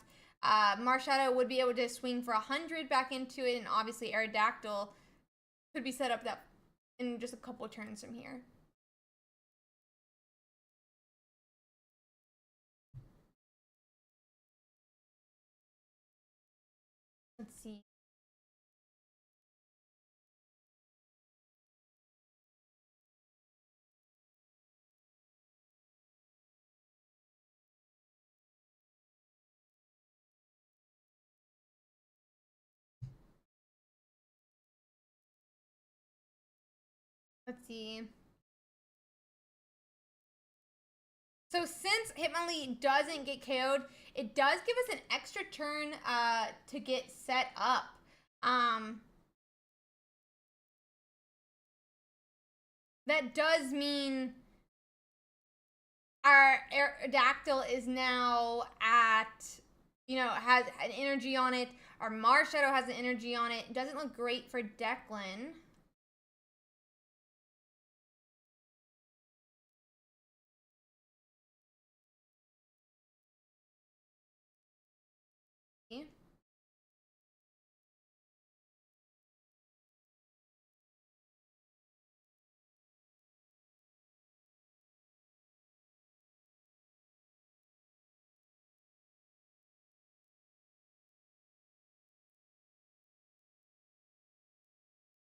Marshadow would be able to swing for 100 back into it, and obviously Aerodactyl could be set up that in just a couple turns from here. Let's see. Let's see. So since Hitmonlee doesn't get KO'd, it does give us an extra turn to get set up. That does mean our Aerodactyl is now at, has an energy on it. Our Marshadow has an energy on it. It doesn't look great for Declan.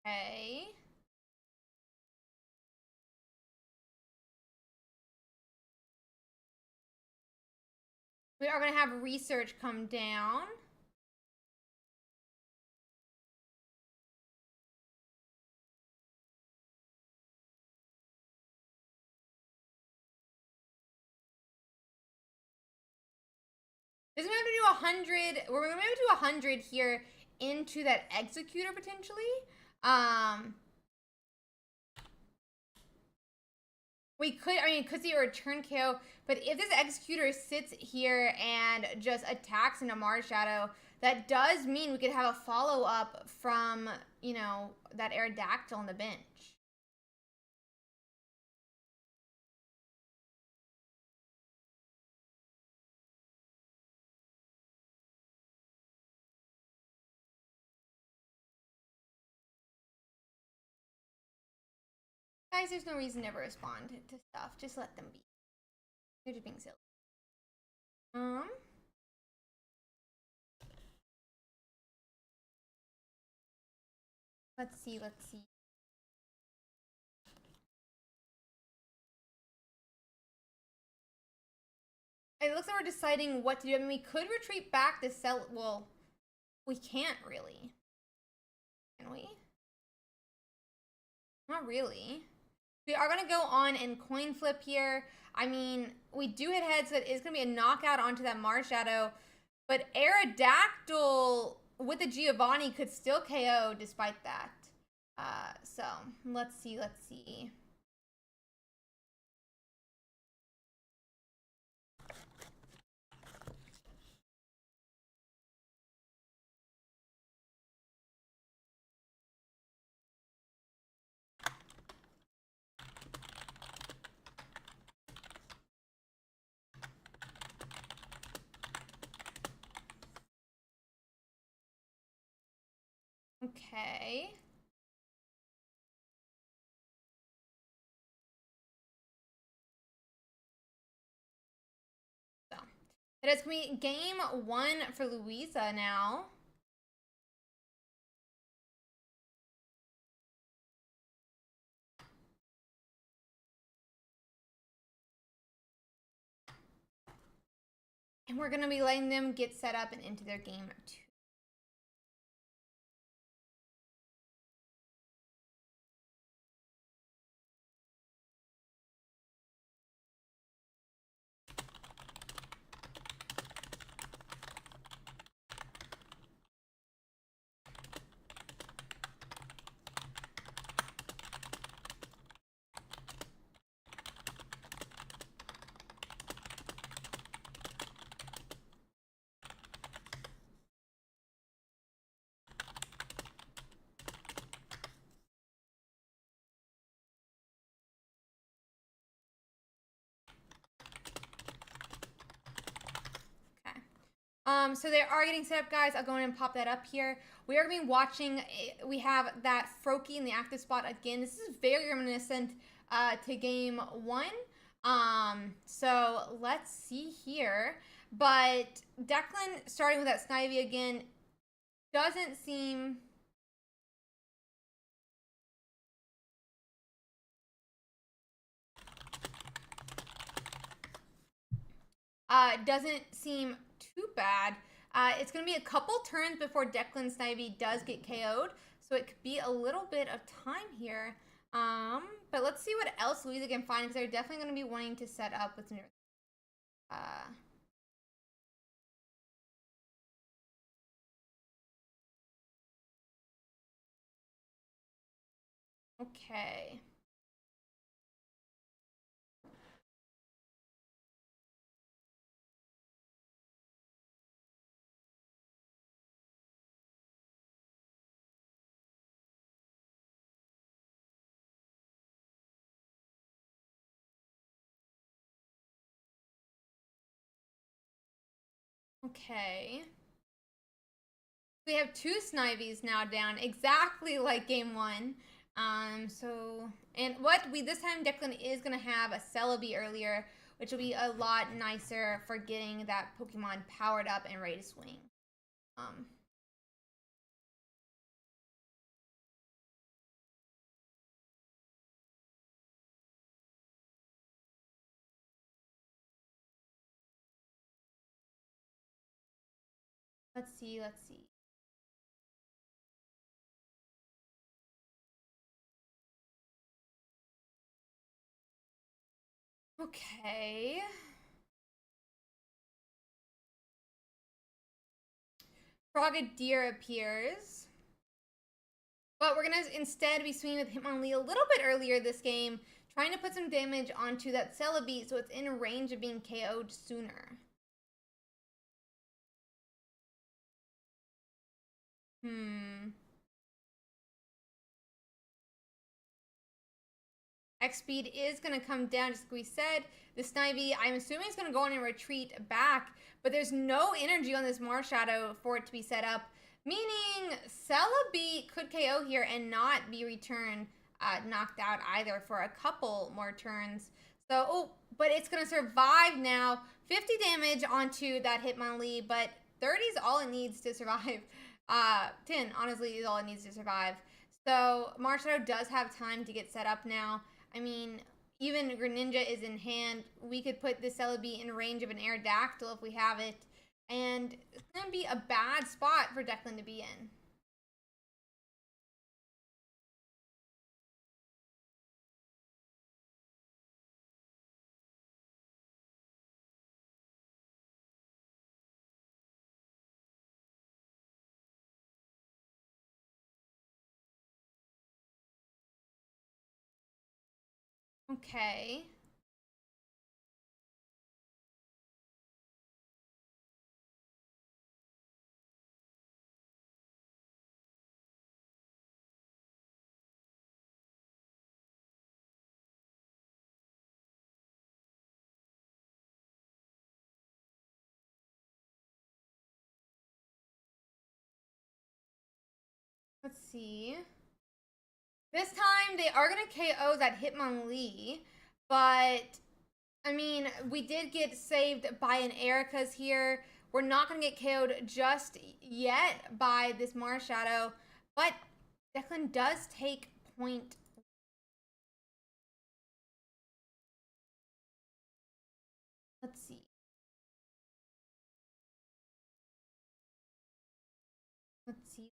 Okay. We are going to have research come down. This is going to do 100. We're going to do 100 here into that executor potentially. We could, I mean, it could see a return KO, but if this executor sits here and just attacks into Mars Shadow, that does mean we could have a follow-up from, you know, that Aerodactyl on the bench. Guys, there's no reason to never respond to stuff. Just let them be. They're just being silly. Let's see. It looks like we're deciding what to do. I mean, we could retreat back to sell. Well, we can't really. Can we? Not really. We are going to go on and coin flip here. I mean, we do hit heads, so it is going to be a knockout onto that Mars Shadow. But Aerodactyl with the Giovanni could still KO despite that. So, let's see. Okay. So, it is going to be game 1 for Louisa now. And we're going to be letting them get set up and into their game 2. So they are getting set up, guys. I'll go in and pop that up here. We are going to be watching. We have that Froakie in the active spot again. This is very reminiscent to game 1. So let's see here. But Declan starting with that Snivy again doesn't seem... doesn't seem too bad. It's going to be a couple turns before Declan Snivy does get KO'd, so it could be a little bit of time here. But let's see what else Louisa can find, because they're definitely going to be wanting to set up with some... Okay. Okay. We have 2 Snivies now down, exactly like game 1. And what we this time Declan is gonna have a Celebi earlier, which will be a lot nicer for getting that Pokemon powered up and ready to swing. Let's see. Okay. Frogadier appears. But we're going to instead be swinging with Hitmonlee a little bit earlier this game, trying to put some damage onto that Celebi so it's in range of being KO'd sooner. X speed is going to come down, just like we said. The Snivy, I'm assuming, is going to go on and retreat back, but there's no energy on this Marshadow for it to be set up, meaning Celebi could KO here and not be returned knocked out either for a couple more turns. So, oh, but it's going to survive now. 50 damage onto that Hitmonlee, but 30 is all it needs to survive. 10, honestly, is all it needs to survive. So, Marshadow does have time to get set up now. I mean, even Greninja is in hand. We could put this Celebi in range of an Aerodactyl if we have it. And it's going to be a bad spot for Declan to be in. Okay. Let's see. This time, they are going to KO that Hitmonlee, but, I mean, we did get saved by an Erica's here. We're not going to get KO'd just yet by this Marshadow, but Declan does take point. Let's see. Let's see.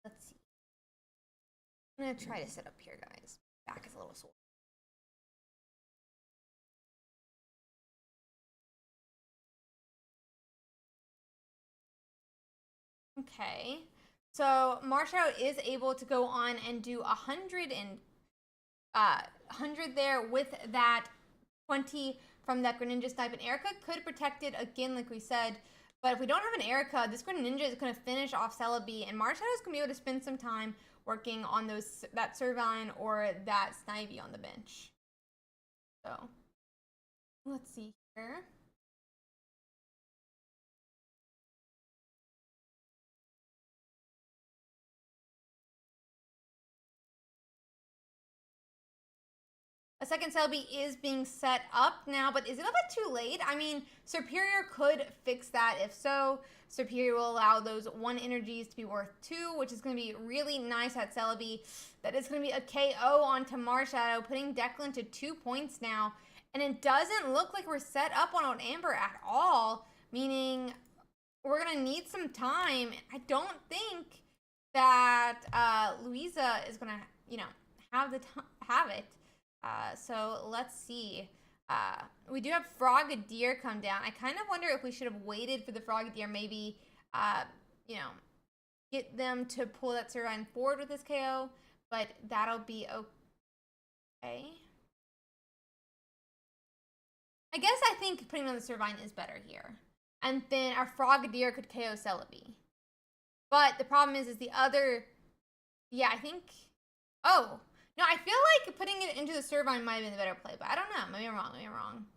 I'm going to try to sit up here, guys. Back is a little sore. Okay. So Marshadow is able to go on and do 100 there with that 20 from that Greninja snipe. And Erica could protect it again, like we said. But if we don't have an Erica, this Greninja is going to finish off Celebi, and Marshadow is going to be able to spend some time working on that Servine or that Snivy on the bench. So, let's see here. A second Celebi is being set up now, but is it a bit too late? I mean, Superior could fix that. If so, Superior will allow those 1 energies to be worth 2, which is going to be really nice at Celebi. That is going to be a KO onto Marshadow, putting Declan to 2 points now. And it doesn't look like we're set up on Amber at all, meaning we're going to need some time. I don't think that Louisa is going to, have it. So let's see. We do have Frogadier come down. I kind of wonder if we should have waited for the Frogadier, maybe, get them to pull that Servine forward with this KO, but that'll be okay. I guess I think putting on the Servine is better here. And then our Frogadier could KO Celebi. But the problem is the other, yeah, I think, oh, no, I feel like putting it into the Servine might have been the better play, but I don't know. Maybe I'm wrong.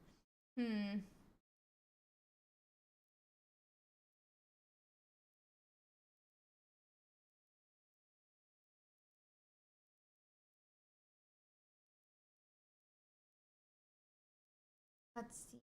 Let's see.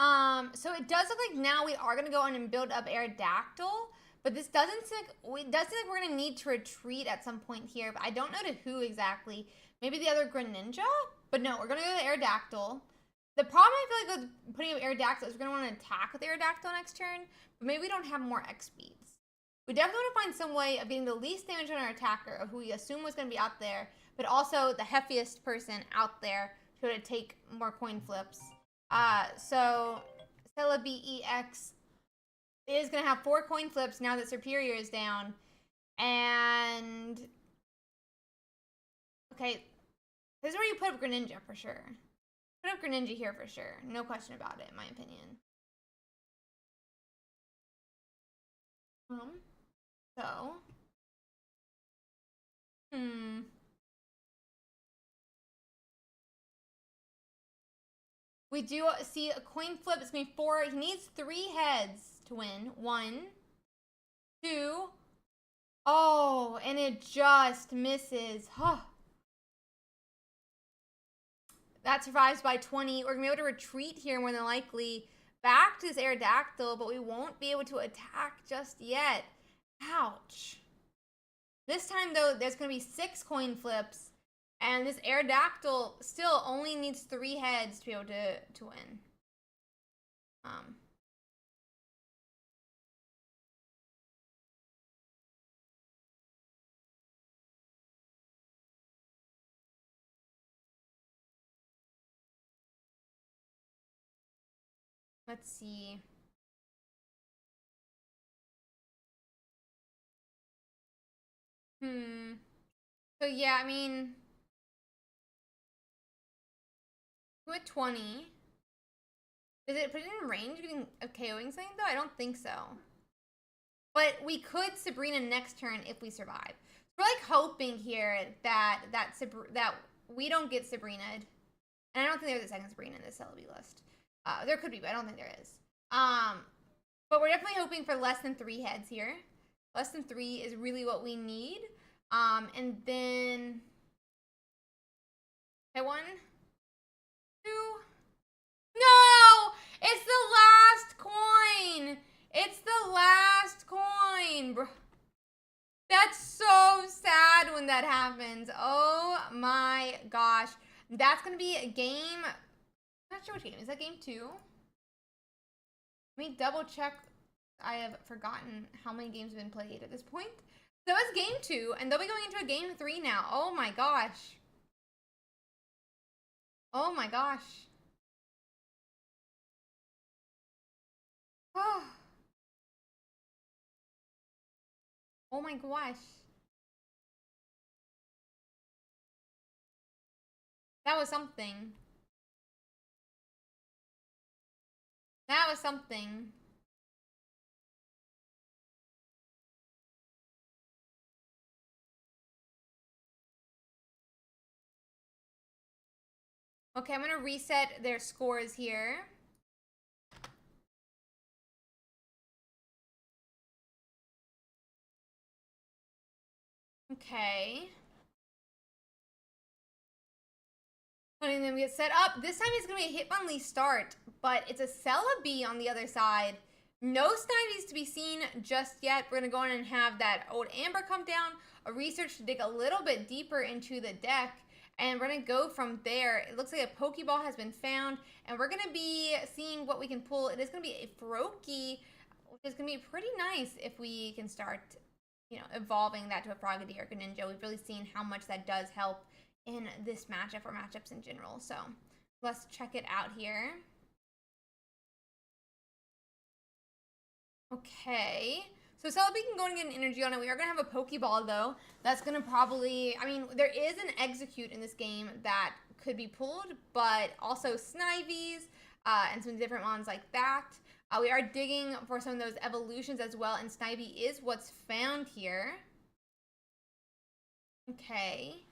So it does look like now we are gonna go on and build up Aerodactyl, but this doesn't seem like we're gonna need to retreat at some point here, but I don't know to who exactly. Maybe the other Greninja? But no, we're gonna go to Aerodactyl. The problem I feel like with putting up Aerodactyl is we're gonna want to attack with Aerodactyl next turn, but maybe we don't have more X speeds. We definitely want to find some way of getting the least damage on our attacker, who we assume was gonna be out there, but also the heftiest person out there to take more coin flips. So Stella BEX is going to have 4 coin flips now that Superior is down. And okay, this is where you put up Greninja for sure. Put up Greninja here for sure. No question about it, in my opinion. So. We do see a coin flip. It's going to be 4. He needs 3 heads to win. 1, 2. Oh, and it just misses. Huh. That survives by 20. We're going to be able to retreat here more than likely back to this Aerodactyl, but we won't be able to attack just yet. Ouch. This time, though, there's going to be 6 coin flips. And this Aerodactyl still only needs 3 heads to be able to win. Let's see. So yeah, I mean, with 20, does it put it in range of KOing something though? I don't think so. But we could Sabrina next turn if we survive. We're like hoping here that we don't get Sabrina'd. And I don't think there's a second Sabrina in this LB list. There could be, but I don't think there is. But we're definitely hoping for less than 3 heads here. Less than 3 is really what we need. And then, okay, 1, 2. No! It's the last coin! It's the last coin, bro. That's so sad when that happens. Oh my gosh. That's going to be a game. I'm not sure which game. Is that game 2? Let me double check. I have forgotten how many games have been played at this point. So that was game 2, and they'll be going into a game 3 now. Oh my gosh. Oh my gosh. Oh. Oh my gosh. That was something. That was something. Okay, I'm going to reset their scores here. Okay. Letting them get set up. This time it's going to be a Hitmonlee start, but it's a Celebi on the other side. No Snivies to be seen just yet. We're going to go on and have that old Amber come down, a research to dig a little bit deeper into the deck, and we're going to go from there. It looks like a Pokeball has been found, and we're going to be seeing what we can pull. It is going to be a Froakie, which is going to be pretty nice if we can start, you know, evolving that to a Frogadier or Greninja. We've really seen how much that does help in this matchup or matchups in general. So let's check it out here. Okay. So Celebi can go and get an energy on it. We are going to have a Pokeball, though. That's going to probably... I mean, there is an Execute in this game that could be pulled, but also Snivies and some different ones like that. We are digging for some of those evolutions as well, and Snivy is what's found here. Okay.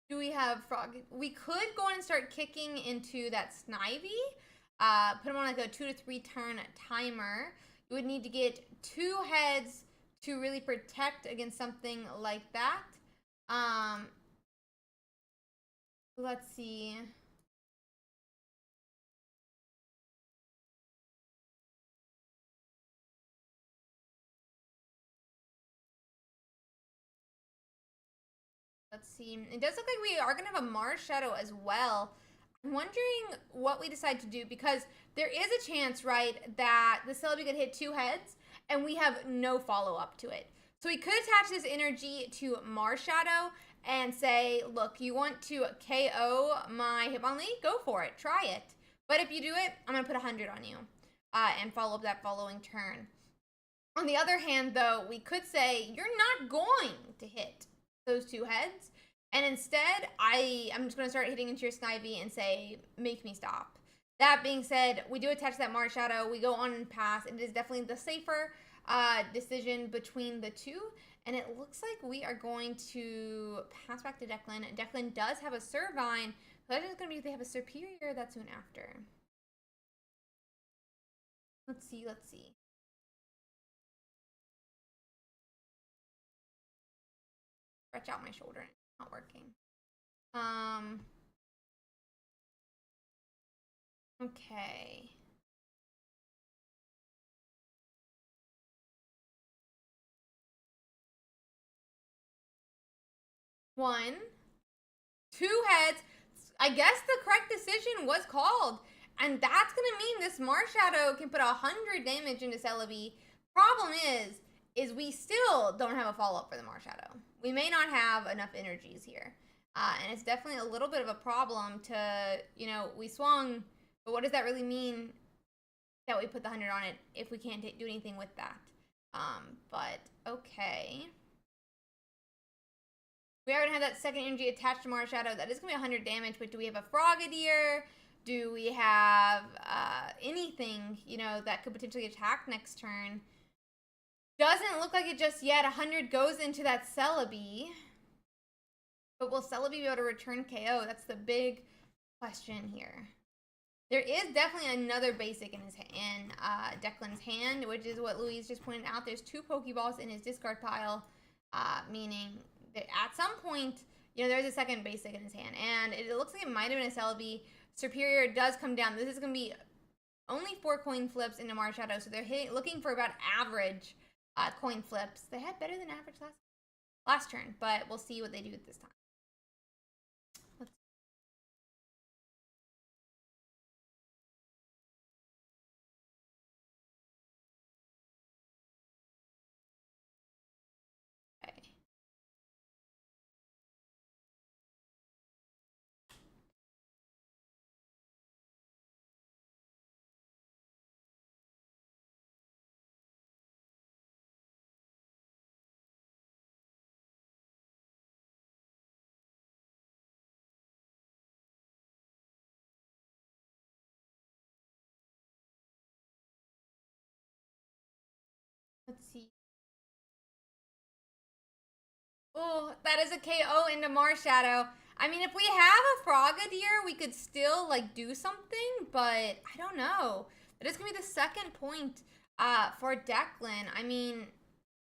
Do we have Frog? We could go on and start kicking into that Snivy. Put him on like a 2 to 3 turn timer. You would need to get 2 heads to really protect against something like that. Let's see. Let's see. It does look like we are going to have a Mars Shadow as well. I'm wondering what we decide to do because there is a chance, right, that the Celebi could hit 2 heads and we have no follow-up to it. So we could attach this energy to Mars Shadow and say, look, you want to KO my Hitmonlee? Go for it. Try it. But if you do it, I'm going to put 100 on you and follow up that following turn. On the other hand, though, we could say, you're not going to hit those 2 heads. And instead, I'm just going to start hitting into your Snivy and say, make me stop. That being said, we do attach that Mars Shadow. We go on and pass. It is definitely the safer decision between the two. And it looks like we are going to pass back to Declan. Declan does have a Servine. The question is going to be if they have a Superior that soon after. Let's see, let's see. Stretch out my shoulder. It's not working. Okay. One, 2 heads. I guess the correct decision was called. And that's going to mean this Mars Shadow can put 100 damage into Celebi. Problem is we still don't have a follow-up for the Mars Shadow. We may not have enough energies here. And it's definitely a little bit of a problem to, you know, we swung, but what does that really mean that we put the 100 on it if we can't do anything with that? But okay. We are going to have that second energy attached to Mars Shadow. That is going to be 100 damage, but do we have a Frogadier? Do we have anything, you know, that could potentially attack next turn? Doesn't look like it just yet. 100 goes into that Celebi. But will Celebi be able to return KO? That's the big question here. There is definitely another basic in Declan's hand, which is what Louise just pointed out. There's 2 Pokeballs in his discard pile, meaning that at some point, you know, there's a second basic in his hand. And it looks like it might have been a Celebi. Superior does come down. This is going to be only 4 coin flips into Mars Shadow, so they're looking for about average coin flips. They had better than average last turn, but we'll see what they do this time. Let's see. Oh, that is a KO into Mars Shadow. I mean, if we have a Frogadier, we could still, like, do something, but I don't know. That is going to be the second point for Declan. I mean,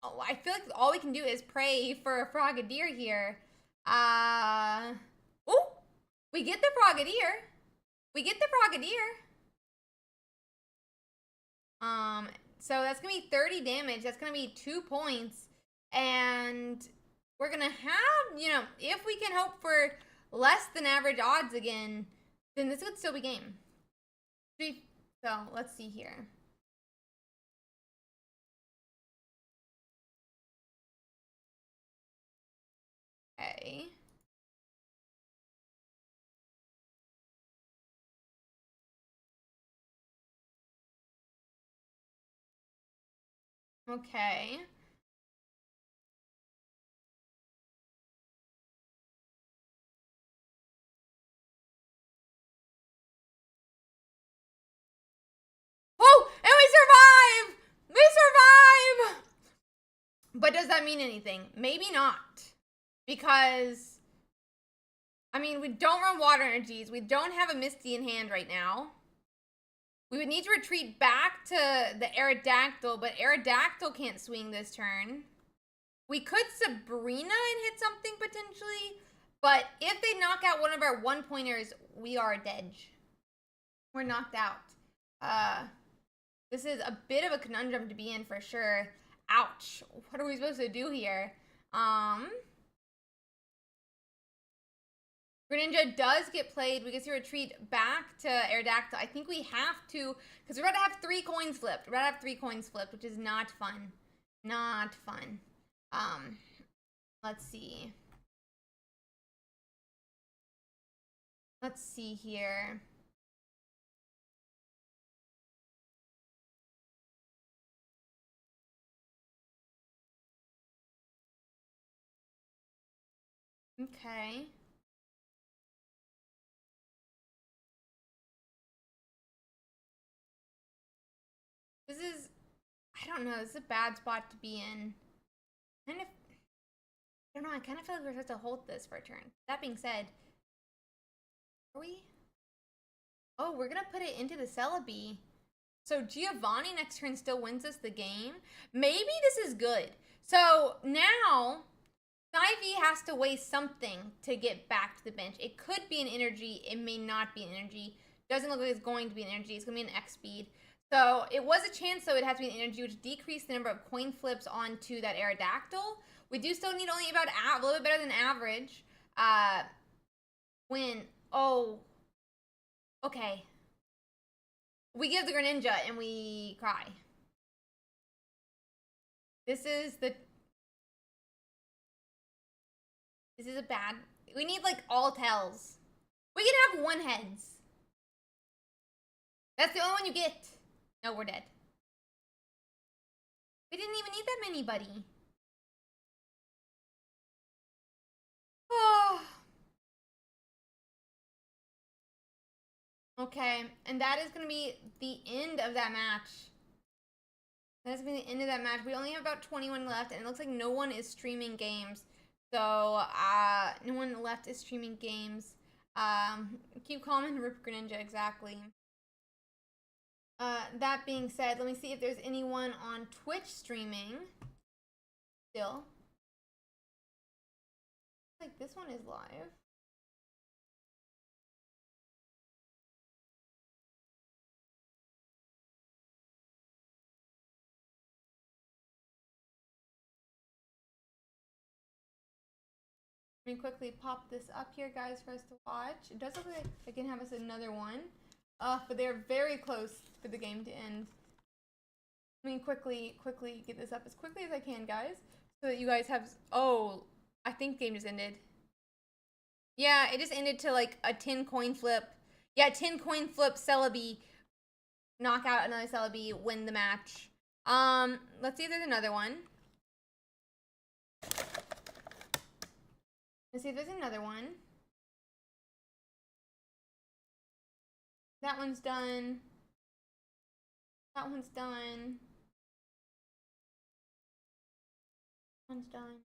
I feel like all we can do is pray for a Frogadier here. Oh, we get the Frogadier. We get the Frogadier. So that's going to be 30 damage. That's going to be 2 points. And we're going to have, you know, if we can hope for less than average odds again, then this could still be game. So let's see here. Okay. Okay. Oh, and we survive! We survive! But does that mean anything? Maybe not. Because, I mean, we don't run water energies. We don't have a Misty in hand right now. We would need to retreat back to the Aerodactyl, but Aerodactyl can't swing this turn. We could Sabrina and hit something potentially, but if they knock out one of our one-pointers, we are dead. We're knocked out. This is a bit of a conundrum to be in for sure. Ouch. What are we supposed to do here? Greninja does get played. We get to retreat back to Aerodactyl. I think we have to, because we're about to have 3 coins flipped. We're about to have 3 coins flipped, which is not fun. Not fun. Let's see. Let's see here. Okay. This is, I don't know, this is a bad spot to be in. Kind of, I don't know, I kind of feel like we're supposed to hold this for a turn. That being said, are we? Oh, we're gonna put it into the Celebi. So Giovanni next turn still wins us the game. Maybe this is good. So now, Snivy has to waste something to get back to the bench. It could be an energy, it may not be an energy. Doesn't look like it's going to be an energy, it's gonna be an X speed. So it was a chance, though, it has to be an energy, which decreased the number of coin flips onto that Aerodactyl. We do still need only about a little bit better than average. Oh, okay. We give the Greninja and we cry. This is a bad. We need like all tails. We can have 1 heads. That's the only one you get. No, we're dead. We didn't even need that many, buddy. Oh. Okay, and that is going to be the end of that match. That is going to be the end of that match. We only have about 21 left, and it looks like no one is streaming games. So, no one left is streaming games. Keep calm and rip Greninja, exactly. That being said, let me see if there's anyone on Twitch streaming still. Like this one is live. Let me quickly pop this up here, guys, for us to watch. It does look like they can have us another one. But they're very close for the game to end. Let me quickly get this up as quickly as I can, guys, so that you guys have. Oh, I think the game just ended. Yeah, it just ended to like a 10 coin flip. Yeah, 10 coin flip. Celebi knock out another Celebi, win the match. Let's see if there's another one. Let's see if there's another one. That one's done. That one's done. That one's done.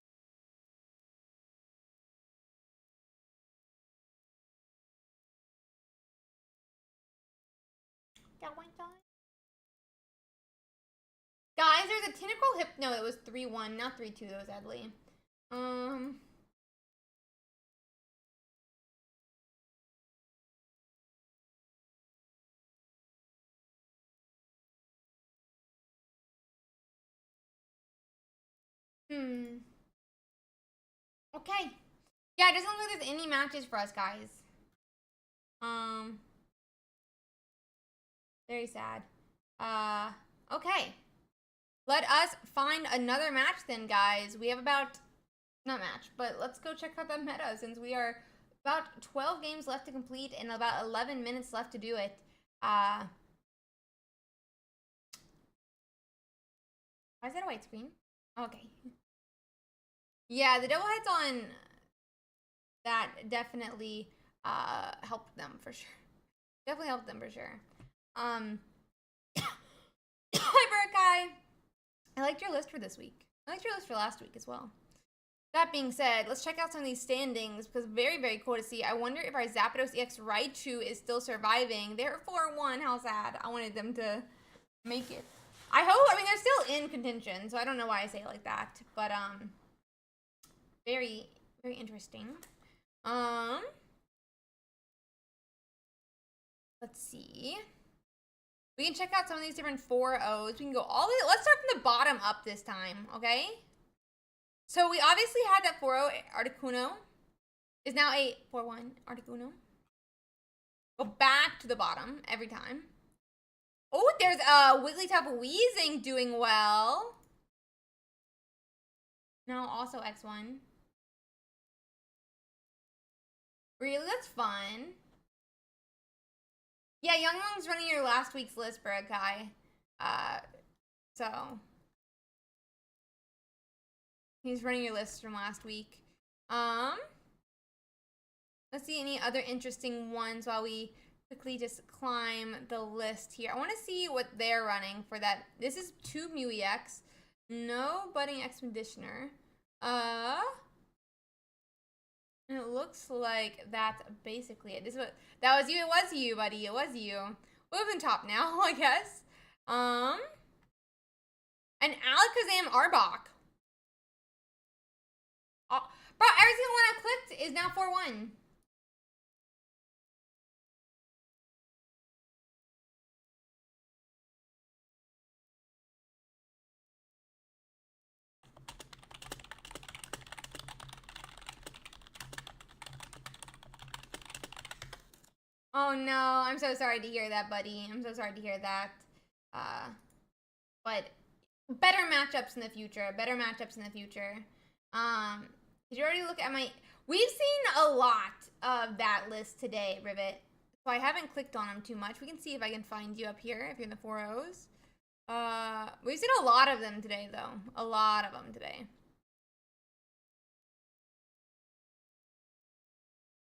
That one's done. Guys, there's a tentacle hip. No, it was 3-1, not 3-2. That was Edley. Okay. Yeah, it doesn't look like there's any matches for us, guys. Very sad. Okay. Let us find another match then, guys. We have about, not match, but let's go check out that meta since we are about 12 games left to complete and about 11 minutes left to do it. Why is that a white screen? Okay. Yeah, the double heads on that definitely helped them for sure. Definitely helped them for sure. Hi, Burkai. I liked your list for this week. I liked your list for last week as well. That being said, let's check out some of these standings because very, very cool to see. I wonder if our Zapdos EX Raichu is still surviving. They're 4-1. How sad. I wanted them to make it. I hope. I mean, they're still in contention, so I don't know why I say it like that. But, Very, very interesting. Let's see. We can check out some of these different 4-0s. We can go all the way. Let's start from the bottom up this time, okay? So we obviously had that 4-0 Articuno. Is now a 4-1 Articuno. Go back to the bottom every time. Oh, there's Wigglytuff Weezing doing well. Now also X1. Really? That's fun. Yeah, Youngwong's running your last week's list, Kai. So he's running your list from last week. Let's see any other interesting ones while we quickly just climb the list here. I want to see what they're running for that. This is 2 Mew EX. No Budding Expeditioner. And it looks like that's basically it. This is what that was you. It was you, buddy. It was you. We're in top now, I guess. And Alakazam Arbok. Oh, bro, every single one I clicked is now 4-1. Oh no, I'm so sorry to hear that, buddy. I'm so sorry to hear that. But better matchups in the future. Better matchups in the future. Did you already look at my... We've seen a lot of that list today, Rivet. So I haven't clicked on them too much. We can see if I can find you up here if you're in the 4-0s. We've seen a lot of them today, though. A lot of them today.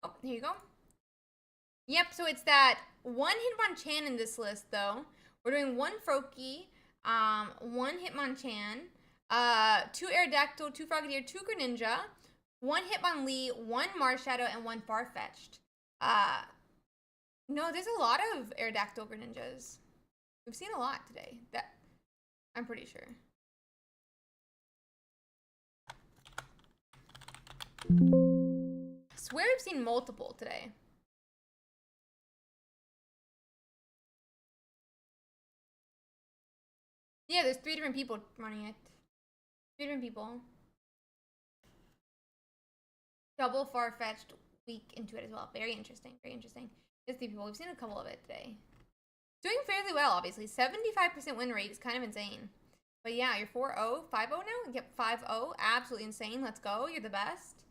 Oh, here you go. Yep, so it's that one Hitmonchan in this list, though. We're doing one Froakie, one Hitmonchan, 2 Aerodactyl, 2 Frogadier, 2 Greninja, 1 Hitmonlee, 1 Marshadow, and 1 Farfetch'd. No, there's a lot of Aerodactyl Greninjas. We've seen a lot today. That I'm pretty sure. I swear we've seen multiple today. Yeah, there's 3 different people running it. 3 different people. Double Farfetch'd week into it as well. Very interesting. Very interesting. There's 3 people. We've seen a couple of it today. Doing fairly well, obviously. 75% win rate is kind of insane. But yeah, you're 4-0, 5-0 now? Yep, 5-0. Absolutely insane. Let's go. You're the best.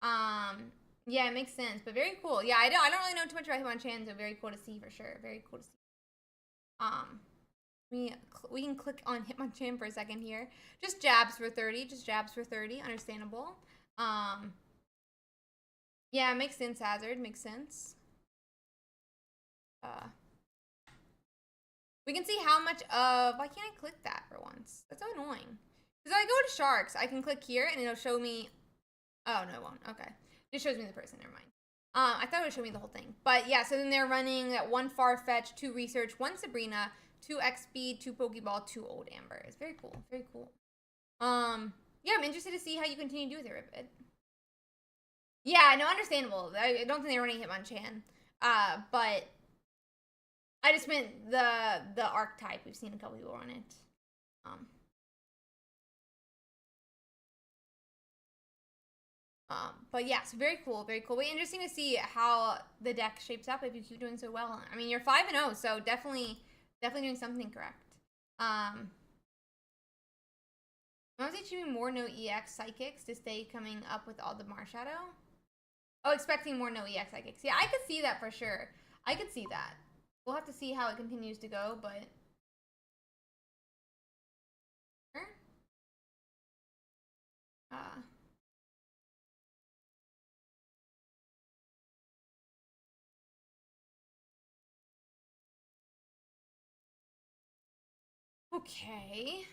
Yeah, it makes sense. But very cool. Yeah, I don't really know too much about Hitmonchan, so very cool to see for sure. Very cool to see. We can click on Hitmonchan for a second here. Just jabs for 30. Just jabs for 30. Understandable. Yeah, it makes sense, Hazard. Makes sense. We can see how much of... Why can't I click that for once? That's so annoying. Because I go to Sharks, I can click here and it'll show me... Oh, no, it won't. Okay. It just shows me the person. Never mind. I thought it would show me the whole thing. But yeah, so then they're running that 1 Farfetch, 2 Research, 1 Sabrina, 2 X-Speed, 2 Pokeball, 2 Old Amber. It's very cool. Very cool. Yeah, I'm interested to see how you continue to do with it, Ribbit. Yeah, no, understandable. I don't think they're running Hitmonchan. But I just meant the archetype. We've seen a couple people run it. But yeah, so very cool, very cool. But interesting to see how the deck shapes up if you keep doing so well. I mean, you're 5-0, so definitely doing something correct. I was achieving more no EX psychics to stay coming up with all the Marshadow. Oh, expecting more no EX psychics. Yeah, I could see that for sure. I could see that. We'll have to see how it continues to go, but... Okay.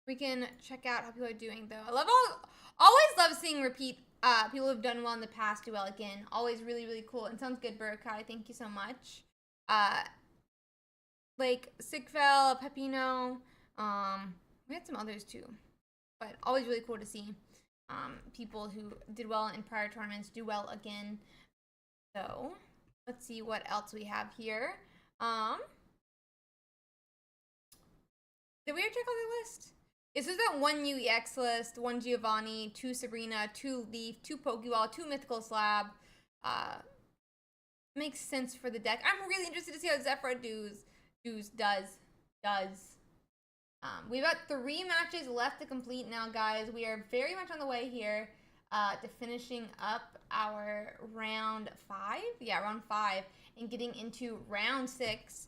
We can check out how people are doing, though. I love always love seeing repeat people who've done well in the past do well again. Always really, really cool. And sounds good, Burkai. Thank you so much. like Sigfell, Pepino. We had some others too, but always really cool to see people who did well in prior tournaments do well again. So let's see what else we have here. Did we ever check out the list? This is that 1 UEX list, 1 Giovanni, 2 Sabrina, 2 Leaf, 2 Pokeball, 2 Mythical Slab. Makes sense for the deck. I'm really interested to see how Zephyr does. We've got 3 matches left to complete now, guys. We are very much on the way here to finishing up our round 5. Yeah, round 5, and getting into round 6.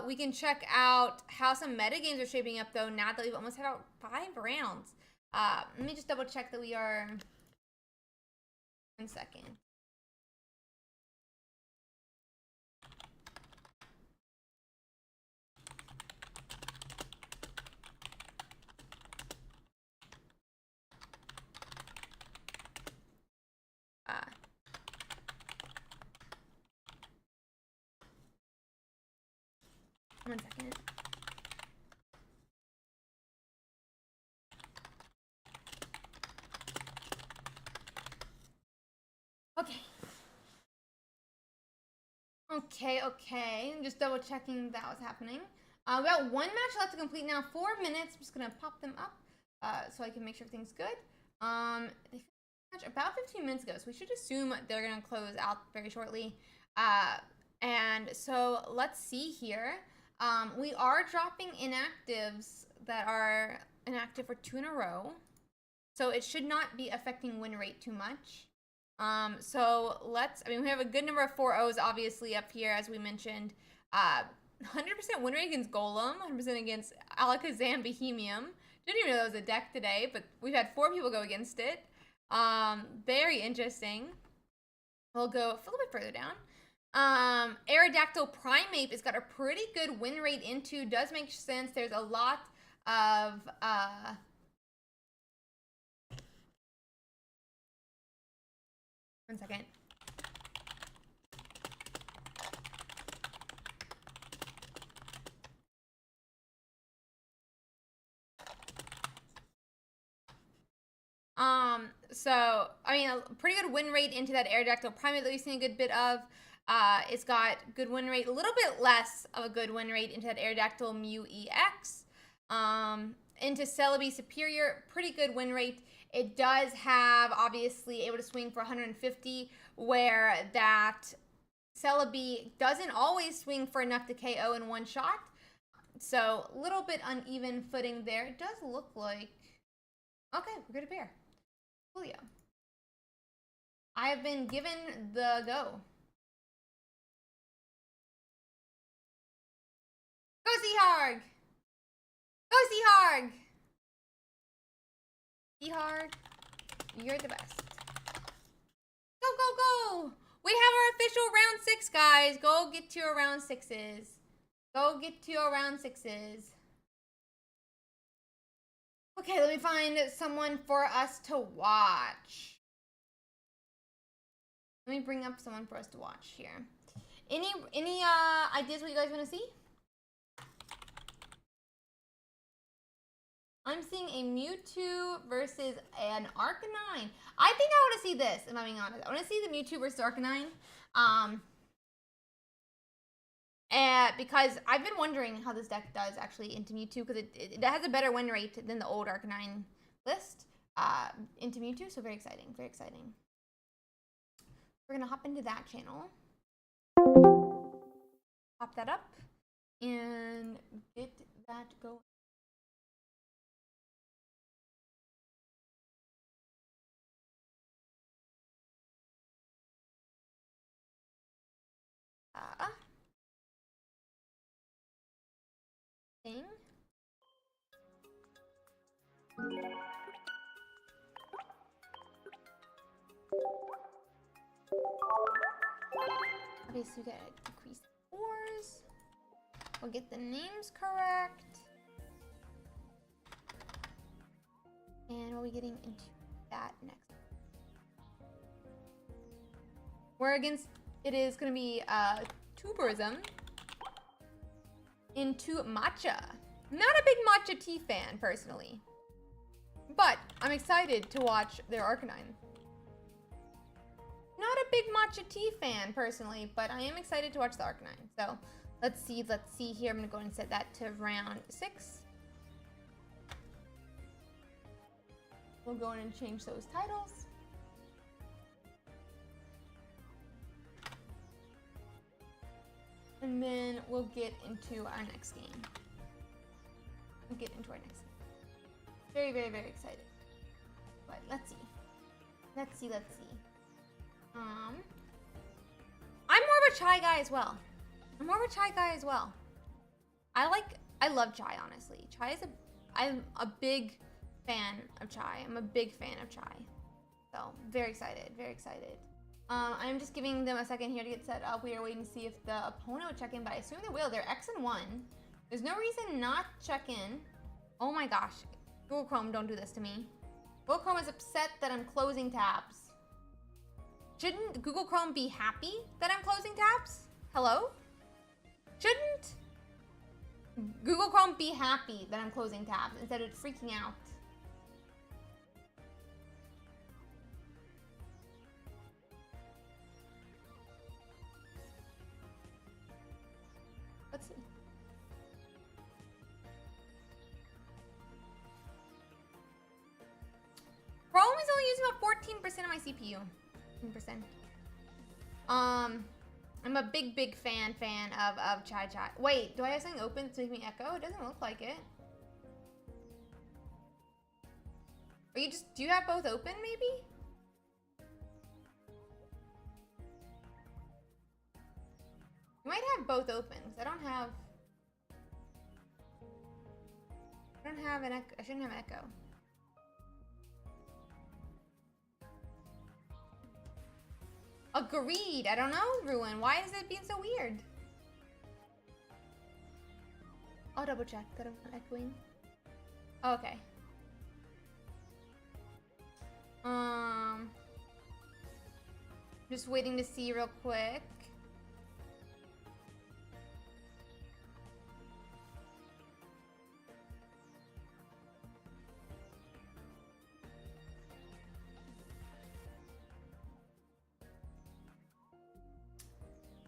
We can check out how some metagames are shaping up, though, now that we've almost had about 5 rounds. Let me just double check that we are... 1 second. One second. Okay. I'm just double checking that was happening. We got 1 match left to complete now. 4 minutes. I'm just gonna pop them up so I can make sure everything's good. They finished about 15 minutes ago, so we should assume they're gonna close out very shortly. And so let's see here. We are dropping inactives that are inactive for 2 in a row, so it should not be affecting win rate too much. So we have a good number of 4-0s obviously up here, as we mentioned. 100% win rate against Golem, 100% against Alakazam Bohemian. Didn't even know that was a deck today, but we've had 4 people go against it. Very interesting. We'll go a little bit further down. Aerodactyl Primeape has got a pretty good win rate into. Does make sense. There's a lot of one second. So, I mean, a pretty good win rate into that Aerodactyl Primeape that we've seen a good bit of. It's got good win rate, a little bit less of a good win rate into that Aerodactyl Mew EX. Into Celebi Superior, pretty good win rate. It does have, obviously, able to swing for 150, where that Celebi doesn't always swing for enough to KO in 1 shot. So, a little bit uneven footing there. It does look like... Okay, we're good to pair. Julio. I have been given the go. Go Seaharg! Go Seaharg! Seaharg, you're the best. Go! We have our official round 6, guys. Go get to your round 6s. Go get to your round 6s. Okay, let me find someone for us to watch. Let me bring up someone for us to watch here. Any ideas what you guys want to see? I'm seeing a Mewtwo versus an Arcanine. I think I want to see this, if I'm being honest. I want to see the Mewtwo versus Arcanine. Because I've been wondering how this deck does actually into Mewtwo, because it has a better win rate than the old Arcanine list into Mewtwo, so very exciting, very exciting. We're going to hop into that channel. Pop that up and get that going. Thing. Obviously, we gotta decrease the 4s. We'll get the names correct. And we'll be getting into that next. We're against, it is gonna be Tuberism. into matcha. Not a big matcha tea fan, personally. But I'm excited to watch their Arcanine. Not a big matcha tea fan, personally, but I am excited to watch the Arcanine. So, let's see here. I'm going to go and set that to round 6. We'll go in and change those titles. And then we'll get into our next game. Very, very, very excited. But let's see. I'm more of a chai guy as well. I love chai, honestly. I'm a big fan of chai. So, very excited. I'm just giving them a second here to get set up. We are waiting to see if the opponent will check in, but I assume they will. They're X and 1. There's no reason not to check in. Oh my gosh. Google Chrome, don't do this to me. Google Chrome is upset that I'm closing tabs. Shouldn't Google Chrome be happy that I'm closing tabs? Hello? Shouldn't Google Chrome be happy that I'm closing tabs instead of freaking out? Let's see. Chrome is only using about 14% of my CPU. 15%. I'm a big fan of chai. Wait, do I have something open to make me echo? It doesn't look like it. Or do you have both open maybe? You might have both open, because I don't have an echo. I shouldn't have an echo. Agreed. I don't know, Ruin. Why is it being so weird? I'll double check that I'm not echoing. Okay. Just waiting to see real quick.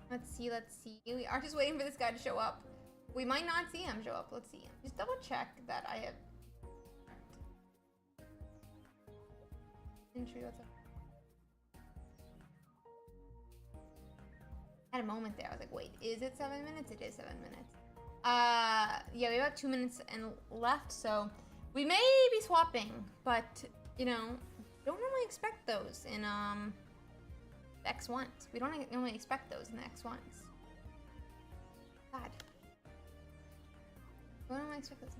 Let's see. We are just waiting for this guy to show up. We might not see him show up. Let's see. Just double check that I have. Entry, what's up? Had a moment there. I was like, wait, is it 7 minutes? It is 7 minutes. Yeah, we have about 2 minutes left, so we may be swapping, but you know, don't normally expect those in X1s. We don't normally expect those in the X1s. God. We don't normally expect those.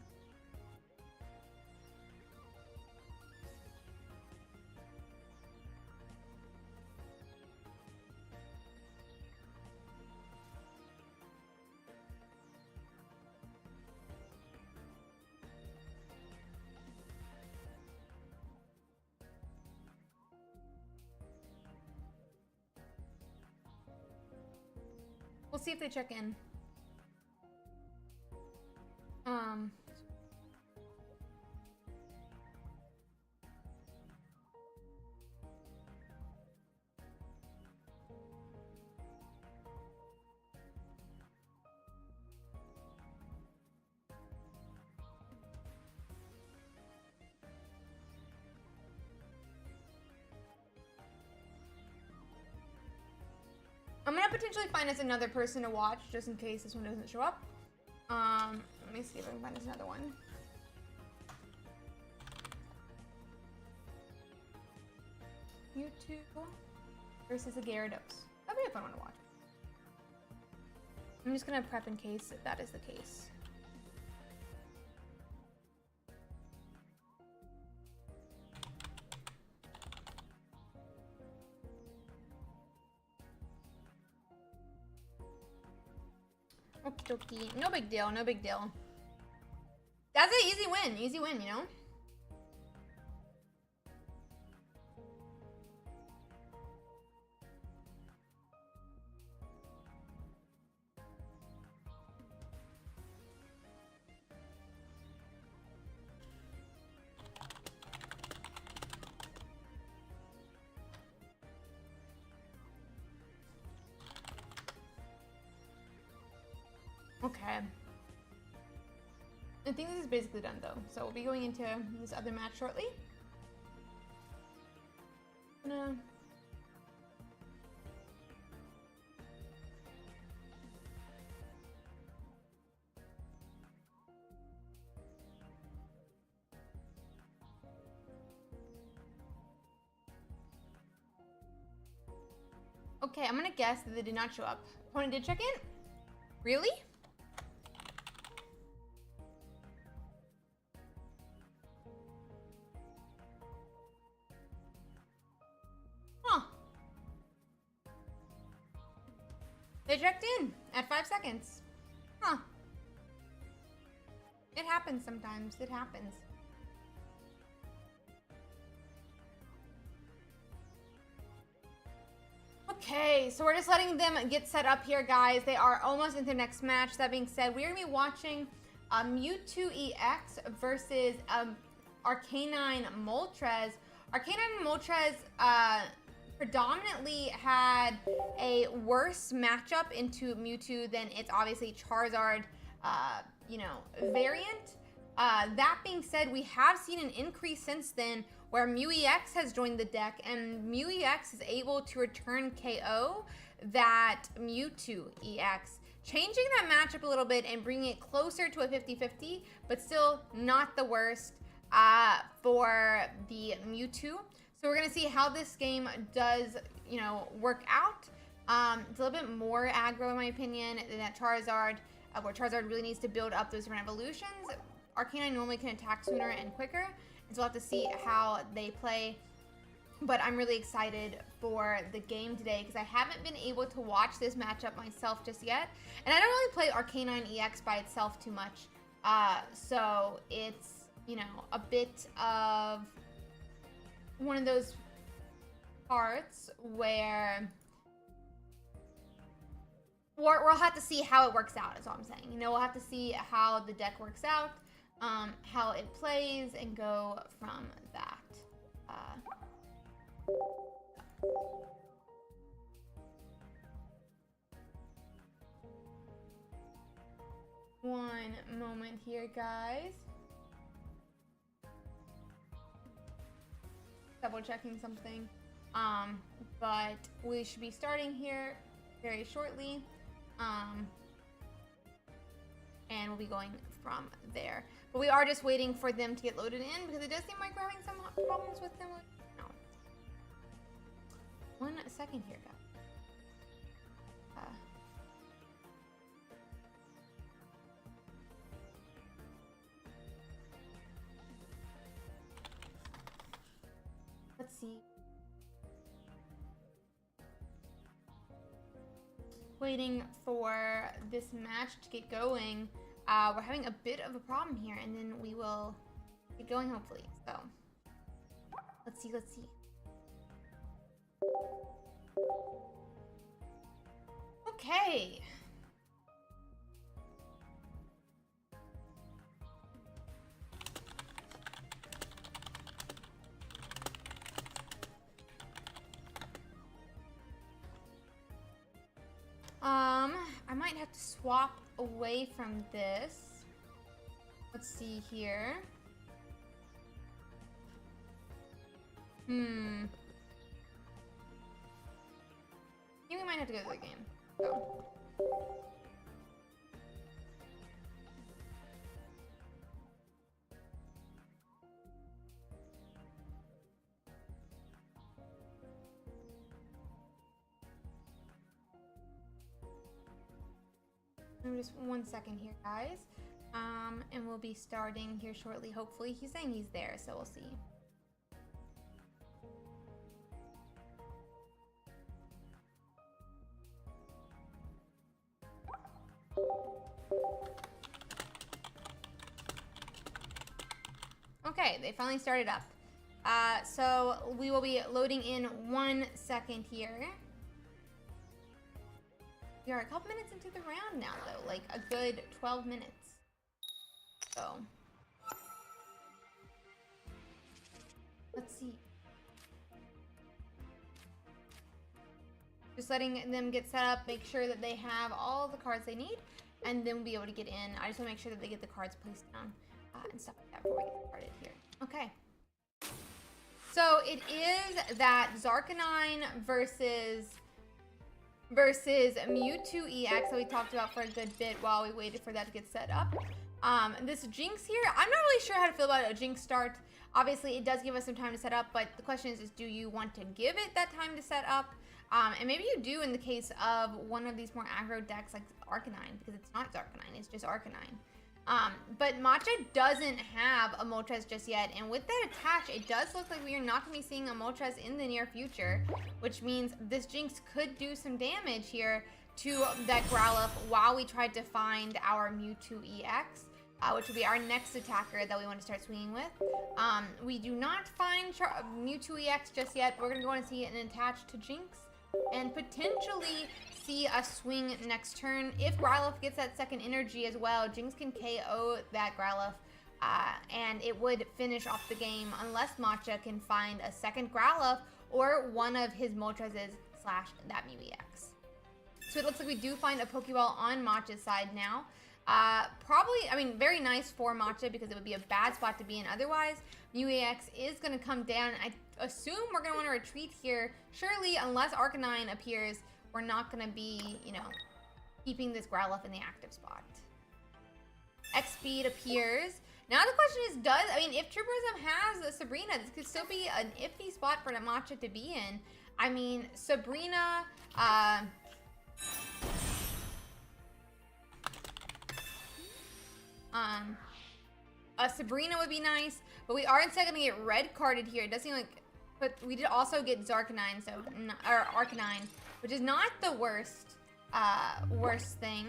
We'll see if they check in. I'm gonna potentially find us another person to watch just in case this one doesn't show up. Let me see if I can find us another one. YouTube versus a Gyarados. That'd be a fun one to watch. I'm just gonna prep in case that is the case. Okie dokie. No big deal, no big deal. That's an easy win, you know? Okay. I think this is basically done though. So we'll be going into this other match shortly. No. Okay, I'm gonna guess that they did not show up. Opponent did check in? Really? Huh. They checked in at 5 seconds. Huh. It happens sometimes. It happens. Okay, so we're just letting them get set up here, guys. They are almost into the next match. That being said, we're going to be watching Mewtwo EX versus Arcanine Moltres. Arcanine Moltres predominantly had a worse matchup into Mewtwo than its obviously Charizard, variant. That being said, we have seen an increase since then where Mew EX has joined the deck, and Mew EX is able to return KO that Mewtwo EX, changing that matchup a little bit and bringing it closer to a 50-50, but still not the worst for the Mewtwo. So we're going to see how this game does, work out. It's a little bit more aggro, in my opinion, than that Charizard, where Charizard really needs to build up those different evolutions. Arcanine normally can attack sooner and quicker, and so we'll have to see how they play. But I'm really excited for the game today because I haven't been able to watch this matchup myself just yet. And I don't really play Arcanine EX by itself too much. So it's, a bit of one of those parts where we'll have to see how it works out, is all I'm saying. We'll have to see how the deck works out, how it plays, and go from that. One moment here, guys. Double checking something. But we should be starting here very shortly. And we'll be going from there. But we are just waiting for them to get loaded in because it does seem like we're having some problems with them. No. 1 second here, guys. Let's see. Waiting for this match to get going. We're having a bit of a problem here, and then we will get going hopefully. So let's see. Okay. I might have to swap away from this. Let's see here. I think we might have to go to the game. Go. Just 1 second here, guys. And we'll be starting here shortly, hopefully. He's saying he's there, so we'll see. Okay, they finally started up. So we will be loading in 1 second here. We are a couple minutes into the round now, though, like a good 12 minutes. So let's see. Just letting them get set up, make sure that they have all the cards they need, and then we'll be able to get in. I just want to make sure that they get the cards placed down and stuff like that before we get started here. Okay. So it is that Zarkanine versus Mewtwo EX that we talked about for a good bit while we waited for that to get set up. This Jinx here, I'm not really sure how to feel about a Jinx start. Obviously, it does give us some time to set up, but the question is do you want to give it that time to set up? And maybe you do in the case of one of these more aggro decks like Arcanine, because it's not Zarkanine, it's just Arcanine. But Matcha doesn't have a Moltres just yet, and with that attach, it does look like we are not going to be seeing a Moltres in the near future, which means this Jinx could do some damage here to that Growlithe while we tried to find our Mewtwo EX, which will be our next attacker that we want to start swinging with. We do not find Mewtwo EX just yet. We're going to go and see an attach to Jinx, and potentially see a swing next turn. If Growlithe gets that second energy as well, Jinx can KO that Growlithe, and it would finish off the game unless Matcha can find a second Growlithe or one of his Moltreses / that Mew EX. So it looks like we do find a Pokeball on Matcha's side now. Probably, I mean, very nice for Matcha because it would be a bad spot to be in otherwise. Mew EX is going to come down. I assume we're going to want to retreat here. Surely, unless Arcanine appears, we're not going to be, you know, keeping this Growlithe in the active spot. X-Speed appears. Now the question is, if Trooperism has a Sabrina, this could still be an iffy spot for Matcha to be in. I mean, Sabrina, Sabrina would be nice, but we are instead going to get red carded here. It does seem like, but we did also get Zarkanine, or Arcanine, which is not the worst thing.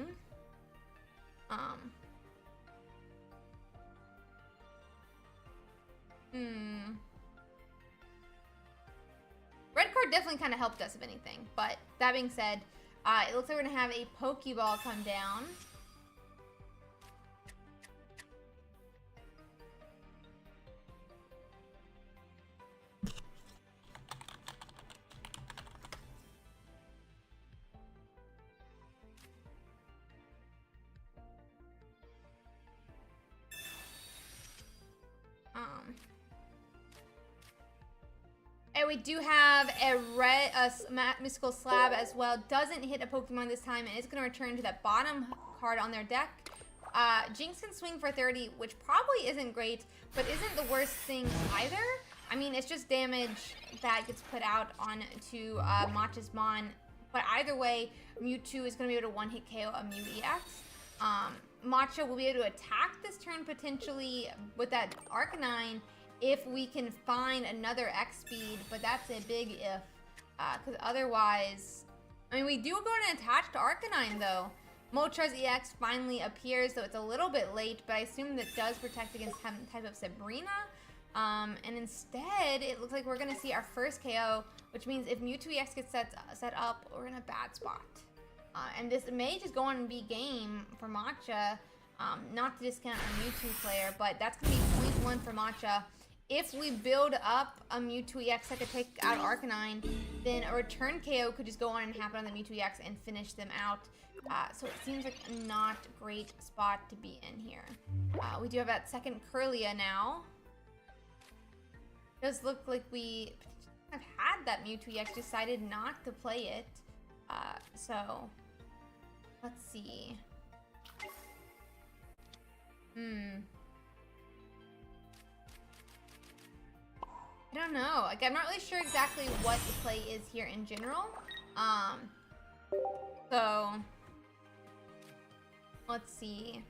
Red card definitely kind of helped us, if anything. But that being said, it looks like we're gonna have a Pokeball come down. And we do have a red Mystical Slab as well. Doesn't hit a Pokemon this time, and it's going to return to that bottom card on their deck. Jinx can swing for 30, which probably isn't great, but isn't the worst thing either. I mean, it's just damage that gets put out onto Matcha's Mon. But either way, Mewtwo is going to be able to one-hit KO a Mew EX. Matcha will be able to attack this turn potentially with that Arcanine if we can find another X-Speed, but that's a big if. Because otherwise, I mean, we do go and attach to Arcanine though. Moltres EX finally appears, so it's a little bit late, but I assume that does protect against some type of Sabrina. And instead, it looks like we're going to see our first KO, which means if Mewtwo EX gets set up, we're in a bad spot. And this may just go on and be game for Matcha, not to discount our Mewtwo player, but that's going to be 0.1 for Matcha. If we build up a Mewtwo EX that could take out Arcanine, then a return KO could just go on and happen on the Mewtwo EX and finish them out. So it seems like a not great spot to be in here. We do have that second Kirlia now. It does look like we have had that Mewtwo EX, decided not to play it. So let's see. I don't know. Like, I'm not really sure exactly what the play is here in general. So let's see.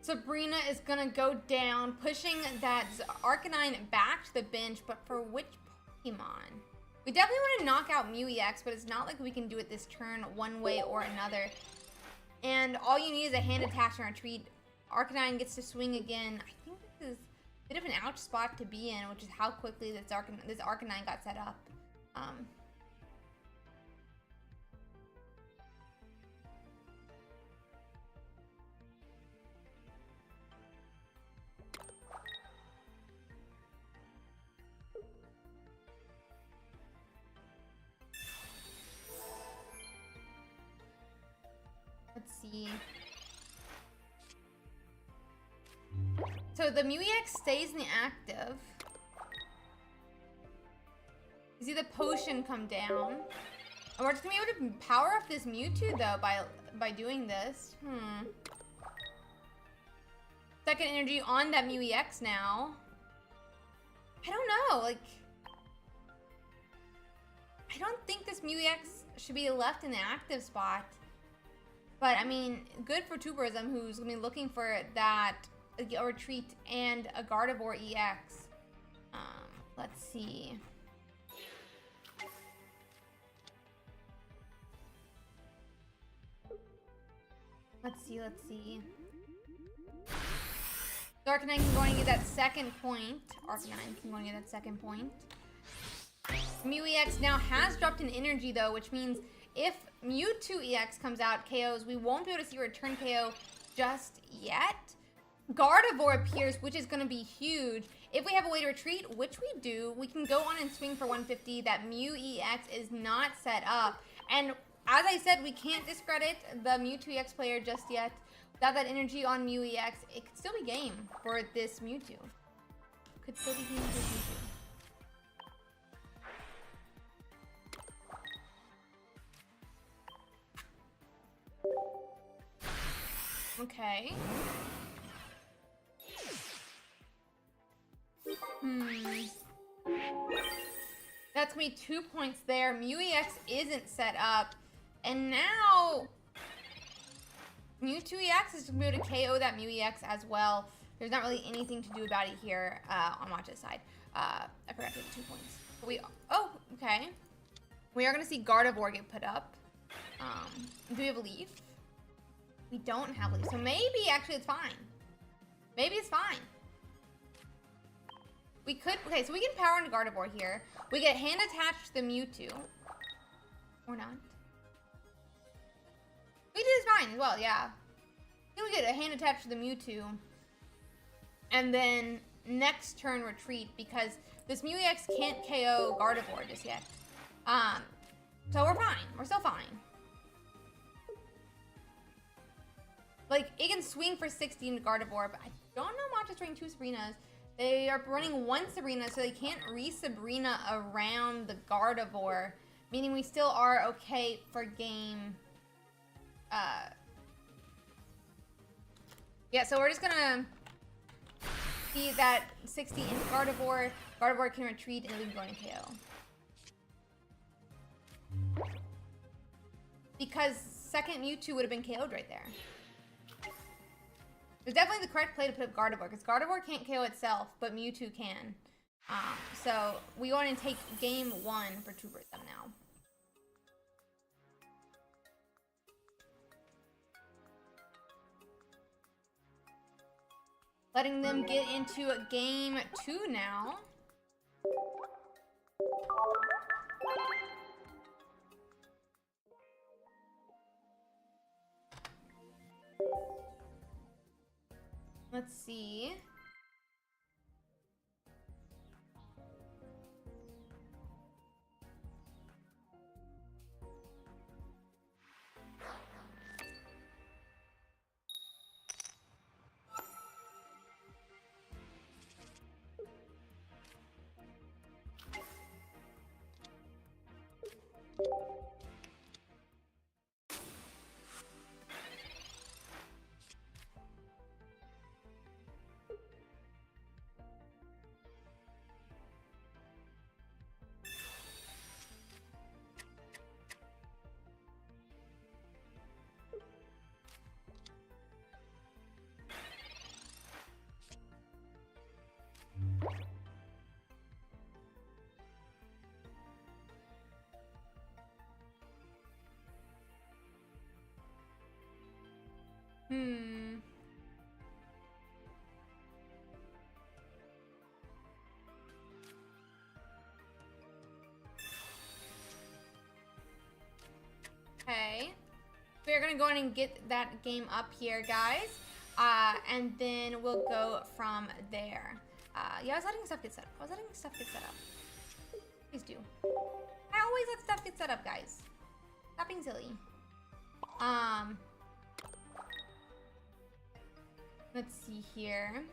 Sabrina is gonna go down, pushing that Arcanine back to the bench, but for which Pokemon? We definitely want to knock out Mew EX, but it's not like we can do it this turn one way or another. And all you need is a hand attach and retreat. Arcanine gets to swing again. I think this is a bit of an ouch spot to be in, which is how quickly this Arcanine got set up. Let's see. So the Mew EX stays in the active. You see the potion come down. And we're just gonna be able to power up this Mewtwo though by doing this. Second energy on that Mew EX now. I don't know, like I don't think this Mew EX should be left in the active spot. But I mean, good for Tuberism, who's gonna be looking for that a retreat and a Gardevoir EX. Let's see. Let's see. Arcanine can go and get that second point. Arcanine can go and get that second point. Mew EX now has dropped an energy though, which means if Mewtwo EX comes out KOs, we won't be able to see return KO just yet. Gardevoir appears, which is going to be huge. If we have a way to retreat, which we do, we can go on and swing for 150. That Mew EX is not set up. And as I said, we can't discredit the Mewtwo EX player just yet. Without that energy on Mew EX, it could still be game for this Mewtwo. Could still be game for this Mewtwo. Okay. That's gonna be 2 points there. Mew EX isn't set up. And now Mewtwo EX is gonna be able to KO that Mew EX as well. There's not really anything to do about it here on Matcha's side. I forgot to take 2 points. But oh, okay. We are gonna see Gardevoir get put up. Do we have a Leaf? We don't have a Leaf. So maybe actually it's fine. Maybe it's fine. We could, okay, so we can power into Gardevoir here. We get hand attached to the Mewtwo. Or not. We did this fine as well, yeah. Then we get a hand attached to the Mewtwo. And then next turn retreat because this Mew EX can't KO Gardevoir just yet. So we're fine. We're still fine. Like, it can swing for 60 into Gardevoir, but I don't know Matcha's running 2 Sabrinas. They are running 1 Sabrina, so they can't re-Sabrina around the Gardevoir, meaning we still are okay for game. Yeah, so we're just gonna see that 60 into Gardevoir. Gardevoir can retreat and we can go into KO. Because second Mewtwo would have been KO'd right there. It's definitely the correct play to put up Gardevoir, because Gardevoir can't KO itself, but Mewtwo can. So we want to take game 1 for Tuberism now. Letting them get into game 2 now. Let's see. Okay. We're gonna go in and get that game up here, guys. And then we'll go from there. Yeah, I was letting stuff get set up. Please do. I always let stuff get set up, guys. Stop being silly. Let's see here.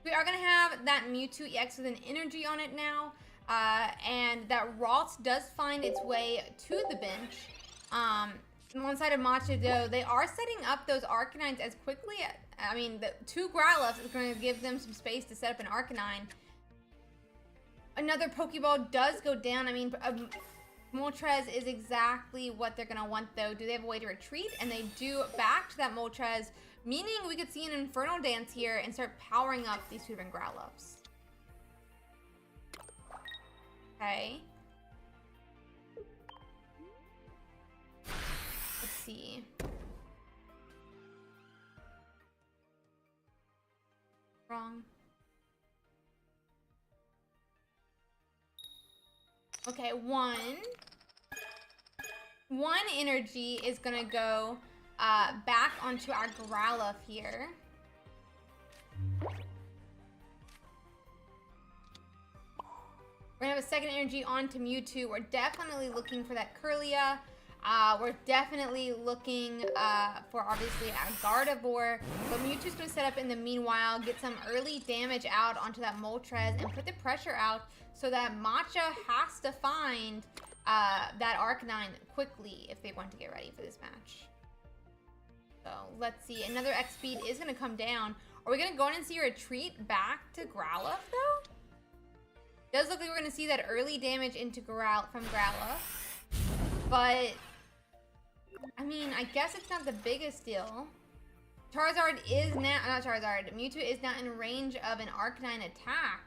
We are going to have that Mewtwo EX with an energy on it now. And that Ralts does find its way to the bench. One side of Matcha, though, they are setting up those Arcanines as quickly. I mean, the 2 Growlithe's is going to give them some space to set up an Arcanine. Another Pokeball does go down. I mean, Moltres is exactly what they're going to want, though. Do they have a way to retreat? And they do back to that Moltres, meaning we could see an Infernal Dance here and start powering up these 2 different Growlithe's. Okay. Let's see. Wrong. Okay, one energy is gonna go back onto our Growlithe here. We're gonna have a second energy onto Mewtwo. We're definitely looking for that Kirlia. We're definitely looking for, obviously, a Gardevoir. But Mewtwo's gonna set up in the meanwhile, get some early damage out onto that Moltres and put the pressure out so that Matcha has to find that Arcanine quickly if they want to get ready for this match. So let's see. Another X speed is gonna come down. Are we gonna go in and see a retreat back to Growlithe though? Does look like we're gonna see that early damage into from Growlithe, but I mean, I guess it's not the biggest deal. Charizard is now, not Charizard, Mewtwo is not in range of an Arcanine attack,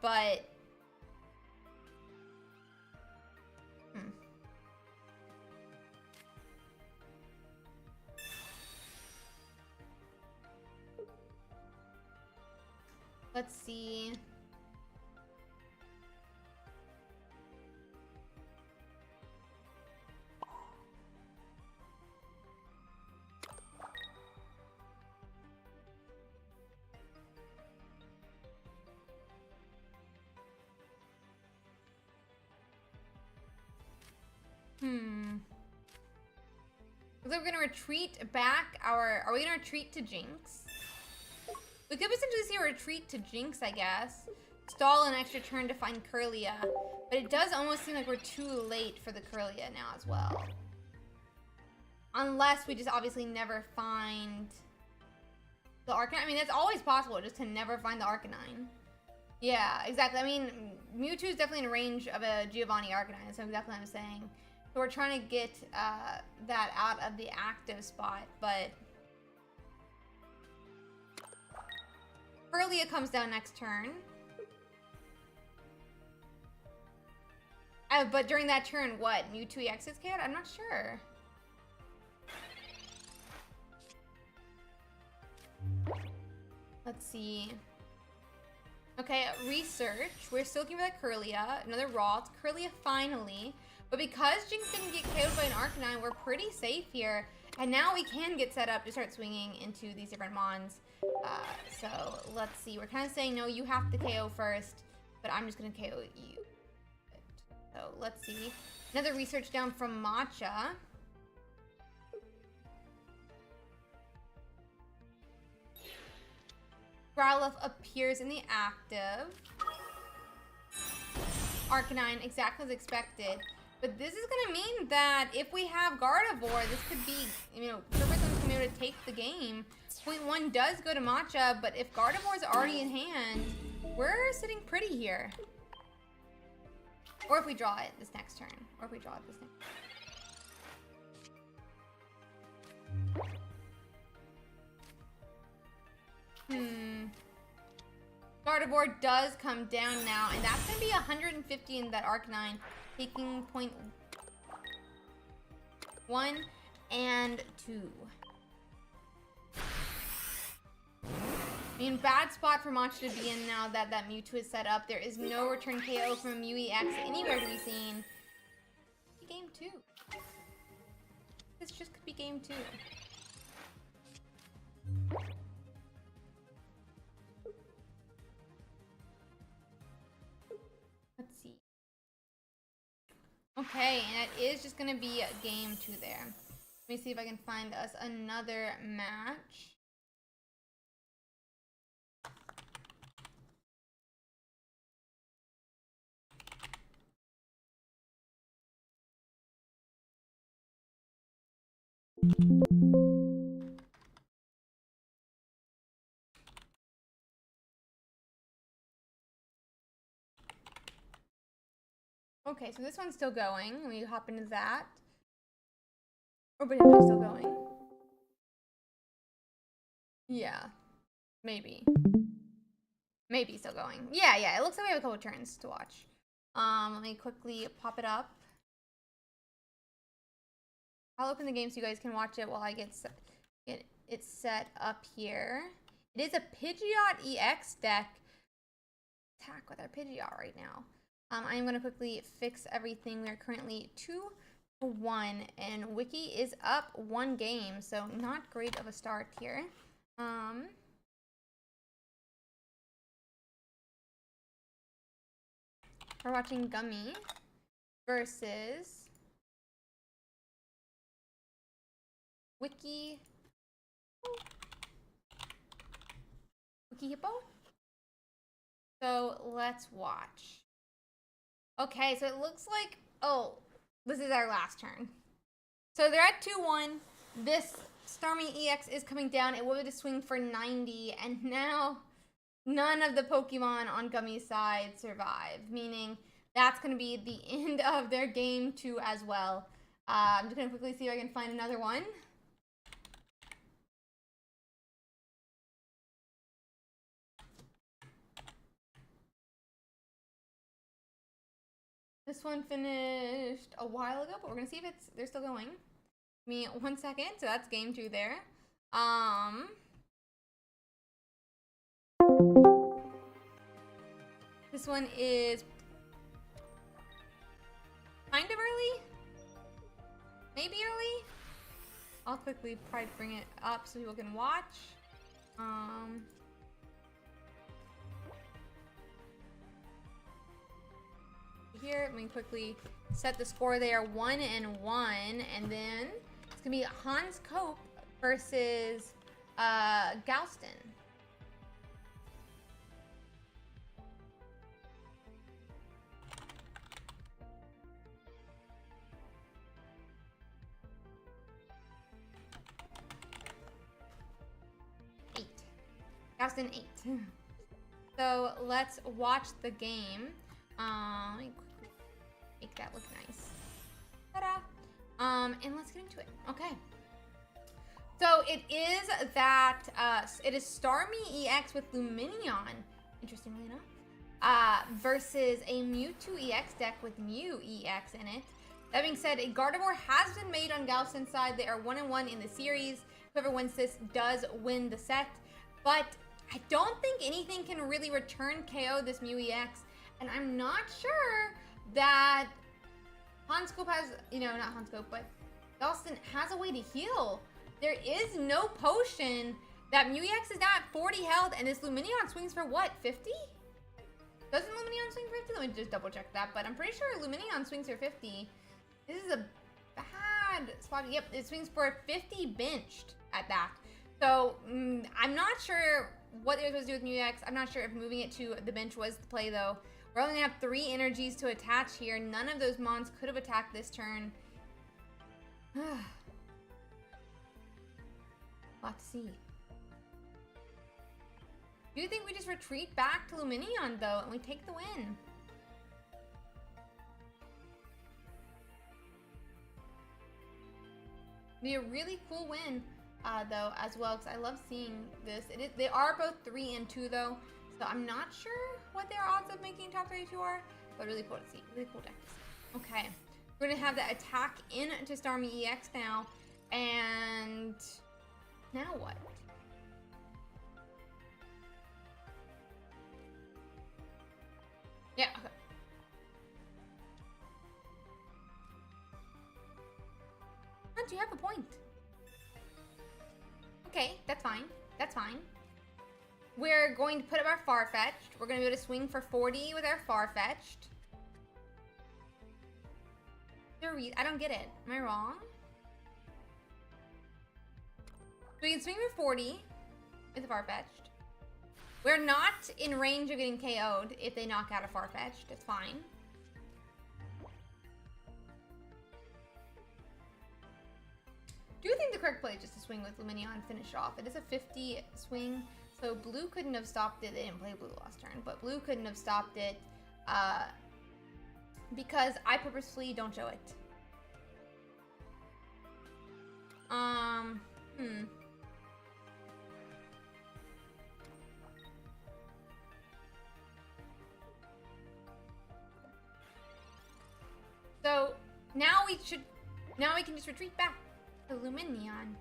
but let's see. Looks like we're gonna retreat back our. Are we gonna retreat to Jinx? We could potentially see a retreat to Jinx, I guess. Stall an extra turn to find Kirlia. But it does almost seem like we're too late for the Kirlia now as well. Unless we just obviously never find the Arcanine. I mean, that's always possible, just to never find the Arcanine. Yeah, exactly. I mean, Mewtwo is definitely in range of a Giovanni Arcanine. That's exactly what I'm saying. So we're trying to get that out of the active spot, but Kirlia comes down next turn. But during that turn, what? Mewtwo EX's kid? I'm not sure. Let's see. Okay, research. We're still looking for that Kirlia. Another Ralts. Kirlia finally. But because Jinx didn't get KO'd by an Arcanine, we're pretty safe here. And now we can get set up to start swinging into these different Mons. So let's see. We're kind of saying, no, you have to KO first. But I'm just going to KO you. So let's see. Another research down from Matcha. Growlithe appears in the active. Arcanine, exactly as expected. But this is going to mean that if we have Gardevoir, this could be, you know, Turbo's going to be able to take the game. Point 1 does go to Matcha, but if Gardevoir's already in hand, we're sitting pretty here. Or if we draw it this next turn. Or if we draw it this next. Gardevoir does come down now, and that's going to be 150 in that Arcanine, taking point 1 and 2. I mean, bad spot for Matcha to be in now that that Mewtwo is set up. There is no return KO from Mew EX anywhere to be seen. Game 2. This just could be game 2. Let's see. Okay, and it is just going to be game 2 there. Let me see if I can find us another match. Okay, so this one's still going. Let me hop into that. Or but it's still going. Yeah. Maybe. Maybe still going. Yeah, it looks like we have a couple turns to watch. Let me quickly pop it up. I'll open the game so you guys can watch it while I get it set up here. It is a Pidgeot EX deck. Attack with our Pidgeot right now. I'm going to quickly fix everything. We are currently 2-1, and Wiki is up 1 game, so not great of a start here. We're watching Gummy versus Wiki Hippo. So let's watch. Okay, so it looks like, oh, this is our last turn. So they're at 2-1. This Starmie EX is coming down. It wanted to swing for 90, and now none of the Pokemon on Gummy's side survive, meaning that's going to be the end of their game 2 as well. I'm just going to quickly see if I can find another one. This one finished a while ago, but we're going to see if they're still going. Give me 1 second. So that's game 2 there. This one is kind of early. Maybe early. I'll quickly try to bring it up so people can watch. Here, let me quickly set the score there. 1-1, and then it's gonna be Hans Cope versus Galston. Galston 8. So let's watch the game. Let me quickly make that look nice. Ta-da! And let's get into it. Okay. So it is that it is Starmie EX with Luminion, interestingly enough, versus a Mewtwo EX deck with Mew EX in it. That being said, a Gardevoir has been made on Galston's side. They are 1-1 in the series. Whoever wins this does win the set. But I don't think anything can really return KO this Mew EX. And I'm not sure that Hanscope has, not Hanscope, but Galston has a way to heal. There is no potion. That Mew EX is now at 40 health, and this Luminion swings for what, 50? Doesn't Luminion swing for 50? Let me just double check that, but I'm pretty sure Luminion swings for 50. This is a bad spot. Yep, it swings for 50 benched at that. So, I'm not sure what they're supposed to do with Mew EX. I'm not sure if moving it to the bench was the play, though. We're only going to have 3 energies to attach here. None of those mons could have attacked this turn. Lot to see. Do you think we just retreat back to Luminion, though, and we take the win? Be a really cool win, though, as well, because I love seeing this. They are both 3 and 2, though, so I'm not sure what their odds of making top 32 are, but really cool to see. Really cool decks. Okay, we're going to have the attack into Starmie EX now, and now what? Yeah, okay. Hunt, you have a point. Okay, that's fine. That's fine. We're going to put up our Farfetch'd. We're going to be able to swing for 40 with our Farfetch'd. I don't get it. Am I wrong? We can swing for 40 with the Farfetch'd. We're not in range of getting KO'd if they knock out a Farfetch'd. It's fine. Do you think the correct play just to swing with Lumineon and finish it off. It is a 50 swing, so blue couldn't have stopped it. They didn't play blue last turn, but blue couldn't have stopped it because I purposefully don't show it. So now we can just retreat back to Lumineon.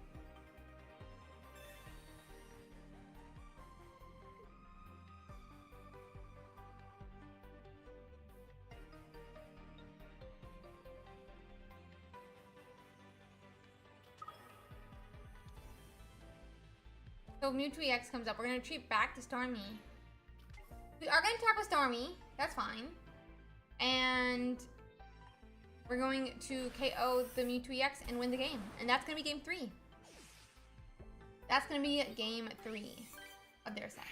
So Mewtwo EX comes up. We're gonna retreat back to Starmie. We are gonna attack with Starmie. That's fine. And we're going to KO the Mewtwo EX and win the game. And that's gonna be game 3. That's gonna be game 3 of their set.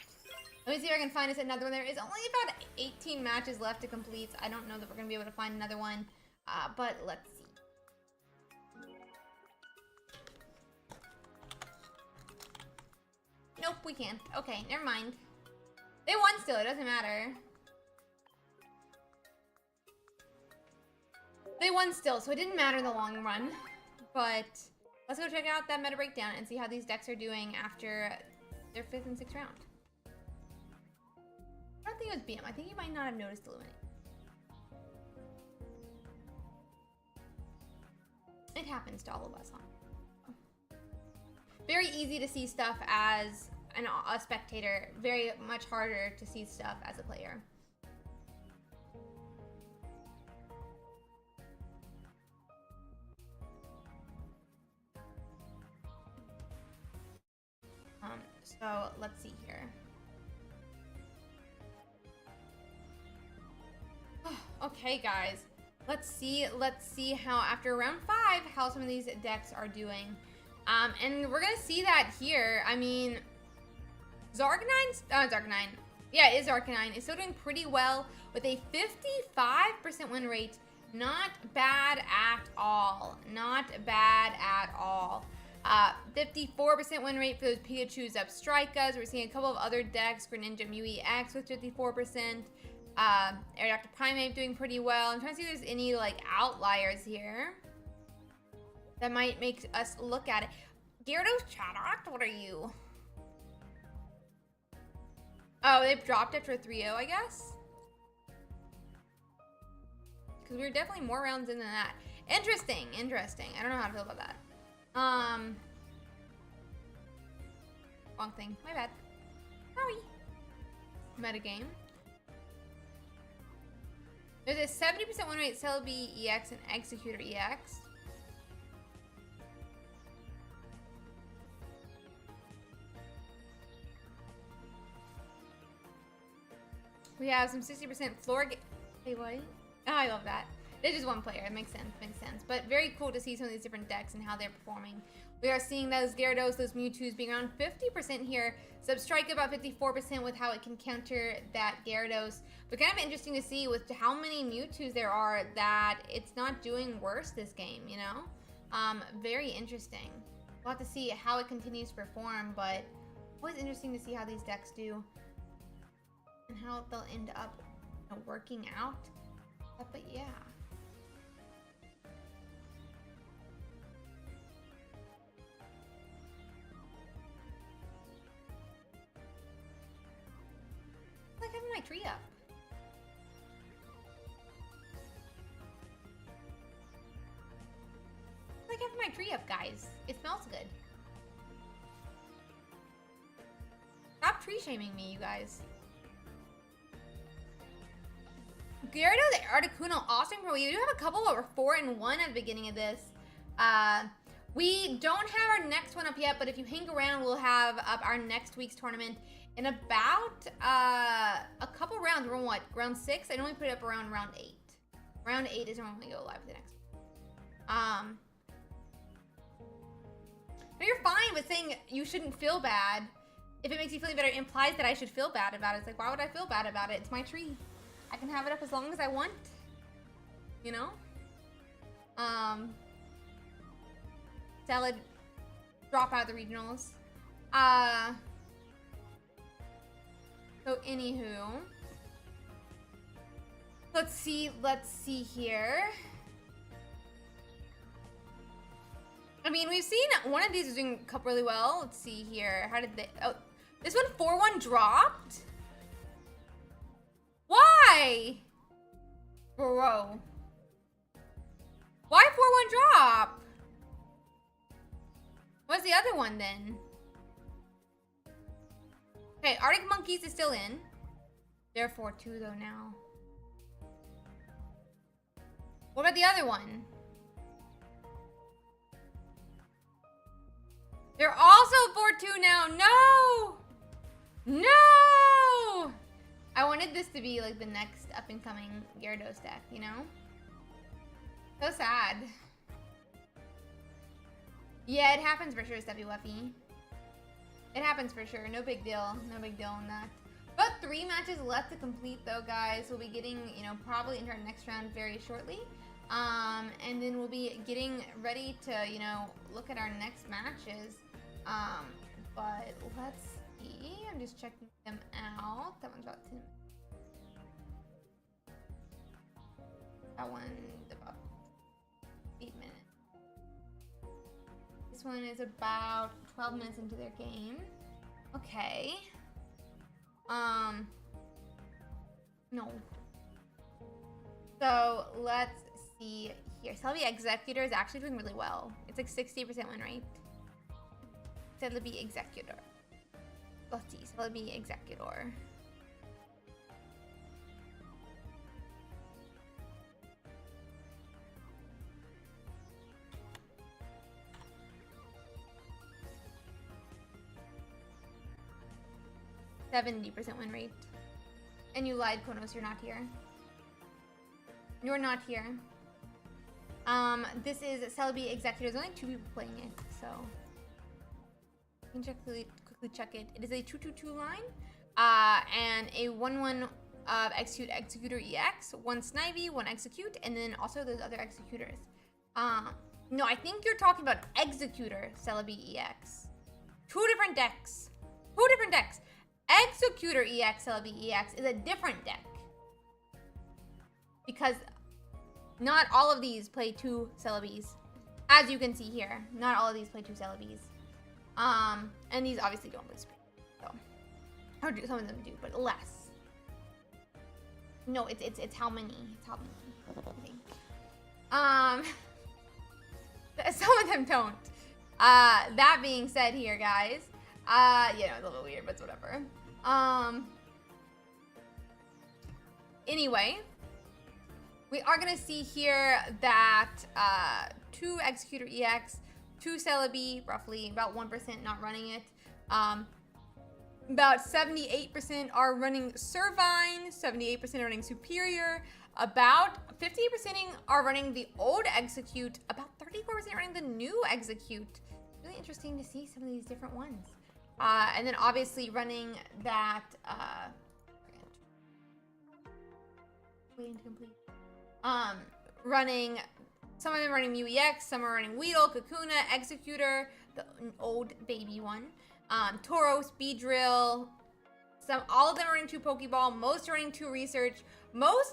Let me see if I can find us another one. There is only about 18 matches left to complete. I don't know that we're gonna be able to find another one, but let's see. Nope, we can't. Okay, never mind. They won still, it doesn't matter. They won still, so it didn't matter in the long run. But let's go check out that meta breakdown and see how these decks are doing after their 5th and 6th round. I don't think it was BM. I think you might not have noticed Illuminate. It happens to all of us, huh? Very easy to see stuff as a spectator. Very much harder to see stuff as a player. So let's see here. Okay, guys. Let's see how after round 5 how some of these decks are doing. And we're gonna see that here. I mean, Zarkanine. Yeah, it is Zarkanine. It's still doing pretty well with a 55% win rate. Not bad at all. Not bad at all. 54% win rate for those Pikachu's Upstrikas. We're seeing a couple of other decks. Greninja Mew EX with 54%. Aerodactyl Primeape doing pretty well. I'm trying to see if there's any like outliers here that might make us look at it. Gyarados Chatot, what are you? Oh, they've dropped it for 3-0, I guess? Because we were definitely more rounds in than that. Interesting. I don't know how to feel about that. Wrong thing. My bad. Sorry. Metagame. There's a 70% win rate Celebi EX and Executor EX. We have some 60% floor. Wait, what? Oh, I love that. It's just one player. It makes sense. But very cool to see some of these different decks and how they're performing. We are seeing those Gyarados, those Mewtwo's being around 50% here. Substrike about 54% with how it can counter that Gyarados. But kind of interesting to see with how many Mewtwo's there are that it's not doing worse this game, you know? Very interesting. We'll have to see how it continues to perform, but always interesting to see how these decks do and how they'll end up, you know, working out. But yeah. It's like having my tree up. It's like having my tree up, guys. It smells good. Stop tree shaming me, you guys. Gyarados, Articuno, awesome. We do have a couple that were 4-1 at the beginning of this. We don't have our next one up yet, but if you hang around, we'll have up our next week's tournament in about a couple rounds. We're on what? Round 6? I normally put it up around round 8. Round 8 is when we go live for the next one. No, you're fine with saying you shouldn't feel bad. If it makes you feel better, it implies that I should feel bad about it. It's like, why would I feel bad about it? It's my tree. I can have it up as long as I want, you know? Salad drop out of the regionals. So anywho, let's see here. I mean, we've seen one of these is doing cup really well. Let's see here. How did they? Oh, this one 4-1 dropped. Why, bro? Why 4-1 drop? What's the other one then? Okay, Arctic Monkeys is still in. They're 4-2 though now. What about the other one? They're also 4-2 now. No! No! I wanted this to be like the next up and coming Gyarados deck, you know? So sad. Yeah, it happens for sure, Steffi Weffy. It happens for sure. No big deal. No big deal on that. About 3 matches left to complete though, guys. We'll be getting, you know, probably into our next round very shortly. And then we'll be getting ready to, you know, look at our next matches. But let's see. I'm just checking them out. That one's about 10. That one's about 8 minutes. This one is about 12 minutes into their game. Okay. No. So let's see here. Celebi Executor is actually doing really well. It's like 60% win rate. Celebi Executor. Let's see. Celebi Executor. %70 win rate. And you lied, Konos, you're not here. You're not here. This is Celebi Executor. There's only 2 people playing it, so you can quickly check it. It is a 2-2-2 line, and a 1-1 Execute Executor EX, 1 Snivy, 1 Execute, and then also those other Executors. No, I think you're talking about Executor Celebi EX. 2 different decks. 2 different decks. Executor EX Celebi EX is a different deck. Because not all of these play 2 Celebis. As you can see here, not all of these play 2 Celebis. And these obviously don't play Spring. So, or some of them do, but less. No, it's how many? It's how many? I think. Some of them don't. That being said here, guys. Yeah, it's a little weird, but it's whatever. Anyway, we are gonna see here that 2 Executor EX, 2 Celebi, roughly about 1% not running it. About 78% are running Servine, 78% are running Superior, about 50% are running the old Execute, about 34% running the new Execute. Really interesting to see some of these different ones. And then obviously running that, waiting to complete. Running, some of them running Mew EX, some are running Weedle, Kakuna, Executor, the old baby one, Tauros, Beedrill, all of them are running 2 Pokeball, most are running 2 Research, 84%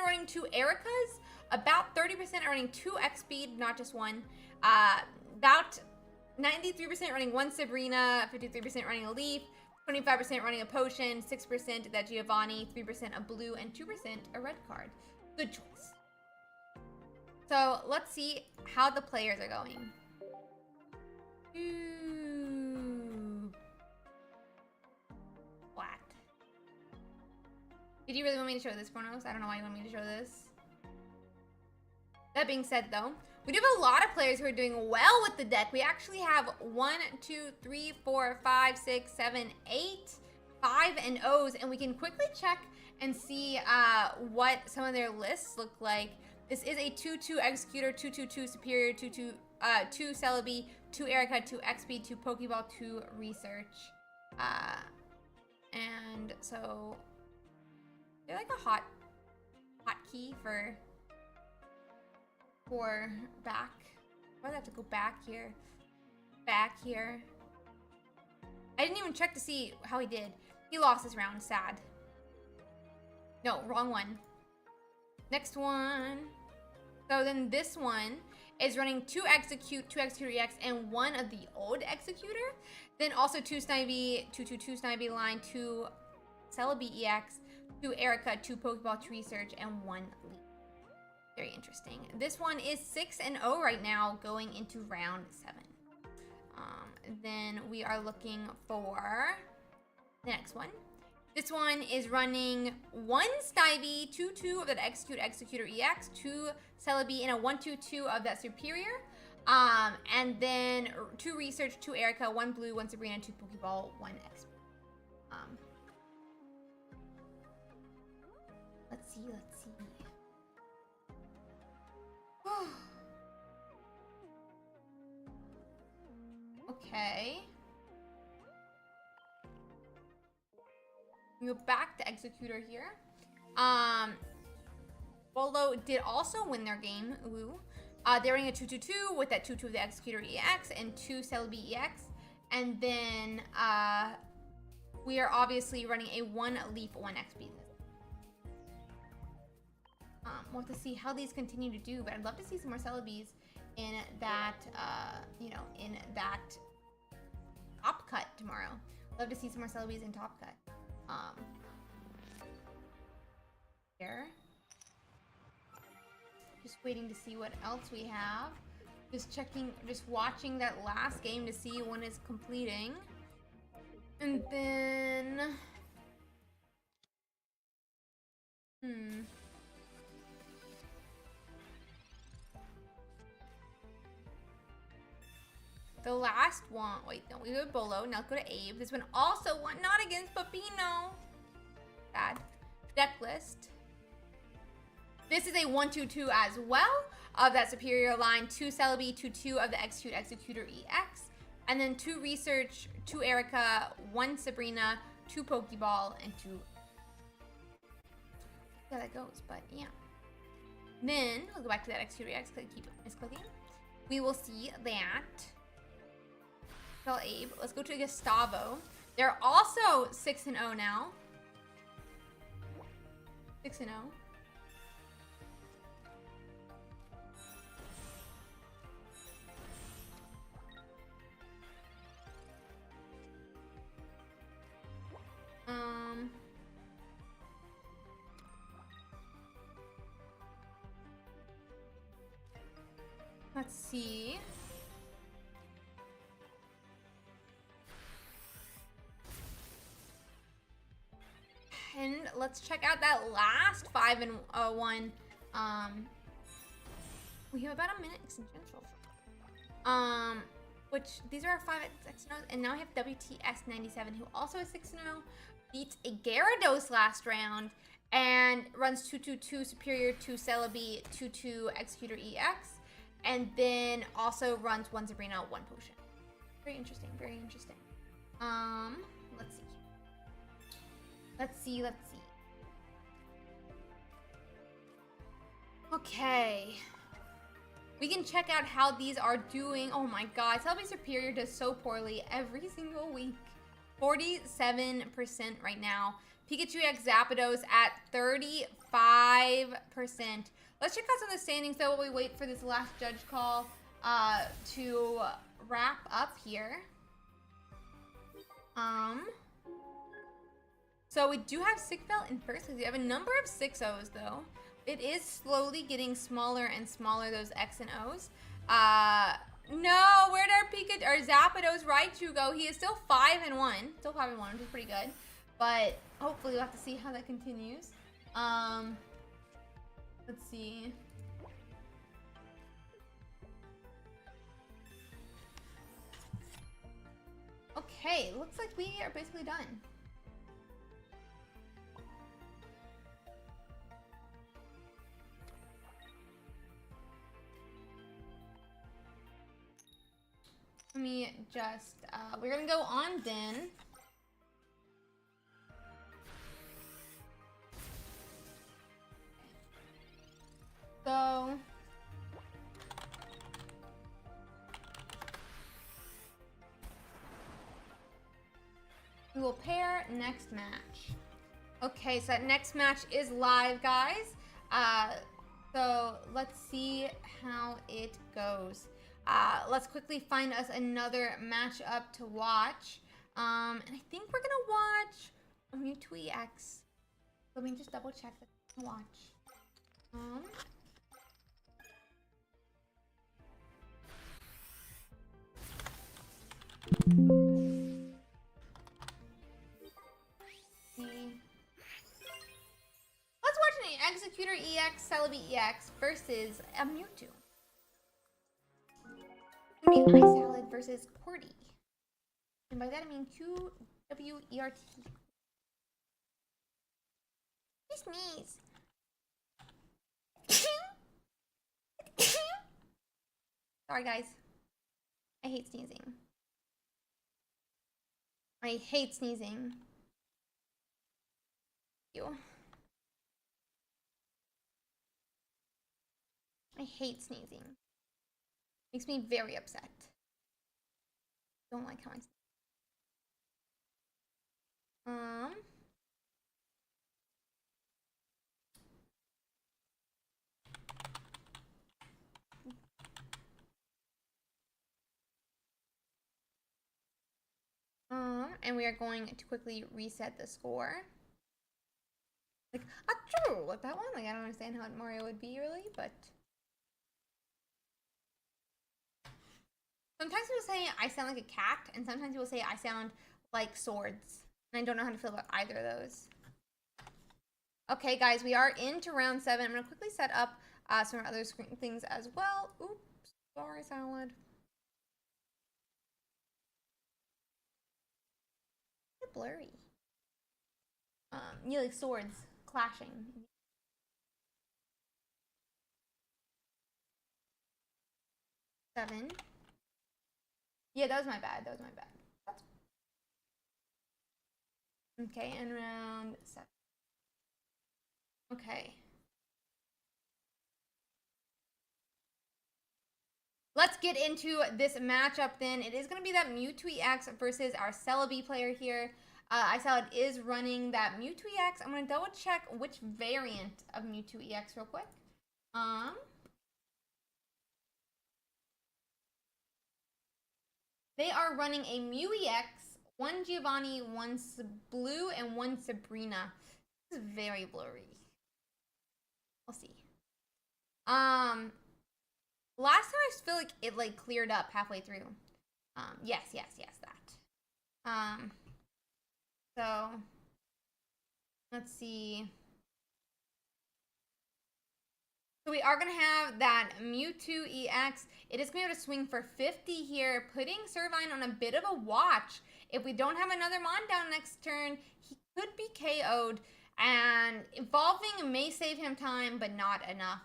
are running 2 Ericas, about 30% are running 2 X-Speed, not just 1, about 93% running 1 Sabrina, 53% running a Leaf, 25% running a Potion, 6% that Giovanni, 3% a Blue, and 2% a Red card. Good choice. So let's see how the players are going. Flat. Did you really want me to show this, Chronos? I don't know why you want me to show this. That being said, though, we do have a lot of players who are doing well with the deck. We actually have 1, 2, 3, 4, 5, 6, 7, 8, 5 and O's, and we can quickly check and see what some of their lists look like. This is a 2-2 Executor, 2-2-2 Superior, 2 Celebi, 2 Erica, 2 XP, 2 Pokeball, 2 Research. And so they're like a hotkey for back. Why do I have to go back here? back here. I didn't even check to see how he did. He lost this round, sad. No, wrong one. Next one. So then this one is running 2 Execute, 2 Executor EX, and 1 of the old Executor. Then also 2 Snivy, 2 Snivy line, 2 Celebi EX, 2 Erica, 2 Pokeball, 2 Research, and 1 Leap. Very interesting. This one is 6-0 right now, going into round 7. Then we are looking for the next one. This one is running 1 Snivy, 2 of that Executor EX, 2 Celebi, and a 1-2 of that Superior. And then 2 Research, 2 Erica, 1 Blue, 1 Sabrina, 2 Pokeball, 1 X. Let's see. Okay. We go back to Executor here. Bolo did also win their game. Ooh. They're running a 2-2-2 with that 2-2 of the Executor EX and 2 Celebi EX. And then we are obviously running a 1 Leaf, 1 XP. We'll have to see how these continue to do, but I'd love to see some more Celebes in that, in that Top Cut tomorrow. Love to see some more Celebes in Top Cut. Here. Just waiting to see what else we have. Just watching that last game to see when it's completing. And then... The last one, wait, no, we go to Bolo, now go to Abe. This one also won, not against Papino. Bad. Deck list. This is a 1-2-2 as well of that Superior line. 2 Celebi, 2 of the Executor EX. And then 2 Research, 2 Erica, 1 Sabrina, 2 Pokeball, and 2. Yeah, that goes, but yeah. Then, we'll go back to that Executor EX, keep misclicking. We will see that. Tell Abe. Let's go to Gustavo. They're also 6-0 now. 6-0. Let's see. And let's check out that last 5-1. We have about a minute central. Which these are our 5-6-0, and now we have WTS97, who also is 6-0, beats a Gyarados last round, and runs 2-2-2 Superior, 2 Celebi, 2 Executor EX, and then also runs 1 Sabrina, 1 Potion. Very interesting, very interesting. Let's see. Okay. We can check out how these are doing. Oh my god, Celebi Superior does so poorly every single week. 47% right now. Pikachu X Zapdos at 35%. Let's check out some of the standings though while we wait for this last judge call to wrap up here. So we do have Sickbelt in first place. We have a number of 6-0s though. It is slowly getting smaller and smaller, those X and O's. No, where'd our Zapdos Raichu go? He is still 5-1. Still 5-1, which is pretty good. But hopefully we'll have to see how that continues. Let's see. Okay, looks like we are basically done. Let me just, we're gonna go on then. So, We will pair next match. Okay, so that next match is live, guys. So let's see how it goes. Let's quickly find us another matchup to watch. And I think we're gonna watch Mewtwo EX. Let me just double check the watch. Let's watch an Executor EX, Celebi EX versus a Mewtwo. Ice Salad versus Cordy. And by that I mean QWERT. Sneeze. Sorry, guys. I hate sneezing. I hate sneezing. I hate sneezing. Makes me very upset. Don't like how I sneeze. And we are going to quickly reset the score. Like, achoo! Like that one? Like, I don't understand how Mario would be, really, but... Sometimes people say I sound like a cat, and sometimes people say I sound like swords. And I don't know how to feel about either of those. Okay, guys, we are into round 7. I'm going to quickly set up some other screen things as well. Oops, sorry, Salad. It's blurry. Yeah, like swords clashing. Seven. Yeah, that was my bad. That was my bad. That's... Okay, and round 7. Okay. Let's get into this matchup then. It is going to be that Mewtwo EX versus our Celebi player here. iSalad is running that Mewtwo EX. I'm going to double check which variant of Mewtwo EX real quick. They are running a Mew EX, one Giovanni, one Blue, and one Sabrina. This is very blurry. We'll see. Last time I feel like it like cleared up halfway through. Yes, that. So let's see. So we are going to have that Mewtwo EX. It is going to be able to swing for 50 here, putting Servine on a bit of a watch. If we don't have another Mondown next turn, he could be KO'd. And evolving may save him time, but not enough.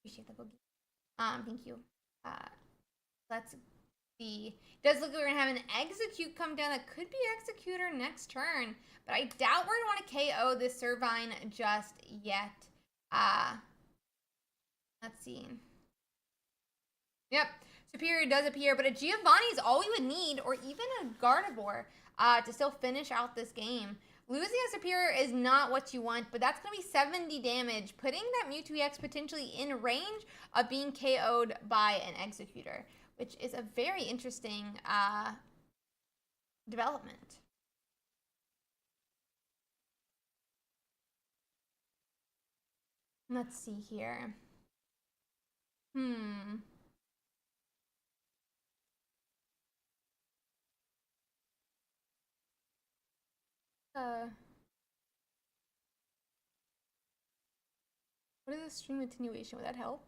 Appreciate the boogie. Thank you. Let's see. It does look like we're going to have an Execute come down. That could be Executor next turn. But I doubt we're going to want to KO this Servine just yet. Let's see. Yep. Superior does appear. But a Giovanni is all we would need. Or even a Gardevoir to still finish out this game. Losing a Superior is not what you want, but that's going to be 70 damage, putting that Mewtwo EX potentially in range of being KO'd by an Executor, which is a very interesting development. Let's see here. What is a stream attenuation? Would that help?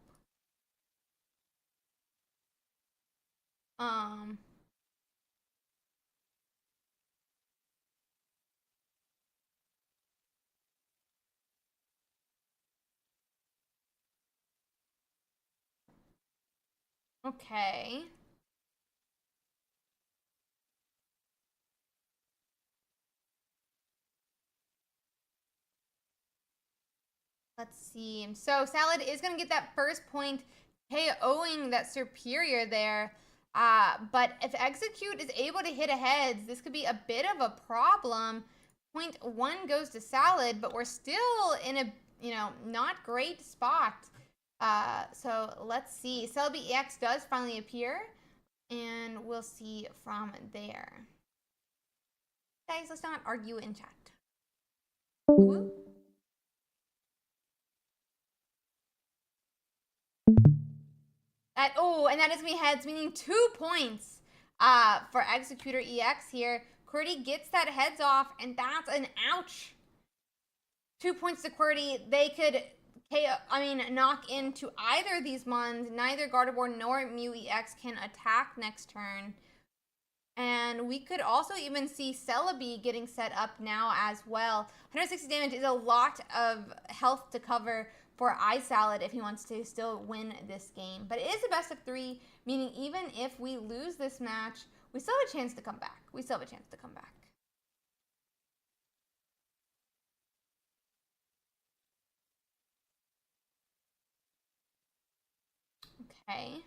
Okay. Let's see. So Salad is going to get that first point, KOing that Superior there. But if Execute is able to hit a heads, this could be a bit of a problem. Point 1 goes to Salad, but we're still in a, not great spot. So let's see. Celebi EX does finally appear, and we'll see from there. Guys, let's not argue in chat. Ooh. And that is me heads, meaning 2 points for Executor EX here. QWERTY gets that heads off, and that's an ouch. 2 points to QWERTY. They could knock into either of these Mons. Neither Gardevoir nor Mew EX can attack next turn. And we could also even see Celebi getting set up now as well. 160 damage is a lot of health to cover for iSalad if he wants to still win this game. But it is a best of 3, meaning even if we lose this match, we still have a chance to come back. Okay.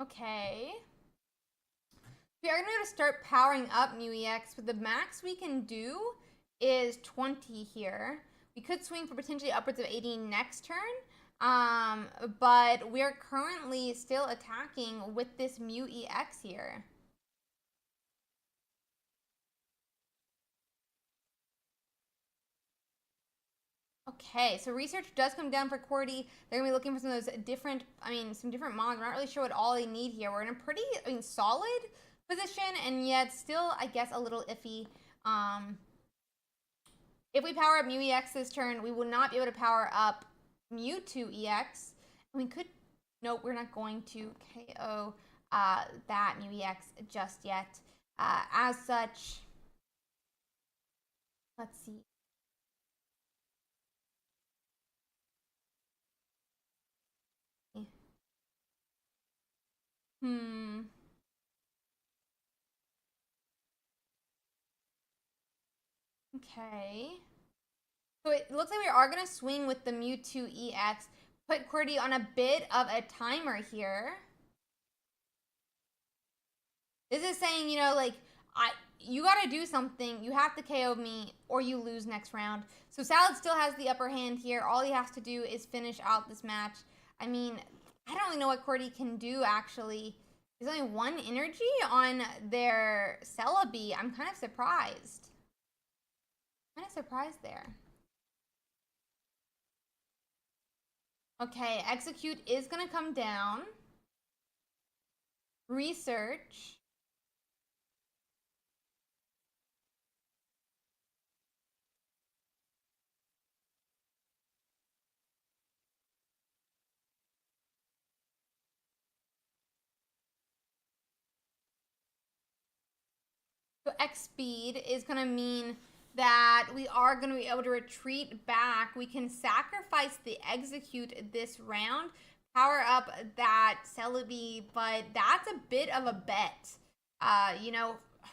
Okay. We are going to start powering up Mew EX, but the max we can do is 20 here. We could swing for potentially upwards of 80 next turn, but we're currently still attacking with this Mew EX here. Okay, so research does come down for QWERTY. They're going to be looking for some of those different, some different mons. We're not really sure what all they need here. We're in a pretty, solid position, and yet still, I guess, a little iffy. If we power up Mew EX this turn, we will not be able to power up Mewtwo EX. We could, nope, we're not going to KO that Mew EX just yet. As such, let's see. Okay. So it looks like we are going to swing with the Mewtwo EX. Put QWERTY on a bit of a timer here. This is saying, you got to do something. You have to KO me or you lose next round. So Salad still has the upper hand here. All he has to do is finish out this match. I don't really know what QWERTY can do, actually. There's only 1 energy on their Celebi. I'm kind of surprised. There. Okay, Execute is going to come down. Research. So X speed is going to mean that we are going to be able to retreat back. We can sacrifice the Execute this round, power up that Celebi, but that's a bit of a bet.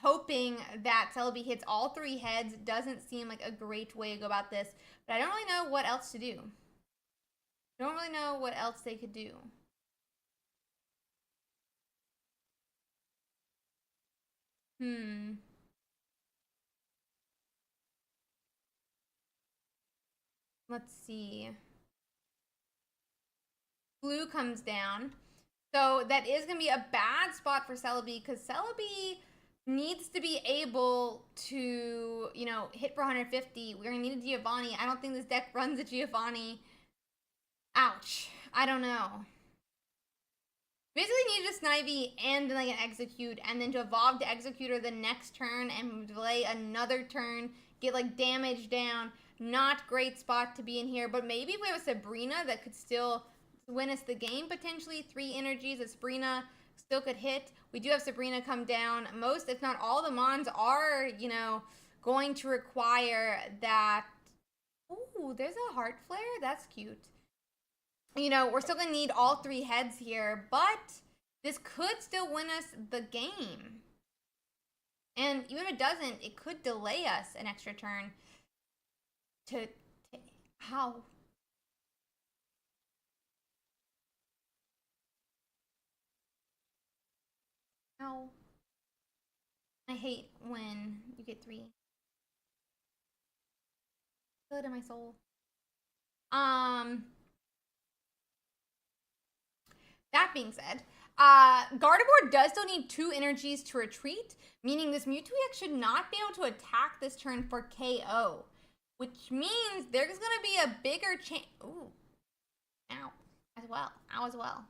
Hoping that Celebi hits all 3 heads doesn't seem like a great way to go about this, but I don't really know what else to do. Don't really know what else they could do. Let's see. Blue comes down. So that is going to be a bad spot for Celebi, because Celebi needs to be able to, hit for 150. We're going to need a Giovanni. I don't think this deck runs a Giovanni. Ouch. I don't know. Basically need a Snivy and an Execute, and then to evolve to Executor the next turn and delay another turn, get damage down. Not great spot to be in here, but maybe if we have a Sabrina that could still win us the game potentially. 3 energies, a Sabrina still could hit. We do have Sabrina come down. Most, if not all, the Mons are, going to require that. Ooh, there's a Heart Flare. That's cute. We're still going to need all 3 heads here, but This could still win us the game. And even if it doesn't, it could delay us an extra turn to how? How? I hate when you get 3. Good in my soul. That being said, Gardevoir does still need 2 energies to retreat, meaning this Mewtwo EX should not be able to attack this turn for KO, which means there's gonna be a bigger chance. Ooh, ow, as well, ow as well,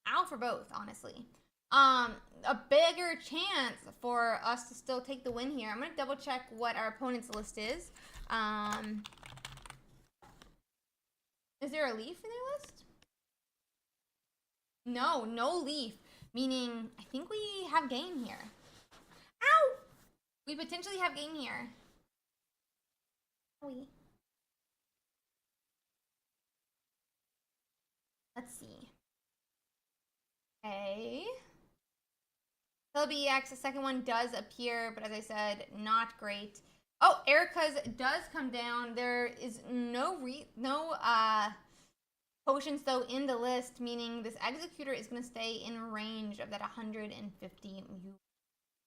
ow for both, honestly. A bigger chance for us to still take the win here. I'm gonna double check what our opponent's list is. Is there a leaf in their list? No, no leaf. Meaning, I think we have game here. Ow! We potentially have game here. Let's see. Okay. LBX, the second one does appear, but as I said, not great. Oh, Erica's does come down. There is no potions though in the list, meaning this Executor is going to stay in range of that 150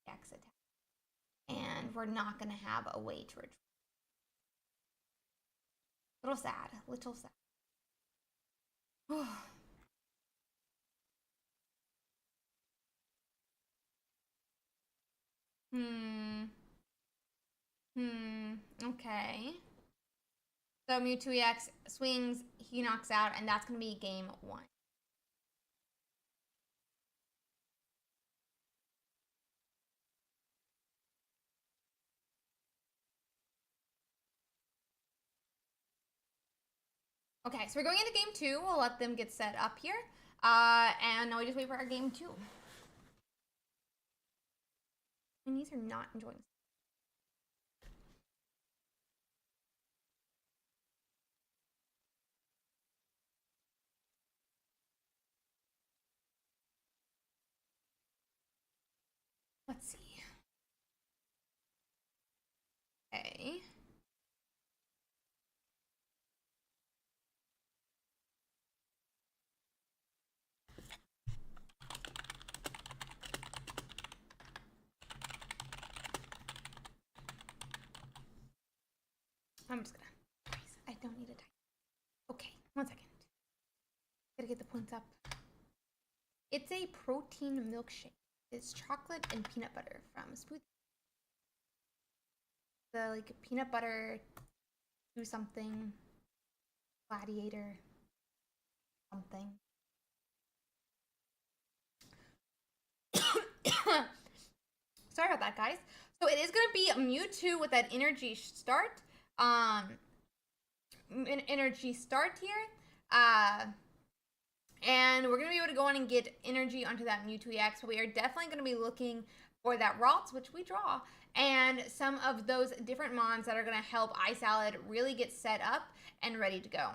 UX attack. And we're not going to have a way to retreat. Little sad, little sad. Okay. So Mewtwo EX swings, he knocks out, and that's going to be game 1. Okay, so we're going into game 2. We'll let them get set up here. And now we just wait for our game 2. And these are not enjoying. Let's see. Okay. I'm just gonna. I don't need a time. Okay, 1 second. Gotta get the points up. It's a protein milkshake. It's chocolate and peanut butter from Smoothie. The like peanut butter do something. Gladiator. Something. Sorry about that, guys. So it is going to be Mewtwo with that energy start. Energy start here. And we're going to be able to go on and get energy onto that Mewtwo EX. So we are definitely going to be looking for that Ralts, which we draw, and some of those different mons that are going to help Ice Salad really get set up and ready to go.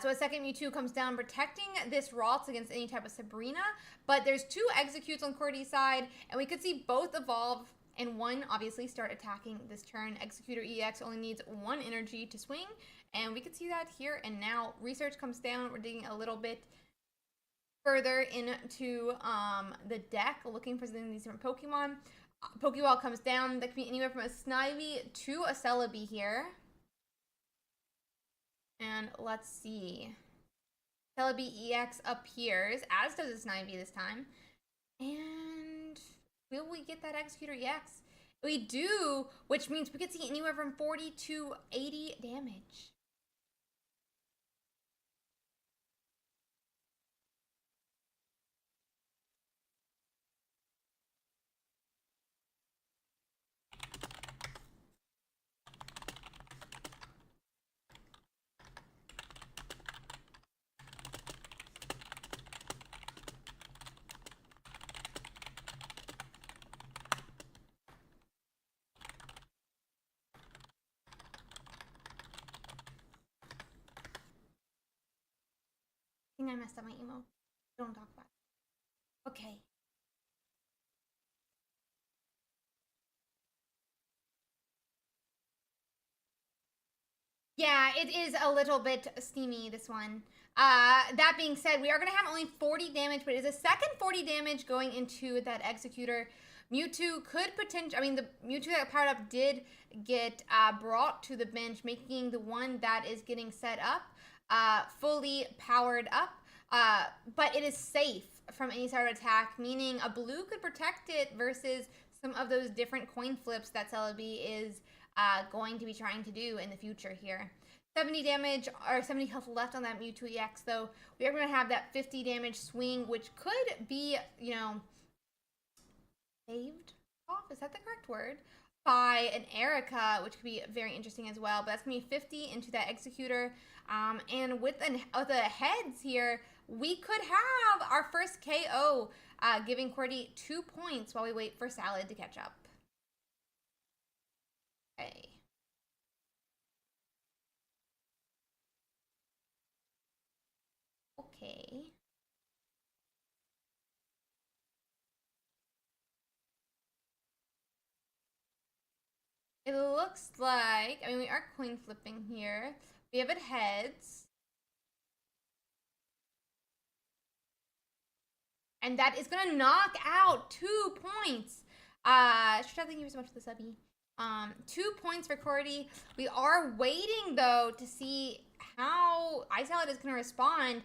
So a second Mewtwo comes down, protecting this Ralts against any type of Sabrina, but there's 2 Executes on Cordy's side, and we could see both evolve, and one obviously start attacking this turn. Executor EX only needs 1 energy to swing, and we could see that here and now. Research comes down, we're digging a little bit further into the deck, looking for some of these different Pokemon. Pokeball comes down. That can be anywhere from a Snivy to a Celebi here. And let's see. Celebi EX appears, as does a Snivy this time. And will we get that Executor EX? We do, which means we could see anywhere from 40 to 80 damage. I think I messed up my emo. Don't talk about it. Yeah, it is a little bit steamy, this one. That being said, we are going to have only 40 damage, but it is a second 40 damage going into that Executor. Mewtwo could potentially, I mean, the Mewtwo that powered up did get brought to the bench, making the one that is getting set up fully powered up. But it is safe from any sort of attack, meaning a blue could protect it versus some of those different coin flips that Celebi is going to be trying to do in the future here. 70 damage or 70 health left on that Mewtwo EX, though. We are going to have that 50 damage swing, which could be, you know, saved off. Is that the correct word? By an Erica, which could be very interesting as well. But that's going to be 50 into that Executor. And with the heads here, we could have our first KO, giving Cordy 2 points while we wait for Salad to catch up. Okay. Okay. It looks like, I mean, we are coin flipping here. We have it heads. And that is going to knock out 2 points. Shasha, thank you so much for the subby. 2 points for Cordy. We are waiting, though, to see how Ice Salad is going to respond.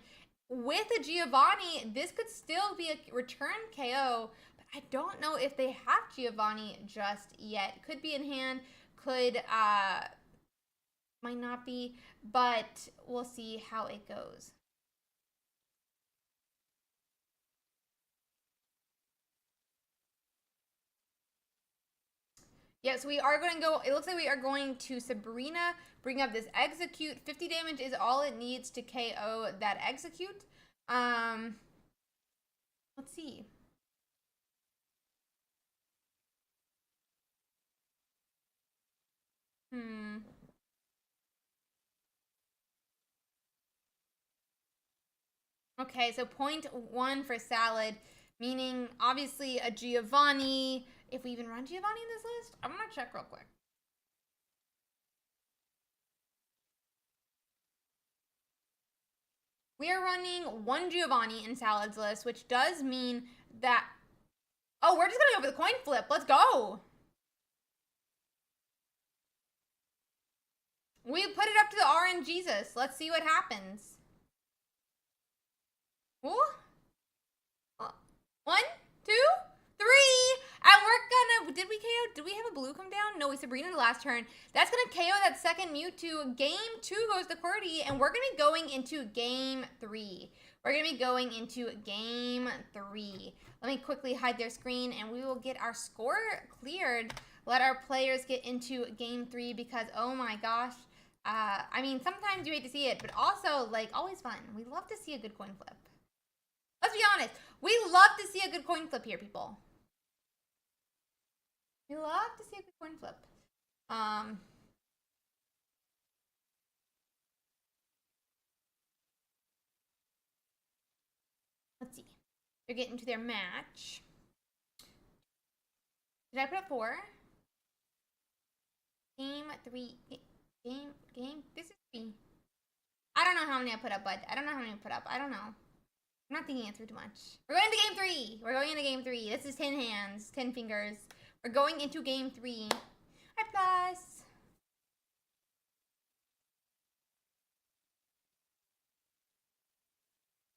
With a Giovanni, this could still be a return KO, but I don't know if they have Giovanni just yet. Could be in hand, could, might not be, but we'll see how it goes. Yeah, so we are going to go, it looks like we are going to Sabrina, bring up this Execute. 50 damage is all it needs to KO that Execute. Let's see. Okay, so 0.1 for Salad, meaning obviously a Giovanni. If we even run Giovanni in this list, I'm going to check real quick. We are running 1 Giovanni in Salad's list, which does mean that... Oh, we're just going to go for the coin flip. Let's go. We put it up to the RNGesus. Let's see what happens. Ooh. 1, 2, 3. And we're gonna... Did we KO? Did we have a blue come down? No, we Sabrina the last turn. That's gonna KO that second Mewtwo. Game 2 goes to Cordy, and we're gonna be going into game 3. We're gonna be going into game 3. Let me quickly hide their screen, and we will get our score cleared. Let our players get into game 3 because, oh my gosh. I mean, sometimes you hate to see it, but also, like, always fun. We love to see a good coin flip. Let's be honest. We love to see a good coin flip here, people. We love to see a good coin flip. Let's see. They're getting to their match. Did I put up 4? Game 3. Game. This is 3. I don't know how many I put up, bud. I don't know how many I put up. I don't know. I'm not thinking it through too much. We're going into game 3. We're going into game 3. This is 10 hands, 10 fingers. We're going into game 3. Hi, plus.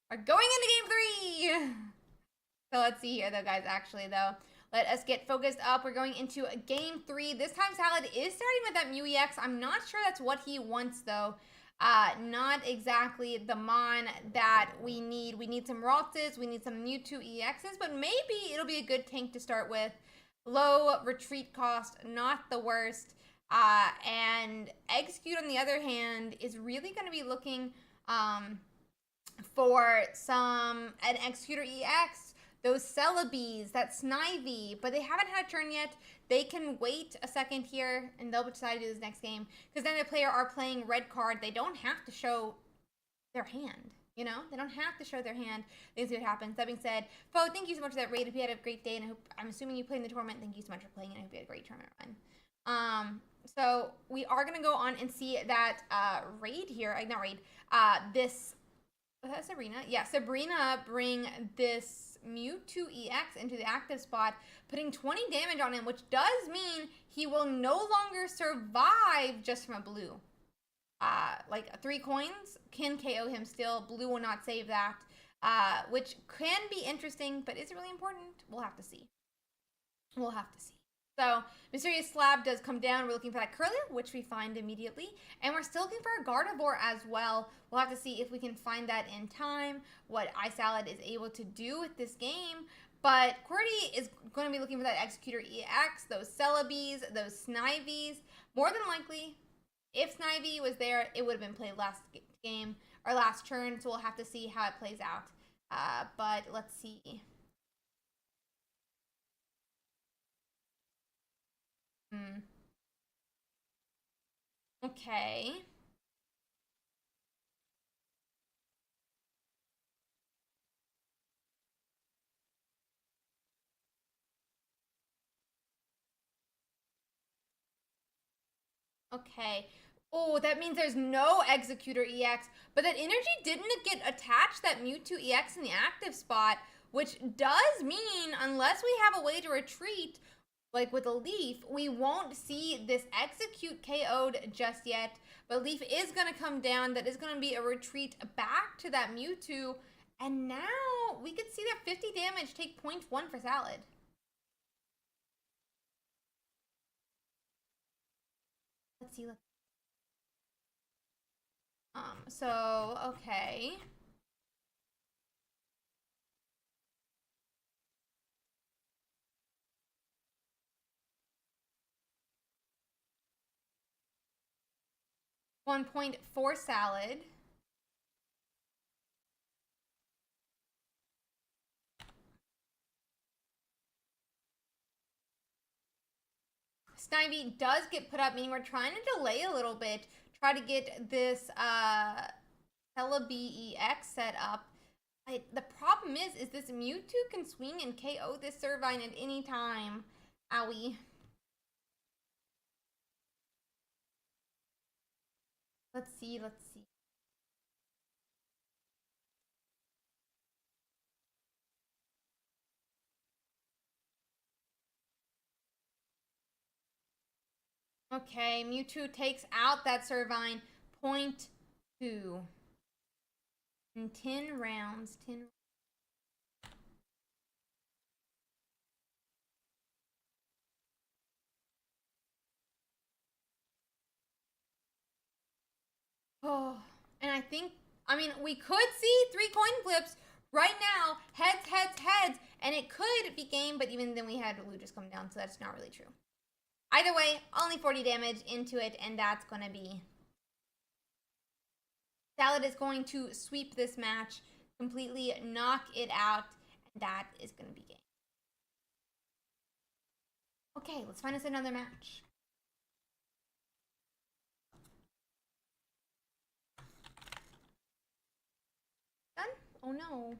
We're going into game 3. So let's see here, though, guys. Actually, though, let us get focused up. We're going into game 3. This time, Salad is starting with that Mew EX. I'm not sure that's what he wants, though. Not exactly the Mon that we need. We need some Ralts, we need some Mewtwo EXs, but maybe it'll be a good tank to start with. Low retreat cost, not the worst. And Execute, on the other hand, is really going to be looking for an Executor EX. Those Celebes, that Snivy, but they haven't had a turn yet. They can wait a second here, and they'll decide to do this next game. Because then the player are playing red card. They don't have to show their hand. You know? They don't have to show their hand. Let's see what happens. That being said, Fo, thank you so much for that raid. Hope you had a great day, and I'm assuming you played in the tournament. Thank you so much for playing, and I hope you had a great tournament run. So we are gonna go on and see that raid here. Not raid. This was that Sabrina? Yeah, Sabrina bring this Mewtwo EX into the active spot, putting 20 damage on him, which does mean he will no longer survive just from a blue. Like 3 coins can KO him still. Blue will not save that, which can be interesting, but is it really important? We'll have to see. We'll have to see. So, Mysterious Slab does come down. We're looking for that Curlia, which we find immediately. And we're still looking for a Gardevoir as well. We'll have to see if we can find that in time, what iSalad is able to do with this game. But QWERTY is going to be looking for that Executor EX, those Celebes, those Snivies. More than likely, if Snivy was there, it would have been played last game, or last turn. So we'll have to see how it plays out. But let's see. Okay. Okay. Oh, that means there's no Executor EX, but that energy didn't get attached, that Mewtwo EX in the active spot, which does mean unless we have a way to retreat, like with a Leaf, we won't see this Execute KO'd just yet. But Leaf is going to come down. That is going to be a retreat back to that Mewtwo. And now we could see that 50 damage take 0.1 for Salad. Let's see. So, okay. $1.4 Salad. Snivy does get put up, meaning we're trying to delay a little bit, try to get this Celebi EX set up. The problem is this Mewtwo can swing and KO this Servine at any time. Owie. Let's see. Okay, Mewtwo takes out that Servine. 0.2. In 10 rounds. Oh, and I mean, we could see 3 coin flips right now. Heads, and it could be game, but even then we had Lugia's come down, so that's not really true. Either way, only 40 damage into it, and that's going to be... Salad is going to sweep this match, completely knock it out, and that is going to be game. Okay, let's find us another match. Done? Oh no.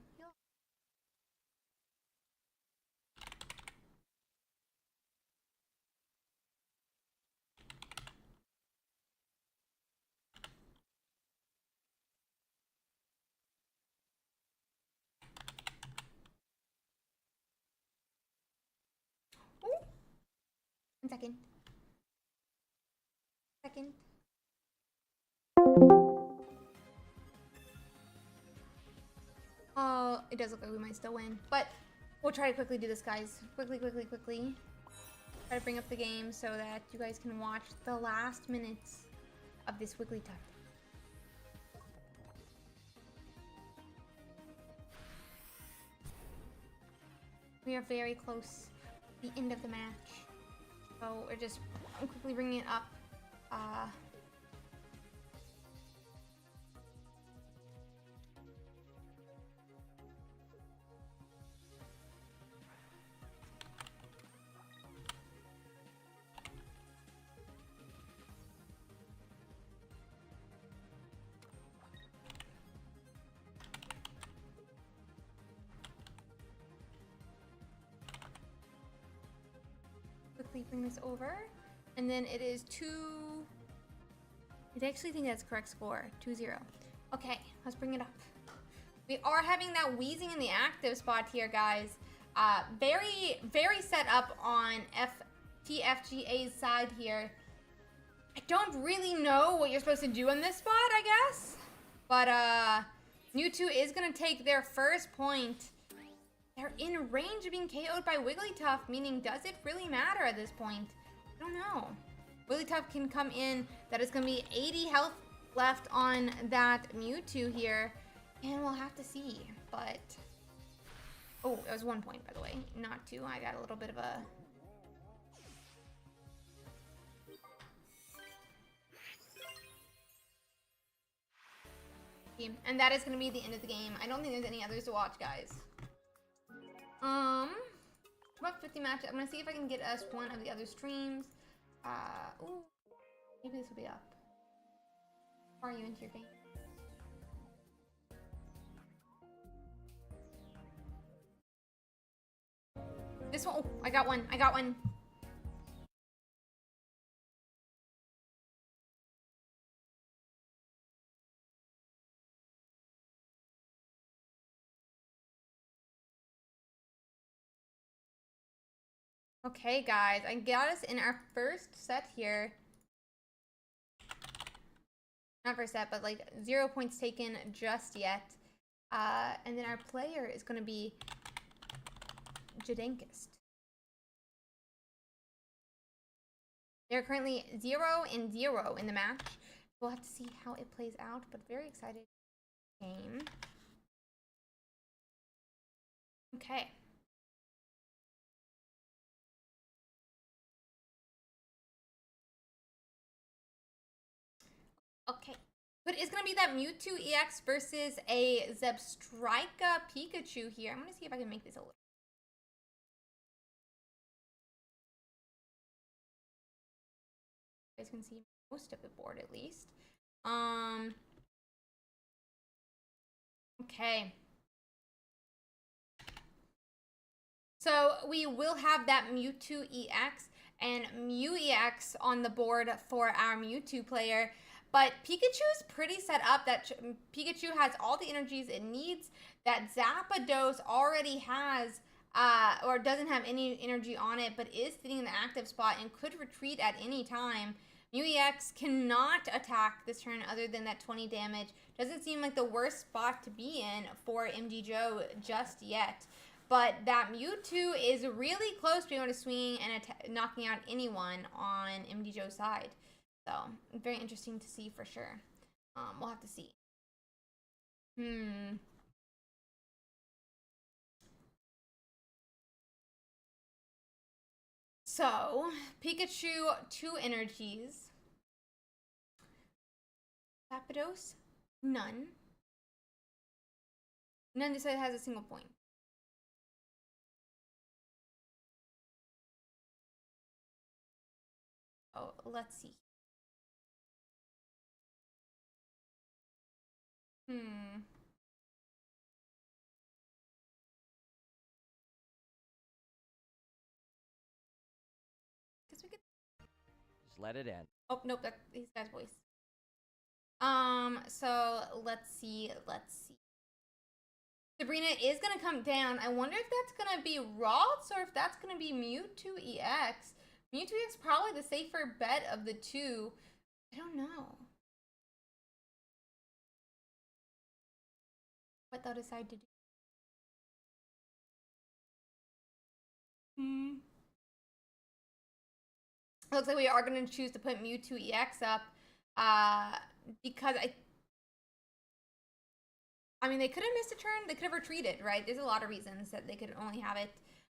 Ooh. 1 second. Oh, it does look like we might still win, but we'll try to quickly do this, guys. Quickly. Try to bring up the game so that you guys can watch the last minutes of this Wigglytuff. We are very close to the end of the match. So we're just quickly bringing it up. Quickly bring this over. And then it is 2... I actually think that's correct score. 2-0. Okay, let's bring it up. We are having that wheezing in the active spot here, guys. Very, very set up on TFGA's side here. I don't really know what you're supposed to do in this spot, I guess. But Mewtwo is going to take their first point. They're in range of being KO'd by Wigglytuff, meaning does it really matter at this point? I don't know. Wigglytuff can come in. That is going to be 80 health left on that Mewtwo here. And we'll have to see. But... oh, that was 1 point, by the way. Not 2. I got a little bit of a... and that is going to be the end of the game. I don't think there's any others to watch, guys. About 50 matches. I'm going to see if I can get us one of the other streams. Ooh. Maybe this will be up. How far are you into your game? This one. Oh, I got one. I got one. Okay, guys, I got us in our first set here. Not first set, but like 0 points taken just yet. And then our player is going to be Jadenkist. They're currently 0-0 in the match. We'll have to see how it plays out, but very excited game. Okay. Okay. But it's going to be that Mewtwo EX versus a Zebstrika Pikachu here. I'm going to see if I can make this a little. You guys can see most of the board at least. Okay. So we will have that Mewtwo EX and Mew EX on the board for our Mewtwo player. But Pikachu is pretty set up that Pikachu has all the energies it needs. That Zapdos already has, or doesn't have any energy on it, but is sitting in the active spot and could retreat at any time. Mew EX cannot attack this turn other than that 20 damage. Doesn't seem like the worst spot to be in for MG Joe just yet. But that Mewtwo is really close to being able to swing and knocking out anyone on MD Joe's side. So, very interesting to see for sure. We'll have to see. So, Pikachu, 2 energies. Zapdos, none. None decided has a single point. Oh, let's see. Guess we could. Just let it in. Oh nope, that's these guys' voice. So let's see. Sabrina is gonna come down. I wonder if that's gonna be Ralts or if that's gonna be Mewtwo EX. Mewtwo EX probably the safer bet of the two. I don't know. What they'll decide to do. It looks like we are going to choose to put Mewtwo EX up because I mean, they could have missed a turn. They could have retreated, right? There's a lot of reasons that they could only have it.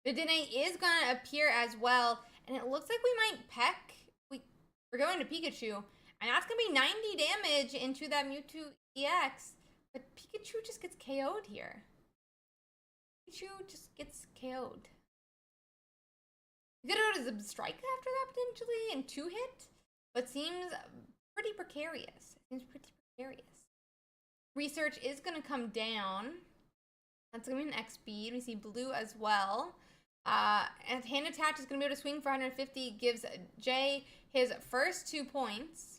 Dedenne is going to appear as well, and it looks like we might peck. We're going to Pikachu, and that's going to be 90 damage into that Mewtwo EX. But Pikachu just gets KO'd here. Pikachu just gets KO'd. You could go to Zebstrika after that potentially and 2-hit, but seems pretty precarious. Research is going to come down. That's going to be an X speed. We see blue as well. And hand attach is going to be able to swing for 150, gives Jay his first 2 points.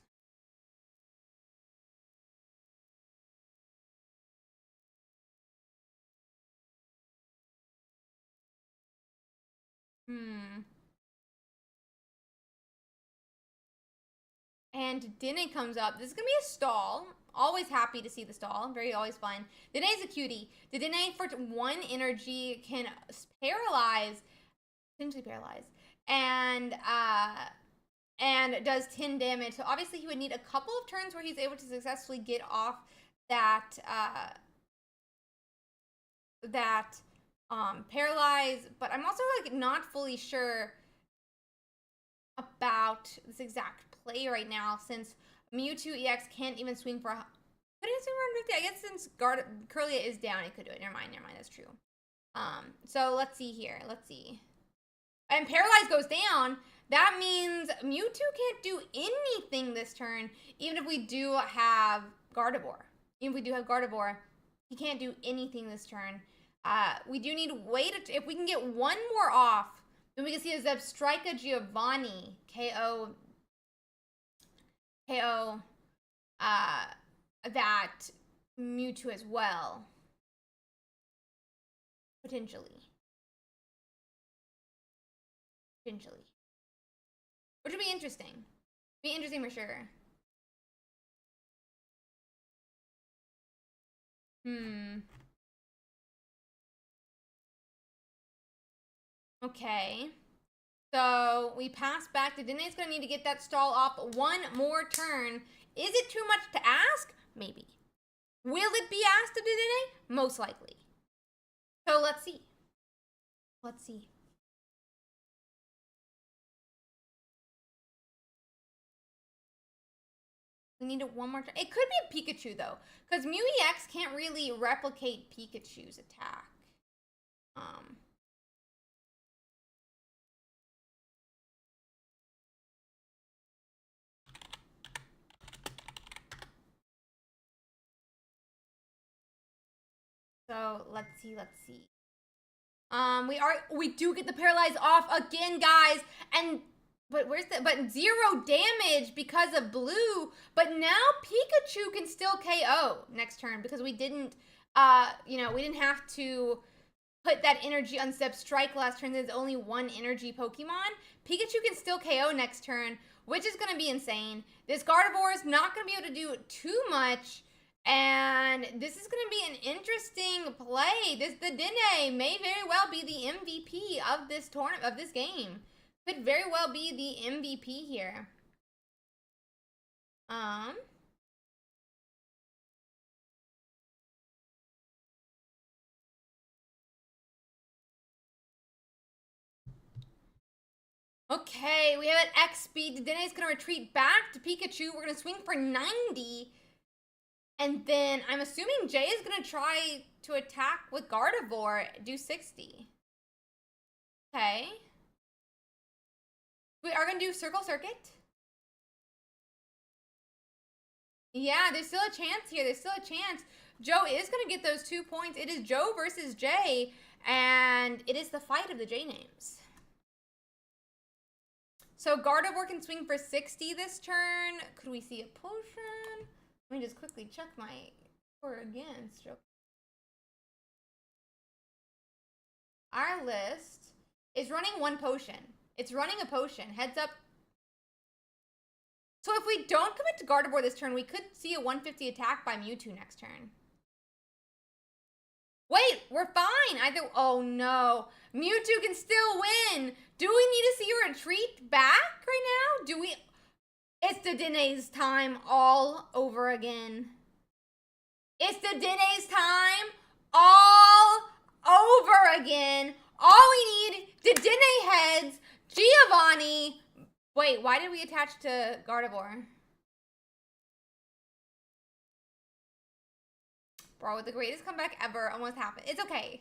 And Dene comes up. This is going to be a stall. Always happy to see the stall. Very always fun. Dene's a cutie. The Dene for 1 energy can paralyze, essentially paralyze, and does 10 damage. So obviously he would need a couple of turns where he's able to successfully get off that paralyze. But I'm also like not fully sure about this exact play right now, since Mewtwo EX can't even swing for could it swing for 150? I guess since Curlia is down, it could do it. Never mind, that's true. So let's see here. Let's see. And Paralyze goes down. That means Mewtwo can't do anything this turn, even if we do have Gardevoir. Even if we do have Gardevoir, he can't do anything this turn. We do need to wait. If we can get 1 more off, then we can see a Zebstrika Giovanni KO that Mewtwo as well. Potentially. Which would be interesting. Be interesting for sure. Okay. So we pass back. Dene's going to need to get that stall off 1 more turn. Is it too much to ask? Maybe. Will it be asked of Dene? Most likely. So let's see. Let's see. We need 1 more turn. It could be a Pikachu though, because Mew EX can't really replicate Pikachu's attack. So let's see. We do get the paralyze off again, guys. But 0 damage because of blue. But now Pikachu can still KO next turn because we didn't we didn't have to put that energy on Zebstrika last turn. There's only 1 energy Pokemon. Pikachu can still KO next turn, which is going to be insane. This Gardevoir is not going to be able to do too much. And this is going to be an interesting play. The Dene may very well be the MVP of this tournament, of this game. Could very well be the MVP here. Okay, we have an X speed. Dene is going to retreat back to Pikachu. We're going to swing for 90. And then I'm assuming Jay is going to try to attack with Gardevoir, do 60. Okay. We are going to do Circle Circuit. Yeah, there's still a chance here. There's still a chance. Joe is going to get those 2 points. It is Joe versus Jay, and it is the fight of the J names. So Gardevoir can swing for 60 this turn. Could we see a potion? Let me just quickly check my score again. Our list is running 1 potion. It's running a potion. Heads up. So if we don't commit to Gardevoir this turn, we could see a 150 attack by Mewtwo next turn. Wait, we're fine. Oh no. Mewtwo can still win. Do we need to see a retreat back right now? It's the Dene's time all over again. It's the Dene's time all over again. All we need, the Dene heads, Giovanni. Wait, why did we attach to Gardevoir? Bro, the greatest comeback ever almost happened. It's okay.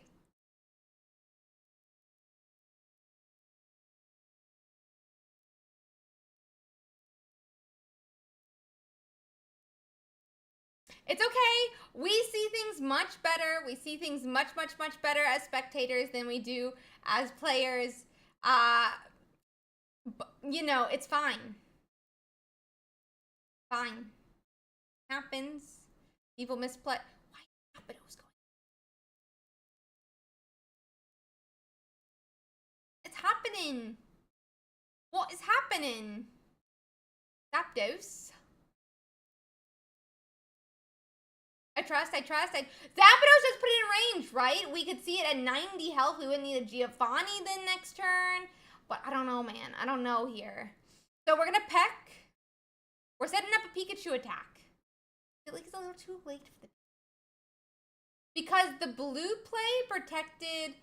It's okay. We see things much better. We see things much, much, much better as spectators than we do as players. You know, it's fine. Fine. Happens. People misplay. Why is Zapdos going? It's happening. What is happening? Zapdos. I trust. Zapdos just put it in range, right? We could see it at 90 health. We wouldn't need a Giovanni then next turn. But I don't know, man. I don't know here. So we're going to peck. We're setting up a Pikachu attack. I feel like it's a little too late for the... Because the blue play protected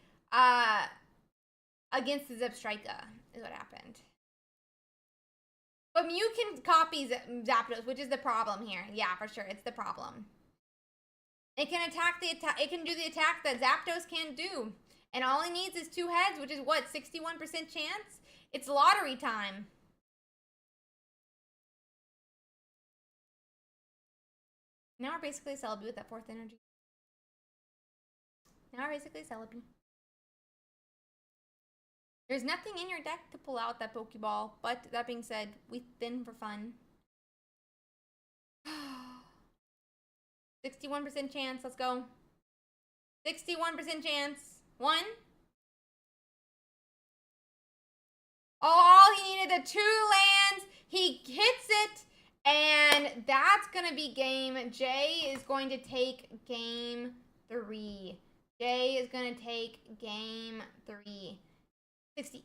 against the Zebstrika is what happened. But Mew can copy Zapdos, which is the problem here. Yeah, for sure. It's the problem. It can attack the attack. It can do the attack that Zapdos can't do. And all he needs is 2 heads, which is what, 61% chance? It's lottery time. Now we're basically a Celebi with that 4th energy. Now we're basically a Celebi. There's nothing in your deck to pull out that Pokeball, but that being said, we thin for fun. 61% chance, let's go. 61% chance. 1. Oh, he needed the 2 lands. He hits it, and that's going to be game. Jay is going to take game 3. Jay is going to take game 3. 60.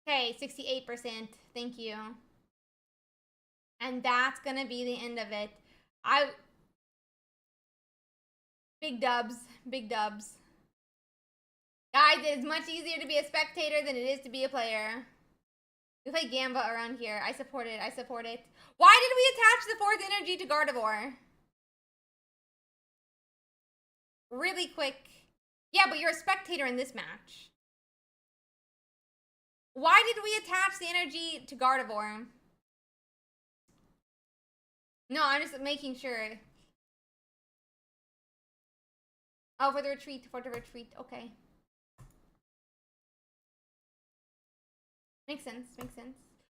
Okay, 68%. Thank you. And that's going to be the end of it. Big dubs. Big dubs. Guys, it's much easier to be a spectator than it is to be a player. We play Gamba around here. I support it. I support it. Why did we attach the 4th energy to Gardevoir? Really quick. Yeah, but you're a spectator in this match. Why did we attach the energy to Gardevoir? No, I'm just making sure. Oh, for the retreat. For the retreat. Okay. Makes sense. Makes sense.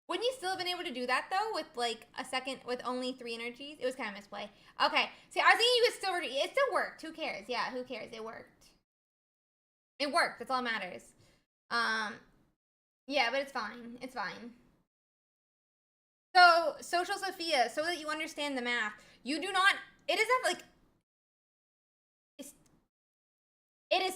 Wouldn't you still have been able to do that, though, with, like, a second, with only 3 energies? It was kind of misplay. Okay. See, I was thinking you could still, it still worked. Who cares? Yeah, who cares? It worked. It worked. That's all that matters. Yeah, but it's fine. It's fine. So, Social Sophia, so that you understand the math, you do not, it is not, like, it is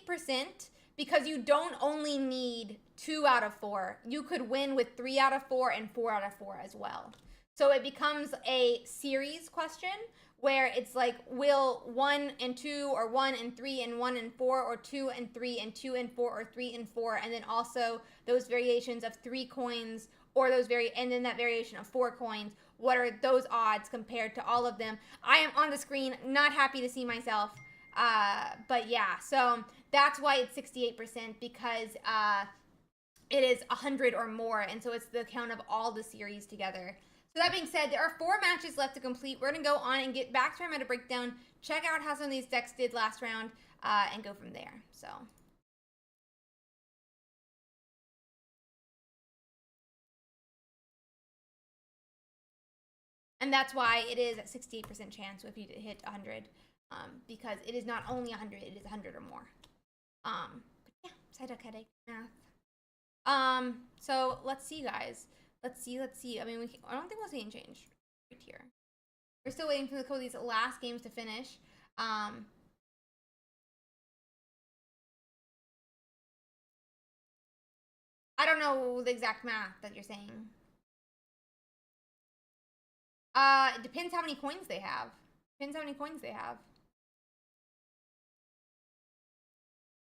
68%, because you don't only need 2 out of 4. You could win with 3 out of 4 and 4 out of 4 as well. So it becomes a series question where it's like, will 1 and 2 or 1 and 3 and 1 and 4 or 2 and 3 and 2 and 4 or 3 and 4, and then also those variations of 3 coins or those and then that variation of 4 coins. What are those odds compared to all of them? I am on the screen, not happy to see myself. But yeah, so that's why it's 68%, because it is 100 or more, and so it's the count of all the series together. So that being said, there are 4 matches left to complete. We're going to go on and get back to our meta breakdown, check out how some of these decks did last round, and go from there. So. And that's why it is at 68% chance if you hit 100. Because it is not only 100, it is 100 or more. But yeah, side deck headache, math. So let's see, guys. Let's see. I mean, I don't think we'll see any change right here. We're still waiting for these last games to finish. I don't know the exact math that you're saying. It depends how many coins they have. Depends how many coins they have.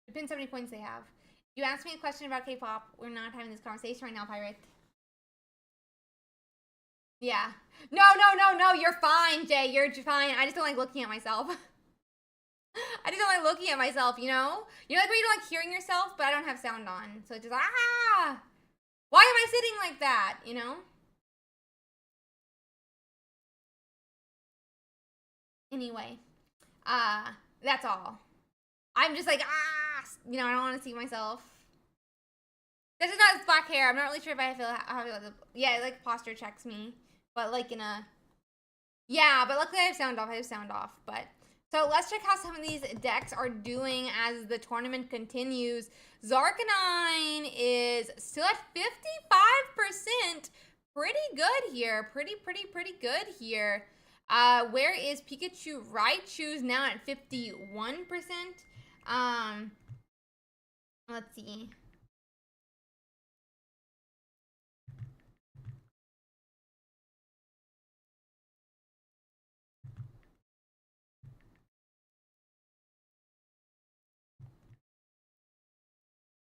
Depends how many coins they have. You asked me a question about K-pop. We're not having this conversation right now, Pirate. Yeah. No. You're fine, Jay. You're fine. I just don't like looking at myself. I just don't like looking at myself, you know? You know, like when you don't like hearing yourself, but I don't have sound on. So it's just, why am I sitting like that, you know? Anyway, that's all. I'm just like, you know, I don't want to see myself. This is not black hair. I'm not really sure if I feel how I feel. Yeah, it like posture checks me, but like in a, yeah. But luckily I have sound off. But so let's check how some of these decks are doing as the tournament continues. Zarkanine is still at 55%. Pretty good here. Pretty good here. Where is Pikachu? Raichu's now at 51%. Let's see.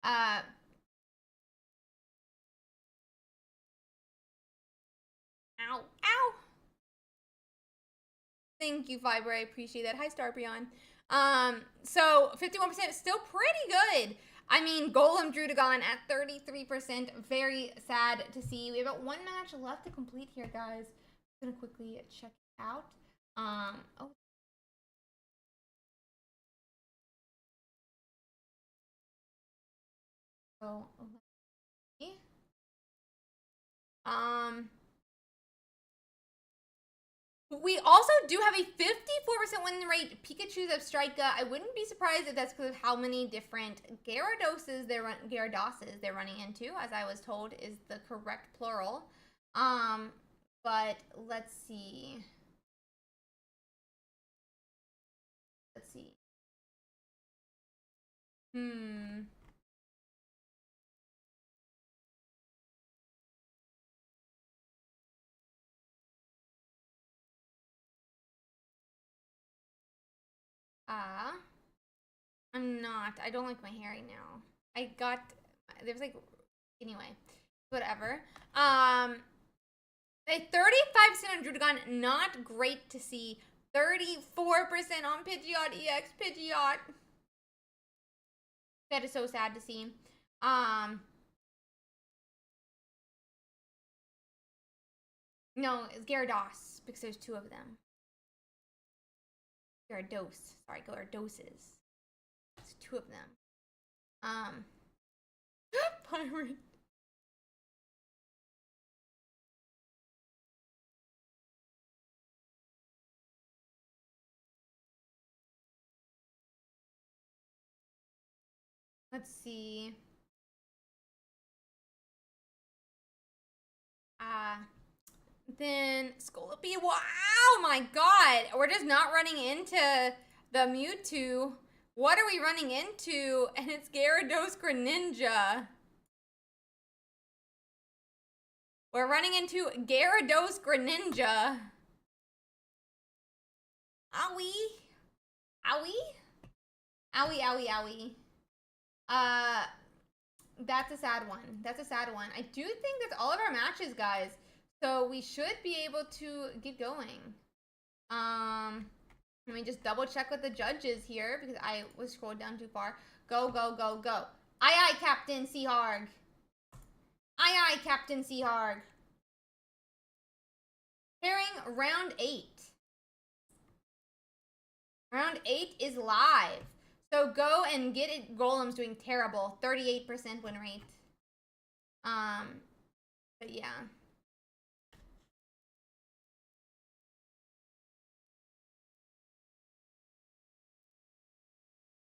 Ow. Thank you, Fiber. I appreciate that. Hi, Starpion. So 51% still pretty good. I mean, Golem Druddigon at 33%. Very sad to see. We have about one match left to complete here, guys. I'm gonna quickly check it out. Oh. So, let's see. We also do have a 54% win rate. Pikachu's of Strika. I wouldn't be surprised if that's because of how many different Gyarados they're running into, as I was told is the correct plural. But let's see. I'm not. I don't like my hair right now. There's like, anyway, whatever. A 35% on Druddigon, not great to see. 34% on Pidgeot EX Pidgeot. That is so sad to see. No, it's Gyarados, because there's two of them. Gyarados. Sorry, Gyaradoses. There's two of them. Pirate. Let's see. Then Scolipede. Wow, my God. We're just not running into the Mewtwo. What are we running into? And it's Gyarados Greninja. We're running into Gyarados Greninja. Owie. That's a sad one. I do think that's all of our matches, guys. So we should be able to get going. Let me just double check with the judges here because I was scrolled down too far. Go. Aye, Captain Seaharg. Aye, Captain Seaharg. Pairing round 8. Round 8 is live. So go and get it. Golem's doing terrible. 38% win rate. But yeah.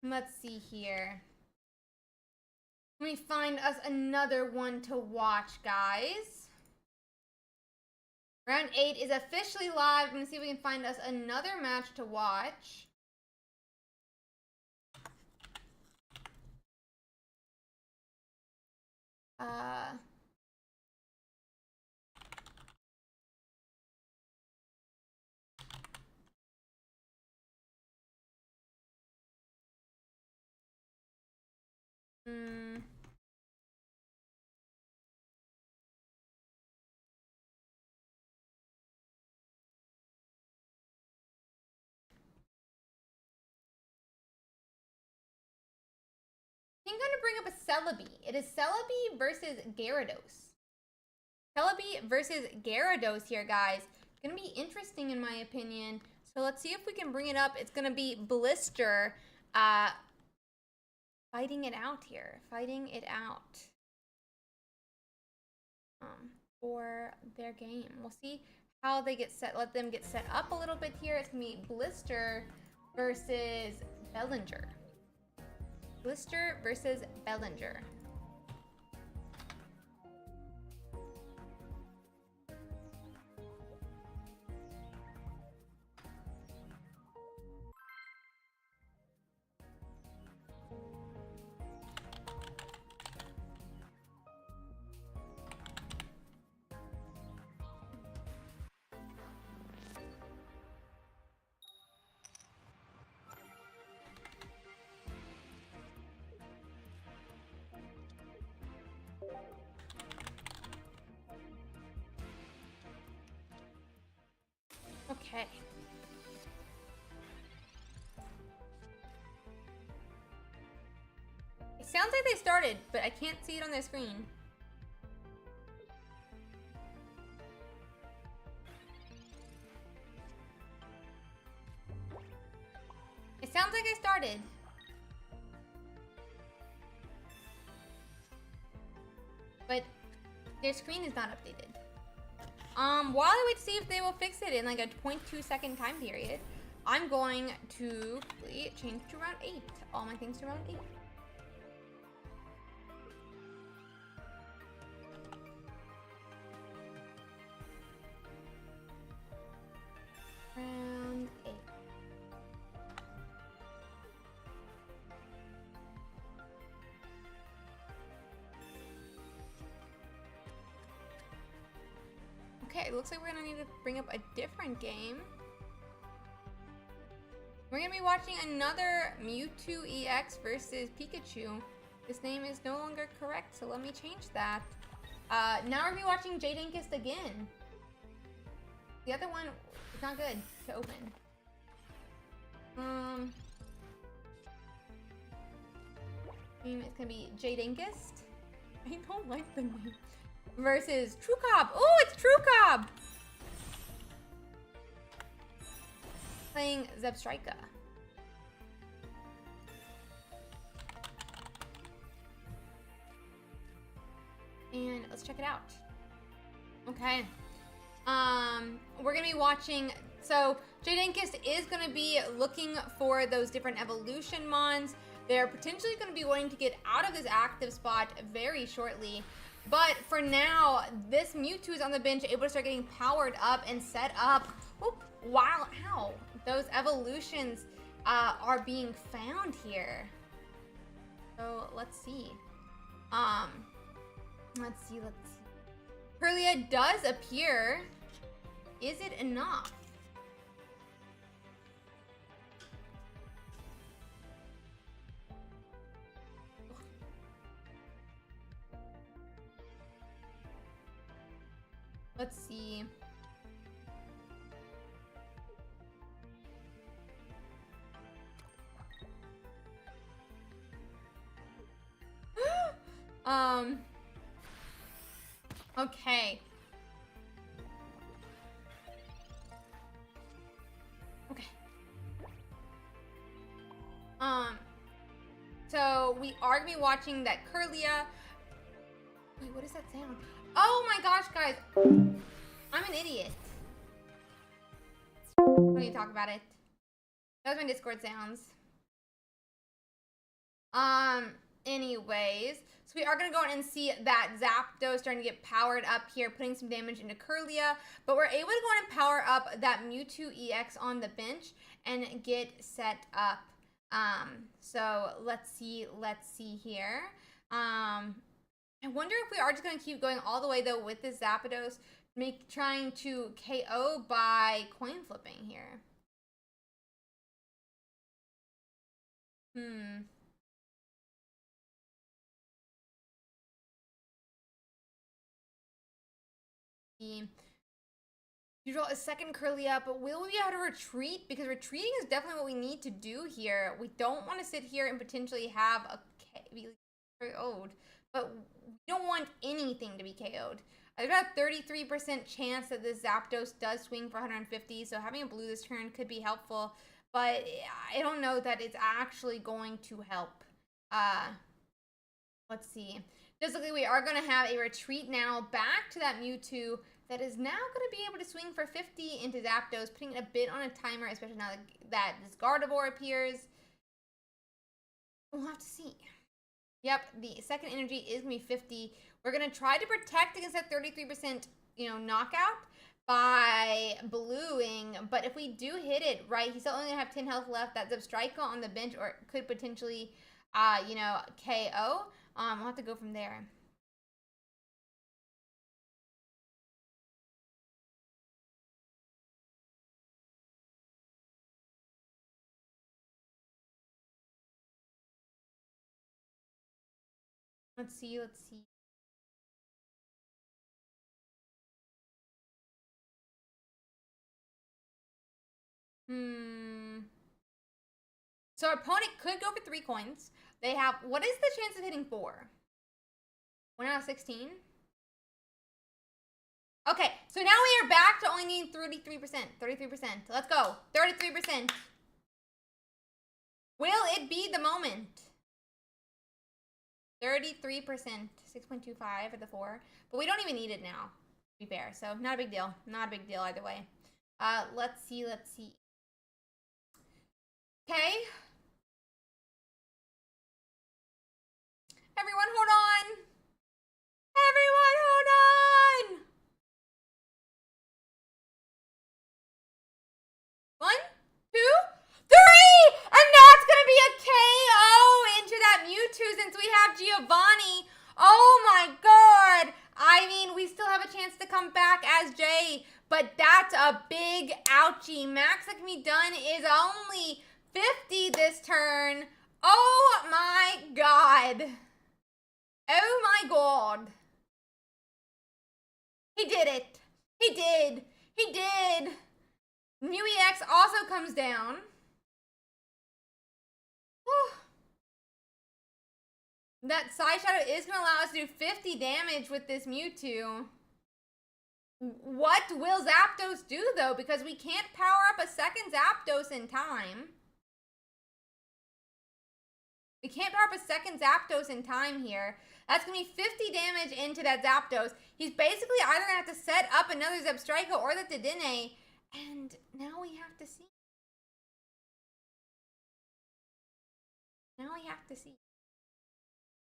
Let's see here. Let me find us another one to watch, guys. Round 8 is officially live. I'm gonna see if we can find us another match to watch. I think I'm gonna bring up a Celebi. It is Celebi versus Gyarados. Celebi versus Gyarados here, guys. It's gonna be interesting in my opinion. So let's see if we can bring it up. It's gonna be Blister fighting it out here. Fighting it out. For their game. We'll see how they get set. Let them get set up a little bit here. It's gonna be Blister versus Bellinger. Blister versus Bellinger. Okay. It sounds like they started, but I can't see it on their screen. It sounds like I started. But their screen is not updated. While I wait to see if they will fix it in like a 0.2-second time period, I'm going to change to round 8. All my things to round 8. Round 8. Okay, it looks like we're gonna need to bring up a different game. We're gonna be watching another Mewtwo EX versus Pikachu. This name is no longer correct, so let me change that. Now we're gonna be watching Jadenkist again. The other one is not good to open. It's gonna be Jadenkist. I don't like the name. Versus Trucob. Oh, it's Trucob! Playing Zebstrika. And let's check it out. Okay. We're gonna be watching. So Jadenkist is gonna be looking for those different evolution mons. They're potentially gonna be wanting to get out of this active spot very shortly. But for now, this Mewtwo is on the bench, able to start getting powered up and set up. Whoop, wow, ow. Those evolutions are being found here. So let's see. Let's see. Kirlia does appear. Is it enough? Let's see. Okay. Okay. So we are gonna be watching that Kirlia. Wait, what is that sound? Oh my gosh, guys. I'm an idiot. Don't need to talk about it. That was my Discord sounds. Anyways, so we are going to go in and see that Zapdos starting to get powered up here, putting some damage into Kirlia, but we're able to go in and power up that Mewtwo EX on the bench and get set up. So let's see here. I wonder if we are just going to keep going all the way though with this Zapdos, trying to KO by coin flipping here. You draw a second Kirlia, but will we be able to retreat? Because retreating is definitely what we need to do here. We don't want to sit here and potentially have a be KO'd, but we don't want anything to be KO'd. I've got a 33% chance that this Zapdos does swing for 150, so having a blue this turn could be helpful, but I don't know that it's actually going to help. Let's see. Basically, we are going to have a retreat now back to that Mewtwo that is now going to be able to swing for 50 into Zapdos, putting it a bit on a timer, especially now that this Gardevoir appears. We'll have to see. Yep, the second energy is going to be 50. We're going to try to protect against that 33%, knockout by bluing. But if we do hit it, right, he's still only going to have 10 health left. That Zebstrika on the bench or could potentially, KO. We'll have to go from there. Let's see. So our opponent could go for 3 coins. They have, what is the chance of hitting 4? 1 out of 16? Okay, so now we are back to only needing 33%. 33%. Let's go. 33%. Will it be the moment? 33%. 6.25 at the 4. But we don't even need it now, to be fair. So not a big deal. Not a big deal either way. Let's see. Okay. Everyone hold on. Everyone hold on. 1, 2, 3! And that's going to be a KO into that Mewtwo since we have Giovanni. Oh my god. I mean, we still have a chance to come back as Jay, but that's a big ouchie. Max that can be done is only 50 this turn. Oh my god. Oh my god. He did it. He did. MewEX also comes down. Whew. That Side Shadow is going to allow us to do 50 damage with this Mewtwo. What will Zapdos do, though? Because we can't power up a second Zapdos in time. We can't power up a second Zapdos in time here. That's going to be 50 damage into that Zapdos. He's basically either going to have to set up another Zebstrika or the Dedenne. And now we have to see.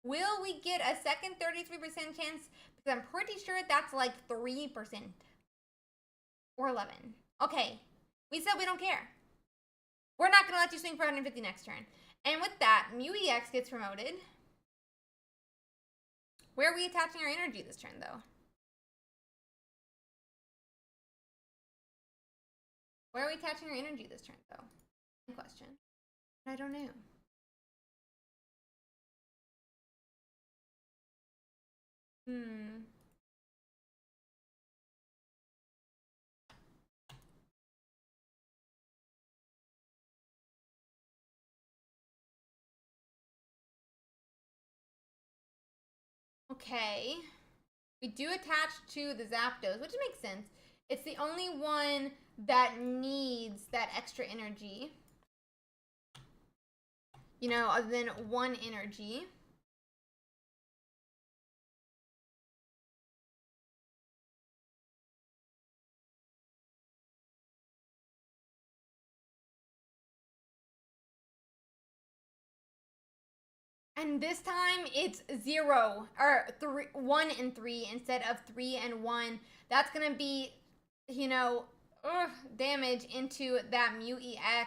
Will we get a second 33% chance? Because I'm pretty sure that's like 3%. Or 11. Okay. We said we don't care. We're not going to let you swing for 150 next turn. And with that, MewEX gets promoted. Where are we attaching our energy this turn, though? Where are we attaching our energy this turn, though? Question. I don't know. Okay. We do attach to the Zapdos, which makes sense. It's the only one that needs that extra energy. Other than 1 energy. And this time it's 0 or 1 and 3 instead of 3 and 1. That's gonna be, damage into that MewEX.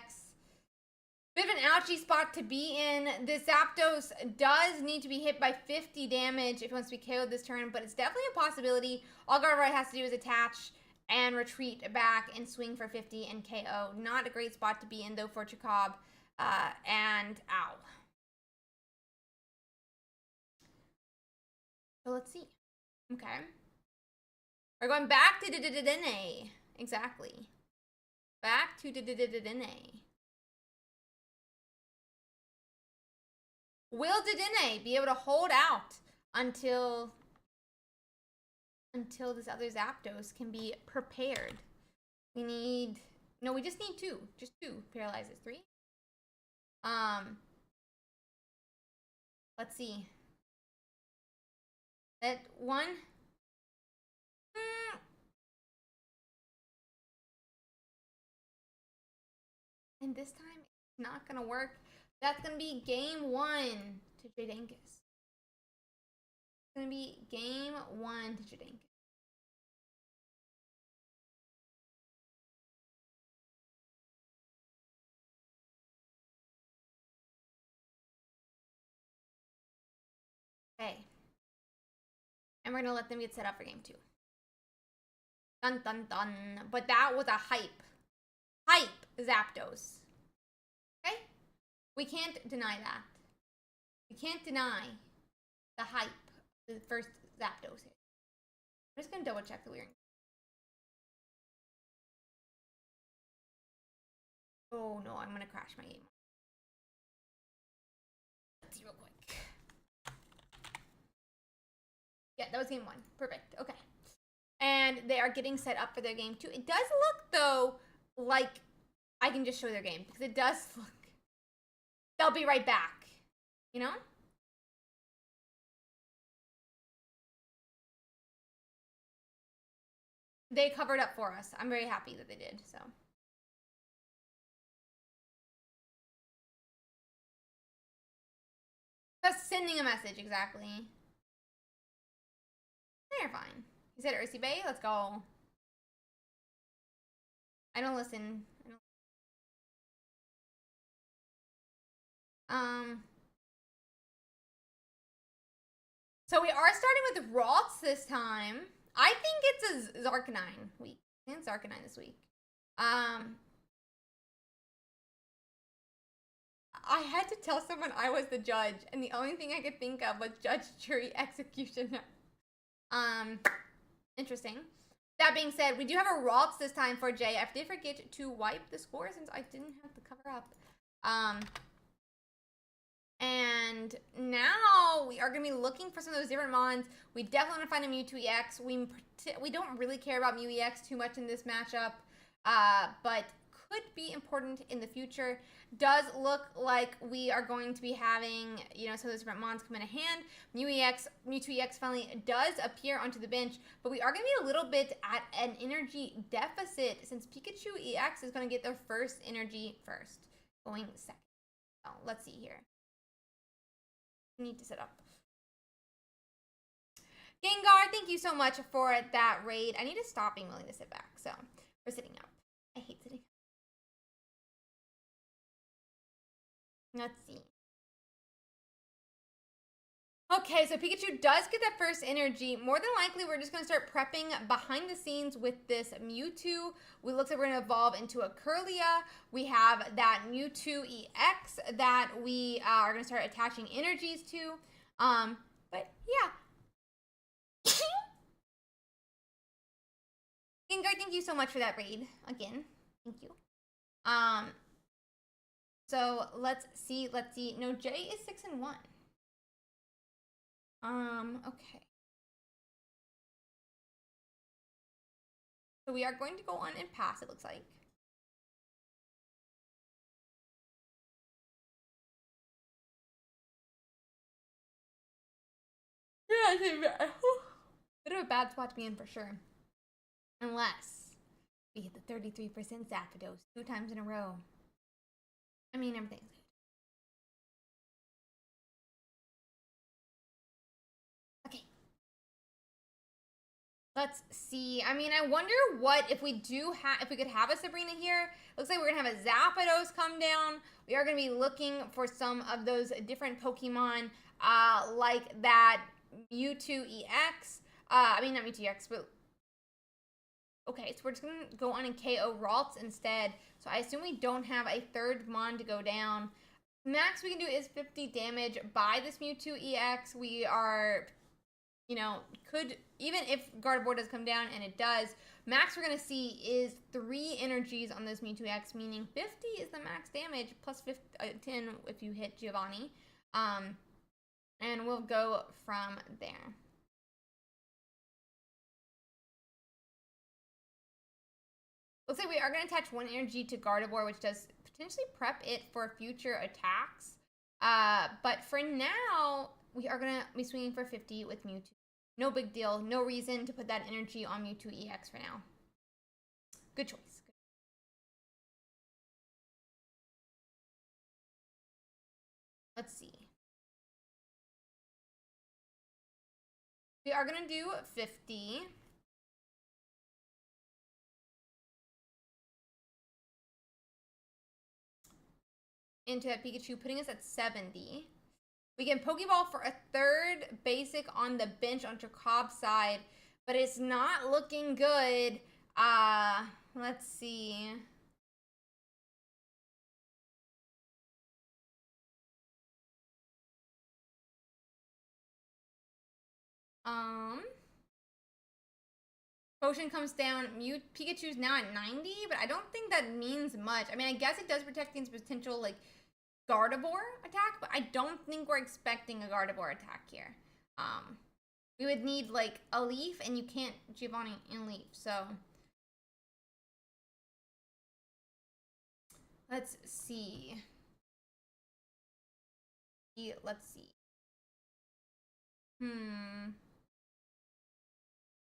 Bit of an ouchie spot to be in. This Zapdos does need to be hit by 50 damage if it wants to be KO'd this turn, but it's definitely a possibility. All Gardevoir has to do is attach and retreat back and swing for 50 and KO. Not a great spot to be in though for Chakab. And ow. So let's see. Okay. We're going back to Dedenne. Exactly. Back to Dedenne. Will Dedenne be able to hold out until until this other Zapdos can be prepared. We need... No, we just need 2. Just 2 paralyzes. 3? Let's see. That 1... And this time, it's not gonna work. That's gonna be game 1 to Jadenkus. It's gonna be game 1 to Jadenkus. Okay. And we're gonna let them get set up for game 2. Dun dun dun. But that was a hype. Hype Zapdos. Okay? We can't deny that. We can't deny the hype of the first Zapdos hit. I'm just gonna double check that we're in. Oh no, I'm gonna crash my game. Let's see real quick. Yeah, that was game 1. Perfect. Okay. And they are getting set up for their game 2. It does look, though, like I can just show their game. Because it does look... They'll be right back. You know? They covered up for us. I'm very happy that they did, so... Just sending a message, exactly. They're fine. He said Ursiiday, let's go. I don't listen. So we are starting with Ralts this time. I think it's a Zarkanine week. I think it's Zarkanine this week. I had to tell someone I was the judge, and the only thing I could think of was judge, jury, executioner. Interesting. That being said, we do have a Ralts this time for Jay. I did forget to wipe the score since I didn't have the cover up. And now we are going to be looking for some of those different mons. We definitely want to find a Mewtwo EX. We don't really care about Mew EX too much in this matchup, but could be important in the future. Does look like we are going to be having, you know, some of those different mons come in hand. Mewtwo EX finally does appear onto the bench, but we are going to be a little bit at an energy deficit since Pikachu EX is going to get their first energy first, going second. Oh, let's see here. Need to set up. Gengar, thank you so much for that raid. I need to stop being willing to sit back, so we're sitting up. I hate sitting. Let's see. Okay, so Pikachu does get that first energy. More than likely, we're just going to start prepping behind the scenes with this Mewtwo. It looks like we're going to evolve into a Curlia. We have that Mewtwo EX that we are going to start attaching energies to. But yeah. Gengar, thank you so much for that raid again. Thank you. So let's see. No, Jay is 6-1. Okay. So we are going to go on and pass, it looks like. Yeah, it's a bit of a bad spot to be in for sure. Unless we hit the 33% Zapdos 2 times in a row. I mean, everything's good. Let's see. I mean, I wonder what if we could have a Sabrina here. Looks like we're gonna have a Zapdos come down. We are gonna be looking for some of those different Pokemon, like that Mewtwo EX. I mean, not Mewtwo EX, but okay. So we're just gonna go on and KO Ralts instead. So I assume we don't have a third Mon to go down. Max we can do is 50 damage by this Mewtwo EX. We are, you know, could, even if Gardevoir does come down, and it does, max we're going to see is 3 energies on this Mewtwo X, meaning 50 is the max damage, plus 10 if you hit Giovanni. And we'll go from there. Looks like we are going to attach 1 energy to Gardevoir, which does potentially prep it for future attacks. But for now, we are going to be swinging for 50 with Mewtwo. No big deal. No reason to put that energy on Mewtwo EX for now. Good choice. Let's see. We are going to do 50. Into that Pikachu, putting us at 70. We can Pokeball for a 3rd basic on the bench on Cobb's side, but it's not looking good. Let's see. Potion comes down. Pikachu's now at 90, but I don't think that means much. I mean, I guess it does protect against potential, like, Gardevoir attack, but I don't think we're expecting a Gardevoir attack here. We would need, like, a Leaf, and you can't Giovanni and Leaf, so. Let's see. Let's see.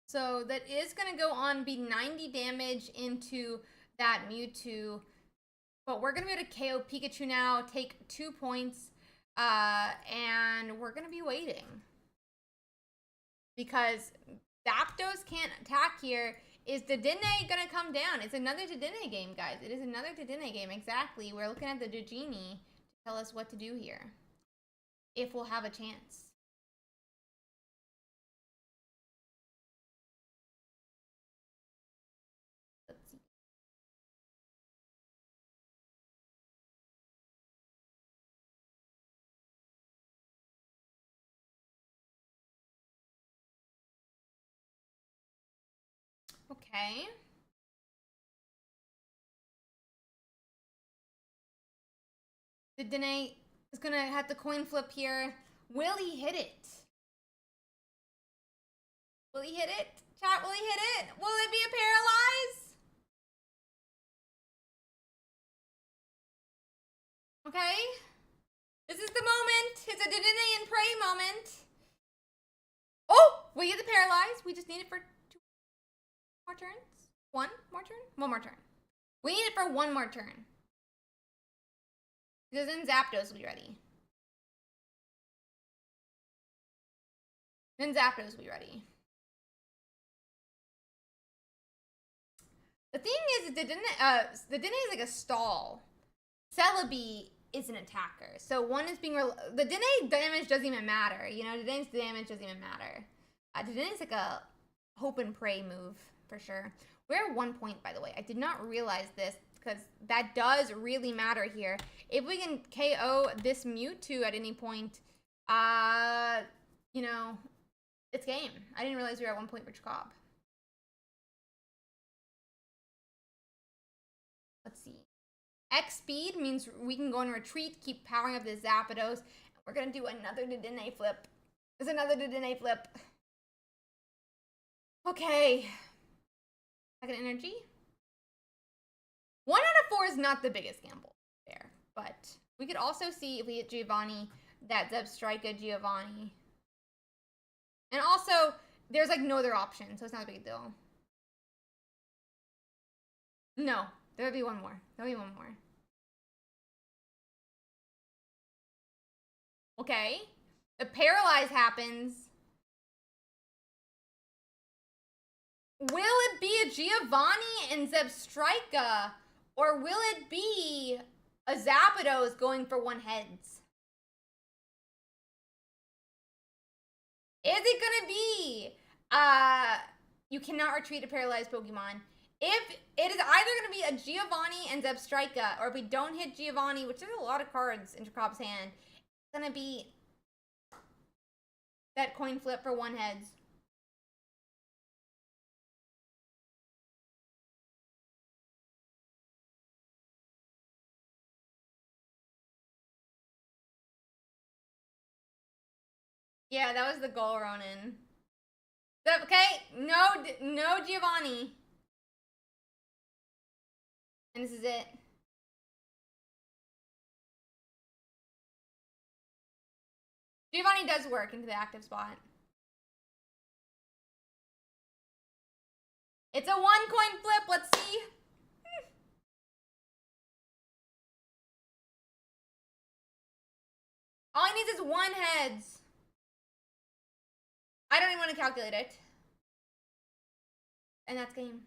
So that is going to go on, be 90 damage into that Mewtwo. But we're going to be able to KO Pikachu now, take 2 points, and we're going to be waiting. Because Zapdos can't attack here. Is Dedenne going to come down? It's another Dedenne game, guys. It is another Dedenne game, exactly. We're looking at the Dugini to tell us what to do here. If we'll have a chance. Okay. Dedenne is going to have the coin flip here. Will he hit it? Will he hit it? Chat, will he hit it? Will it be a paralyze? Okay. This is the moment. It's a Dedenne and Prey moment. Oh, we get the paralyze. We just need it for 2 more turns. 1 more turn? 1 more turn. We need it for 1 more turn. Because then Zapdos will be ready. Then Zapdos will be ready. The thing is, Dedenne is like a stall. Celebi is an attacker. So one is being... the Dedenne damage doesn't even matter. You know, Dedenne's damage doesn't even matter. Dedenne is like a hope and pray move, for sure. We're at 1 point, by the way. I did not realize this, because that does really matter here. If we can KO this Mewtwo at any point, you know, it's game. I didn't realize we were at 1 point for Cobb. Let's see. X speed means we can go in retreat, keep powering up the Zapdos. We're going to do another Dedenne flip. There's another Dedenne flip. Okay. Second energy. 1 out of 4 is not the biggest gamble there. But we could also see if we hit Giovanni, that Zebstrika Giovanni. And also, there's like no other option, so it's not a big deal. No. There'll be 1 more. There'll be 1 more. Okay. The paralyze happens. Will it be a Giovanni and Zebstrika? Or will it be a Zapdos going for 1 heads? Is it gonna be you cannot retreat a paralyzed Pokemon? If it is either going to be a Giovanni and Zebstrika, or if we don't hit Giovanni, which there's a lot of cards in Cobb's hand, it's going to be that coin flip for 1 heads. Yeah, that was the goal, Ronan. Okay, no Giovanni. And this is it. Giovanni does work into the active spot. It's a 1 coin flip. Let's see. All he needs is 1 heads. I don't even want to calculate it. And that's game.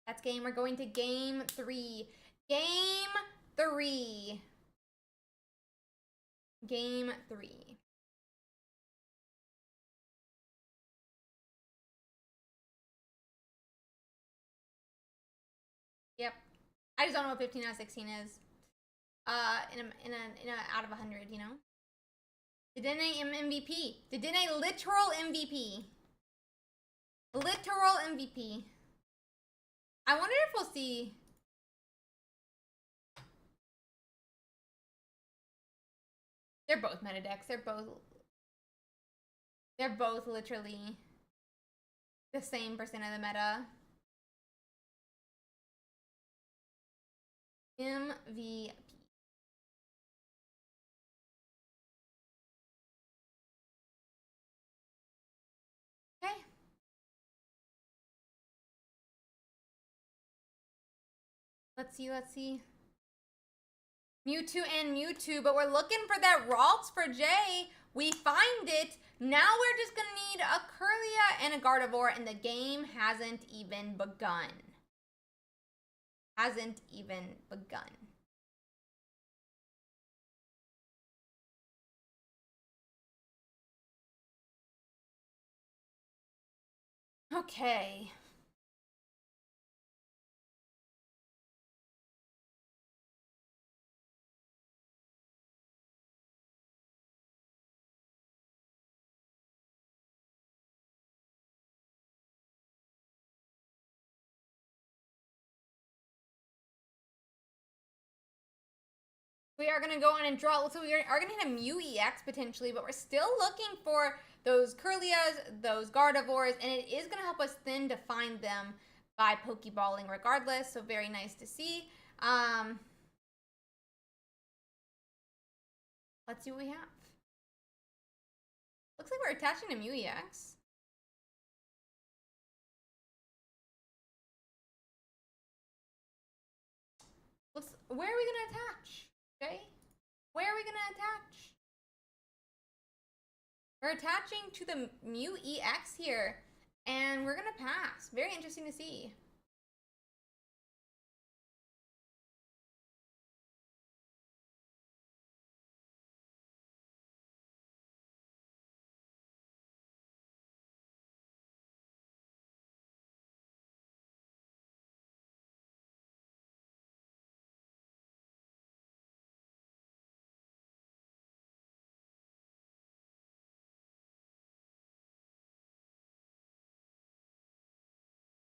That's game. We're going to game 3. Game 3. Game 3. Yep. I just don't know what 15 out of 16 is. In a out of 100, you know. Dedenne MVP. Dedenne literal MVP. Literal MVP. I wonder if we'll see. They're both meta decks. They're both literally the same percent of the meta. MVP. Okay. Let's see. Mewtwo and Mewtwo, but we're looking for that Ralts for Jay. We find it. Now we're just gonna need a Curlia and a Gardevoir, and the game hasn't even begun. Hasn't even begun. Okay. We are going to go on and draw. So we are going to hit a Mew EX potentially, but we're still looking for those Curlias, those Gardevoirs, and it is going to help us then to find them by Pokeballing regardless. So very nice to see. Let's see what we have. Looks like we're attaching to Mew EX. Where are we going to attach? Okay. Where are we going to attach? We're attaching to the Mew EX here, and we're going to pass. Very interesting to see.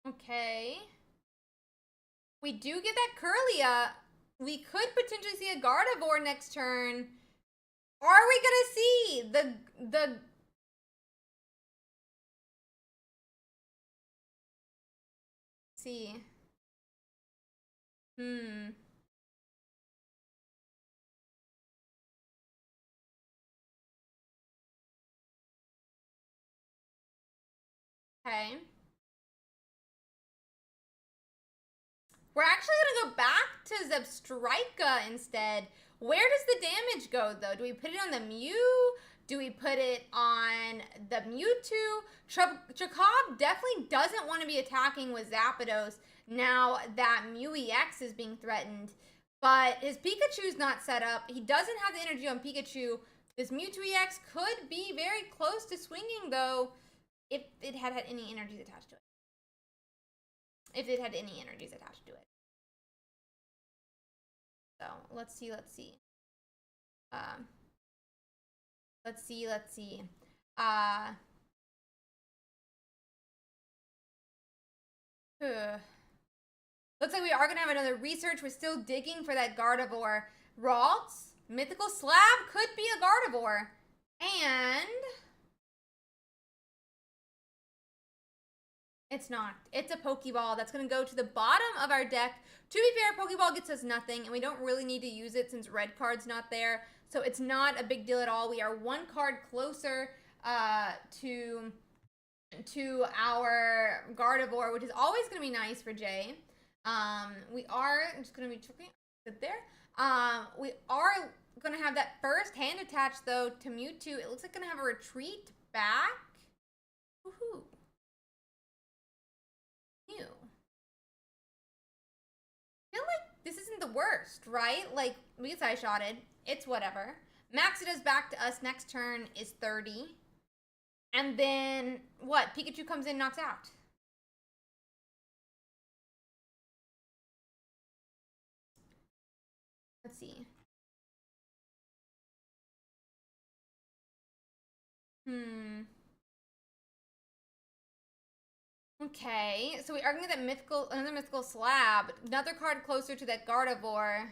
Okay. We do get that Curlia. We could potentially see a Gardevoir next turn. Are we gonna see the see? Okay. We're actually gonna go back to Zebstrika instead. Where does the damage go though? Do we put it on the Mew? Do we put it on the Mewtwo? Chakov definitely doesn't want to be attacking with Zapdos now that Mew EX is being threatened. But his Pikachu's not set up. He doesn't have the energy on Pikachu. This Mewtwo EX could be very close to swinging though if it had any energies attached to it. If it had any energies attached to it. So let's see. Let's see. Looks like we are gonna have another research. We're still digging for that Gardevoir. Ralts, Mythical Slab could be a Gardevoir. And It's not. It's a Pokeball that's going to go to the bottom of our deck. To be fair, Pokeball gets us nothing, and we don't really need to use it since red card's not there. So it's not a big deal at all. We are one card closer to our Gardevoir, which is always going to be nice for Jay. We are just going to be checking it there. We are going to have that first hand attached, though, to Mewtwo. It looks like going to have a retreat back. Woohoo. Mew. I feel like this isn't the worst, right? Like, we get side-shotted. It's whatever. Maxida's back to us next turn is 30. And then, what? Pikachu comes in, knocks out. Let's see. Okay, so we are gonna get that another mythical slab. Another card closer to that Gardevoir.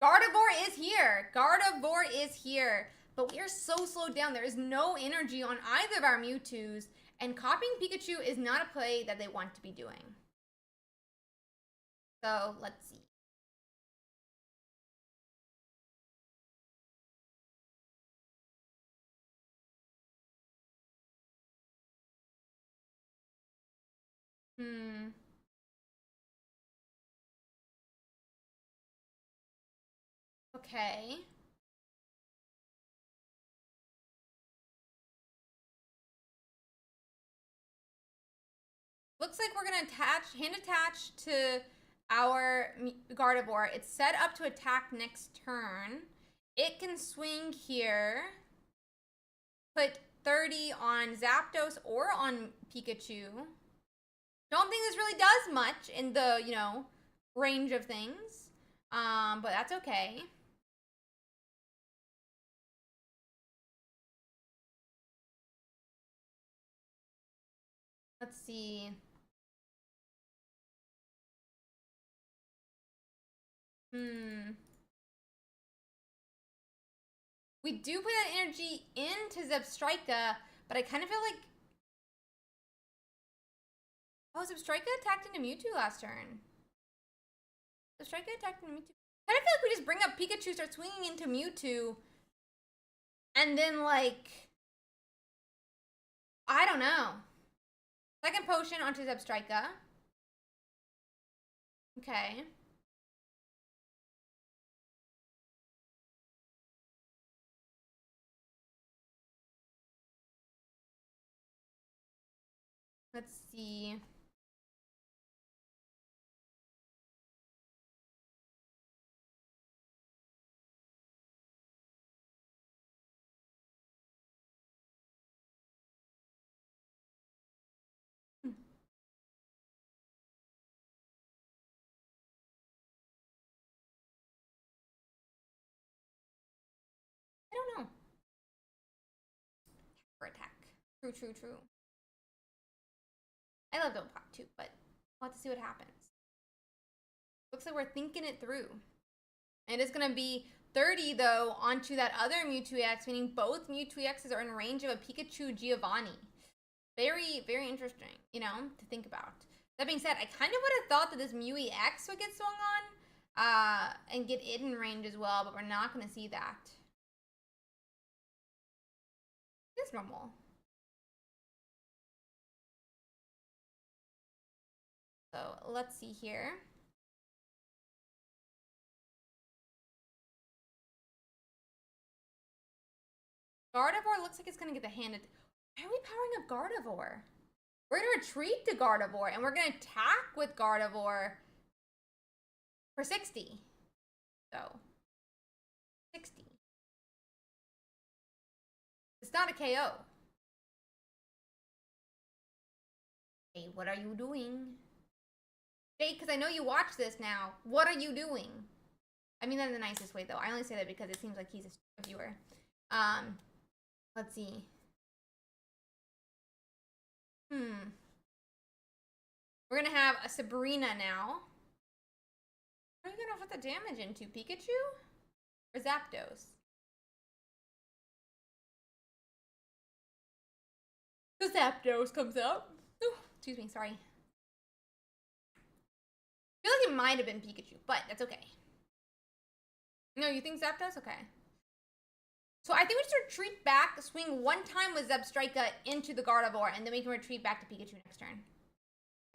Gardevoir is here. Gardevoir is here. But we are so slowed down. There is no energy on either of our Mewtwo's. And copying Pikachu is not a play that they want to be doing. So, let's see. Okay. Looks like we're gonna hand attach to our Gardevoir. It's set up to attack next turn. It can swing here. Put 30 on Zapdos or on Pikachu. Don't think this really does much in the, range of things. But that's okay. Let's see. We do put that energy into Zebstrika, but I kind of feel like... Oh, Zebstrika attacked into Mewtwo last turn. Zebstrika attacked into Mewtwo. I kind of feel like we just bring up Pikachu, start swinging into Mewtwo, and then, like... I don't know. Second potion onto Zebstrika. Okay. Let's see. I don't know. For attack. True. I love Don't Pop too, but we'll have to see what happens. Looks like we're thinking it through. It is going to be 30, though, onto that other Mewtwo EX, meaning both Mewtwo EXs are in range of a Pikachu Giovanni. Very, very interesting, to think about. That being said, I kind of would have thought that this Mew EX would get swung on and get it in range as well, but we're not going to see that. It's normal. So let's see here. Gardevoir looks like it's going to get the hand. Why are we powering up Gardevoir? We're going to retreat to Gardevoir, and we're going to attack with Gardevoir for 60. So, 60. It's not a KO. Hey, what are you doing? Jake, because I know you watch this now. What are you doing? I mean that in the nicest way, though. I only say that because it seems like he's a viewer. Let's see. We're gonna have a Sabrina now. What are you gonna put the damage into? Pikachu? Or Zapdos? The Zapdos comes up. Ooh, excuse me, sorry. I feel like it might have been Pikachu, but that's okay. No, you think Zapdos? Okay. So I think we should retreat back, swing one time with Zebstrika into the Gardevoir, and then we can retreat back to Pikachu next turn.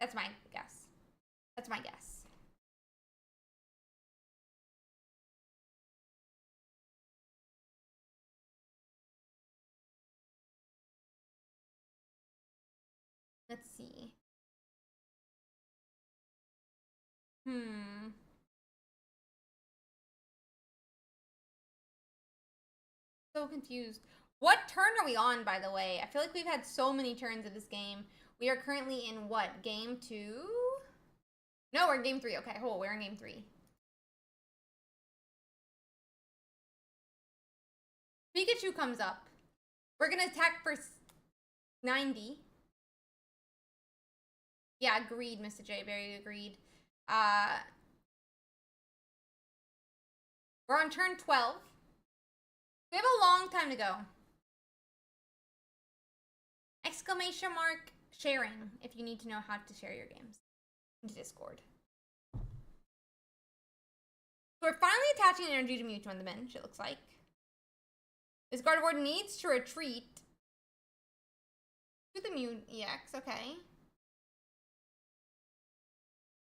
That's my guess. That's my guess. Let's see. So confused. What turn are we on, by the way? I feel like we've had so many turns of this game. We are currently in what? Game 2? No, we're in game 3. Okay, hold on. We're in game 3. Pikachu comes up. We're gonna attack for 90. Yeah, agreed, Mr. J. Very agreed. We're on turn 12. We have a long time to go. Exclamation mark sharing if you need to know how to share your games into Discord. So we're finally attaching energy to Mewtwo on the bench, it looks like. This Gardevoir needs to retreat to the Mew EX, okay.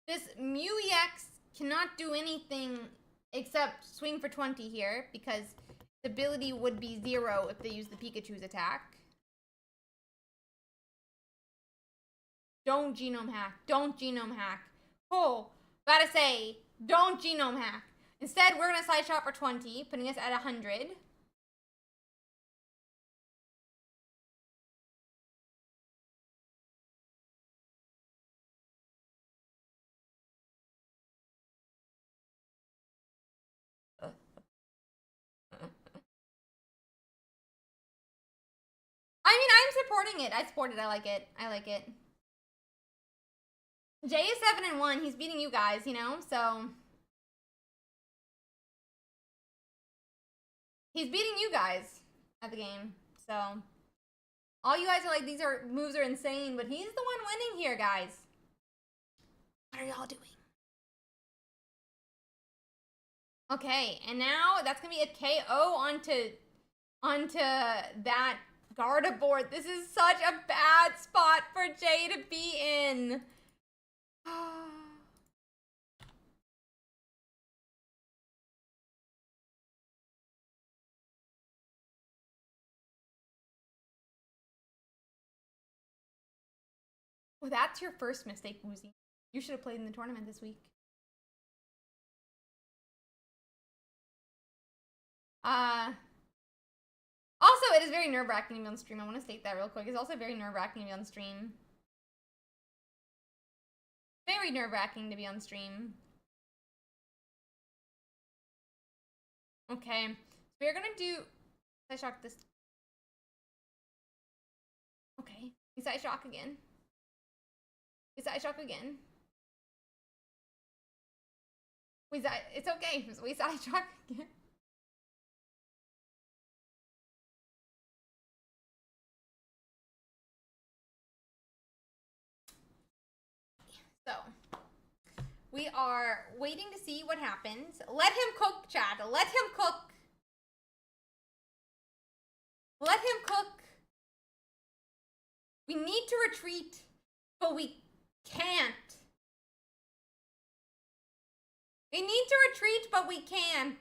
This Mew EX cannot do anything except swing for 20 here, because the ability would be 0 if they use the Pikachu's attack. Don't genome hack. Don't genome hack. Oh, gotta say, don't genome hack. Instead, we're gonna side shot for 20, putting us at 100. I mean, I'm supporting it. I support it. I like it. I like it. Jay is 7-1. He's beating you guys, you know? So he's beating you guys at the game. So all you guys are like, these moves are insane, but he's the one winning here, guys. What are y'all doing? Okay, and now that's gonna be a KO onto that Gardevoir. This is such a bad spot for Jay to be in. Well, that's your first mistake, Woozy. You should have played in the tournament this week. Also, it is very nerve-wracking to be on stream. I want to state that real quick. It's also very nerve-wracking to be on stream. Very nerve-wracking to be on stream. Okay, so we're gonna do side shock this. Okay, we side shock again. We side shock again. It's okay. We side shock again. So, we are waiting to see what happens. Let him cook, chat. Let him cook. Let him cook. We need to retreat, but we can't. We need to retreat, but we can't.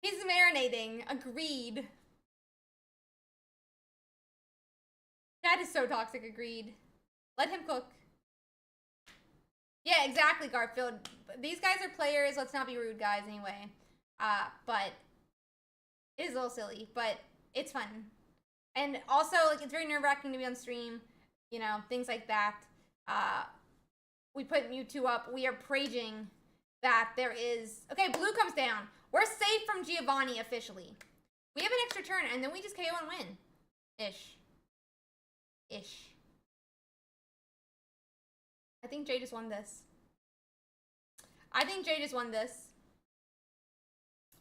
He's marinating. Agreed. That is so toxic. Agreed. Let him cook. Yeah, exactly, Garfield. These guys are players. Let's not be rude, guys, anyway. But it is a little silly, but it's fun. And also, like, it's very nerve-wracking to be on stream. You know, things like that. We put Mewtwo up. We are praging that there is... Okay, blue comes down. We're safe from Giovanni officially. We have an extra turn, and then we just KO and win. Ish. I think Jay just won this.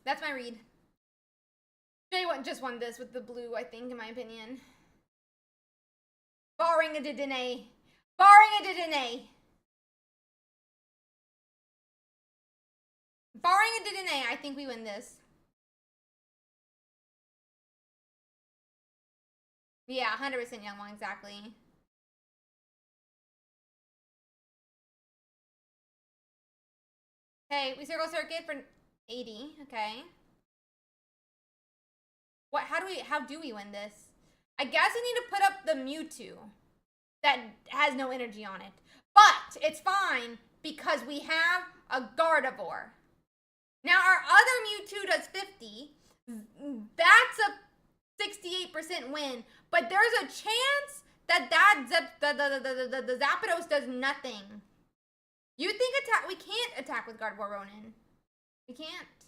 That's my read. Jay just won this with the blue, I think, in my opinion. Barring a Didine. Barring a Didine. Barring a Didine, I think we win this. Yeah, 100% Young One, exactly. Okay, we circle circuit for 80, okay. What, how do we win this? I guess I need to put up the Mewtwo that has no energy on it. But it's fine because we have a Gardevoir. Now our other Mewtwo does 50. That's a 68% win. But there's a chance that the Zapdos does nothing. You think we can't attack with Gardevoir Ronin. We can't.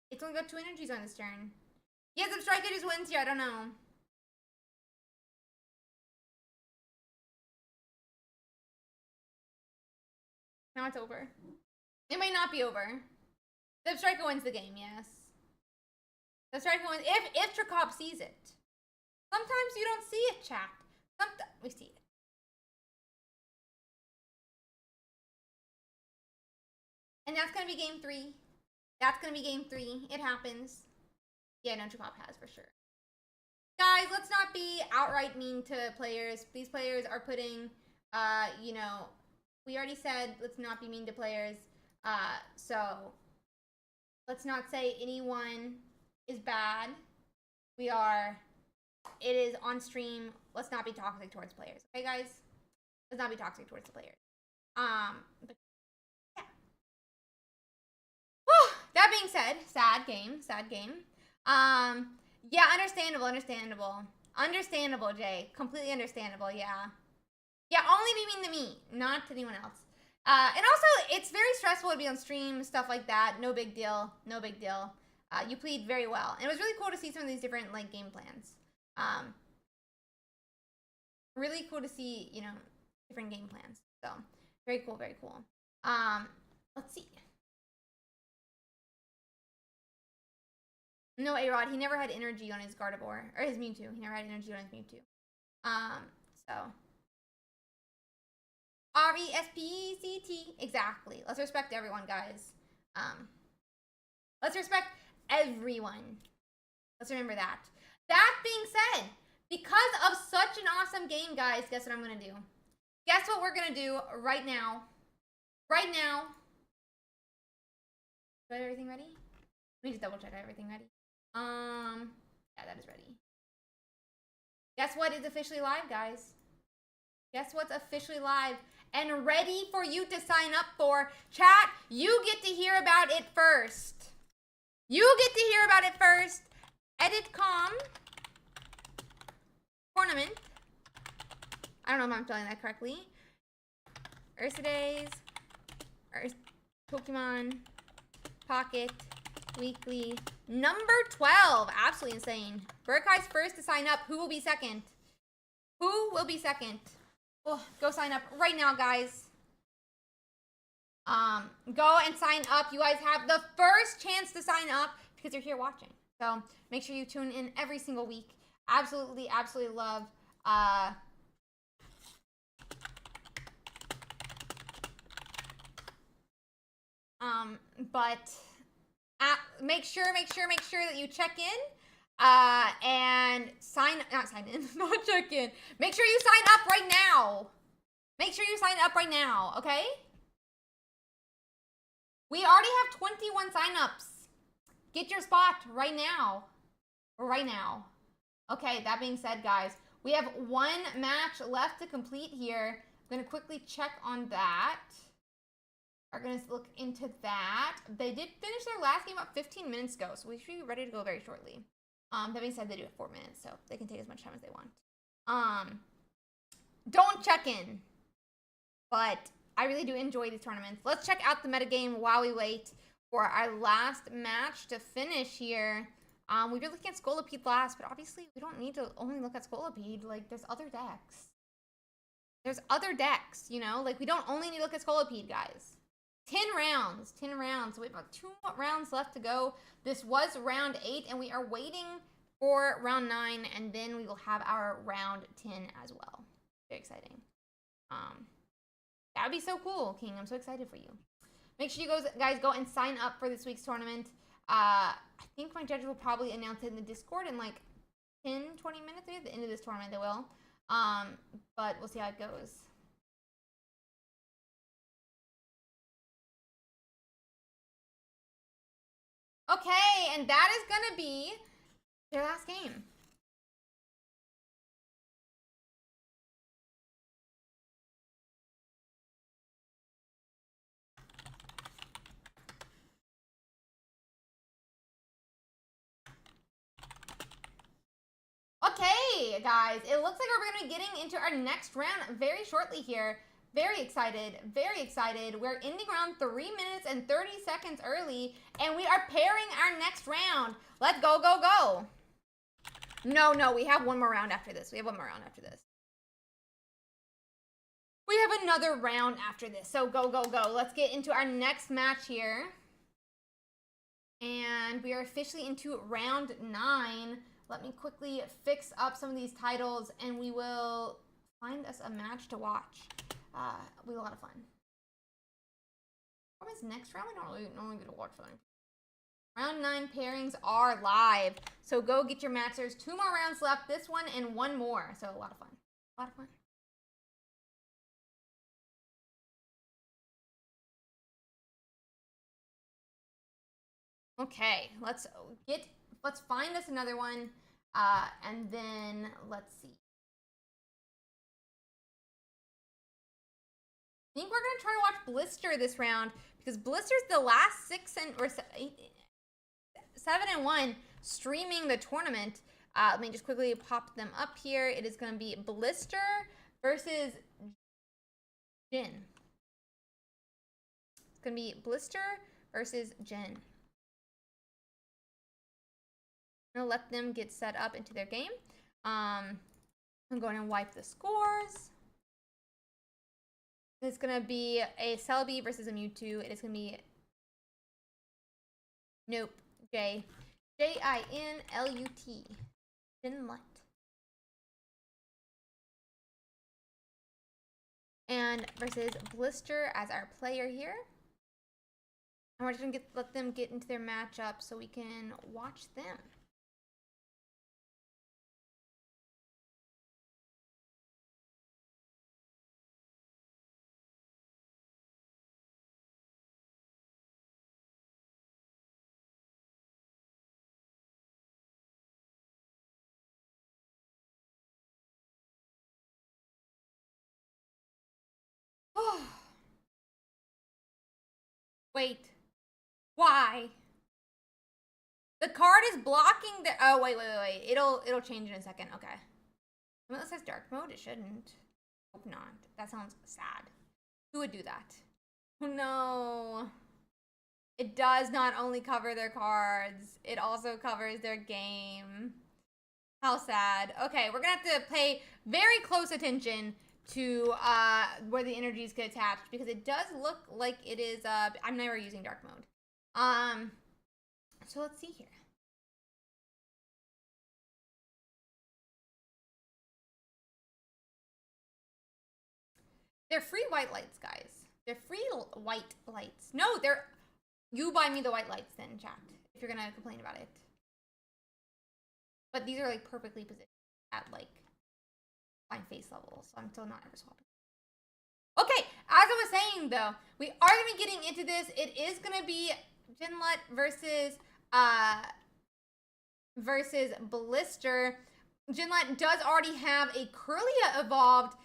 It's only got 2 energies on this turn. Yeah, Zebstrika just wins here, I don't know. Now it's over. It might not be over. Zebstrika wins the game, yes. Zebstrika wins if Trakop sees it. Sometimes you don't see it, chat. Sometimes we see it. And that's gonna be game 3. That's gonna be game 3. It happens. Yeah, no, Trakop has for sure. Guys, let's not be outright mean to players. These players are putting, you know, we already said let's not be mean to players. So let's not say anyone is bad. It is on stream. Let's not be toxic towards players. Okay, guys? Let's not be toxic towards the players. But yeah. Whew, that being said, sad game. Yeah, understandable. Understandable, Jay. Completely understandable, yeah. Yeah, only be mean to me, not to anyone else. And also, it's very stressful to be on stream, stuff like that. No big deal. You played very well. And it was really cool to see some of these different, like, game plans. Really cool to see, you know, different game plans. So, very cool. Let's see. No, A-Rod, he never had energy on his Gardevoir. Or his Mewtwo. He never had energy on his Mewtwo. So. R-E-S-P-E-C-T. Exactly. Let's respect everyone, guys. Let's respect everyone. Let's remember that. That being said, because of such an awesome game, guys, guess what I'm going to do? Guess what we're going to do right now? Right now. Do I have everything ready? Let me just double check I have everything ready. Yeah, that is ready. Guess what is officially live, guys? Guess what's officially live and ready for you to sign up for? Chat, you get to hear about it first. EditCom tournament. I don't know if I'm spelling that correctly. Ursiidays, Pokemon Pocket Weekly number 12. Absolutely insane. Burkai's first to sign up. Who will be second? Oh, go sign up right now, guys. Go and sign up. You guys have the first chance to sign up because you're here watching. So make sure you tune in every single week. Absolutely love. But make sure that you check in. And not check in. Make sure you sign up right now. Okay? We already have 21 signups. Get your spot right now. Okay, that being said, guys, we have 1 match left to complete here. I'm gonna quickly check on that. Are gonna look into that. They did finish their last game about 15 minutes ago, so we should be ready to go very shortly. That being said, they do it 4 minutes, so they can take as much time as they want. Don't check in, but I really do enjoy these tournaments. Let's check out the metagame while we wait for our last match to finish here. We were looking at Scolipede last, but obviously we don't need to only look at Scolipede. Like, there's other decks. You know? Like, we don't only need to look at Scolipede, guys. 10 rounds. 10 rounds. So we have about 2 rounds left to go. This was round 8, and we are waiting for round 9, and then we will have our round 10 as well. Very exciting. That would be so cool, King. I'm so excited for you. Make sure you guys go and sign up for this week's tournament. I think my judge will probably announce it in the Discord in like 10, 20 minutes. Maybe at the end of this tournament they will. But we'll see how it goes. Okay, and that is gonna be their last game. Okay, guys, it looks like we're gonna be getting into our next round very shortly here. Very excited, very excited. We're ending round 3 minutes and 30 seconds early, and we are pairing our next round. Let's go, go, go. No, we have one more round after this. We have one more round after this. We have another round after this, so go, go, go. Let's get into our next match here. And we are officially into round 9. Let me quickly fix up some of these titles, and we will find us a match to watch. We have a lot of fun. What is next round? We don't really normally get to watch them. Round 9 pairings are live, so go get your match. There's 2 more rounds left. This one and 1 more, so a lot of fun. A lot of fun. Okay, let's find us another one, and then let's see. I think we're gonna try to watch Blister this round because Blister's the last 7 and 1 streaming the tournament. Let me just quickly pop them up here. It is gonna be Blister versus Jin. It's gonna be Blister versus Jin. I'm gonna let them get set up into their game. I'm going to wipe the scores. It's gonna be a Celebi versus a Mewtwo. It is gonna be Jinlut. Jinlut. And versus Blister as our player here. And we're just gonna let them get into their matchup so we can watch them. Wait. Why? The card is blocking the... Oh, wait. It'll change in a second. Okay. Unless it says dark mode, it shouldn't. Hope not. That sounds sad. Who would do that? Oh, no. It does not only cover their cards, it also covers their game. How sad. Okay, we're gonna have to pay very close attention to where the energies get attached because it does look like it is I'm never using dark mode. So let's see here. They're free white lights, guys. They're free white lights. No, you buy me the white lights then, chat, if you're gonna complain about it. But these are like perfectly positioned at like my face level, so I'm still not ever swapping. Okay, as I was saying though, we are gonna be getting into this. It is gonna be Jinlut versus Blister. Jinlut does already have a Kirlia evolved.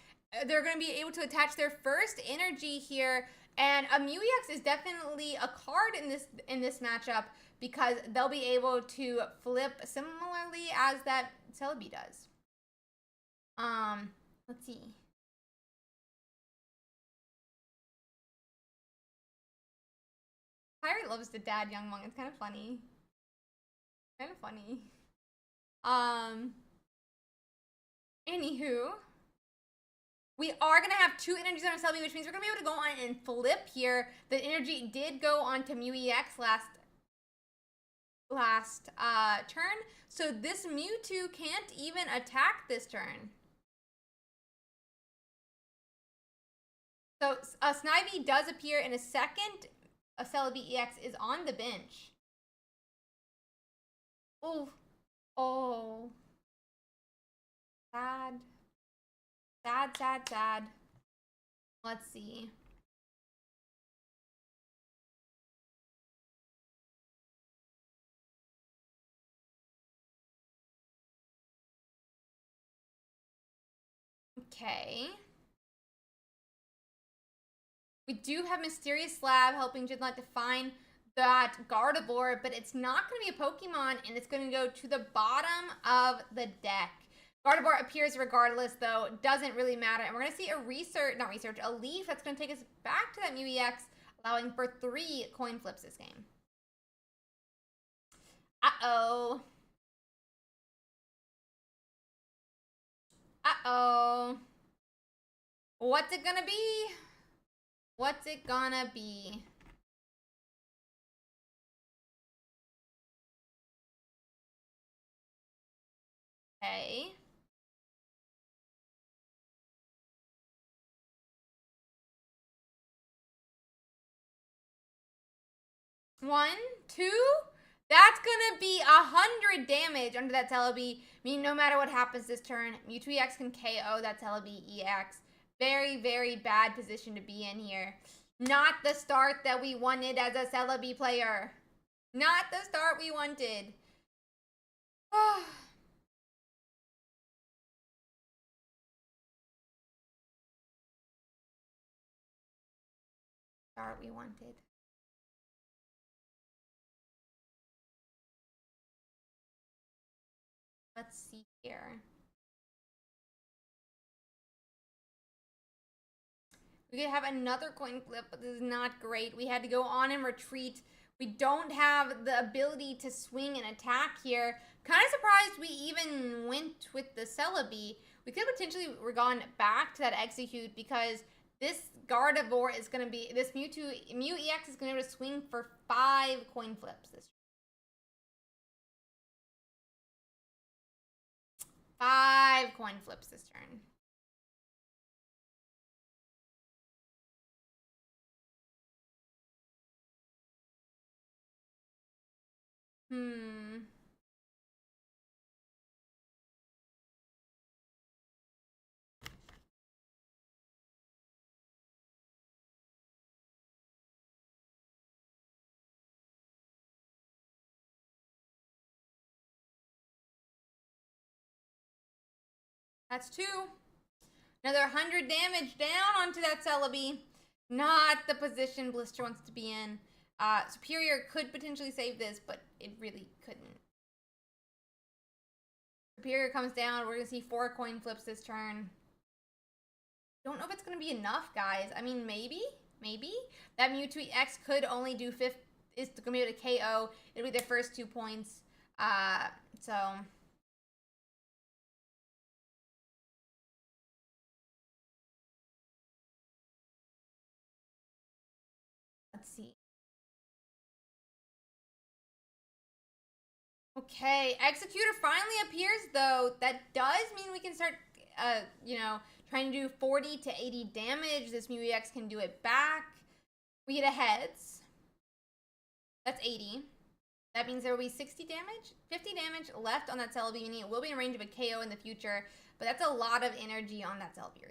They're gonna be able to attach their first energy here, and a Mew-EX is definitely a card in this matchup because they'll be able to flip similarly as that Celebi does. Let's see. Pirate loves the dad Young Monk. It's kind of funny. Anywho, We are going to have 2 energies on our Celebi, which means we're going to be able to go on and flip here. The energy did go on to Mew EX last turn, so this Mewtwo can't even attack this turn. So a Snivy does appear in a second. A Celebi EX is on the bench. Ooh. Oh. Sad. Sad, sad, sad. Let's see. Okay. We do have Mysterious Slab helping Jinlight to find that Gardevoir, but it's not going to be a Pokemon, and it's going to go to the bottom of the deck. Gardevoir appears regardless, though. Doesn't really matter. And we're going to see a a leaf that's going to take us back to that Mew EX, allowing for 3 coin flips this game. Uh-oh. Uh-oh. What's it gonna be? What's it gonna be? Okay. One, two. That's gonna be 100 damage under that Celebi. I mean, no matter what happens this turn, Mewtwo EX can KO that Celebi EX. Very, very bad position to be in here. Not the start that we wanted as a Celebi player. Not the start we wanted. Start we wanted. Let's see here. We could have another coin flip, but this is not great. We had to go on and retreat. We don't have the ability to swing and attack here. Kind of surprised we even went with the Celebi. We could have potentially gone back to that Execute because this Gardevoir is going to be, this Mew EX is going to be able to swing for 5 coin flips this turn. 5 coin flips this turn. That's 2. Another 100 damage down onto that Celebi. Not the position Blister wants to be in. Superior could potentially save this, but it really couldn't. Superior comes down. We're going to see 4 coin flips this turn. Don't know if it's going to be enough, guys. I mean, maybe. That Mewtwo X could only do 5. Is going to be able to KO. It'll be the first 2 points. So... let's see. Okay, Executor finally appears, though. That does mean we can start, you know, trying to do 40 to 80 damage. This Mew EX can do it back. We get a heads. That's 80. That means there will be 60 damage, 50 damage left on that Celebi, meaning it will be in range of a KO in the future. But that's a lot of energy on that Celebi.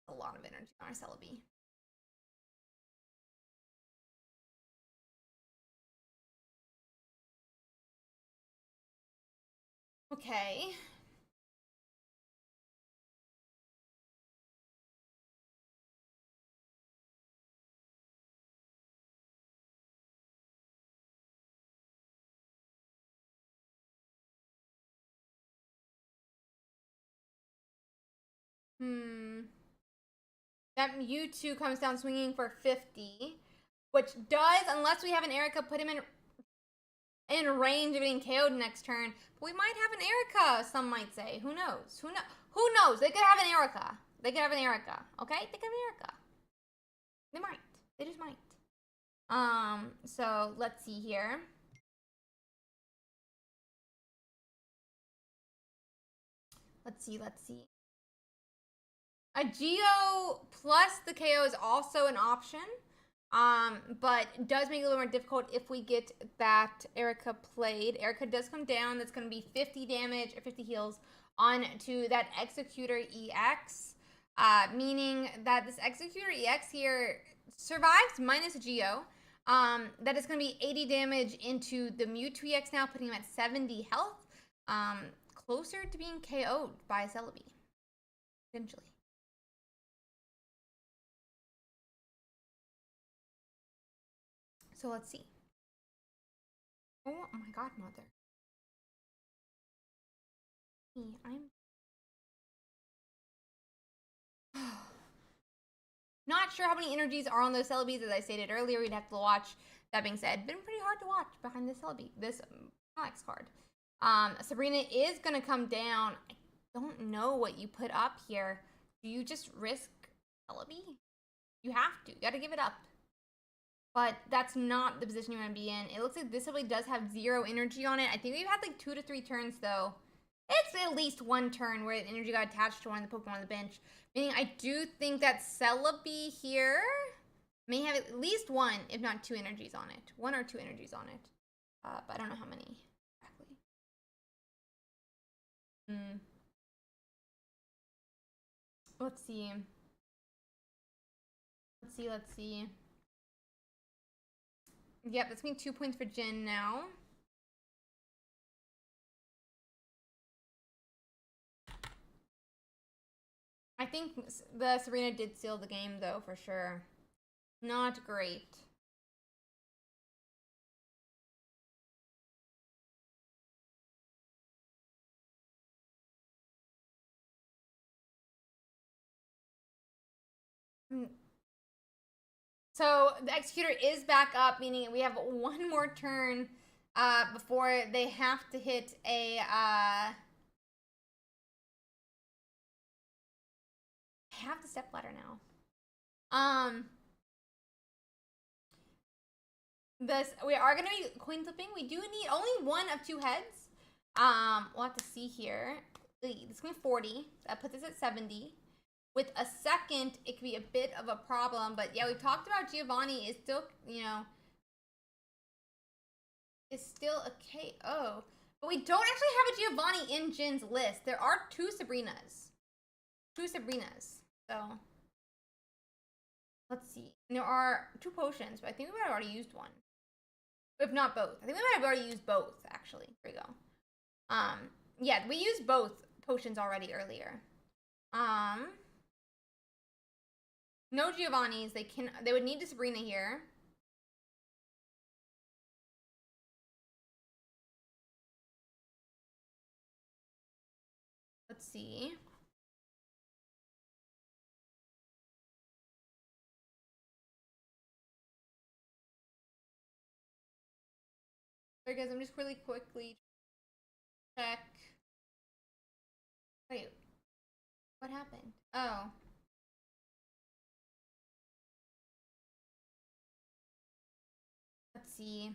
A lot of energy on our Celebi. Okay. That Mewtwo comes down swinging for 50, which does, unless we have an Erica, put him in range of being KO'd next turn. But we might have an Erica, some might say. Who knows? Who knows? They could have an Erica. They could have an Erica, okay? They could have an Erica. They might. They just might. So let's see here. Let's see. A Geo plus the KO is also an option. But does make it a little more difficult if we get that Erica played. Erica does come down. That's going to be 50 damage or 50 heals onto that Executor EX. Meaning that this Executor EX here survives minus a Geo. That is going to be 80 damage into the Mewtwo EX now, putting him at 70 health. Closer to being KO'd by Celebi. Potentially. So let's see. Oh my god, mother. I'm not sure how many energies are on those Celebes. As I stated earlier, we'd have to watch. That being said, been pretty hard to watch behind this Celebi, this Alex card. Sabrina is gonna come down. I don't know what you put up here. Do you just risk Celebi? You have to. You gotta give it up. But that's not the position you want to be in. It looks like this Celebi does have 0 energy on it. I think we've had like 2 to 3 turns though. It's at least 1 turn where the energy got attached to one of the Pokemon on the bench. Meaning I do think that Celebi here may have at least 1, if not 2 energies on it. 1 or 2 energies on it. But I don't know how many exactly. Let's see. Let's see. Yep, that's me 2 points for Jin now. I think the Serena did seal the game though, for sure. Not great. So the Executor is back up, meaning we have 1 more turn before they have to hit a I have the step ladder now. We are gonna be coin flipping. We do need only 1 of 2 heads. We'll have to see here. This is gonna be 40. That puts us at 70. With a second, it could be a bit of a problem. But yeah, we've talked about Giovanni is still, you know, is still a KO. But we don't actually have a Giovanni in Jin's list. There are 2 Sabrinas. 2 Sabrinas. So let's see. And there are 2 potions, but I think we might have already used 1. If not both. I think we might have already used both, actually. Here we go. Yeah, we used both potions already earlier. No Giovanni's. They would need a Sabrina here. Let's see. Sorry guys, I'm just really quickly check. Wait. What happened? Oh. Let's see.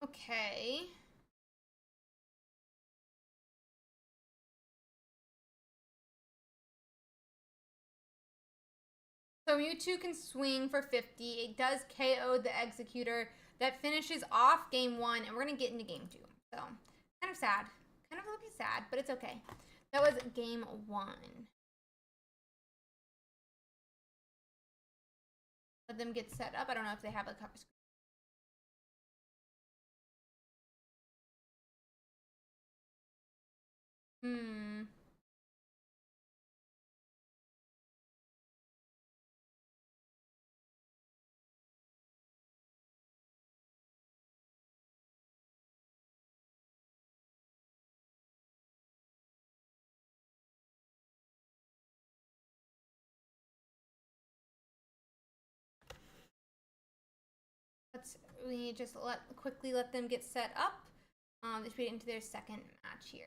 Okay. So Mewtwo can swing for 50. It does KO the Executor. That finishes off game 1, and we're going to get into game 2. So, kind of sad. Kind of a little bit sad, but it's okay. That was game 1. Let them get set up. I don't know if they have a cover screen. Hmm. We just quickly let them get set up. They should be into their second match here.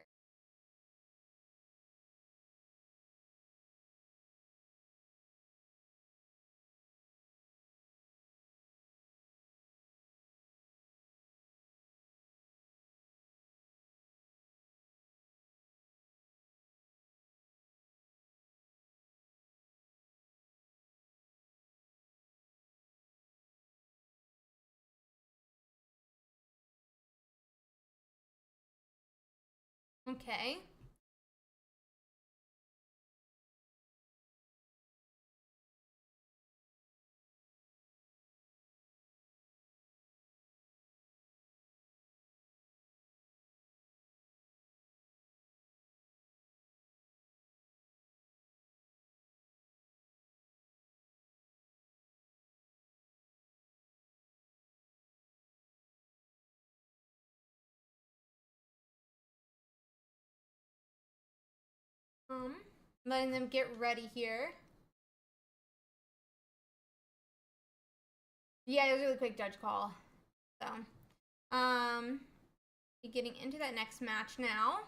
Okay. Letting them get ready here. Yeah, it was a really quick judge call. So, getting into that next match now.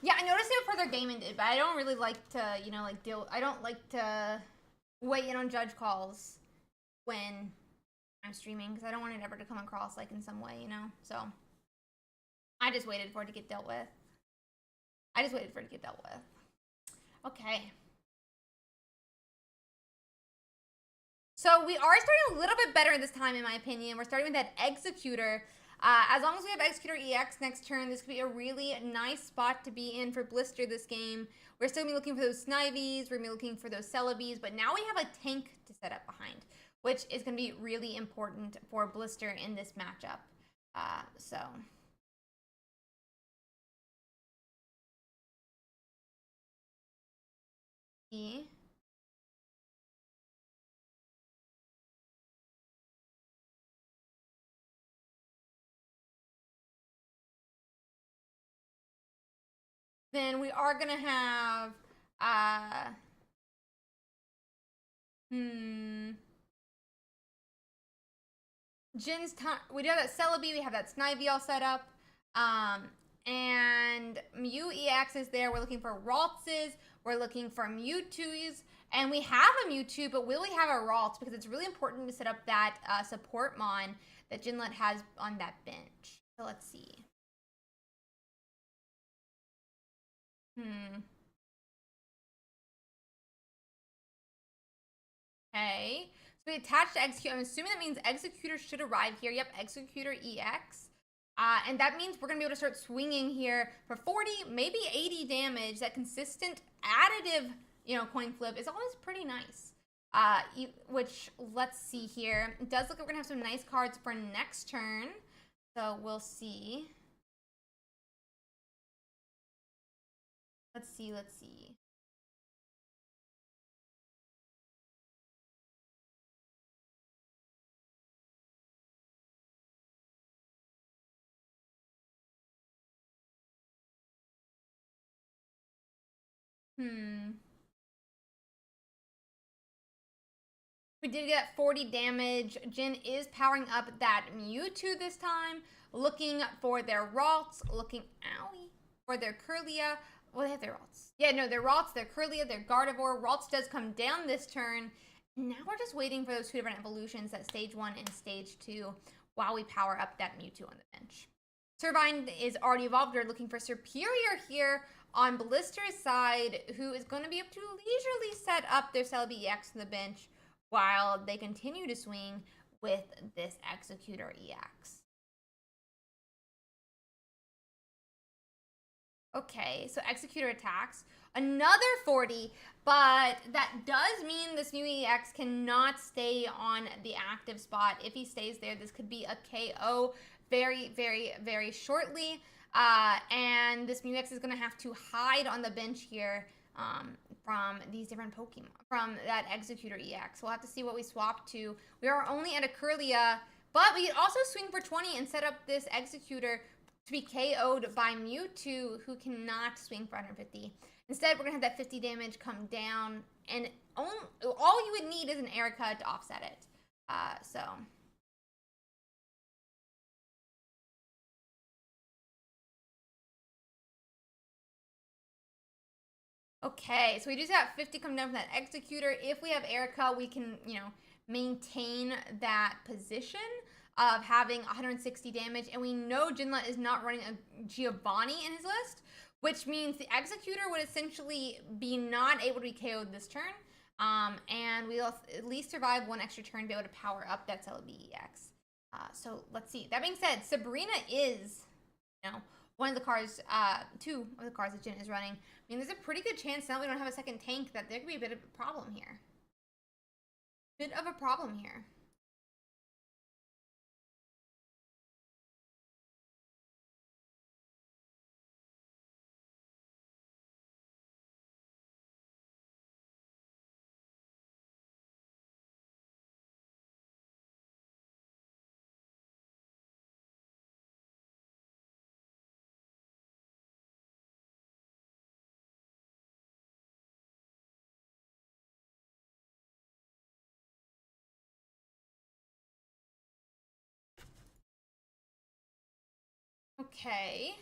Yeah, I noticed it before their game ended, but I don't really like to, you know, like I don't like to weigh in on judge calls when I'm streaming because I don't want it ever to come across like in some way, you know. So I just waited for it to get dealt with. Okay. So we are starting a little bit better this time, in my opinion. We're starting with that Executor. As long as we have Executor EX next turn, this could be a really nice spot to be in for Blister this game. We're still going to be looking for those Snivies. We're going to be looking for those Celebes. But now we have a tank to set up behind, which is going to be really important for Blister in this matchup. So... Then we are gonna have Jin's time. We do have that Celebi, we have that Snivy all set up. And Mew EX is there. We're looking for Raltses, we're looking for Mewtwo's, and we have a Mewtwo, but will we have a Ralts? Because it's really important to set up that support Mon that Jinlet has on that bench. So let's see. Okay. So we attached to Execute. I'm assuming that means Executor should arrive here. Yep, Executor EX. And that means we're going to be able to start swinging here for 40, maybe 80 damage. That consistent additive, you know, coin flip is always pretty nice. Which, let's see here. It does look like we're going to have some nice cards for next turn. So we'll see. Let's see. We did get 40 damage. Jin is powering up that Mewtwo this time, looking for their Ralts, looking for their Curlia. Well, they have their Ralts. Yeah, no, their Ralts, their Curlia, their Gardevoir. Ralts does come down this turn. And now we're just waiting for those two different evolutions, that stage 1 and stage 2, while we power up that Mewtwo on the bench. Servine is already evolved. We're looking for Superior here on Blister's side, who is going to be able to leisurely set up their Celebi EX on the bench while they continue to swing with this Executor EX. Okay, so Executor attacks. Another 40, but that does mean this new EX cannot stay on the active spot. If he stays there, this could be a KO very, very, very shortly. And this Muex is going to have to hide on the bench here from these different Pokemon, from that Executor EX. We'll have to see what we swap to. We are only at a Curlia, but we could also swing for 20 and set up this Executor to be KO'd by Mewtwo, who cannot swing for 150. Instead, we're going to have that 50 damage come down, and all you would need is an Erica to offset it. So... Okay, so we just have 50 come down from that Executor. If we have Erica, we can, maintain that position of having 160 damage. And we know Jinlet is not running a Giovanni in his list, which means the Executor would essentially be not able to be KO'd this turn. And we'll at least survive one extra turn to be able to power up that Celebi EX. So let's see. That being said, Sabrina is, one of the cars, two of the cars that Jin is running. I mean, there's a pretty good chance now we don't have a second tank that there could be a bit of a problem here. Okay.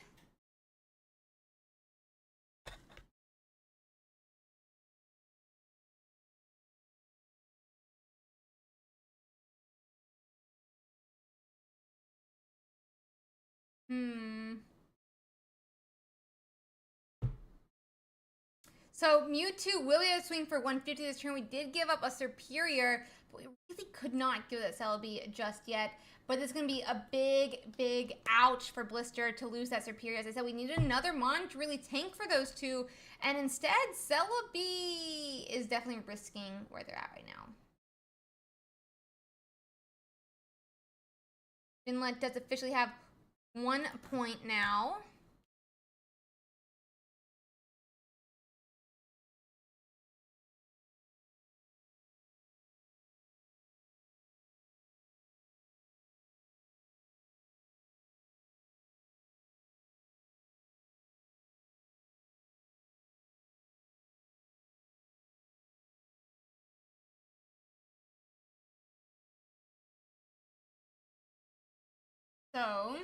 So Mewtwo will be able to swing for 150 this turn. We did give up a Superior, but we really could not give that Celebi just yet. But this is going to be a big, big ouch for Blister to lose that Superior. As I said, we needed another Mon to really tank for those two. And instead, Celebi is definitely risking where they're at right now. Jinlet does officially have 1 point now. So,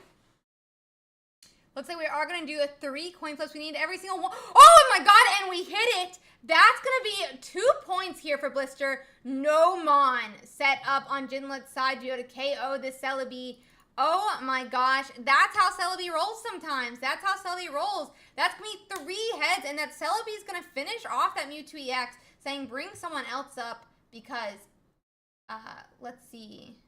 looks like we are going to do a 3 coin flips. We need every single one. Oh my god, and we hit it. That's going to be 2 points here for Blister. No Mon set up on Jinlet's side to be able to KO this Celebi. Oh my gosh, that's how Celebi rolls sometimes. That's how Celebi rolls. That's going to be 3 heads, and that Celebi is going to finish off that Mewtwo EX, saying bring someone else up because, let's see.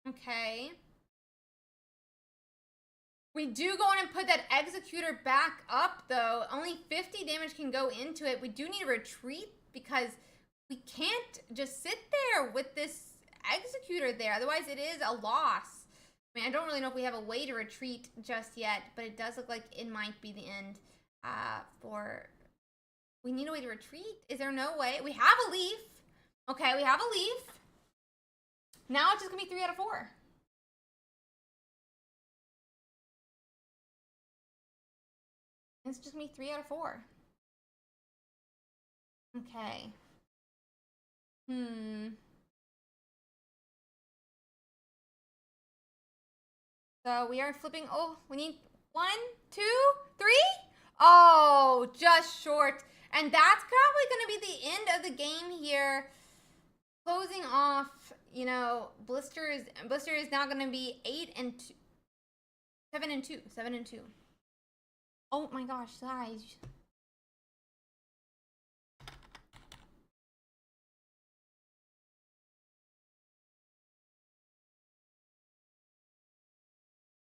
Okay. We do go in and put that Executor back up, though. Only 50 damage can go into it. We do need a retreat because we can't just sit there with this Executor there. Otherwise, it is a loss. I mean, I don't really know if we have a way to retreat just yet, but it does look like it might be the end for... We need a way to retreat. Is there no way? We have a leaf. Okay, we have a leaf. Now it's just going to be 3 out of 4. It's just me 3 out of 4. Okay. So we are flipping. Oh, we need 1, 2, 3. Oh, just short. And that's probably going to be the end of the game here. Closing off, Blister is now going to be 8 and 2. 7 and 2. 7 and 2. Oh my gosh, guys.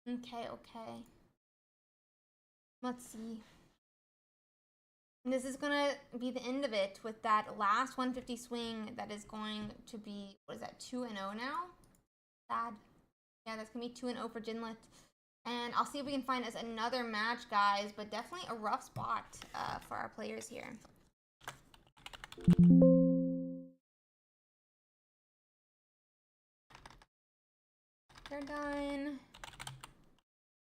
Okay, okay. Let's see. And this is gonna be the end of it with that last 150 swing that is going to be, what is that, 2-0 now? Sad. Yeah, that's gonna be 2-0 for Jinlet. And I'll see if we can find us another match, guys, but definitely a rough spot for our players here. They're done.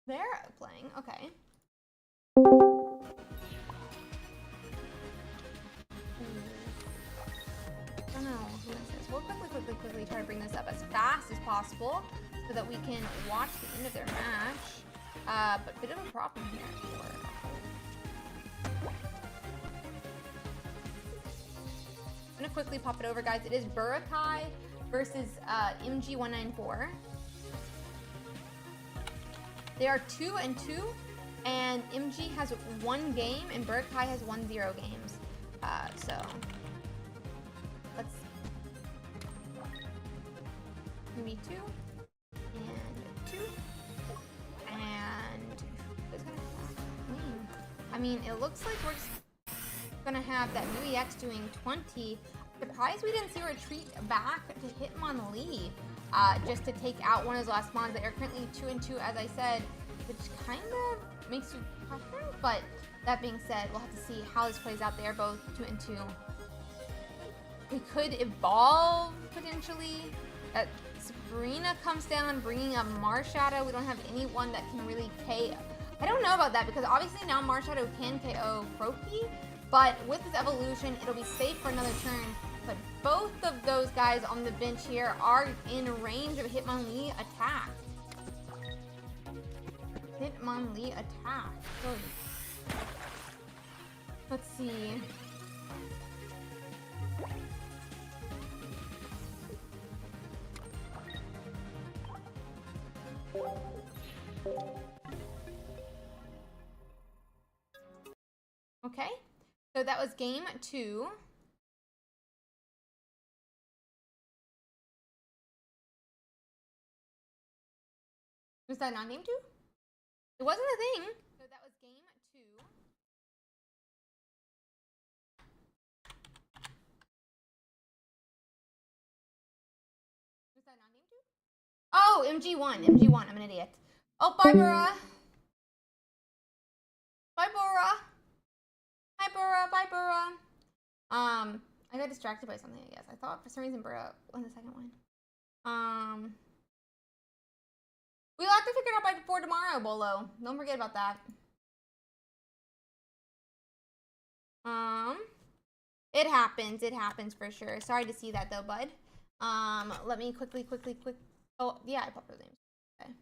They're playing, okay. I don't know who this is. We'll quickly try to bring this up as fast as possible so that we can watch the end of their match. But a bit of a problem here. I'm gonna quickly pop it over, guys. It is Burakai versus MG194. They are 2 and 2, and MG has 1 game, and Burakai has 1-0 games. So let's me 2 and 2, and who's gonna win? I mean, it looks like we're just gonna have that new EX doing 20. Surprised we didn't see a retreat back to Hitmonlee, just to take out one of those last mons. They are currently 2 and 2, as I said, which kind of makes you question. But that being said, we'll have to see how this plays out. They are both 2 and 2. We could evolve potentially. Sabrina comes down, bringing up Marshadow. We don't have anyone that can really KO. I don't know about that because obviously now Marshadow can KO Froakie, but with his evolution, it'll be safe for another turn. But both of those guys on the bench here are in range of Hitmonlee attack. Hitmonlee attack. Good. Let's see. Okay, so that was game 2. Was that not game 2? It wasn't a thing. So that was game 2. Was that not game 2? Oh, MG1. MG1. I'm an idiot. Oh, bye, Bora. Bye, Bora. Hi, Bora. Bye, Bora. I got distracted by something, I guess. I thought for some reason Bora won the second one. We'll have to figure it out by before tomorrow, Bolo. Don't forget about that. It happens. It happens for sure. Sorry to see that though, bud. Let me quick. Oh, yeah, I popped those names. Okay.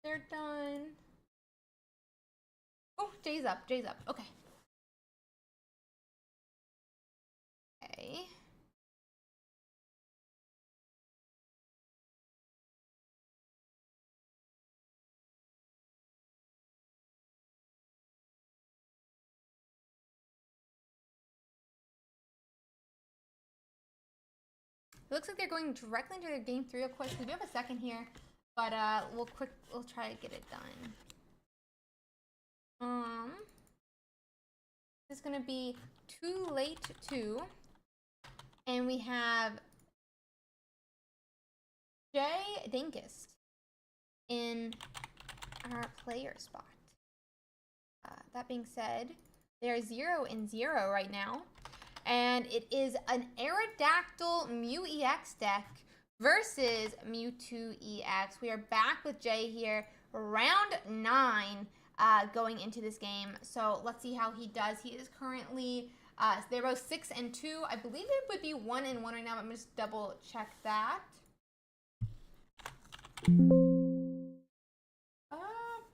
They're done. Oh, Jay's up. Jay's up. Okay. Okay. It looks like they're going directly into their game 3 real quick. We do have a second here, but we'll try to get it done. This is gonna be too late 2, and we have Jay Dinkist in our player spot. That being said, they are 0 and 0 right now. And it is an Aerodactyl Mew EX deck versus Mewtwo EX. We are back with Jay here, round 9 going into this game. So let's see how he does. He is currently, they're both 6 and 2. I believe it would be 1 and 1 right now. I'm going to just double check that.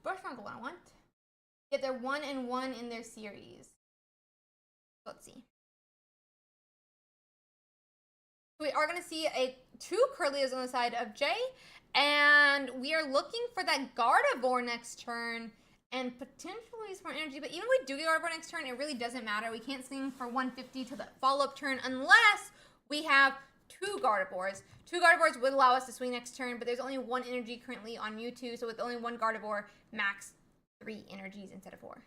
That's not the one I want. Yeah, they're 1 and 1 in their series. Let's see. We are going to see two Kirlias on the side of Jay, and we are looking for that Gardevoir next turn and potentially some more energy. But even if we do get Gardevoir next turn, it really doesn't matter. We can't swing for 150 to the follow-up turn unless we have 2 Gardevoirs. 2 Gardevoirs would allow us to swing next turn, but there's only 1 energy currently on Mewtwo, so with only 1 Gardevoir, max 3 energies instead of 4.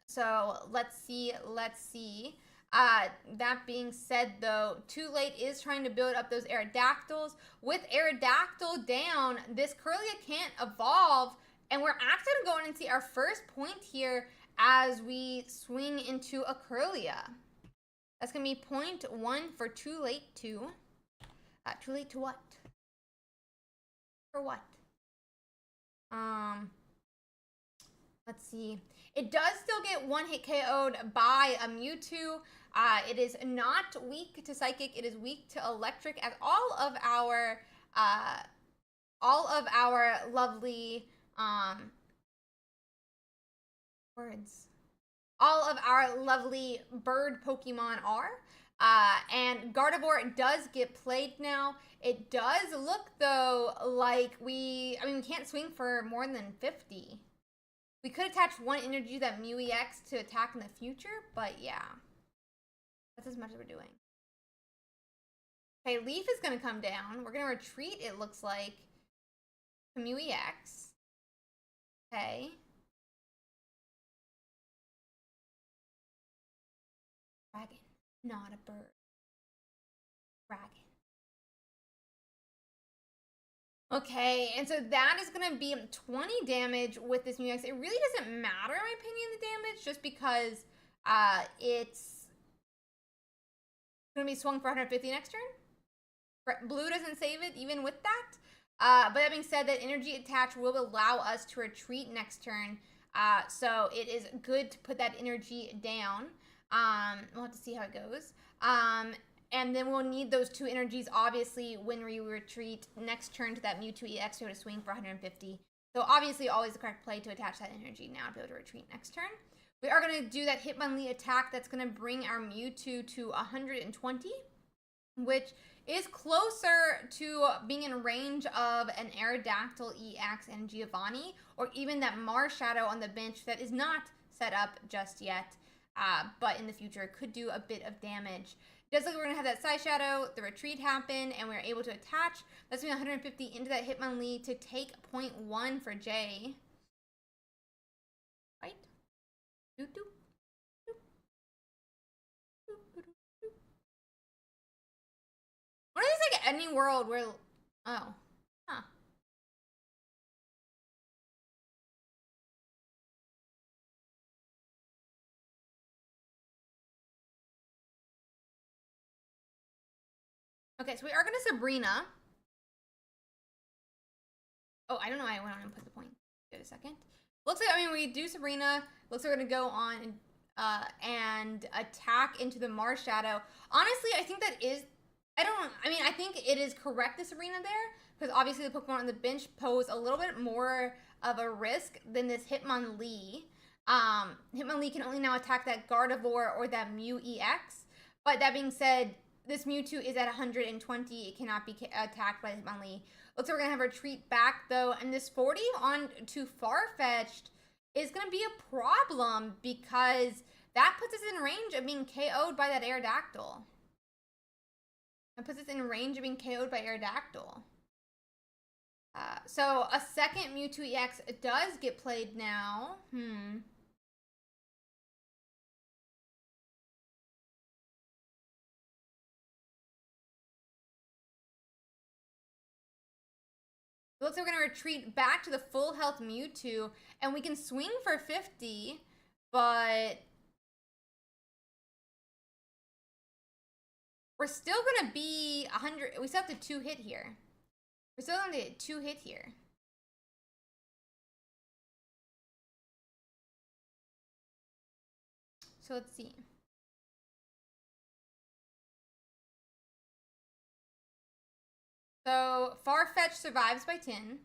So let's see. That being said, though, Too Late is trying to build up those Aerodactyls. With Aerodactyl down, this Kirlia can't evolve, and we're actually going to go in and see our first point here as we swing into a Kirlia. That's going to be point 1 for Too Late 2. Too late to what? For what? Let's see. It does still get 1-hit KO'd by a Mewtwo. It is not weak to Psychic. It is weak to Electric, as all of our lovely all of our lovely bird Pokemon are. And Gardevoir does get played now. It does look, though, like we can't swing for more than 50. We could attach 1 energy to that Mew EX to attack in the future, but yeah. That's as much as we're doing. Okay, Leaf is going to come down. We're going to retreat, it looks like, to Mew EX. Okay. Dragon, not a bird. Dragon. Okay, and so that is going to be 20 damage with this Mew EX. It really doesn't matter, in my opinion, the damage, just because it's going to be swung for 150 next turn. Blue doesn't save it, even with that. But that being said, that energy attach will allow us to retreat next turn. So it is good to put that energy down. We'll have to see how it goes. And then we'll need those 2 energies, obviously, when we retreat next turn to that Mewtwo EX to swing for 150. So obviously, always the correct play to attach that energy now to be able to retreat next turn. We are going to do that Hitmonlee attack that's going to bring our Mewtwo to 120, which is closer to being in range of an Aerodactyl EX and Giovanni, or even that Marshadow on the bench that is not set up just yet, but in the future could do a bit of damage. Just like we're going to have that Side Shadow, the retreat happen, and we're able to attach. That's going to be 150 into that Hitmonlee to take point 1 for Jay. Right? Doop, doop. What is like any world where... Oh. Huh. Okay, so we are going to Sabrina. Oh, I don't know why I went on and put the point. Wait a second. Looks like, we do Sabrina. Looks like we're going to go on and attack into the Marshadow. Honestly, I think that is... I think it is correct, the Sabrina there, because obviously the Pokemon on the bench pose a little bit more of a risk than this Hitmonlee. Hitmonlee can only now attack that Gardevoir or that Mew EX. But that being said, this Mewtwo is at 120. It cannot be attacked by Hitmonlee. Looks like we're going to have a retreat back, though. And this 40 on to Farfetch'd is going to be a problem because that puts us in range of being KO'd by that Aerodactyl. That puts us in range of being KO'd by Aerodactyl. So a second Mewtwo EX does get played now. Looks like we're going to retreat back to the full health Mewtwo, and we can swing for 50, but we're still gonna be 100. We still have to 2-hit here. We're still gonna get 2-hit here. So let's see. So Farfetch survives by 10.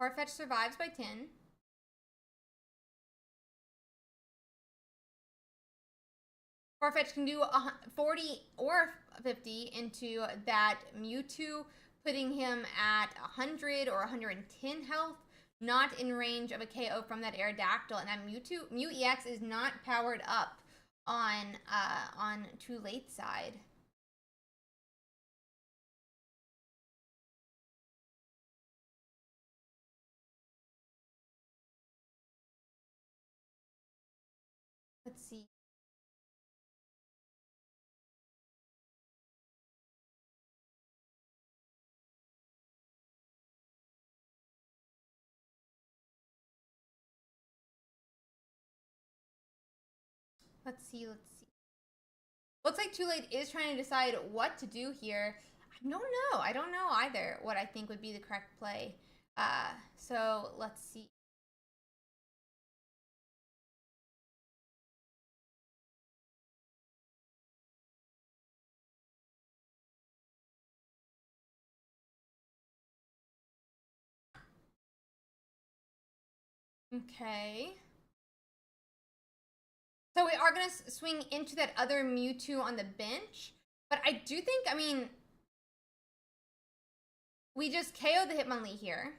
Farfetch survives by 10. Farfetch can do 40 or 50 into that Mewtwo, putting him at 100 or 110 health, not in range of a KO from that Aerodactyl. And that Mew EX is not powered up on Too Late side. Let's see. Let's see. Looks like Too Late is trying to decide what to do here. I don't know. I don't know either what I think would be the correct play. So let's see. Okay. So we are going to swing into that other Mewtwo on the bench. But I do think, I mean, we just KO the Hitmonlee here.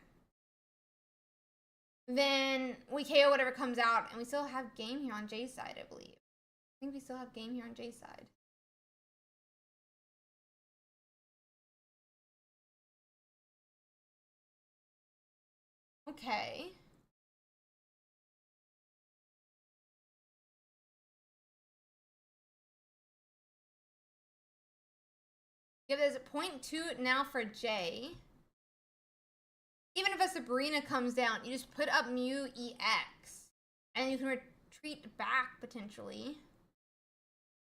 Then we KO whatever comes out. And we still have game here on Jay's side, I believe. I think we still have game here on Jay's side. Okay. Yeah, there's a 0.2 now for Jay. Even if a Sabrina comes down, you just put up Mew EX. And you can retreat back, potentially.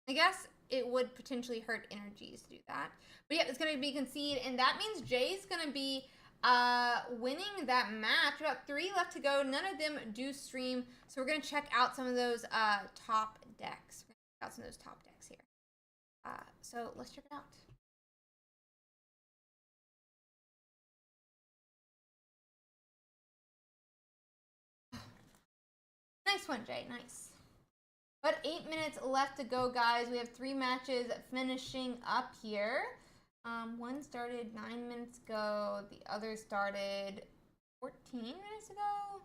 I guess it would potentially hurt energies to do that. But yeah, it's going to be concede. And that means Jay's going to be winning that match. We got 3 left to go. None of them do stream. So we're going to check out some of those top decks. We're going to check out some of those top decks here. So let's check it out. Nice one, Jay. Nice. But 8 minutes left to go, guys. We have 3 matches finishing up here. One started 9 minutes ago. The other started 14 minutes ago.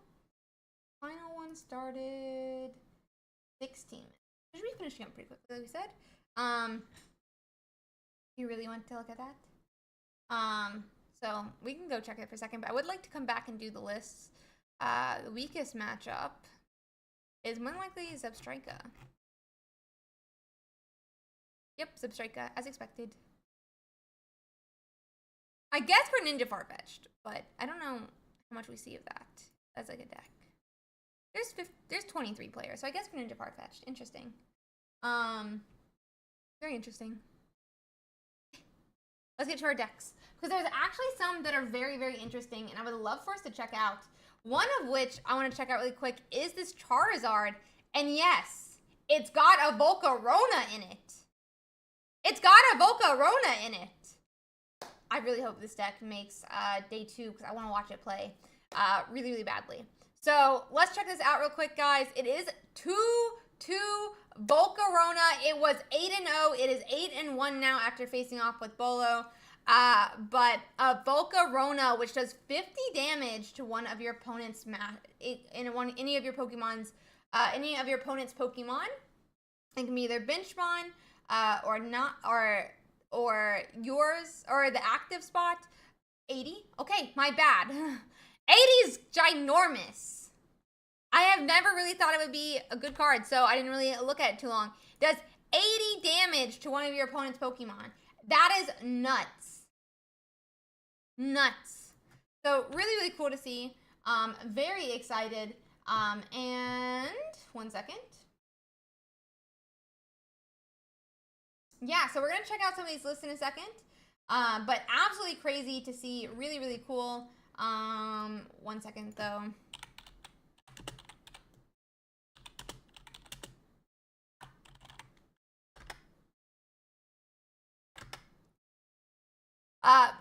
Final one started 16 minutes. We should be finishing up pretty quickly, like we said. You really want to look at that? So we can go check it for a second, but I would like to come back and do the lists. The weakest matchup is more likely Zebstrika. Yep, Zebstrika, as expected. I guess for Ninja Farfetched, but I don't know how much we see of that as like a deck. There's 23 players, so I guess for Ninja Farfetched. Interesting. Very interesting. Let's get to our decks. Because there's actually some that are very, very interesting, and I would love for us to check out. One of which I want to check out really quick is this Charizard. And yes, it's got a Volcarona in it. It's got a Volcarona in it. I really hope this deck makes day 2 because I want to watch it play really, really badly. So let's check this out real quick, guys. It is 2-2 Volcarona. It was 8-0. It is 8-1 now after facing off with Bolo. But a Volcarona, which does 50 damage to one of your opponent's any of your Pokemon's, any of your opponent's Pokemon. It can be either Benchmon, or not, or yours, or the active spot. 80. Okay, my bad. 80 is ginormous. I have never really thought it would be a good card, so I didn't really look at it too long. Does 80 damage to one of your opponent's Pokemon. That is nuts. Nuts. So really, really cool to see. Very excited. And 1 second. Yeah, so we're gonna check out some of these lists in a second. But absolutely crazy to see. Really, really cool. 1 second though.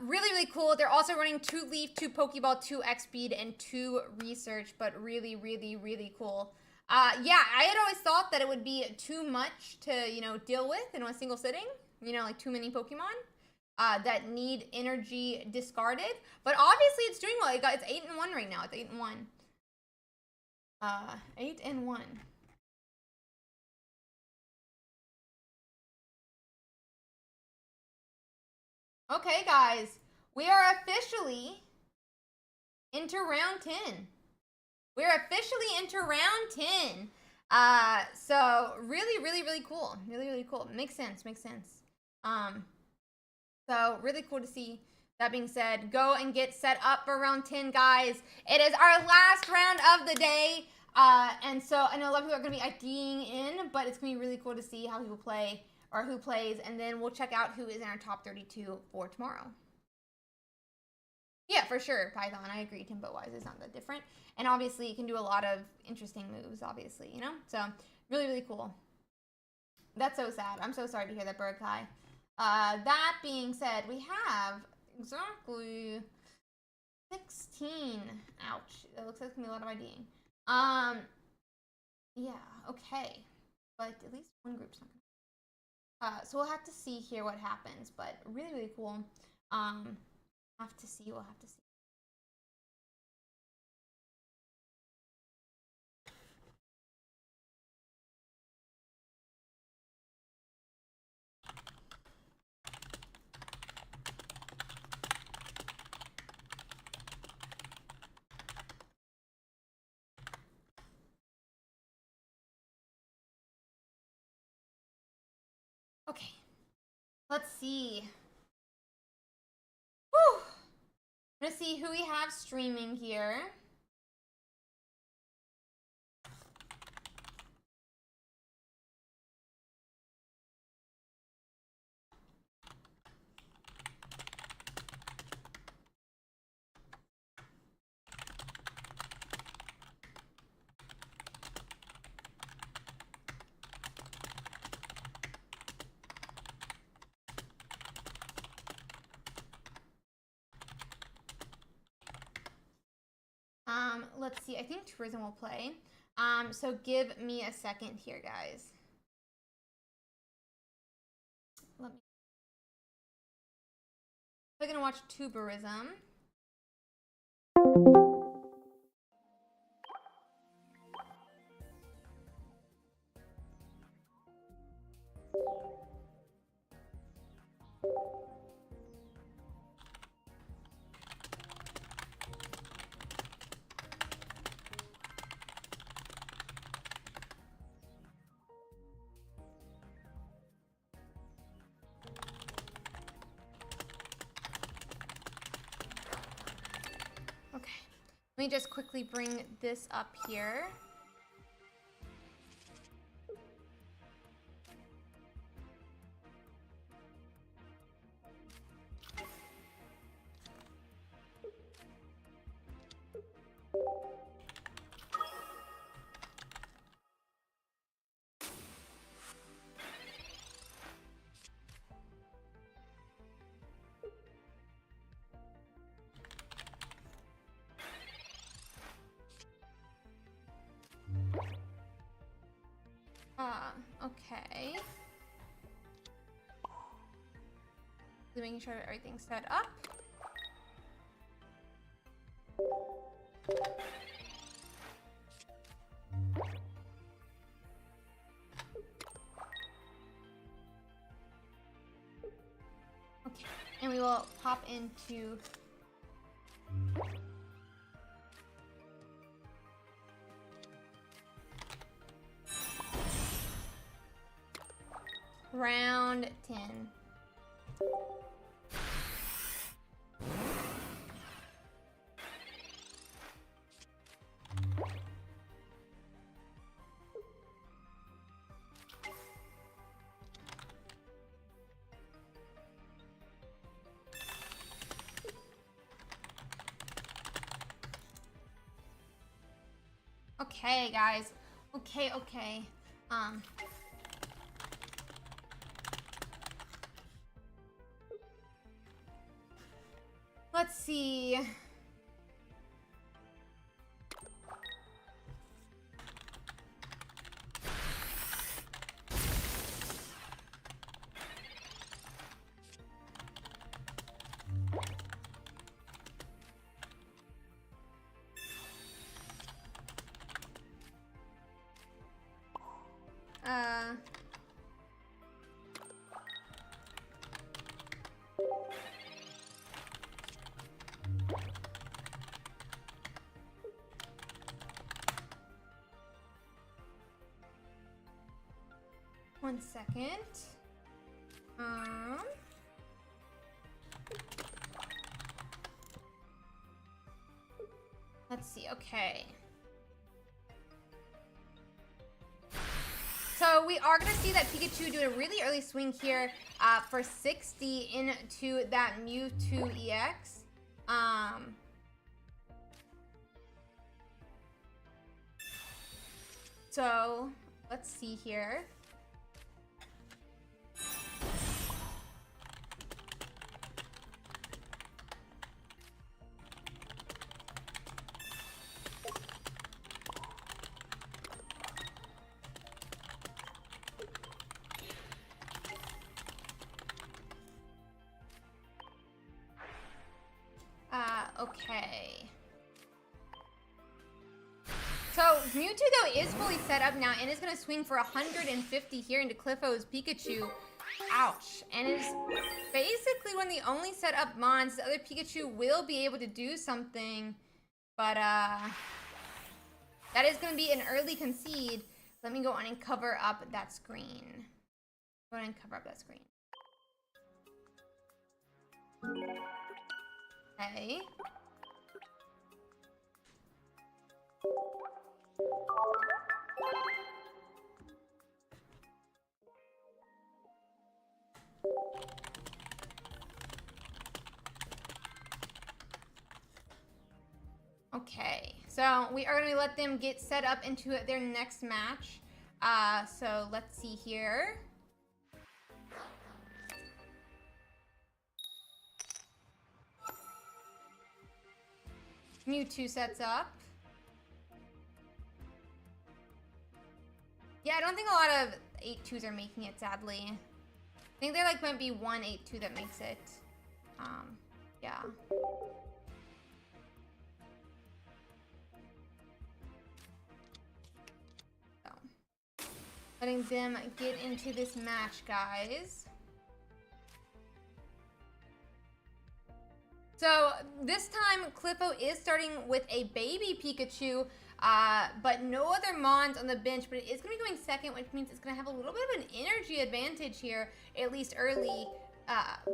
Really, really cool. They're also running 2 Leaf, 2 Pokeball, 2 X-Speed, and 2 Research, but really, really, really cool. Yeah, I had always thought that it would be too much to, you know, deal with in a single sitting. You know, like too many Pokemon that need energy discarded. But obviously it's doing well. It's 8-1 right now. It's 8-1. 8-1. Okay, guys. We are officially into round 10. We're officially into round 10. So really, really, really cool. Really, really cool. Makes sense. Makes sense. So really cool to see. That being said, go and get set up for round 10, guys. It is our last round of the day. And so I know a lot of people are going to be IDing in, but it's going to be really cool to see how people play or who plays. And then we'll check out who is in our top 32 for tomorrow. Yeah, for sure, Python. I agree. Tempo wise is not that different. And obviously, you can do a lot of interesting moves, obviously, you know? So, really, really cool. That's so sad. I'm so sorry to hear that, Bird Kai. That being said, we have exactly 16. Ouch. It looks like it's going to be a lot of IDing. Yeah, okay. But at least one group's not going to. So we'll have to see here what happens. But really, really cool. Have to see. We'll have to see. Okay. Let's see. Whew. I'm gonna see who we have streaming here. Let's see. I think Tourism will play. So give me a second here, guys. Let me. We're gonna watch Tuberism. Okay. Let me just quickly bring this up here. Okay. Making sure everything's set up. Okay, and we will pop into round 10. Okay, guys. Okay. Let's see. One second. Let's see. Okay. So we are going to see that Pikachu do a really early swing here for 60 into that Mewtwo EX. So let's see here. Okay. So Mewtwo though is fully set up now and is going to swing for 150 here into Cliffo's Pikachu. Ouch. And it's basically one of the only set up mons. The other Pikachu will be able to do something, but that is going to be an early concede. Let me go on and cover up that screen. Go on and cover up that screen. Okay. Okay, so we are going to let them get set up into their next match. So let's see here. Mewtwo sets up. Yeah, I don't think a lot of 8-2s are making it, sadly. I think there like might be one 8-2 that makes it. Yeah. So, letting them get into this match, guys. So this time, Cliffo is starting with a baby Pikachu, but no other Mons on the bench, but it is going to be going second, which means it's going to have a little bit of an energy advantage here, at least early.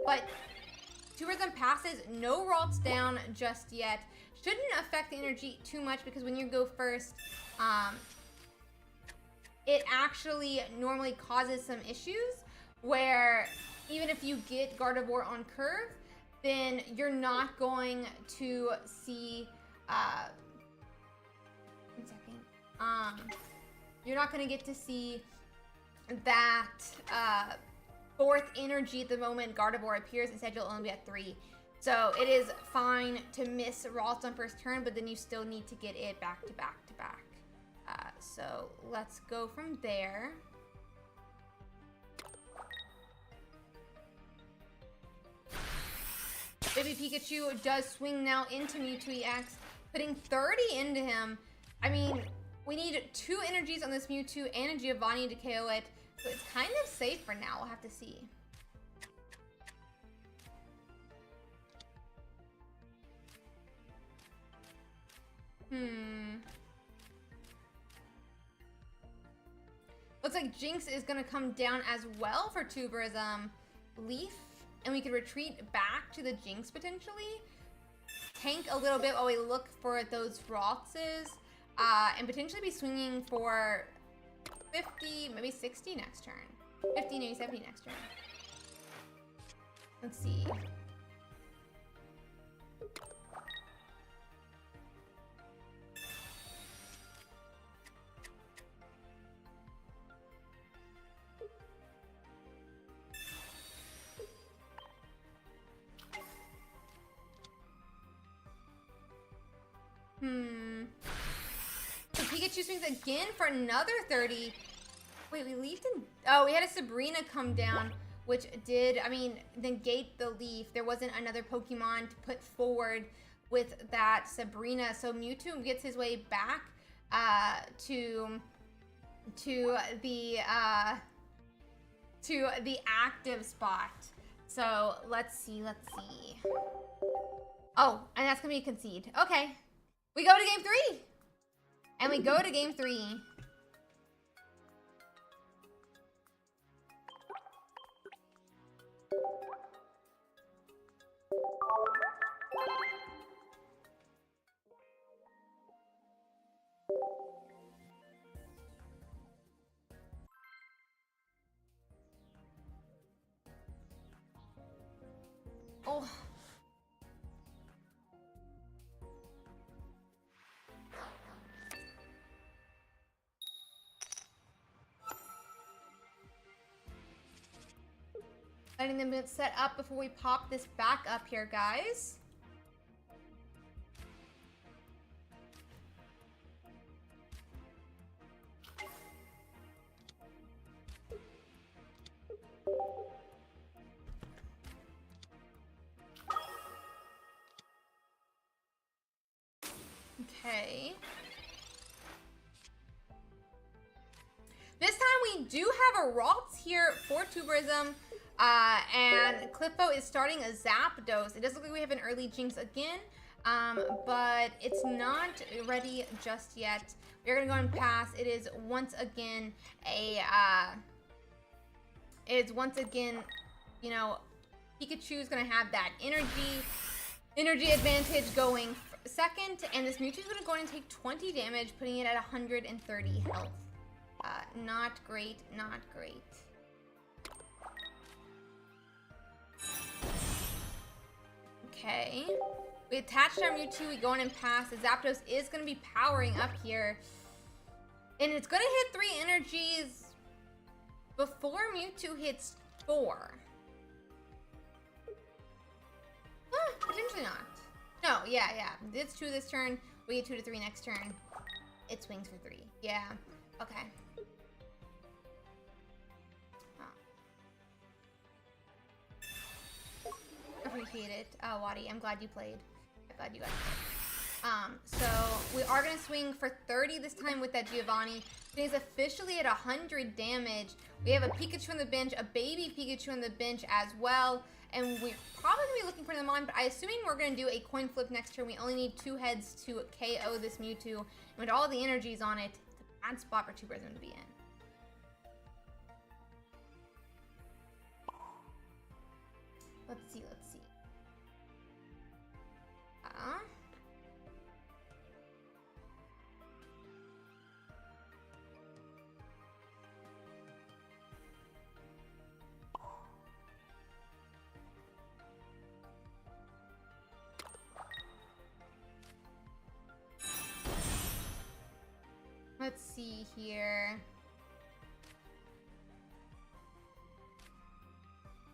But 2 rhythm passes, no Ralts down just yet. Shouldn't affect the energy too much because when you go first, it actually normally causes some issues where even if you get Gardevoir on curve, then you're not going to see, one second, you're not going to get to see that 4th energy at the moment Gardevoir appears. Instead, you'll only be at 3. So it is fine to miss Ralts on first turn, but then you still need to get it back to back to back. So let's go from there. Baby Pikachu does swing now into Mewtwo EX, putting 30 into him. I mean, we need 2 energies on this Mewtwo and a Giovanni to KO it, so it's kind of safe for now. We'll have to see. Looks like Jinx is going to come down as well for Tuberism. Leaf. And we could retreat back to the Jinx potentially. Tank a little bit while we look for those Raltses. And potentially be swinging for 50, maybe 60 next turn. 50, maybe 70 next turn. Let's see. Mewtwo swings again for another 30. Wait, we leafed in... Oh, we had a Sabrina come down, which did, I mean, negate the leaf. There wasn't another Pokemon to put forward with that Sabrina. So Mewtwo gets his way back to the active spot. So let's see. Oh, and that's gonna be a concede. Okay, we go to game 3, and we go to game 3. Oh. Letting them get set up before we pop this back up here, guys. Okay. This time we do have a Ralts here for Tuberism. And Clippo is starting a Zapdos. It does look like we have an early Jinx again, but it's not ready just yet. We're gonna go and pass. It is once again you know, Pikachu's gonna have that energy advantage going second, and this Mewtwo's gonna go in and take 20 damage, putting it at 130 health. Not great, not great. Okay, we attached our Mewtwo, we go in and pass. The Zapdos is going to be powering up here. And it's going to hit 3 energies before Mewtwo hits 4. Potentially not. No, yeah. It's 2 this turn, we get 2 to 3 next turn. It swings for 3. Yeah, okay. Appreciate it. Wadi, I'm glad you played. I'm glad you guys played. So we are going to swing for 30 this time with that Giovanni. He's officially at 100 damage. We have a Pikachu on the bench, a baby Pikachu on the bench as well. And we're probably going to be looking for them on, but I'm assuming we're going to do a coin flip next turn. We only need 2 heads to KO this Mewtwo. And with all the energies on it, it's a bad spot for Tuberism to be in. Let's see. Let's see here.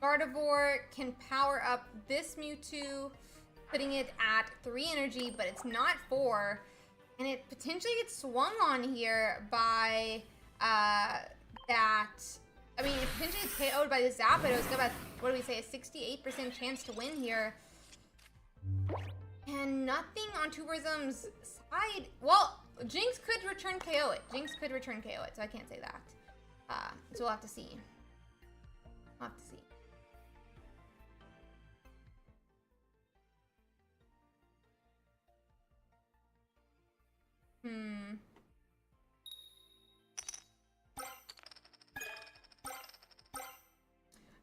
Gardevoir can power up this Mewtwo, putting it at 3 energy, but it's not 4. And it potentially gets swung on here by that. I mean, it potentially gets KO'd by this Zapdos. Got about, what do we say, a 68% chance to win here. And nothing on Tuberism's side. Well, Jinx could return KO it. So I can't say that. So we'll have to see.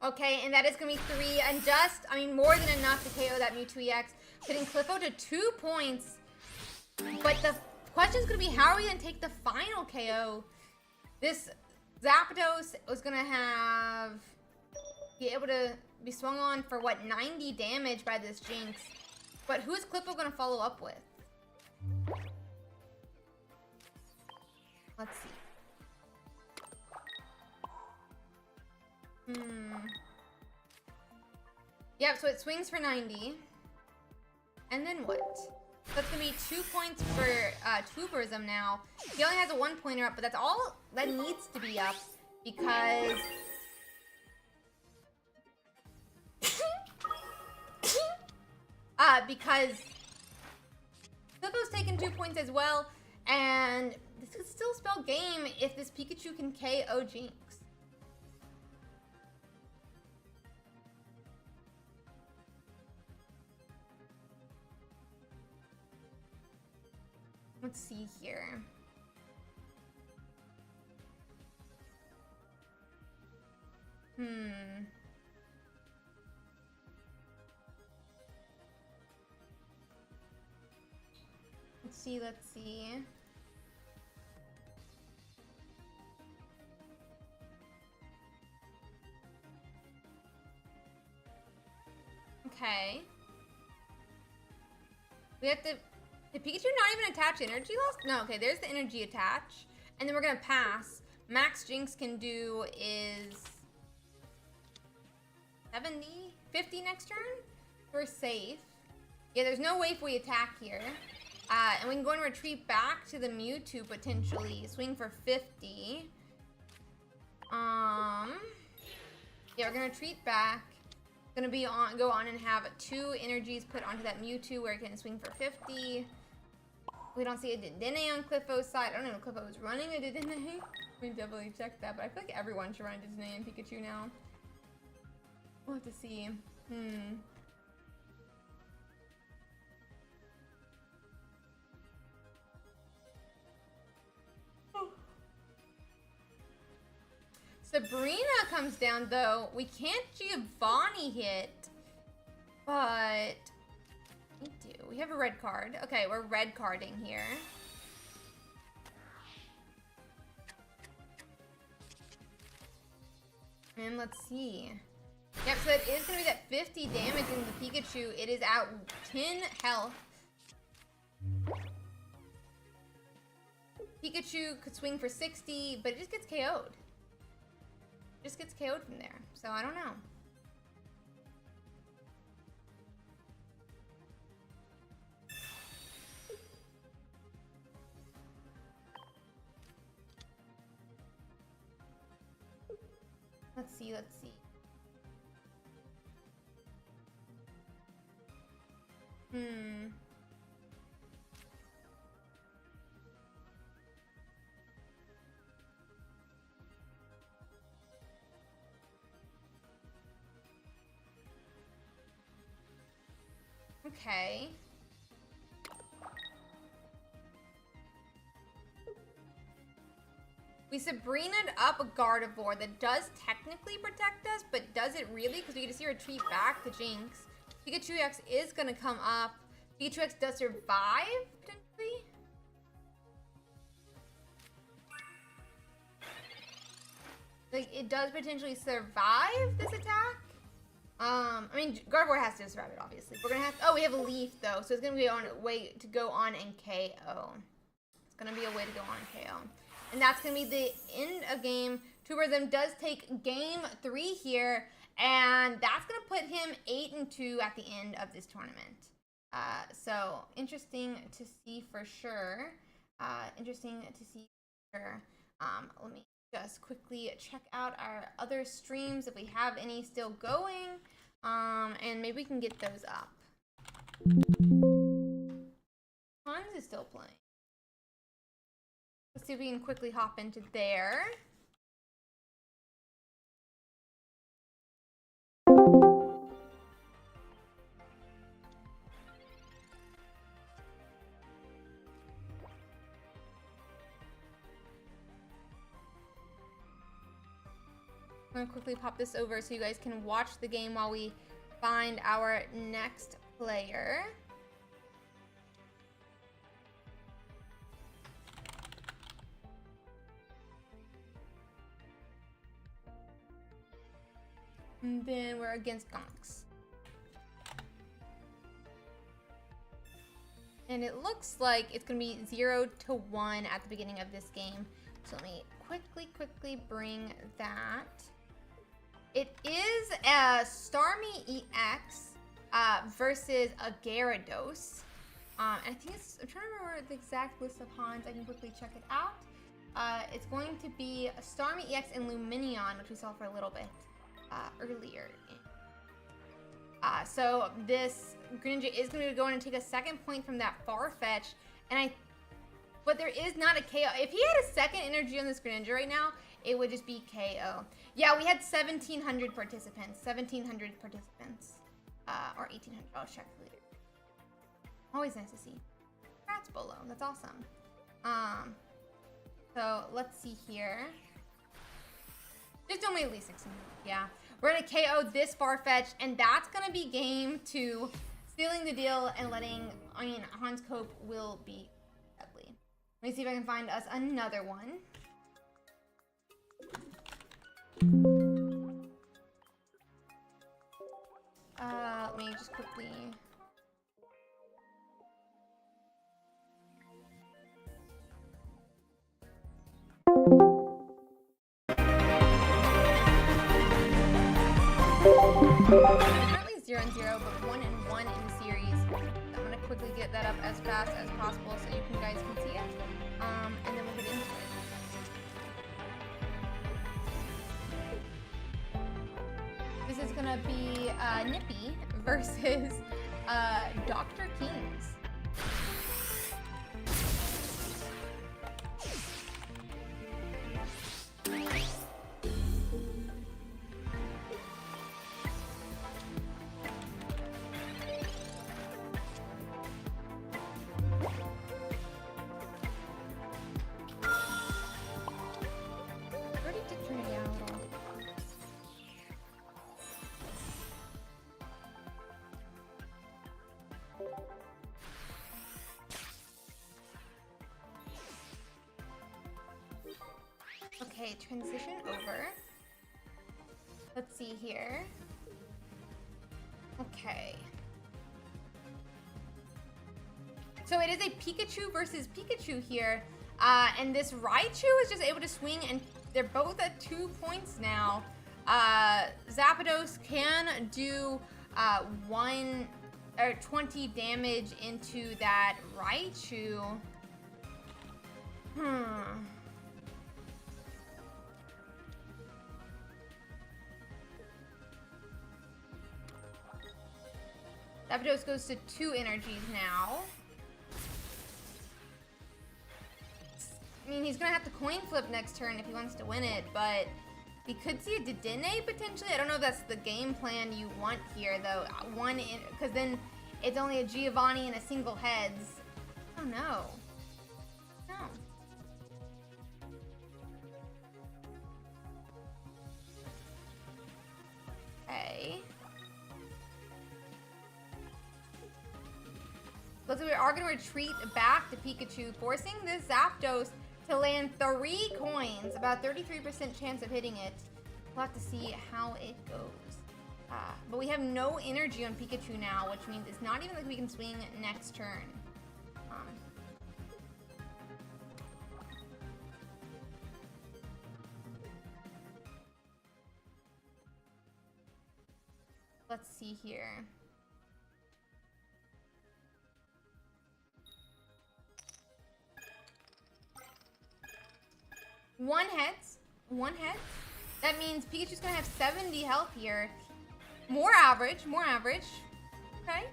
Okay, and that is going to be 3, and just, I mean, more than enough to KO that Mewtwo EX, putting Cliffo to 2 points. But the question is going to be, how are we going to take the final KO? This Zapdos was going to be able to be swung on for, what, 90 damage by this Jinx. But who's Cliffo going to follow up with? Let's see. Yep, so it swings for 90. And then what? So it's gonna be 2 points for Tuberism now. He only has a 1-pointer up, but that's all that needs to be up because because Flippo's taken 2 points as well, and this could still spell game if this Pikachu can KO Jinx. Let's see here. Let's see. Okay. We have to... Did Pikachu not even attach energy loss? No, okay, there's the energy attach. And then we're gonna pass. Max Jinx can do is 70? 50 next turn? We're safe. Yeah, there's no way if we attack here. And we can go and retreat back to the Mewtwo potentially. Swing for 50. Yeah, we're gonna retreat back. Gonna be on, go on and have 2 energies put onto that Mewtwo where it can swing for 50. We don't see a Dedenne on Cliffo's side. I don't know if Cliffo was running a Dedenne. We definitely checked that, but I feel like everyone should run a Dedenne and Pikachu now. We'll have to see. Sabrina comes down though. We can't Giovanni hit, but we do. We have a red card. Okay, we're red carding here. And let's see. Yep, so it is going to be that 50 damage into the Pikachu. It is at 10 health. Pikachu could swing for 60, but it just gets KO'd. Just gets KO'd from there. So I don't know. Let's see, let's see. Okay. We Sabrina'd up a Gardevoir that does technically protect us, but does it really? Because we get to see her retreat back to Jinx. Pikachu X is going to come up. Pikachu X does survive, potentially? Like, it does potentially survive this attack? I mean, Gardevoir has to survive it, obviously. We're going to have... Oh, we have a Leaf, though, so it's going to be on a way to go on and KO. It's going to be a way to go on and KO. And that's going to be the end of game. Tuberism does take game 3 here, and that's going to put him 8-2 at the end of this tournament. So, interesting to see for sure. Let me just quickly check out our other streams if we have any still going, and maybe we can get those up. Hans is still playing. Let's see if we can quickly hop into there. I'm gonna quickly pop this over so you guys can watch the game while we find our next player. And then we're against Gonks. And it looks like it's gonna be 0-1 at the beginning of this game. So let me quickly bring that. It is a Starmie EX versus a Gyarados. I think it's, I'm trying to remember the exact list of Hans. I can quickly check it out. It's going to be a Starmie EX and Luminion, which we saw for a little bit earlier. So this Greninja is going to go in and take a second point from that Farfetch, but there is not a KO. If he had a second energy on this Greninja right now, it would just be KO. Yeah, we had 1,700 participants. 1,700 participants. Or 1,800. I'll check later. Always nice to see. Congrats, Bolo. That's awesome. So let's see here. Just don't make at least 16. Yeah. We're going to KO this Farfetch, and that's going to be game 2. Sealing the deal and Hans Cope will be deadly. Let me see if I can find us another one. Let me just quickly... Currently 0-0, but 1-1 in the series. I'm gonna quickly get that up as fast as possible so you guys can see it. And then we'll get into it. This is gonna be Nippy versus Dr. Kings. Okay, transition over. Let's see here. Okay. So it is a Pikachu versus Pikachu here. And this Raichu is just able to swing, and they're both at 2 points now. Zapdos can do 20 damage into that Raichu. Zapdos goes to 2 energies now. I mean, he's gonna have to coin flip next turn if he wants to win it, but we could see a Dedenne potentially. I don't know if that's the game plan you want here, though. Because then it's only a Giovanni and a single heads. I don't know. No. Okay. Looks like we are going to retreat back to Pikachu, forcing this Zapdos to land 3 coins. About 33% chance of hitting it. We'll have to see how it goes. But we have no energy on Pikachu now, which means it's not even like we can swing next turn. Let's see here. One heads. That means Pikachu's gonna have 70 health here. More average. Okay.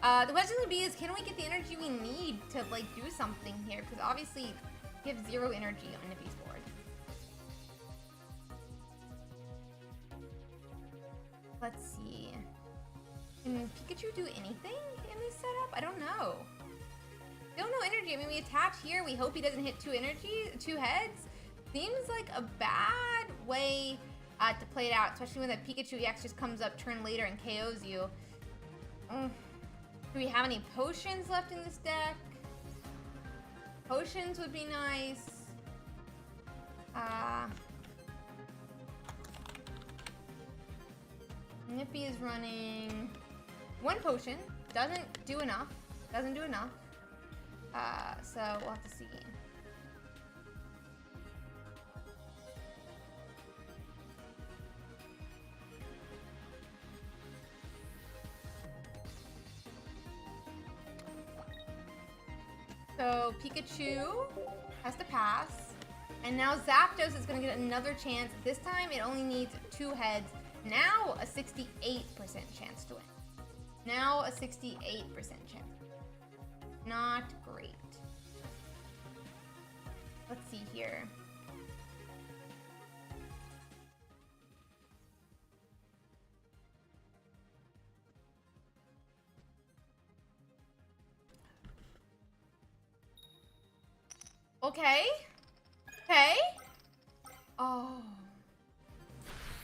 The question would be is, can we get the energy we need to like do something here? Because obviously we have 0 energy on Nippy's board. Let's see. Can Pikachu do anything in this setup? I don't know. Still no energy. I mean, we attach here. We hope he doesn't hit 2 heads. Seems like a bad way to play it out, especially when the Pikachu EX just comes up turn later and KOs you. Do we have any potions left in this deck? Potions would be nice. Nippy is running 1 potion. Doesn't do enough. So we'll have to see. So Pikachu has to pass. And now Zapdos is going to get another chance. This time it only needs 2 heads. Now a 68% chance to win. Now a 68% chance. Not great. Let's see here. Okay. Okay. Oh.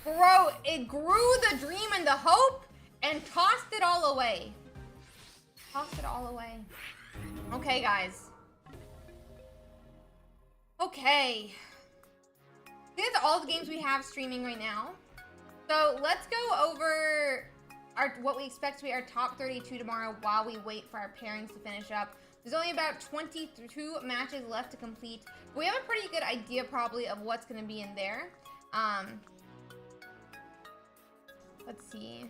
Bro, it grew the dream and the hope and tossed it all away. Tossed it all away. Okay, guys. Okay. These are all the games we have streaming right now. So let's go over what we expect to be our top 32 tomorrow while we wait for our pairings to finish up. There's only about 22 matches left to complete. We have a pretty good idea probably of what's going to be in there. Let's see.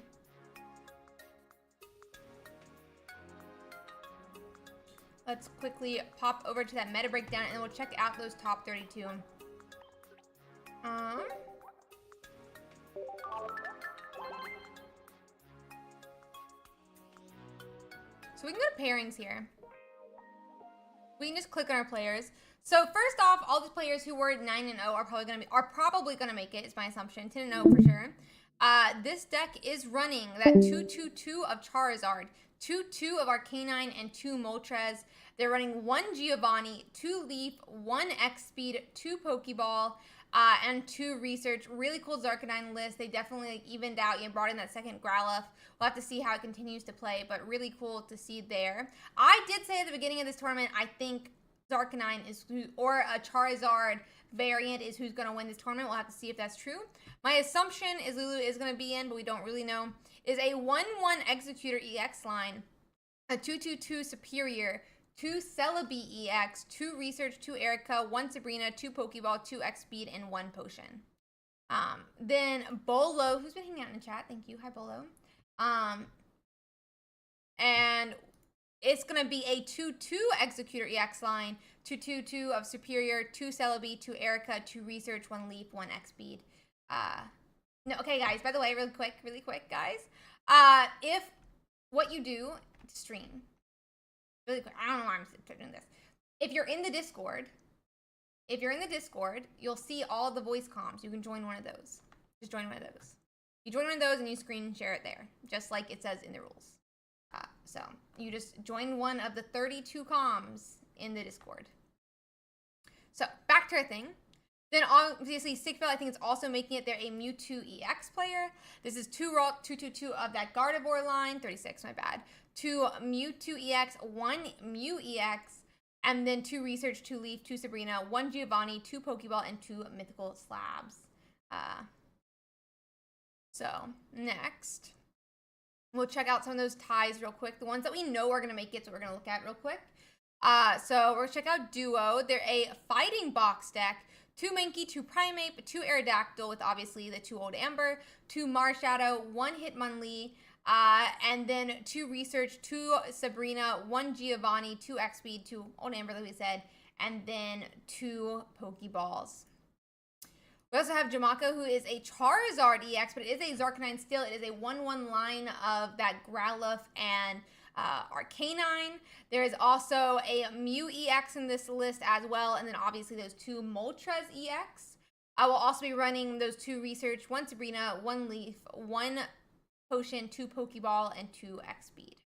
Let's quickly pop over to that meta breakdown and we'll check out those top 32. So we can go to pairings here. We can just click on our players. So first off, all the players who were 9-0 are probably gonna make it. Is my assumption. 10-0 for sure. This deck is running that 2/2/2 of Charizard, 2/2 of Arcanine, and 2 Moltres. They're running 1 Giovanni, 2 Leaf, 1 X-Speed, 2 Pokeball, and 2 Research. Really cool Zarkanine list. They definitely evened out. You brought in that second Growlithe. We'll have to see how it continues to play, but really cool to see there. I did say at the beginning of this tournament, I think Zarkanine is or a Charizard variant is who's going to win this tournament. We'll have to see if that's true. My assumption is Lulu is going to be in, but we don't really know. Is a 1/1 Executor EX line, a 2/2/2 Superior, 2 Celebi EX, 2 Research, 2 Erica, 1 Sabrina, 2 Pokeball, 2 X-Speed, and 1 Potion. Then Bolo, who's been hanging out in the chat. Thank you. Hi, Bolo. And it's going to be a 2/2 Executor EX line, 2/2/2 of Superior, 2 Celebi, 2 Erica, 2 Research, 1 Leaf, 1 X-Speed. No, okay, guys, by the way, really quick, guys. If what you do to stream, really quick, I don't know why I'm doing this. If you're in the Discord, you'll see all the voice comms. You can join one of those. Just join one of those. You join one of those and you screen share it there, just like it says in the rules. So you just join one of the 32 comms in the Discord. So back to our thing. Then obviously Sigfil, I think it's also making it. They're a Mewtwo EX player. This is 2/2/2 of that Gardevoir line. 36, my bad. 2 Mewtwo EX, 1 Mew EX, and then 2 Research, 2 Leaf, 2 Sabrina, 1 Giovanni, 2 Pokeball, and 2 Mythical Slabs. So next, we'll check out some of those ties real quick. The ones that we know are going to make it, so we're going to look at real quick. So we're going to check out Duo. They're a fighting box deck. 2 Mankey, 2 Primeape, 2 Aerodactyl with obviously the 2 Old Amber, 2 Marshadow, 1 Hitmonlee, and then 2 Research, 2 Sabrina, 1 Giovanni, 2 X-Speed, 2 Old Amber, like we said, and then 2 Pokeballs. We also have Jamako, who is a Charizard EX, but it is a Zarkanine still. It is a 1/1 line of that Growlithe and Arcanine. There is also a Mew EX in this list as well, and then obviously those 2 Moltres EX. I will also be running those 2 Research, 1 Sabrina, 1 Leaf, 1 Potion, 2 Pokeball, and 2 X-Speed.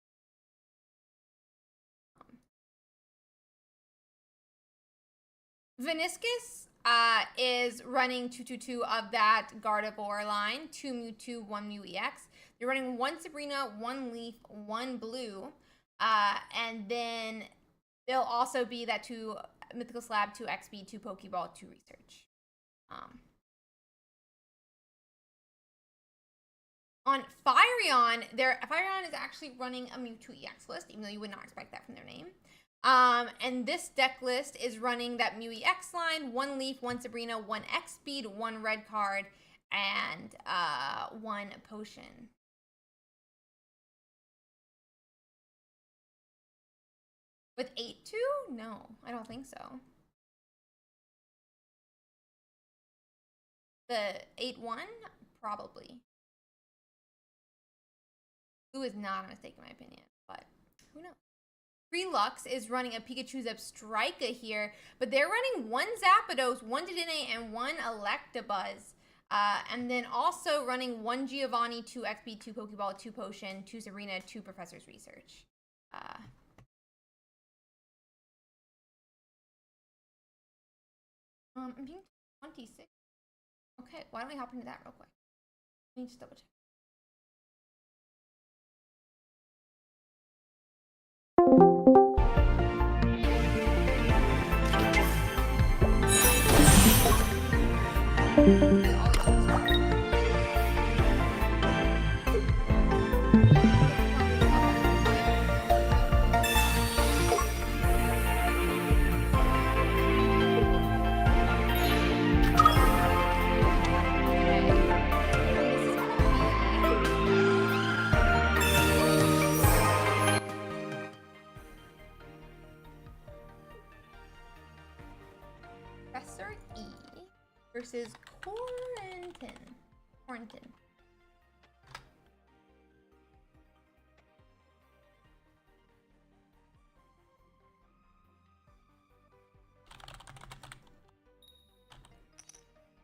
Veniscus is running 2/2/2 of that Gardevoir line, 2 Mewtwo, 1 Mew EX. They're running 1 Sabrina, 1 Leaf, 1 Blue, and then there'll also be that 2 Mythical Slab, 2 X-Speed, 2 Pokeball, 2 Research. On Faireon, Faireon is actually running a Mewtwo EX list, even though you would not expect that from their name. And this deck list is running that Mew EX line, 1 Leaf, 1 Sabrina, 1 X-Speed, 1 red card, and 1 Potion. With 8-2? No, I don't think so. The 8-1? Probably. Who is not a mistake in my opinion, but who knows? Relux is running a Pikachu Zebstrika here, but they're running 1 Zapdos, 1 Dedenne, and 1 Electabuzz. And then also running 1 Giovanni, 2 XP, 2 Pokeball, 2 Potion, 2 Serena, 2 Professor's Research. I'm being 26. Okay, why don't we hop into that real quick? Let me just double check. Professor E versus Quarantine.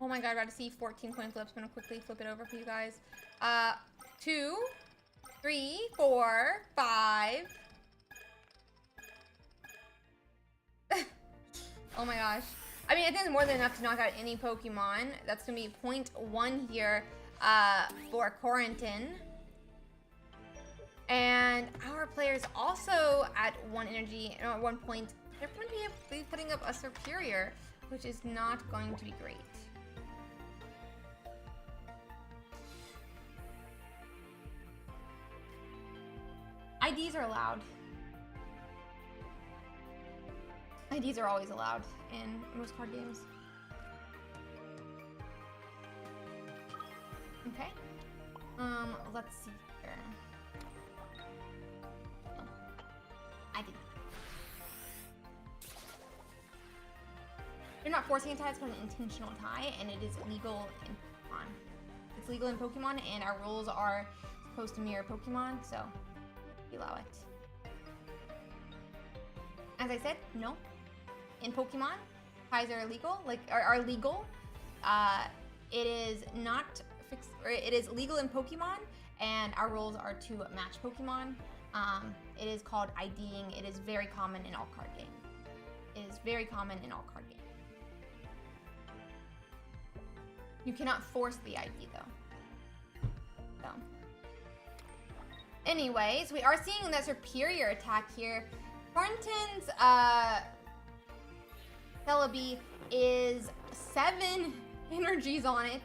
Oh my god, I got to see 14 coin flips. I'm gonna quickly flip it over for you guys. 2, 3, 4, 5. Oh my gosh. I mean, I think it's more than enough to knock out any Pokemon. That's gonna be 0.1 here for Quarantine. And our players also at 1 energy, 1 point. They're going to be putting up a Superior, which is not going to be great. IDs are allowed. IDs are always allowed in most card games. Okay. Let's see here. Oh. ID. You're not forcing a tie, it's called an intentional tie, and it is legal in Pokemon. It's legal in Pokemon, and our rules are supposed to mirror Pokemon, so we allow it. As I said, no. In Pokemon, ties are illegal. Are legal. It is not fixed, or it is legal in Pokemon, and our rules are to match Pokemon. It is called IDing. It is very common in all card games. It is very common in all card games. You cannot force the ID though. So, anyways, we are seeing that Superior attack here. Quarantine's Celebi is 7 energies on it.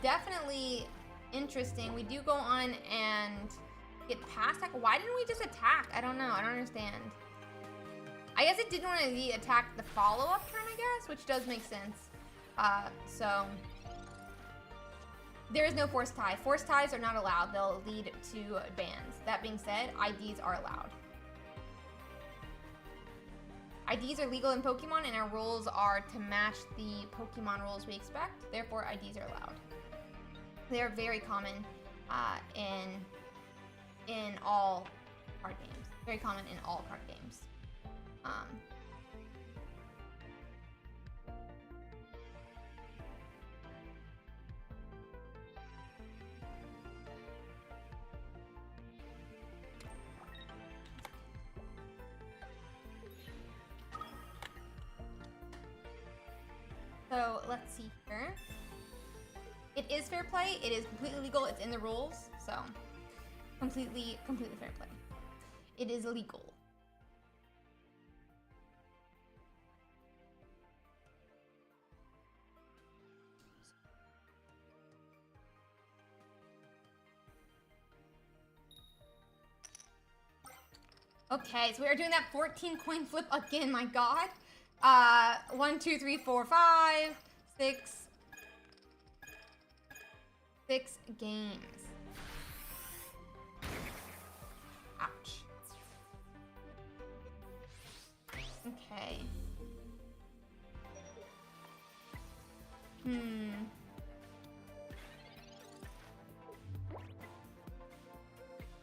Definitely interesting. We do go on and get past attack. Why didn't we just attack? I don't know. I don't understand. I guess it didn't want to attack the follow-up turn, I guess, which does make sense. So there is no forced tie. Forced ties are not allowed. They'll lead to bans. That being said, IDs are allowed. IDs are legal in Pokemon, and our rules are to match the Pokemon rules we expect. Therefore, IDs are allowed. They are very common in all card games. Very common in all card games. So let's see here. It is fair play. It is completely legal. It's in the rules. So completely fair play. It is legal. Okay, so we are doing that 14 coin flip again, my god. 1, 2, 3, 4, 5, 6 games. Ouch. Okay.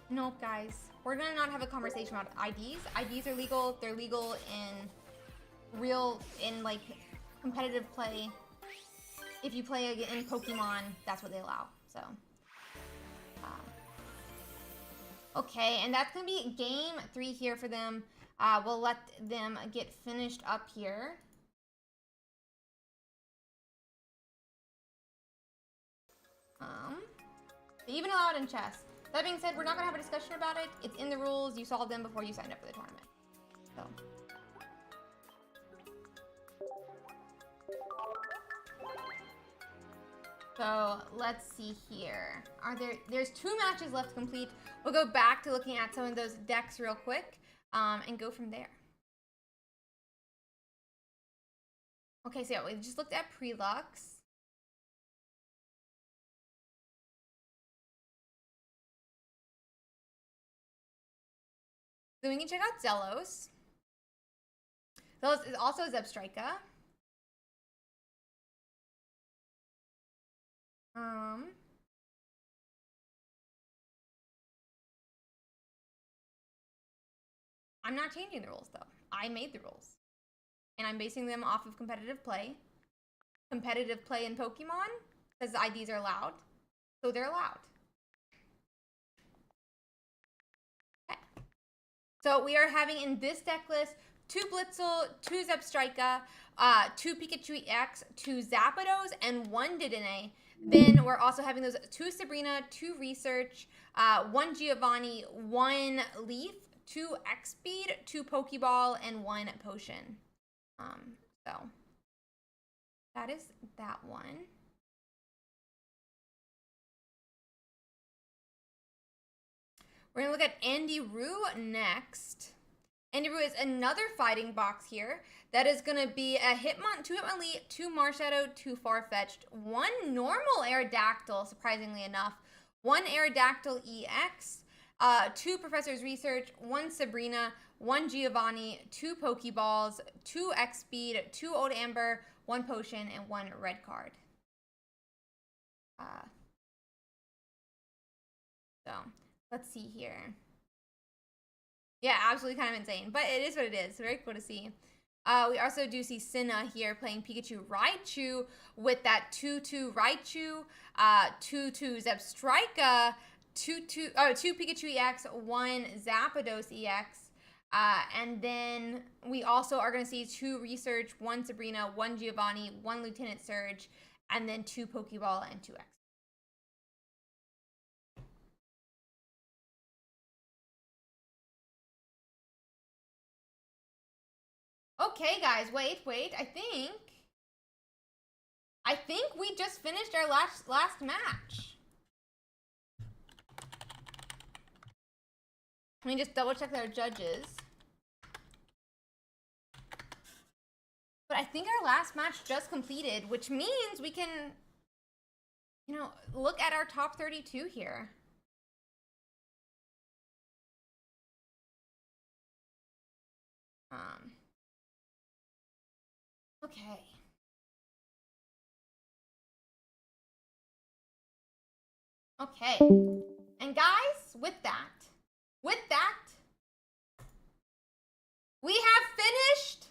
Nope, guys. We're gonna not have a conversation about IDs. IDs are legal. They're legal in like competitive play. If you play in Pokemon, that's what they allow. So, okay, and that's gonna be game 3 here for them. We'll let them get finished up here. Even allow it in chess. That being said, we're not gonna have a discussion about it. It's in the rules. You solved them before you signed up for the tournament. So let's see here. There's 2 matches left to complete. We'll go back to looking at some of those decks real quick, and go from there. Okay, so yeah, we just looked at Prelux. Then we can check out Zelos. Zelos is also Zebstrika. I'm not changing the rules though. I made the rules. And I'm basing them off of competitive play. Competitive play in Pokemon, because IDs are allowed. So they're allowed. Okay. So we are having in this deck list 2 Blitzel, 2 Zebstrika, 2 Pikachu EX, 2 Zapdos, and 1 Dedenne. Then we're also having those 2 Sabrina, 2 Research, 1 Giovanni, 1 Leaf, 2 X-Speed, 2 Pokeball, and 1 Potion. So that is that one. We're gonna look at Andy Rue next. Andy Rue is another fighting box here. That is gonna be a Hitmon, 2 Hitmonlee, 2 Marshadow, 2 Farfetch'd, 1 normal Aerodactyl, surprisingly enough, 1 Aerodactyl EX, 2 Professor's Research, 1 Sabrina, 1 Giovanni, 2 Pokeballs, 2 X-Speed, 2 Old Amber, 1 Potion, and 1 red card. So let's see here. Yeah, absolutely kind of insane, but it is what it is. Very cool to see. We also do see Cinna here playing Pikachu Raichu with that 2-2 Raichu, 2-2 Zebstrika, 2 Pikachu EX, 1 Zapdos EX. And then we also are going to see 2 Research, 1 Sabrina, 1 Giovanni, 1 Lieutenant Surge, and then 2 Pokeball and 2 X. Okay, guys, wait. I think we just finished our last match. Let me just double check our judges. But I think our last match just completed, which means we can, you know, look at our top 32 here. Okay. Okay. And guys, with that, we have finished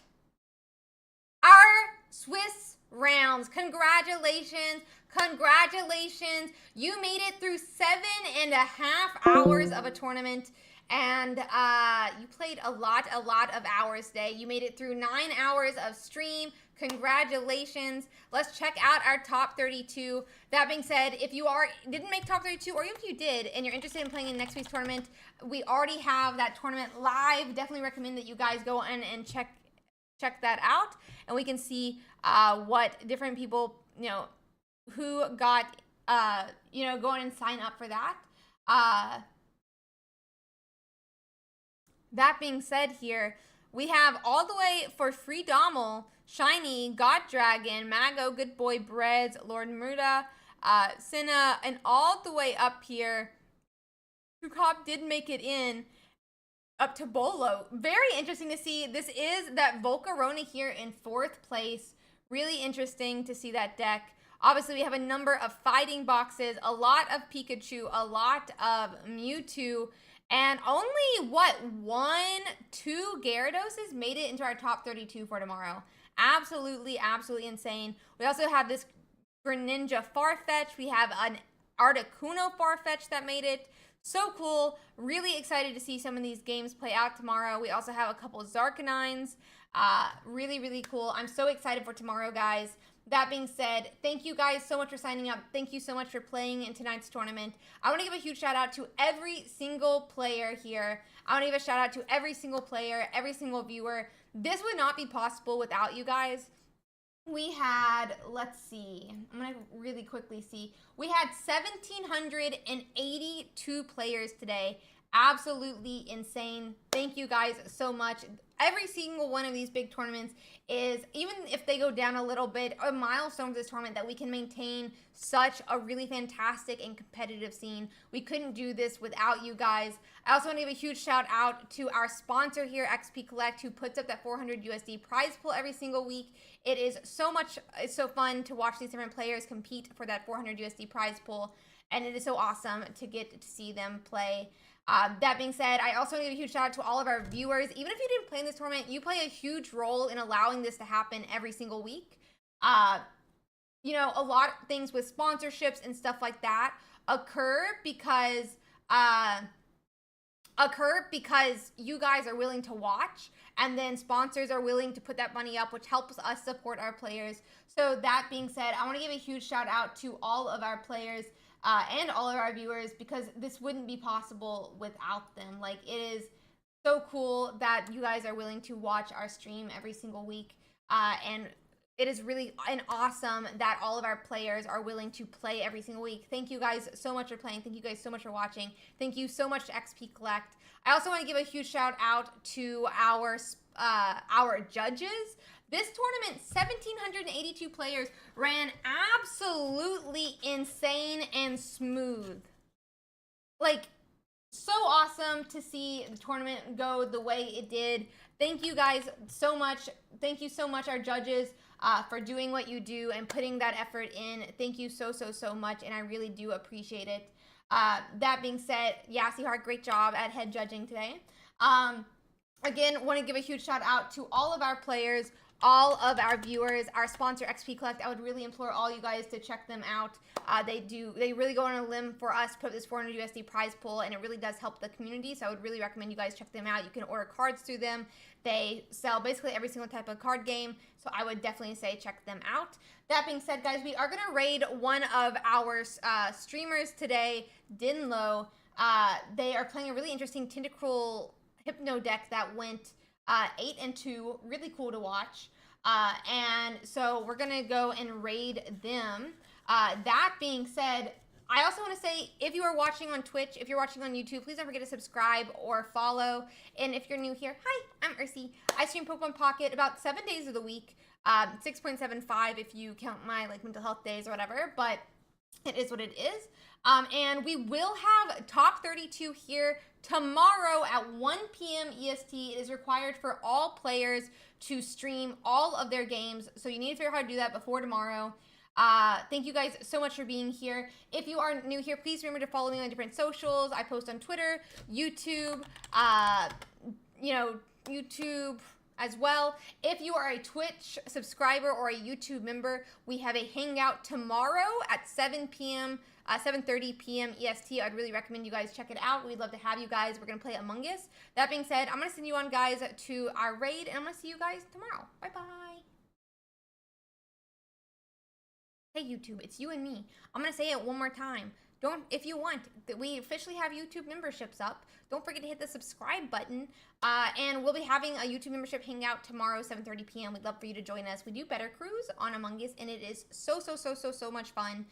our Swiss rounds. Congratulations. You made it through 7.5 hours of a tournament. And you played a lot of hours today. You made it through 9 hours of stream. Congratulations. Let's check out our top 32. That being said, if you didn't make top 32, or even if you did and you're interested in playing in next week's tournament, we already have that tournament live. Definitely recommend that you guys go in and check that out, and we can see what different people, you know, who got you know, go in and sign up for that. That being said here, we have all the way for Free Dommel, Shiny, God Dragon, Mago, Good Boy, Breads, Lord Muda, Cinna, and all the way up here, Trukop did make it in. up to Bolo. Very interesting to see. This is that Volcarona here in 4th place. Really interesting to see that deck. Obviously, we have a number of fighting boxes, a lot of Pikachu, a lot of Mewtwo, and only, what, 2 Gyarados made it into our top 32 for tomorrow. Absolutely, absolutely insane. We also have this Greninja Farfetch. We have an Articuno Farfetch that made it. So cool. Really excited to see some of these games play out tomorrow. We also have a couple of Zarkanines. Really, really cool. I'm so excited for tomorrow, guys. That being said, thank you guys so much for signing up. Thank you so much for playing in tonight's tournament. I want to give a huge shout out to every single player here. I want to give a shout out to every single player, every single viewer. This would not be possible without you guys. We had, let's see, I'm going to really quickly see. We had 1,782 players today. Absolutely insane. Thank you guys so much. Every single one of these big tournaments is, even if they go down a little bit, a milestone for this tournament that we can maintain such a really fantastic and competitive scene. We couldn't do this without you guys. I also want to give a huge shout out to our sponsor here, XP Collect, who puts up that 400 USD prize pool every single week. It is so much, it's so fun to watch these different players compete for that 400 USD prize pool, and it is so awesome to get to see them play. That being said, I also want to give a huge shout out to all of our viewers. Even if you didn't play in this tournament, you play a huge role in allowing this to happen every single week. You know, a lot of things with sponsorships and stuff like that occur because you guys are willing to watch, and then sponsors are willing to put that money up, which helps us support our players. So that being said, I want to give a huge shout out to all of our players and all of our viewers, because this wouldn't be possible without them. Like, it is so cool that you guys are willing to watch our stream every single week, and it is really awesome that all of our players are willing to play every single week. Thank you guys so much for playing. Thank you guys so much for watching. Thank you so much to XP Collect. I also want to give a huge shout out to our judges. This tournament, 1,782 players, ran absolutely insane and smooth. Like, so awesome to see the tournament go the way it did. Thank you guys so much. Thank you so much, our judges, for doing what you do and putting that effort in. Thank you so much, and I really do appreciate it. That being said, Yassi Hart, great job at head judging today. Again, want to give a huge shout out to all of our players, all of our viewers, our sponsor XP Collect. I would really implore all you guys to check them out. They really go on a limb for us to put this 400 USD prize pool, and it really does help the community. So I would really recommend you guys check them out. You can order cards through them. They sell basically every single type of card game, so I would definitely say check them out. That being said, guys, we are going to raid one of our streamers today, Dinlo. They are playing a really interesting Tentacruel Hypno deck that went 8-2, really cool to watch. And so we're gonna go and raid them. That being said, I also want to say, if you are watching on Twitch, if you're watching on YouTube, please don't forget to subscribe or follow. And if you're new here, hi, I'm Ursi. I stream Pokemon Pocket about 7 days of the week, 6.75 if you count my mental health days or whatever, but it is what it is. And we will have top 32 here tomorrow at 1 p.m. EST. It is required for all players to stream all of their games, so you need to figure out how to do that before tomorrow. Thank you guys so much for being here. If you are new here, please remember to follow me on different socials. I post on Twitter, YouTube, YouTube as well. If you are a Twitch subscriber or a YouTube member, we have a hangout tomorrow at 7 p.m. 7:30 p.m. EST. I'd really recommend you guys check it out. We'd love to have you guys. We're going to play Among Us. That being said, I'm going to send you on, guys, to our raid, and I'm going to see you guys tomorrow. Bye-bye. Hey, YouTube, it's you and me. I'm going to say it one more time. If you want, we officially have YouTube memberships up. Don't forget to hit the subscribe button. And we'll be having a YouTube membership hangout tomorrow, 7:30 p.m. We'd love for you to join us. We do better crews on Among Us, and it is so much fun.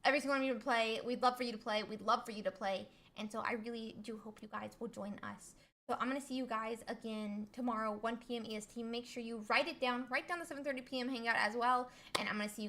Every single one of you to play. We'd love for you to play. We'd love for you to play. And so I really do hope you guys will join us. So I'm going to see you guys again tomorrow, 1 p.m. EST. Make sure you write it down. Write down the 7:30 p.m. hangout as well. And I'm going to see you guys.